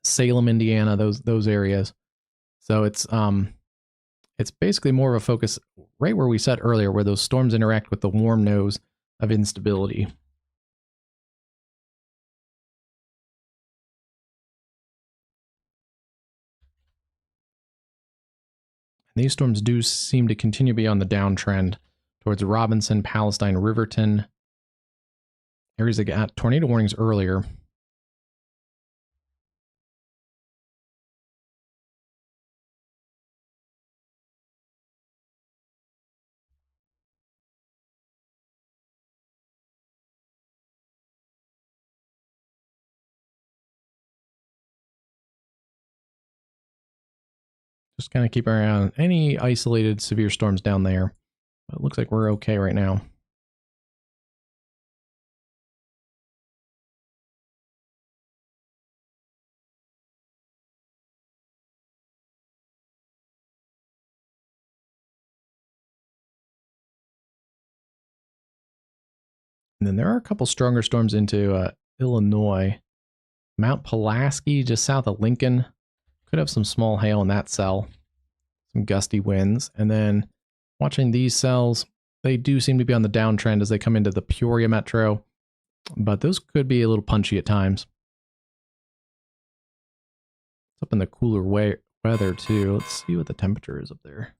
Salem, Indiana, those areas. So it's basically more of a focus right where we said earlier, where those storms interact with the warm nose of instability. And these storms do seem to continue to be on the downtrend towards Robinson, Palestine, Riverton. Areas that got tornado warnings earlier. Just kind of keep our eye on any isolated severe storms down there. But it looks like we're okay right now. And then there are a couple stronger storms into Illinois. Mount Pulaski, just south of Lincoln. Could have some small hail in that cell. Some gusty winds. And then watching these cells, they do seem to be on the downtrend as they come into the Peoria metro. But those could be a little punchy at times. It's up in the cooler weather too. Let's see what the temperature is up there.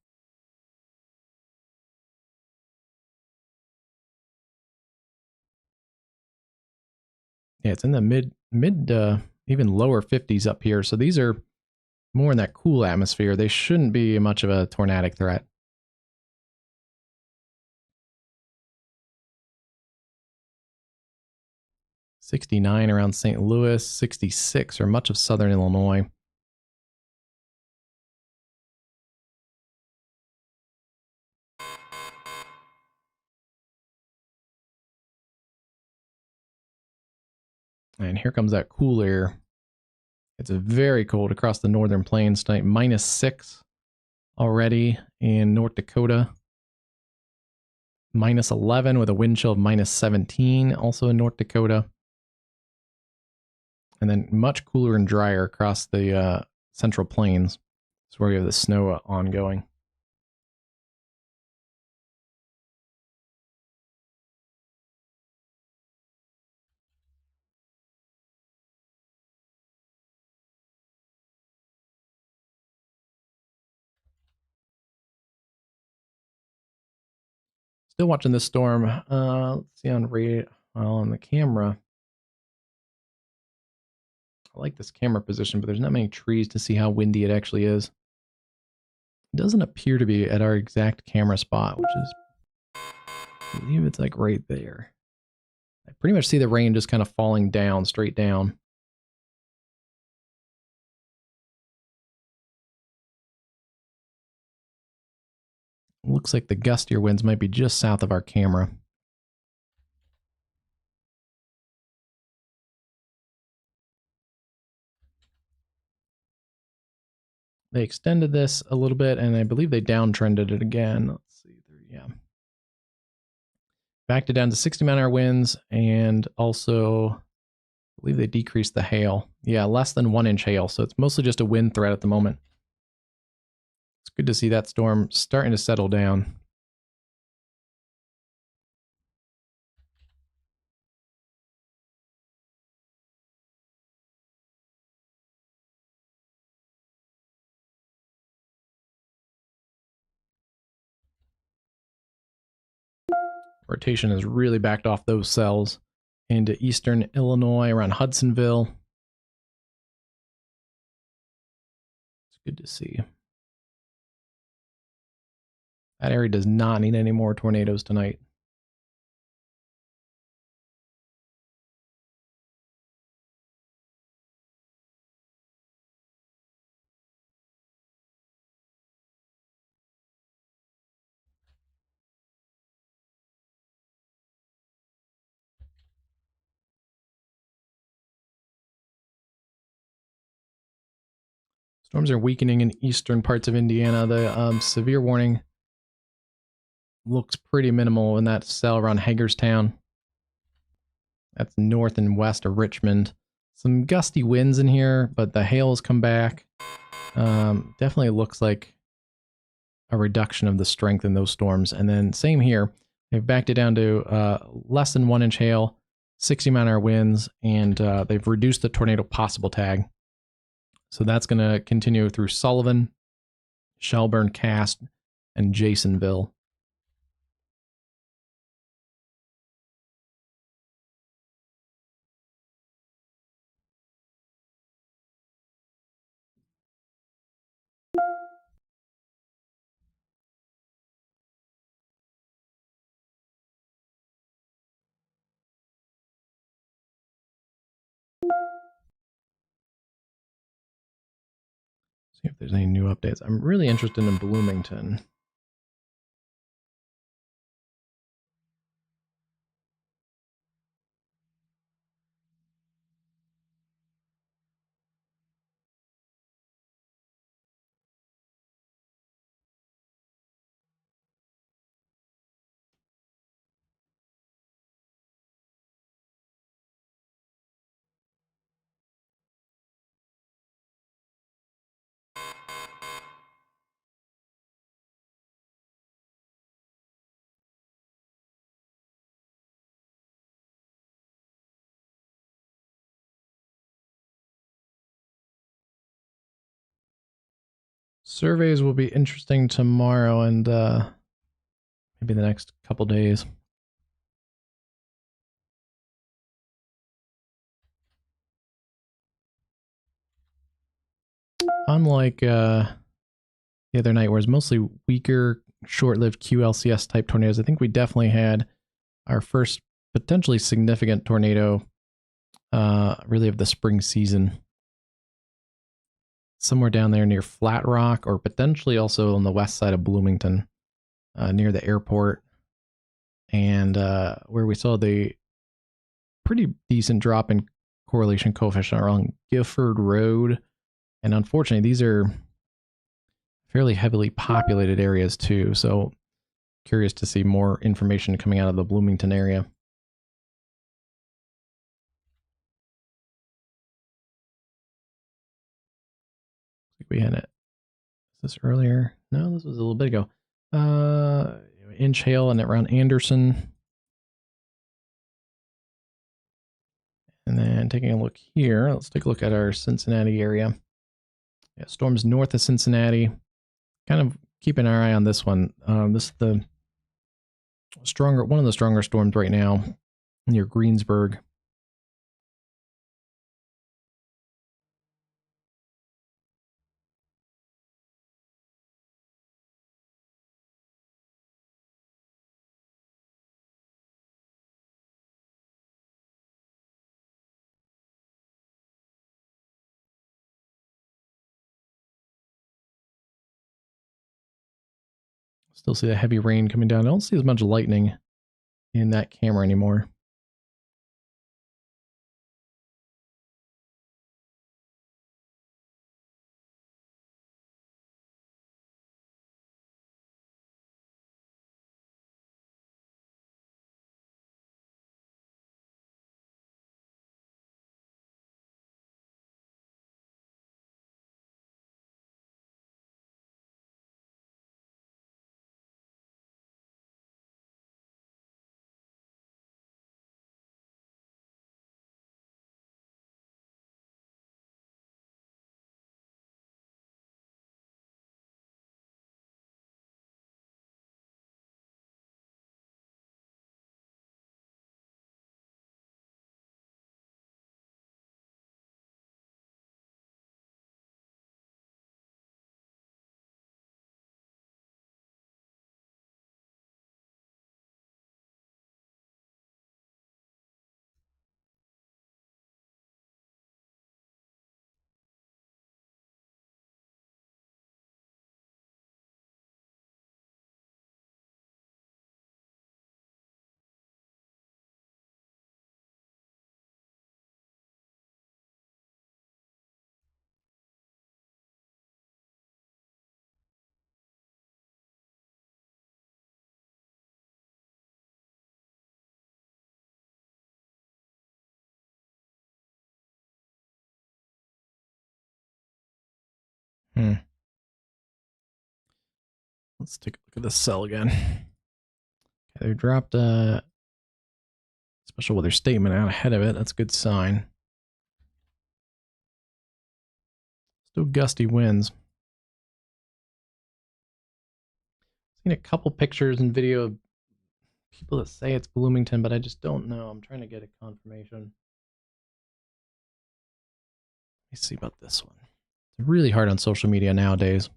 Yeah, it's in the mid even lower 50s up here. So these are more in that cool atmosphere. They shouldn't be much of a tornadic threat. '69 around St. Louis, 66 or much of southern Illinois. And here comes that cool air. It's very cold across the northern plains tonight. -6 already in North Dakota. -11 with a wind chill of -17 also in North Dakota. And then much cooler and drier across the central plains. That's where we have the snow ongoing. Still watching this storm. Let's see on the camera. I like this camera position, but there's not many trees to see how windy it actually is. It doesn't appear to be at our exact camera spot, which is I believe it's like right there. I pretty much see the rain just kind of falling down, straight down. Looks like the gustier winds might be just south of our camera. They extended this a little bit, and I believe they downtrended it again. Let's see. Yeah. Backed it down to 60-mile-an-hour winds, and also, I believe they decreased the hail. Yeah, less than 1-inch hail, so it's mostly just a wind threat at the moment. It's good to see that storm starting to settle down. Rotation has really backed off those cells into eastern Illinois around Hudsonville. It's good to see. That area does not need any more tornadoes tonight. Storms are weakening in eastern parts of Indiana. The severe warning looks pretty minimal in that cell around Hagerstown. That's north and west of Richmond. Some gusty winds in here, but the hail has come back. Definitely looks like a reduction of the strength in those storms. And then same here. They've backed it down to less than 1-inch hail, 60-mile-an-hour winds, and they've reduced the tornado possible tag. So that's going to continue through Sullivan, Shelburne, Cass, and Jasonville. See if there's any new updates. I'm really interested in Bloomington. Surveys will be interesting tomorrow and maybe the next couple days. Unlike the other night, where it's mostly weaker, short-lived QLCS type tornadoes, I think we definitely had our first potentially significant tornado really of the spring season. Somewhere down there near Flat Rock, or potentially also on the west side of Bloomington, near the airport, and where we saw the pretty decent drop in correlation coefficient around Gifford Road. And unfortunately, these are fairly heavily populated areas too, so curious to see more information coming out of the Bloomington area. We had it. Is this earlier? No, this was a little bit ago. Inch hail and around Anderson. And then taking a look here, let's take a look at our Cincinnati area. Yeah, storms north of Cincinnati. Kind of keeping our eye on this one. This is the one of the stronger storms right now near Greensburg. Still see the heavy rain coming down. I don't see as much lightning in that camera anymore. Let's take a look at this cell again. Okay, they dropped a special weather statement out ahead of it. That's a good sign. Still gusty winds. Seen a couple pictures and video of people that say it's Bloomington, but I just don't know. I'm trying to get a confirmation. Let's see about this one. It's really hard on social media nowadays.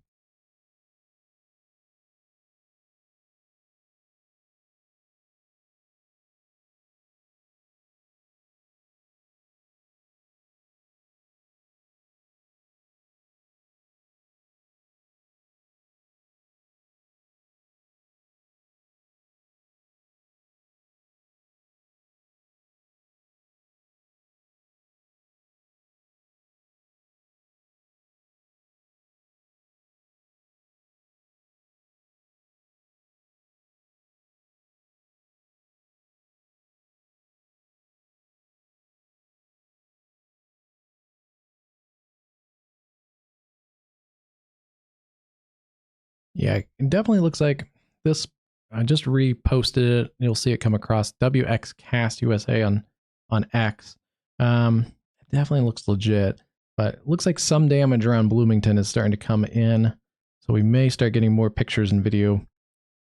Yeah, it definitely looks like this. I just reposted it. You'll see it come across WXCastUSA on X. It definitely looks legit, but it looks like some damage around Bloomington is starting to come in. So we may start getting more pictures and video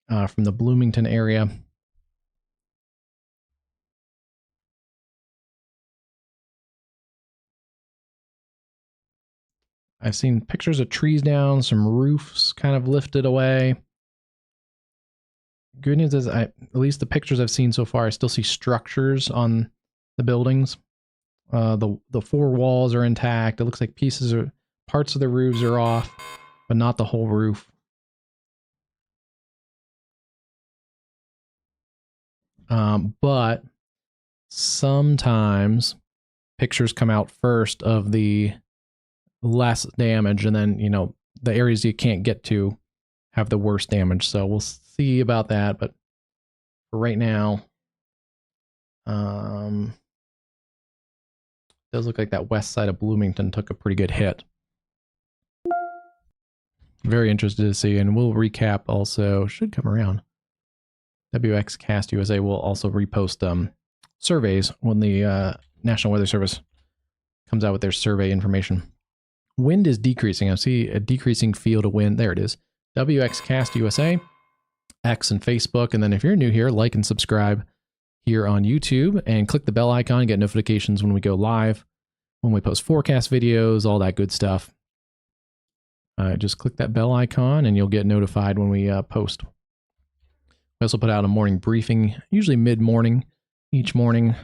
from the Bloomington area. I've seen pictures of trees down, some roofs kind of lifted away. Good news is, at least the pictures I've seen so far, I still see structures on the buildings. The four walls are intact. It looks like parts of the roofs are off, but not the whole roof. But sometimes pictures come out first of the less damage, and then, the areas you can't get to have the worst damage. So we'll see about that. But for right now, does look like that west side of Bloomington took a pretty good hit. Very interested to see, and we'll recap also, should come around. WXCastUSA will also repost surveys when the National Weather Service comes out with their survey information. Wind is decreasing. I see a decreasing field of wind. There it is. WXCastUSA, X and Facebook. And then if you're new here, like and subscribe here on YouTube and click the bell icon and get notifications when we go live, when we post forecast videos, all that good stuff. Just click that bell icon and you'll get notified when we post. We also put out a morning briefing, usually mid-morning, each morning,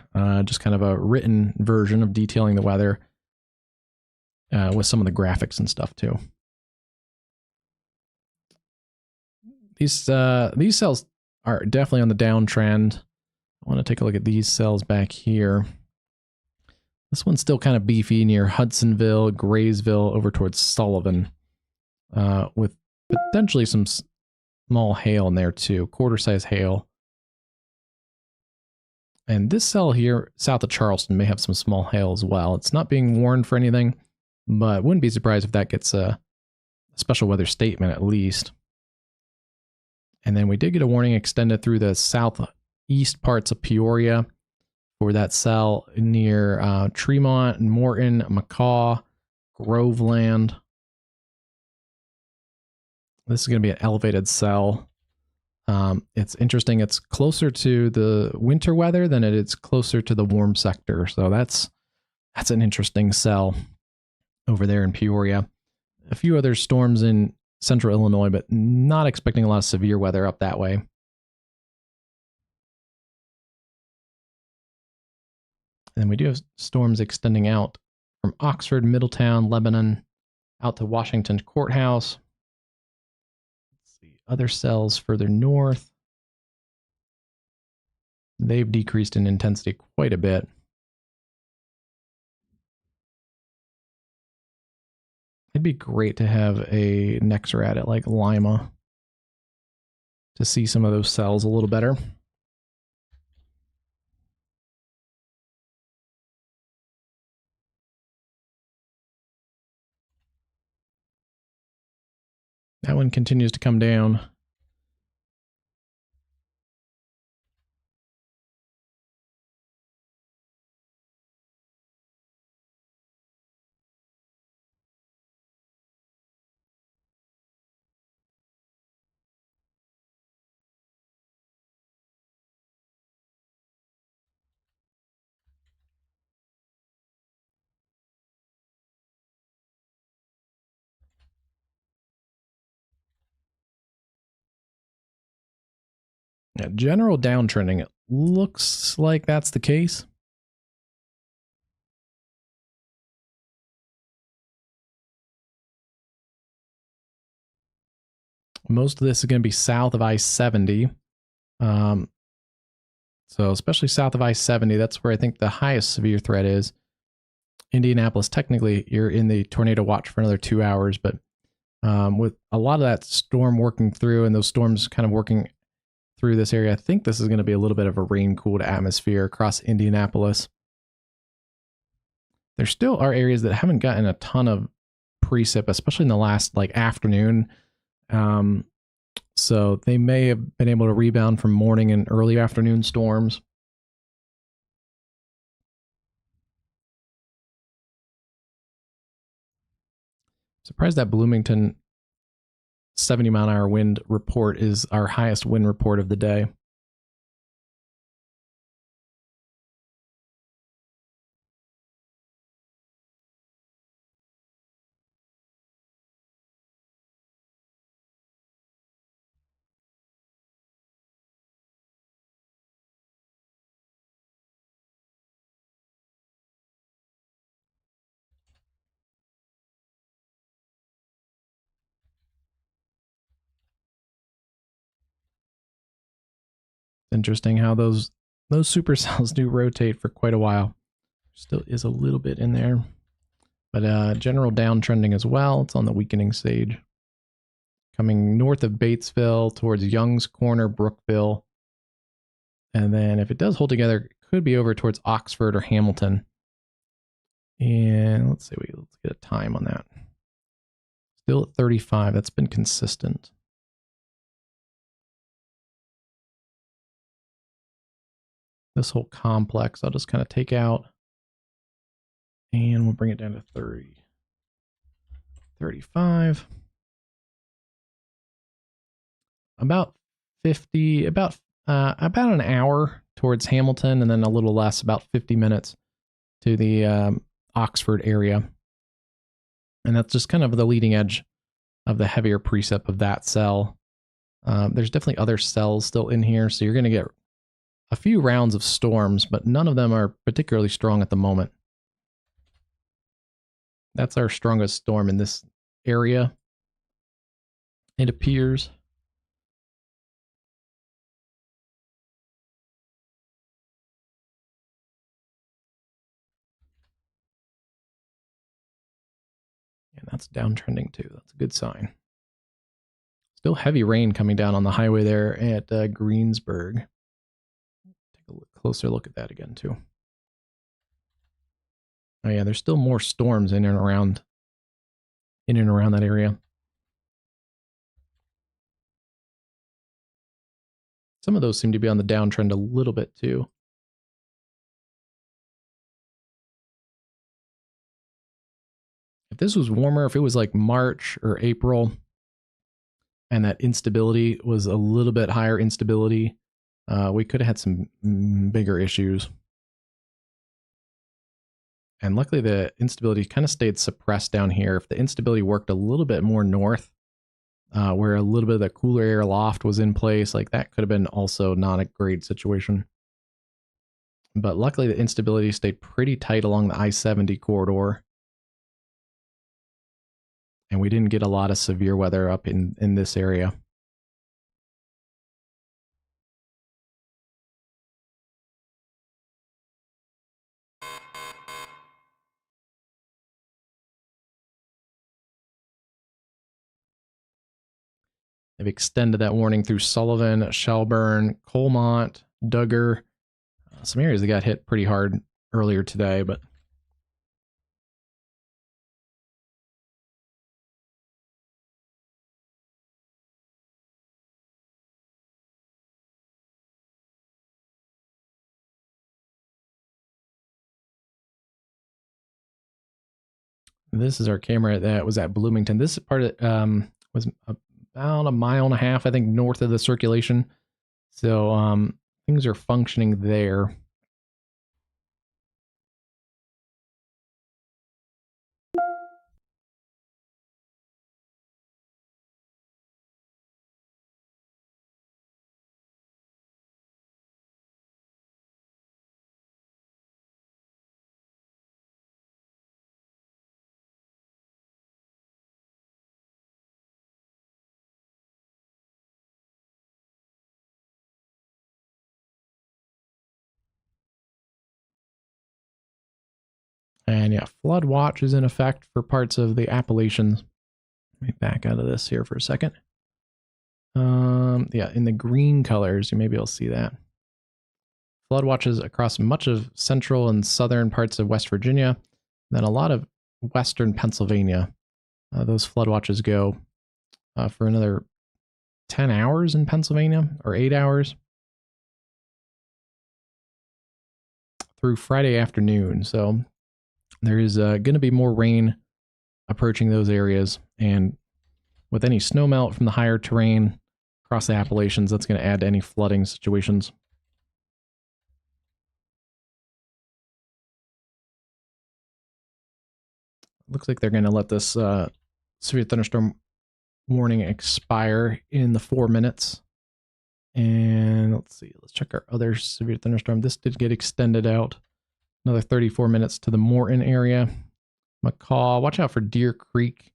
just kind of a written version of detailing the weather with some of the graphics and stuff too. These cells are definitely on the downtrend. I want to take a look at these cells back here. This one's still kind of beefy near Hudsonville, Graysville, over towards Sullivan, with potentially some small hail in there too, quarter-size hail. And this cell here, south of Charleston, may have some small hail as well. It's not being warned for anything, but wouldn't be surprised if that gets a special weather statement at least. And then we did get a warning extended through the southeast parts of Peoria for that cell near Tremont, Morton, McCaw, Groveland. This is going to be an elevated cell. It's interesting. It's closer to the winter weather than it is closer to the warm sector. So that's an interesting cell over there in Peoria. A few other storms in central Illinois, but not expecting a lot of severe weather up that way. And then we do have storms extending out from Oxford, Middletown, Lebanon, out to Washington Courthouse. Let's see, other cells further north. They've decreased in intensity quite a bit. It'd be great to have a Nexrad at like Lima to see some of those cells a little better. That one continues to come down. Yeah, general downtrending, it looks like that's the case. Most of this is going to be south of I-70. So especially south of I-70, that's where I think the highest severe threat is. Indianapolis, technically, you're in the tornado watch for another 2 hours, but with a lot of that storm working through and those storms kind of working through this area, I think this is going to be a little bit of a rain-cooled atmosphere across Indianapolis. There still are areas that haven't gotten a ton of precip, especially in the last afternoon. So they may have been able to rebound from morning and early afternoon storms. Surprised that Bloomington 70-mile-an-hour wind report is our highest wind report of the day. Interesting how those supercells do rotate for quite a while. Still is a little bit in there, but general downtrending as well. It's on the weakening stage, coming north of Batesville towards Young's Corner, Brookville, and then if it does hold together, it could be over towards Oxford or Hamilton. And let's see, let's get a time on that. Still at 35. That's been consistent. This whole complex, I'll just kind of take out and we'll bring it down to 30, 35, about 50, about an hour towards Hamilton, and then a little less, about 50 minutes to the Oxford area. And that's just kind of the leading edge of the heavier precip of that cell. There's definitely other cells still in here, so you're going to get a few rounds of storms, but none of them are particularly strong at the moment. That's our strongest storm in this area, it appears. And that's downtrending too. That's a good sign. Still heavy rain coming down on the highway there at Greensburg. Take a closer look at that again too. Oh yeah, there's still more storms in and around that area. Some of those seem to be on the downtrend a little bit too. If this was warmer, if it was like March or April, and that instability was a little bit higher instability, we could have had some bigger issues. And luckily the instability kind of stayed suppressed down here. If the instability worked a little bit more north, where a little bit of the cooler air loft was in place, like that could have been also not a great situation. But luckily the instability stayed pretty tight along the I-70 corridor. And we didn't get a lot of severe weather up in this area. They've extended that warning through Sullivan, Shelburne, Colmont, Duggar. Some areas that got hit pretty hard earlier today, but this is our camera that was at Bloomington. This part of, was about a mile and a half, I think, north of the circulation. So things are functioning there. And yeah, flood watch is in effect for parts of the Appalachians. Let me back out of this here for a second. Yeah, in the green colors, you may be able to see that. Flood watches across much of central and southern parts of West Virginia, and then a lot of western Pennsylvania. Those flood watches go for another 10 hours in Pennsylvania, or 8 hours, through Friday afternoon. So there is going to be more rain approaching those areas, and with any snowmelt from the higher terrain across the Appalachians, that's going to add to any flooding situations. Looks like they're going to let this severe thunderstorm warning expire in the 4 minutes. And let's see, let's check our other severe thunderstorm. This did get extended out another 34 minutes to the Morton area. McCaw, watch out for Deer Creek.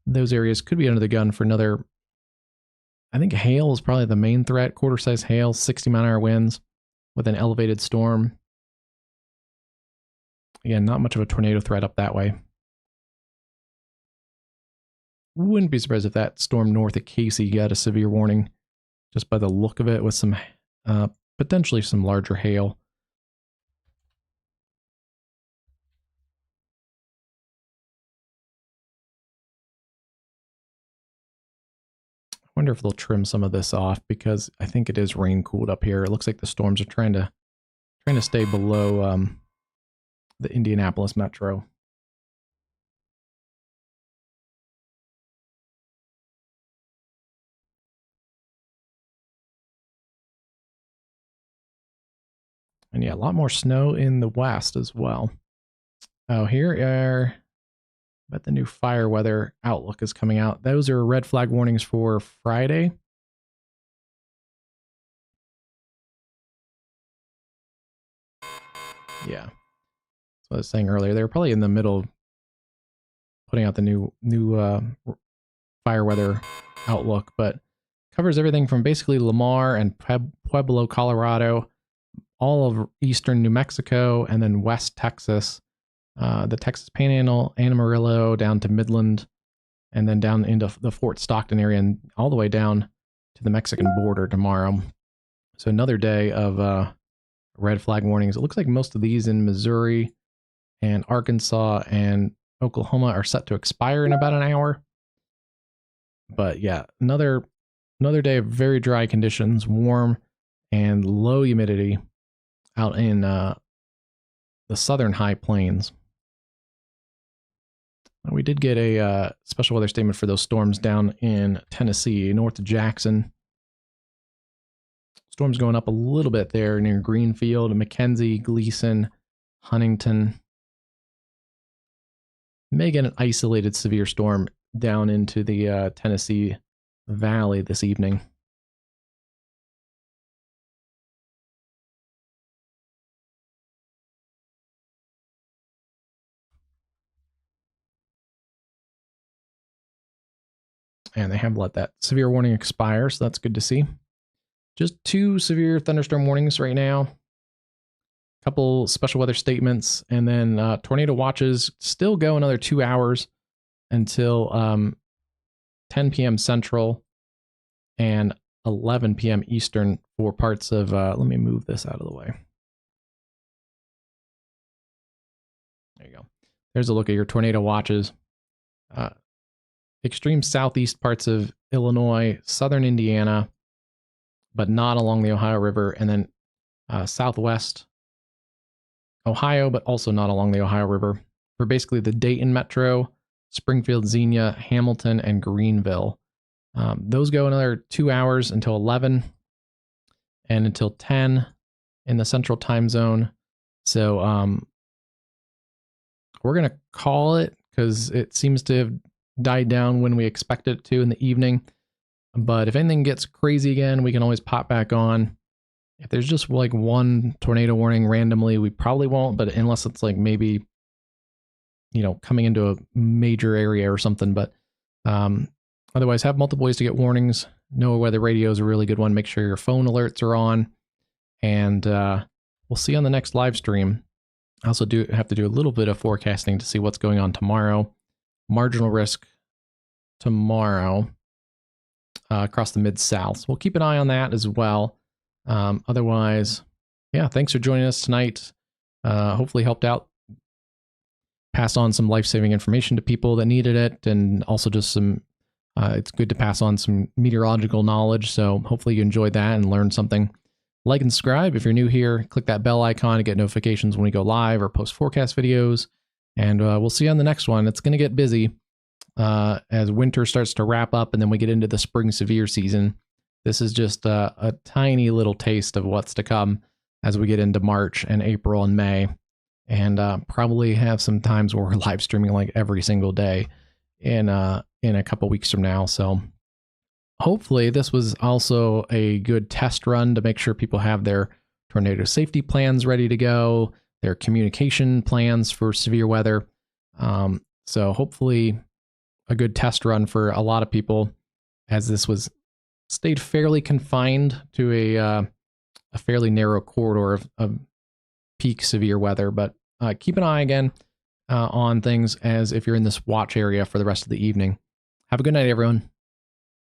Those areas could be under the gun for another, I think hail is probably the main threat. Quarter-size hail, 60-mile-an-hour winds with an elevated storm. Again, not much of a tornado threat up that way. Wouldn't be surprised if that storm north of Casey got a severe warning just by the look of it, with some potentially some larger hail. I wonder if they'll trim some of this off, because I think it is rain cooled up here. It looks like the storms are trying to stay below the Indianapolis metro. And yeah, a lot more snow in the west as well. Oh, here are, but the new fire weather outlook is coming out. Those are red flag warnings for Friday. Yeah. So I was saying earlier, they were probably in the middle of putting out the new fire weather outlook, but covers everything from basically Lamar and Pueblo, Colorado, all of eastern New Mexico, and then West Texas. the Texas Panhandle, Amarillo, down to Midland, and then down into the Fort Stockton area and all the way down to the Mexican border tomorrow. So another day of red flag warnings. It looks like most of these in Missouri and Arkansas and Oklahoma are set to expire in about an hour. But yeah, another day of very dry conditions, warm and low humidity out in the southern high plains. We did get a special weather statement for those storms down in Tennessee, north of Jackson. Storms going up a little bit there near Greenfield, McKenzie, Gleason, Huntington. May get an isolated severe storm down into the Tennessee Valley this evening. And they have let that severe warning expire, so that's good to see. Just 2 severe thunderstorm warnings right now. Couple special weather statements, and then tornado watches still go another 2 hours until 10 p.m. Central and 11 p.m. Eastern for parts of, let me move this out of the way. There you go. There's a look at your tornado watches. Extreme southeast parts of Illinois, southern Indiana, but not along the Ohio River, and then southwest Ohio, but also not along the Ohio River, for basically the Dayton Metro, Springfield, Xenia, Hamilton, and Greenville. Those go another 2 hours until 11 and until 10 in the central time zone. So we're going to call it because it seems to have died down when we expect it to in the evening. But if anything gets crazy again, we can always pop back on. If there's just like one tornado warning randomly, we probably won't, but unless it's like maybe, coming into a major area or something. But otherwise, have multiple ways to get warnings. NOAA Weather Radio is a really good one. Make sure your phone alerts are on. And we'll see you on the next live stream. I also have to do a little bit of forecasting to see what's going on tomorrow. Marginal risk tomorrow across the Mid-South. So we'll keep an eye on that as well. Otherwise, yeah, thanks for joining us tonight. Hopefully helped out, pass on some life-saving information to people that needed it, and also just some, it's good to pass on some meteorological knowledge. So hopefully you enjoyed that and learned something. Like and subscribe if you're new here. Click that bell icon to get notifications when we go live or post forecast videos. And we'll see you on the next one. It's going to get busy as winter starts to wrap up and then we get into the spring severe season. This is just a tiny little taste of what's to come as we get into March and April and May. And probably have some times where we're live streaming like every single day in a couple weeks from now. So hopefully this was also a good test run to make sure people have their tornado safety plans ready to go, their communication plans for severe weather. So hopefully a good test run for a lot of people, as this stayed fairly confined to a fairly narrow corridor of peak severe weather. But keep an eye again on things as if you're in this watch area for the rest of the evening. Have a good night, everyone.